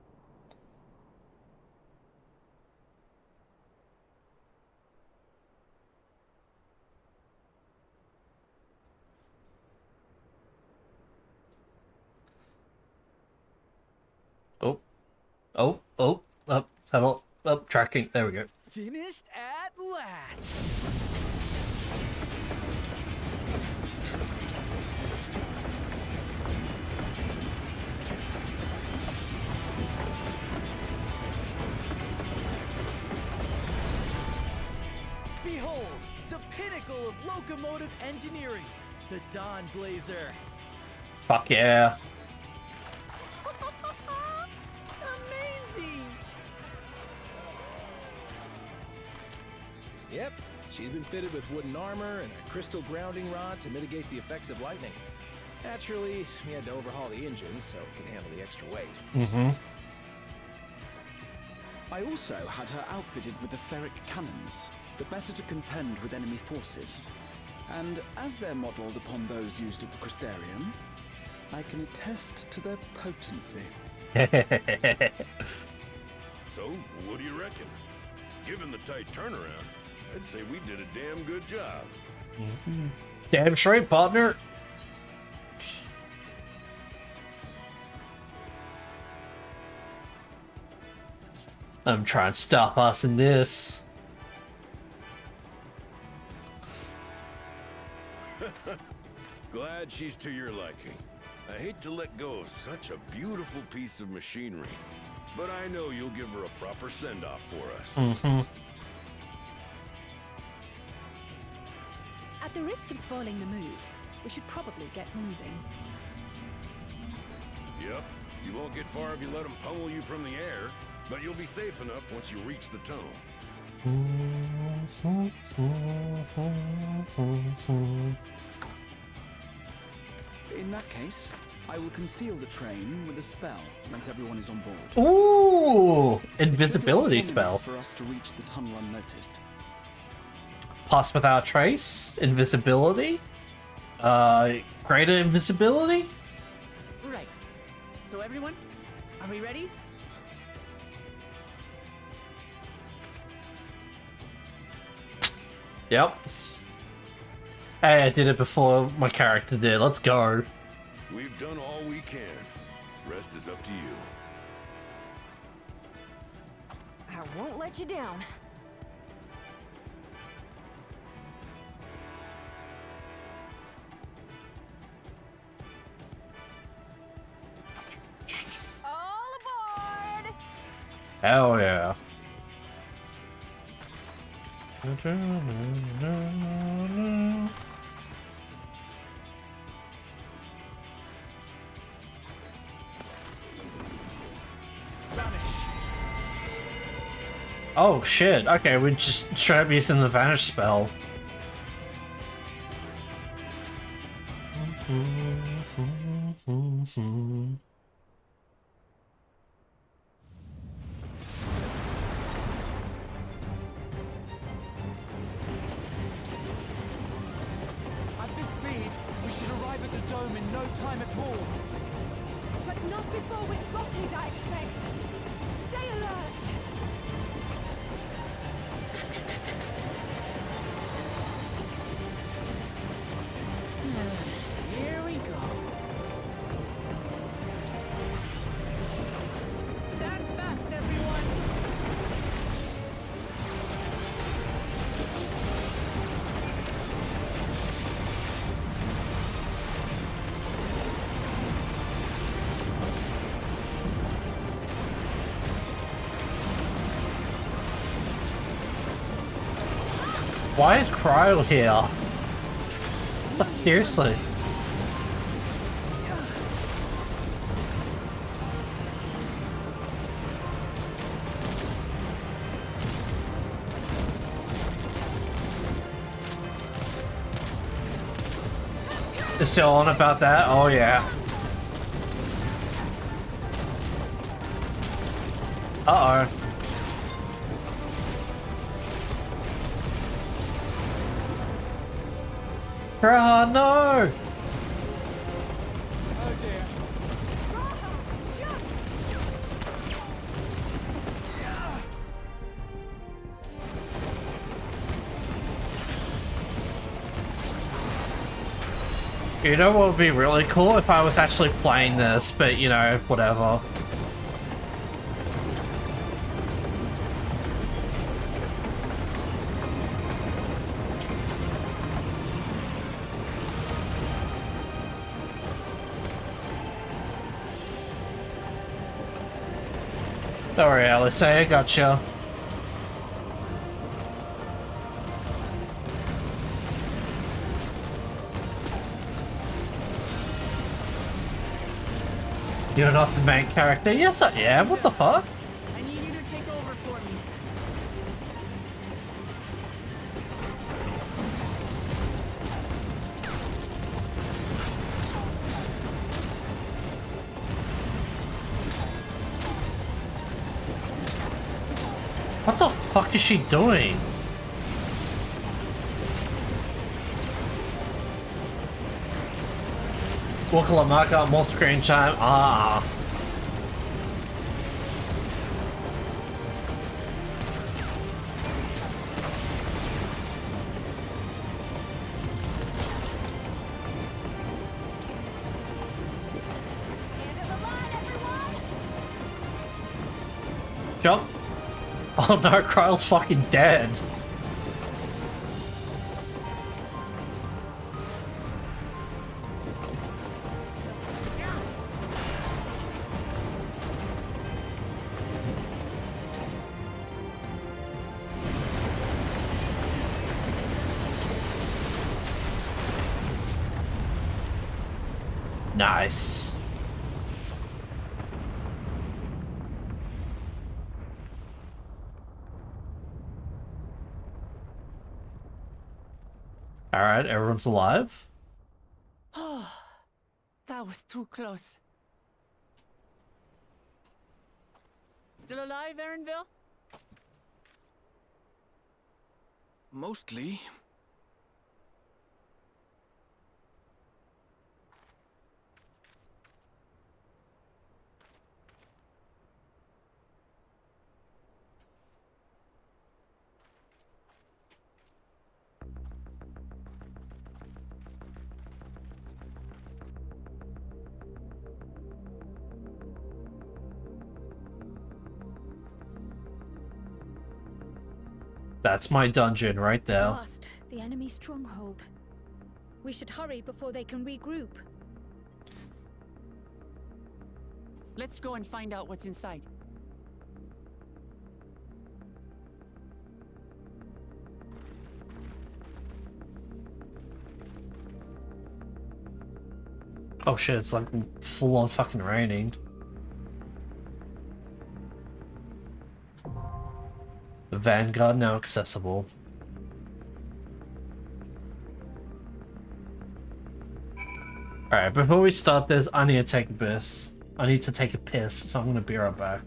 Up, tracking. There we go. Finished at last. Behold, the pinnacle of locomotive engineering, the Dawn Blazer. Fuck yeah. Amazing! Yep, she's been fitted with wooden armor and a crystal grounding rod to mitigate the effects of lightning. Naturally, we had to overhaul the engine so it can handle the extra weight. Mm-hmm. I also had her outfitted with the ferric cannons, the better to contend with enemy forces. And as they're modelled upon those used at the Crystarium, I can attest to their potency. So, what do you reckon? Given the tight turnaround, I'd say we did a damn good job. Mm-hmm. Damn straight, partner. I'm trying to stop us in this. Glad she's to your liking. I hate to let go of such a beautiful piece of machinery, but I know you'll give her a proper send-off for us. At the risk of spoiling the mood, we should probably get moving. Yep, you won't get far if you let them pummel you from the air, but you'll be safe enough once you reach the tunnel. In that case, I will conceal the train with a spell once everyone is on board. Ooh, invisibility spell. For us to reach the tunnel unnoticed. Pass without trace, invisibility, greater invisibility. Right. So everyone, are we ready? Yep. Hey, I did it before my character did. Let's go. We've done all we can. Rest is up to you. I won't let you down. All aboard! Hell yeah. Oh shit, okay, we just straight up using the vanish spell. At this speed, we should arrive at the dome in no time at all. But not before we're spotted, I expect. Stay alert! Here we go. Stand fast, everyone. Why is Cryo here? Seriously. They're still on about that? Oh yeah. Uh-oh. Raha, no! Oh dear. You know what would be really cool if I was actually playing this, but you know, whatever. Don't worry, Alice, I gotcha. You're not the main character? Yes, I am. What the fuck? I need you to take over for me. What the fuck is she doing? Wakalamaka, more screen time. Ah. Jump. Oh no, Kryle's fucking dead. Nice. Alright, everyone's alive? Oh, that was too close. Still alive, Erinville? Mostly. That's my dungeon right there. Last, the enemy stronghold. We should hurry before they can regroup. Let's go and find out what's inside. Oh shit, it's like full on fucking raining. The Vanguard now accessible. Alright, before we start this, I need to take a piss. I need to take a piss, so I'm gonna be right back.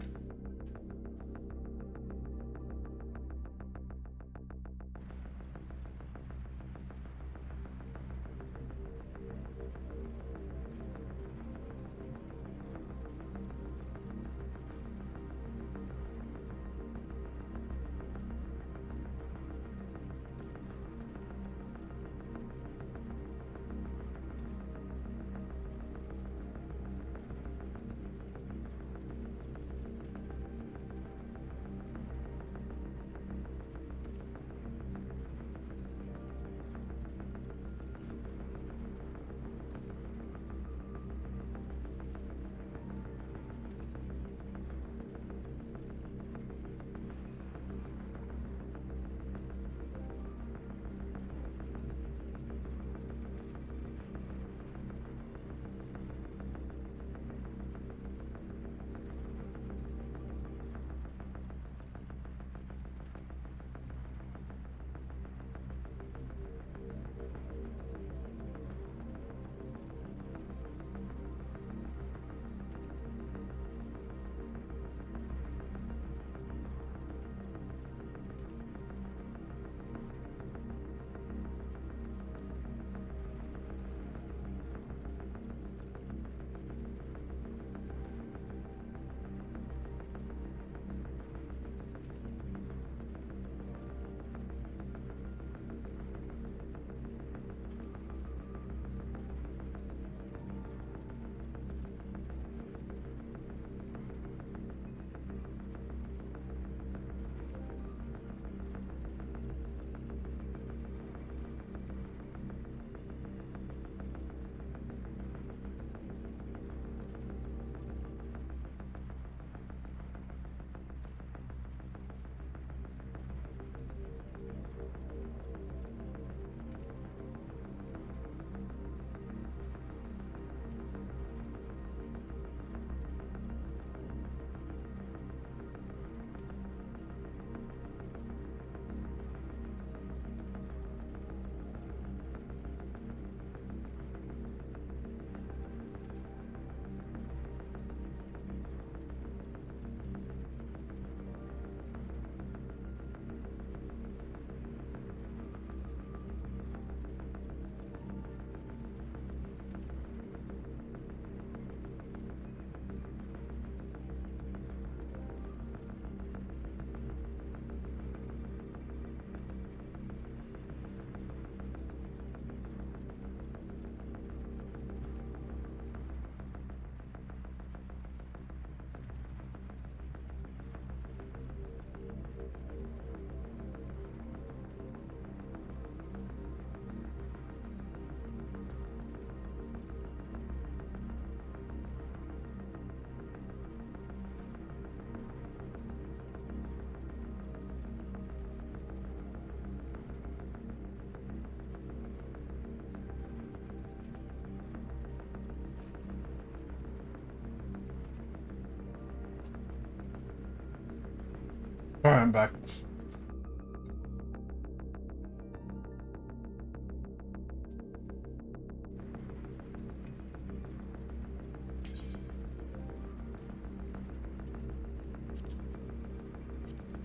Alright, I'm back.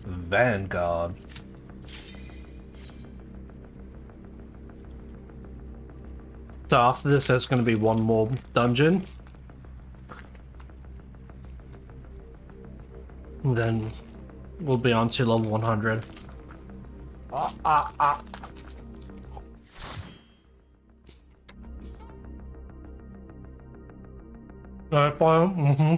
Vanguard. So after this, there's going to be one more dungeon. And then we'll be on to level 100. Mm-hmm.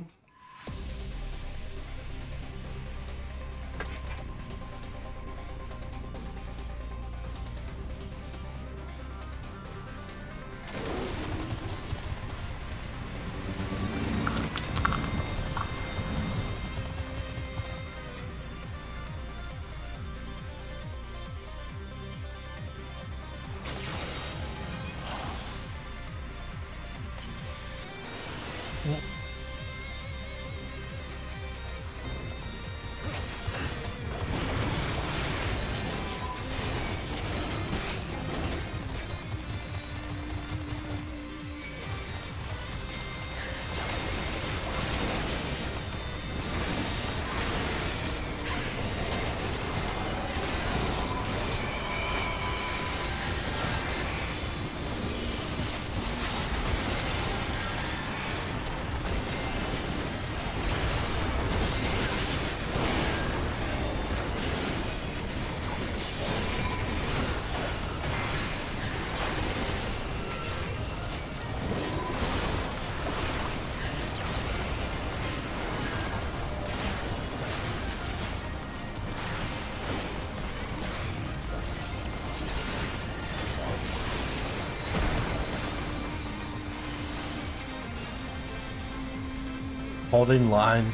Holding line.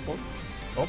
Oh. Oh.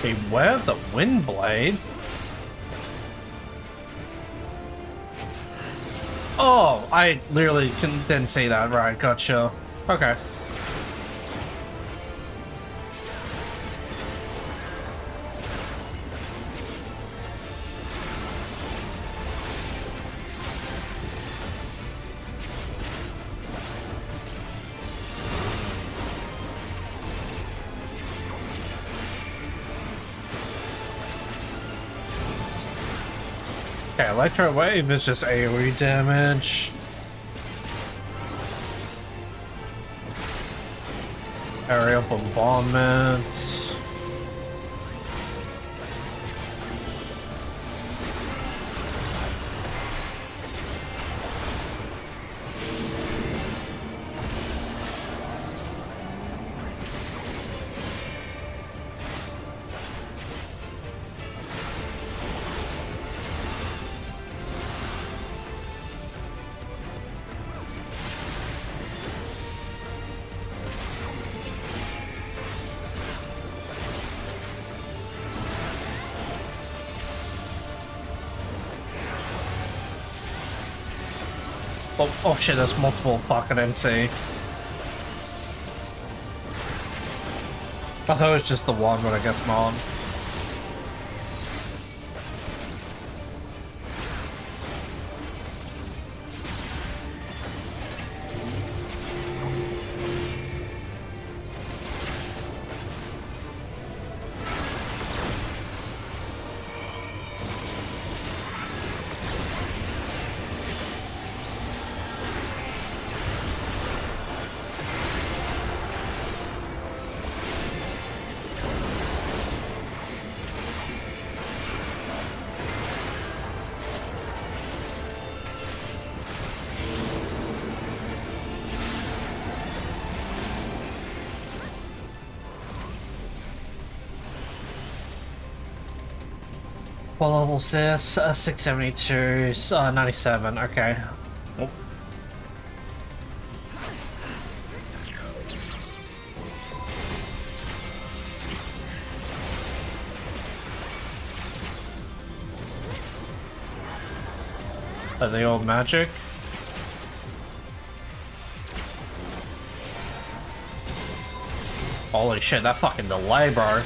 Beware the Windblade. Oh, I literally didn't say that. Right, gotcha. Okay. Okay, Electro Wave is just AoE damage. Aerial Bombardment. Oh shit, there's multiple fucking NC. I thought it was just the one, but I guess not. What level's this? 672, 97, okay. Oh. Are they all magic? Holy shit, that fucking delay, bro.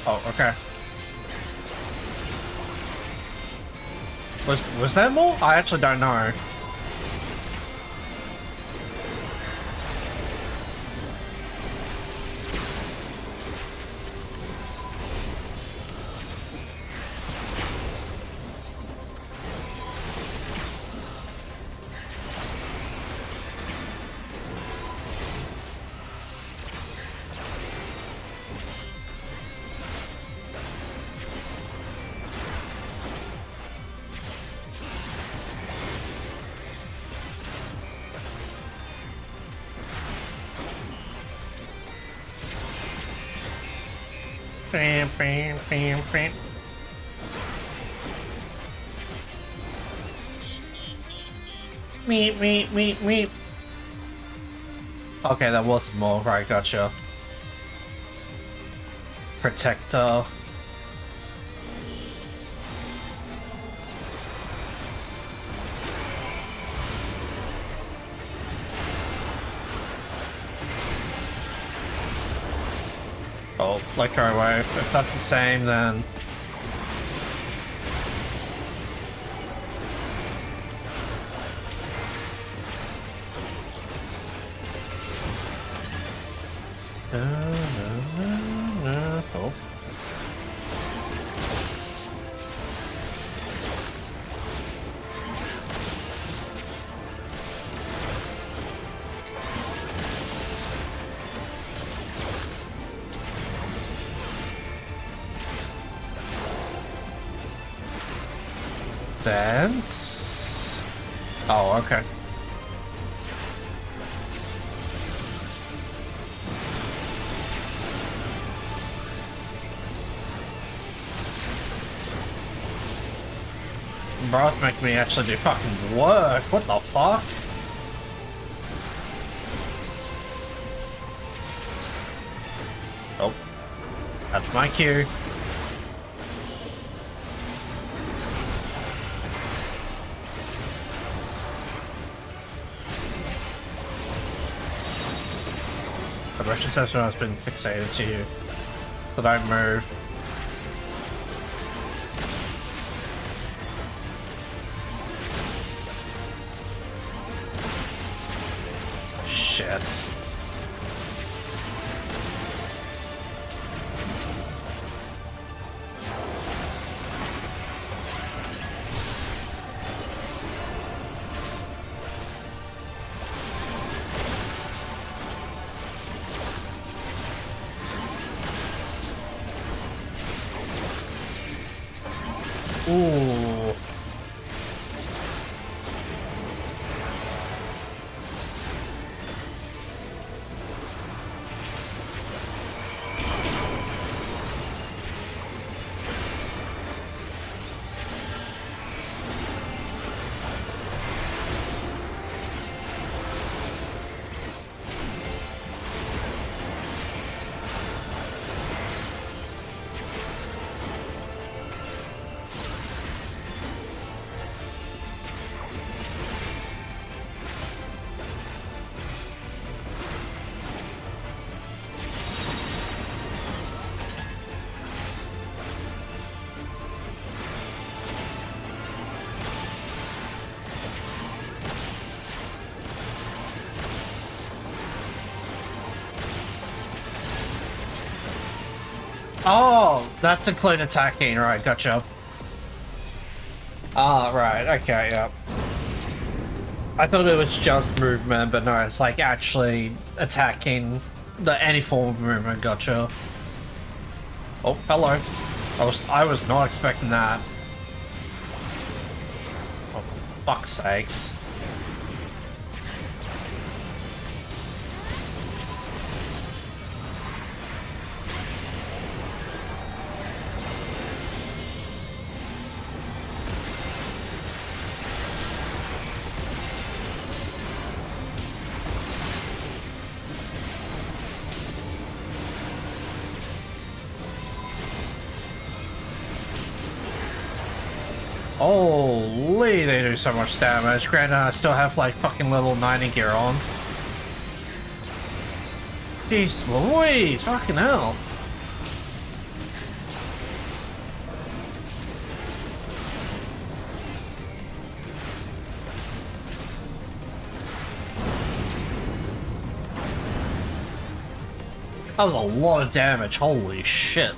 Oh, okay. Was there more? I actually don't know. Bam, bam, bam, bam. Meep, meep, meep, meep. Okay, that wasn't more. Right, gotcha. Protector. Oh, Electro Wave. If that's the same, then... Oh. That's... Oh, okay. Bro, it's making me actually do fucking work. What the fuck? Oh. That's my cue. the Russian sensor has been fixated to you. So don't move. Shit. Ooh. Oh, that's include attacking, right, gotcha. Ah, right, okay, yeah. I thought it was just movement, but no, it's like actually attacking any form of movement, gotcha. Oh, hello. I was not expecting that. Oh, for fuck's sakes. Holy, they do so much damage. Granted, I still have like fucking level 90 gear on. Jeez Louise, fucking hell. That was a lot of damage, holy shit.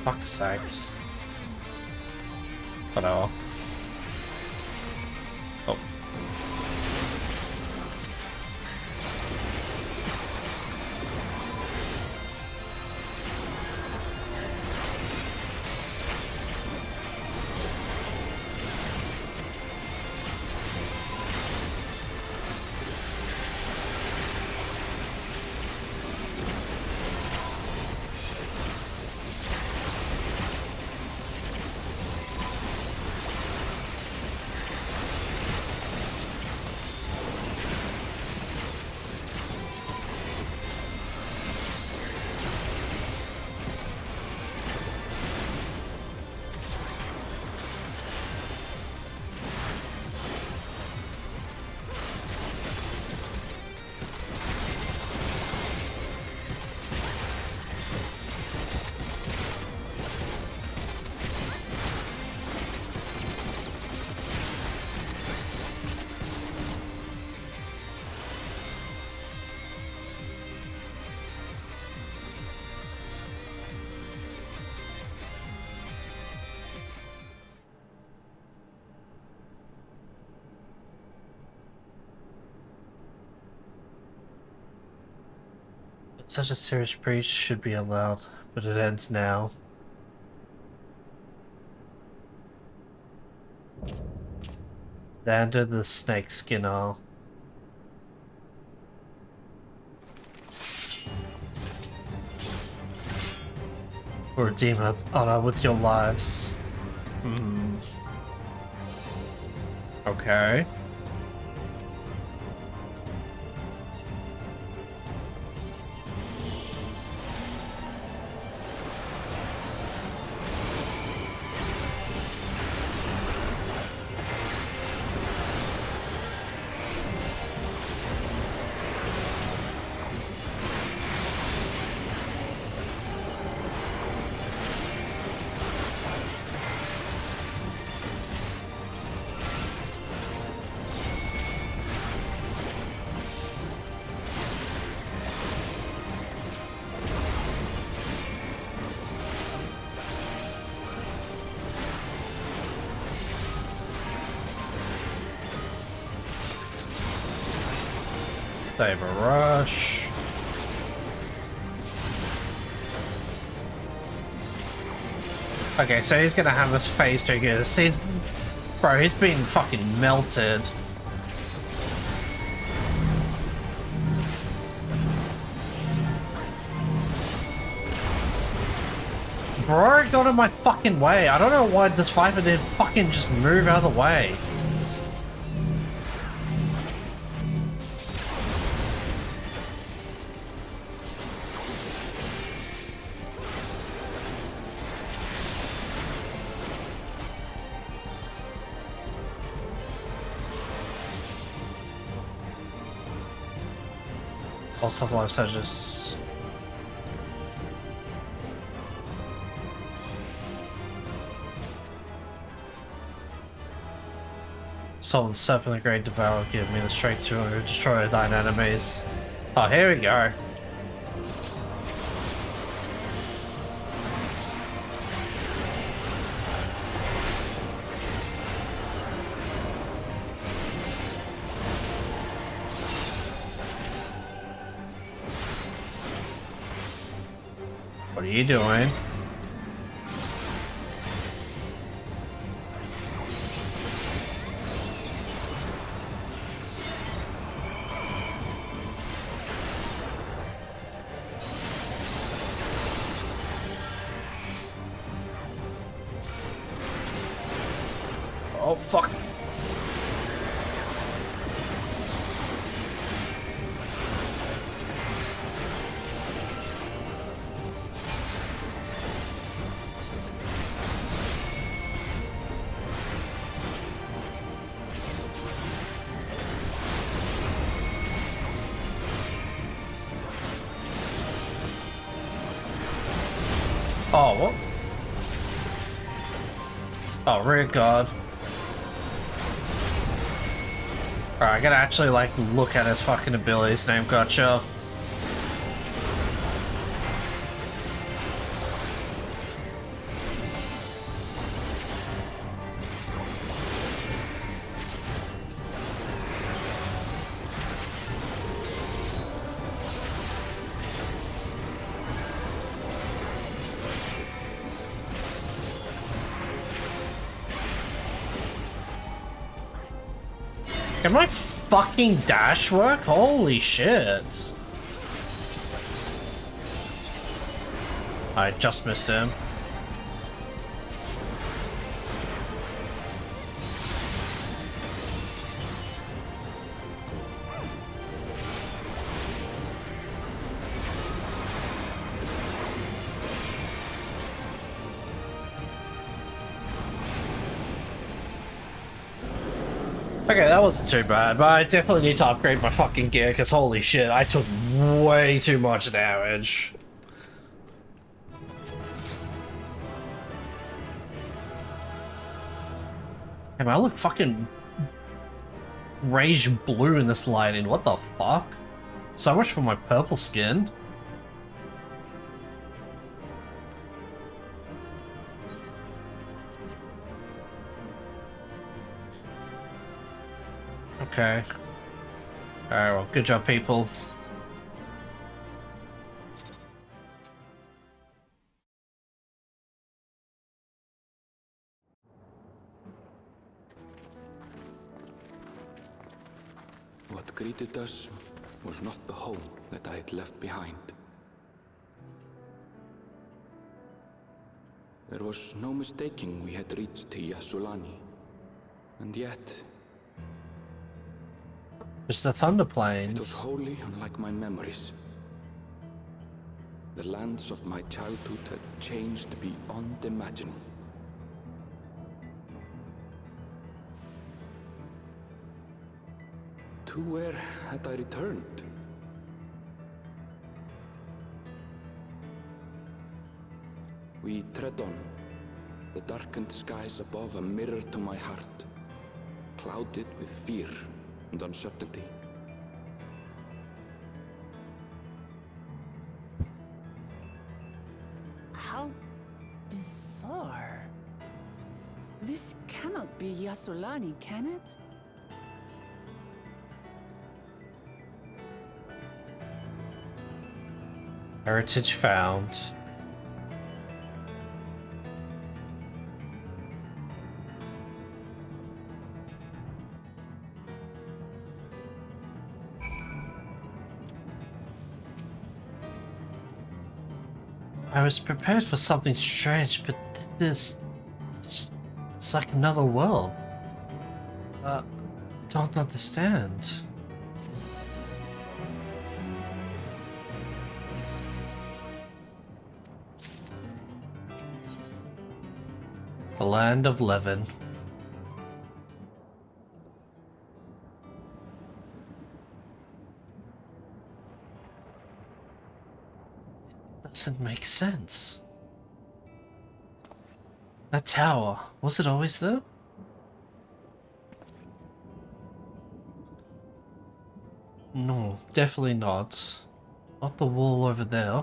Fuck's sakes. But oh. Oh. Such a serious breach should be allowed, but it ends now. Xander the Snake Skinner. Or redeem honor with your lives. Hmm. Okay. They have a rush. Okay, so he's gonna have this phase 2 here. Bro, he's been fucking melted. Bro got in my fucking way. I don't know why this Viper didn't fucking just move out of the way. All stuff life surges. Soul the Serpent the Great Devourer give me the strength to destroy thine enemies. Oh, here we go. What are you doing? Oh, fuck. Oh, what? Oh, rear guard. Alright, I gotta actually, like, look at his fucking abilities name, gotcha. Can my fucking dash work? Holy shit. I just missed him. Okay, that wasn't too bad, but I definitely need to upgrade my fucking gear, because holy shit, I took way too much damage. Damn, I look fucking grayish blue in this lighting, what the fuck? So much for my purple skin. Okay. Alright, well, good job, people. What greeted us was not the home that I had left behind. There was no mistaking we had reached Yasulani. And yet... It's the Thunder Plains. It was wholly unlike my memories. The lands of my childhood had changed beyond imagining. To where had I returned? We tread on, the darkened skies above a mirror to my heart, clouded with fear and uncertainty. How bizarre. This cannot be Yasulani, can it? Heritage found. I was prepared for something strange, but this... It's like another world. Don't understand. The land of Levin. Doesn't make sense. That tower, was it always there? No, definitely not. Not the wall over there.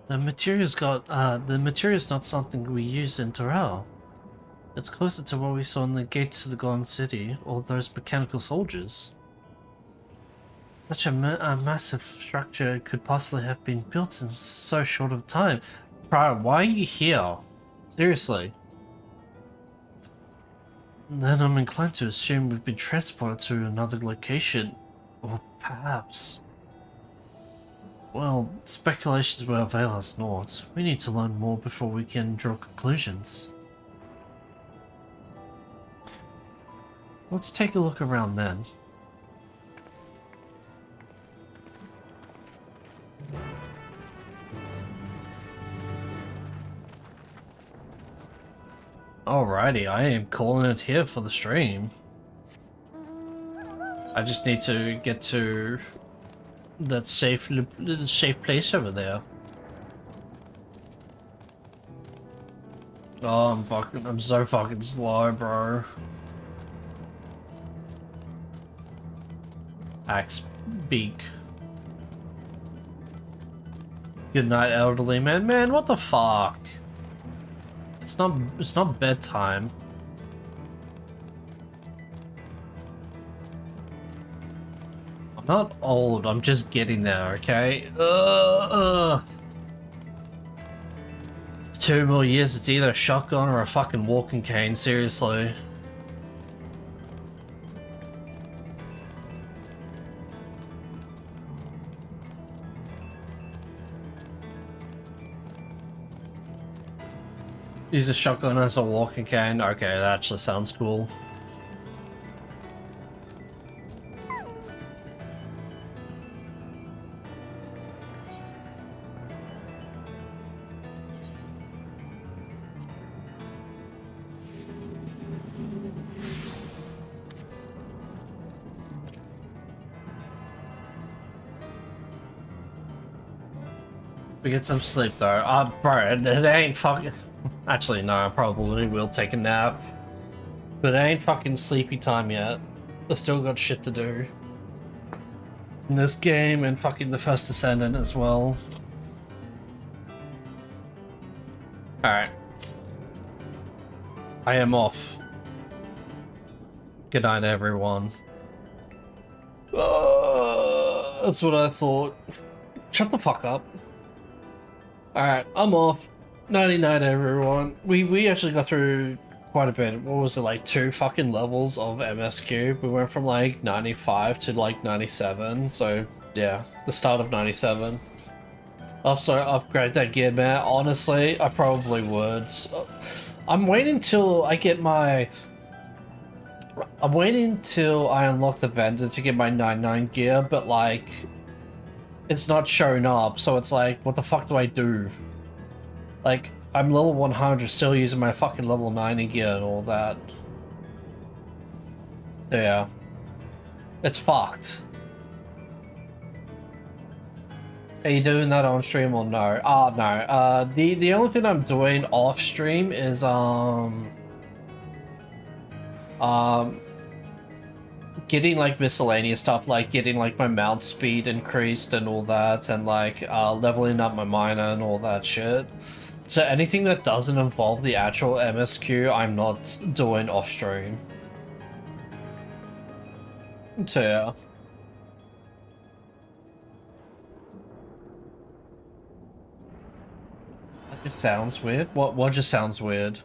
The material's not something we use in Terrell. It's closer to what we saw in the gates to the Golden City, or those mechanical soldiers. Such a massive structure could possibly have been built in so short of time. Bro, why are you here? Seriously. Then I'm inclined to assume we've been transported to another location. Or perhaps... Well, speculations will avail us naught. We need to learn more before we can draw conclusions. Let's take a look around then. Alrighty, I am calling it here for the stream. I just need to get to that safe place over there. Oh, I'm so fucking slow, bro. Axe beak. Good night, elderly man. Man, what the fuck? It's not bedtime. I'm not old, I'm just getting there, okay? 2 more years, it's either a shotgun or a fucking walking cane, seriously. Use a shotgun as a walking cane? Okay, that actually sounds cool. We get some sleep though. Bro, it ain't fucking... Actually, no, I probably will take a nap. But it ain't fucking sleepy time yet. I still got shit to do. In this game and fucking the First Descendant as well. Alright. I am off. Good night, everyone. That's what I thought. Shut the fuck up. Alright, I'm off. Nighty night, everyone. We actually got through quite a bit. What was it, like 2 fucking levels of MSQ? We went from like 95 to like 97. So yeah, the start of 97. Also, upgrade that gear, man. Honestly, I probably would. I'm waiting till I get my... I'm waiting till I unlock the vendor to get my 99 gear, but like... It's not showing up, so it's like, what the fuck do I do? Like, I'm level 100 still using my fucking level 90 gear and all that. So yeah. It's fucked. Are you doing that on stream or no? No. The only thing I'm doing off stream is getting like miscellaneous stuff, like getting like my mount speed increased and all that, and like leveling up my miner and all that shit. So anything that doesn't involve the actual MSQ, I'm not doing off stream. So yeah. That just sounds weird. What just sounds weird?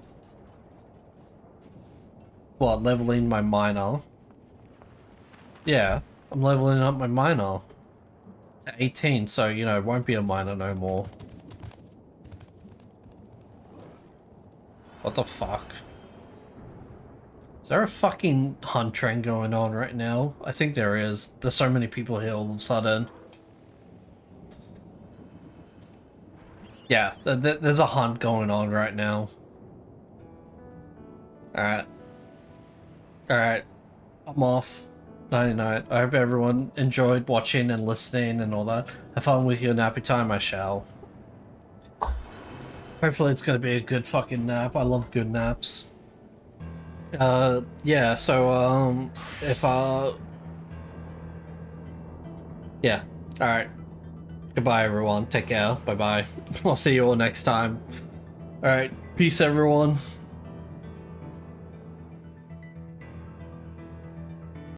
What, leveling my minor? Yeah, I'm leveling up my minor to 18, so you know, it won't be a minor no more. What the fuck? Is there a fucking hunt train going on right now? I think there is. There's so many people here all of a sudden. Yeah, there's a hunt going on right now. Alright. Alright. I'm off. 99. I hope everyone enjoyed watching and listening and all that. Have fun with your nappy time, I shall. Hopefully it's gonna be a good fucking nap. I love good naps. Yeah, so, if, yeah. Alright. Goodbye, everyone. Take care. Bye-bye. I'll see you all next time. Alright. Peace, everyone.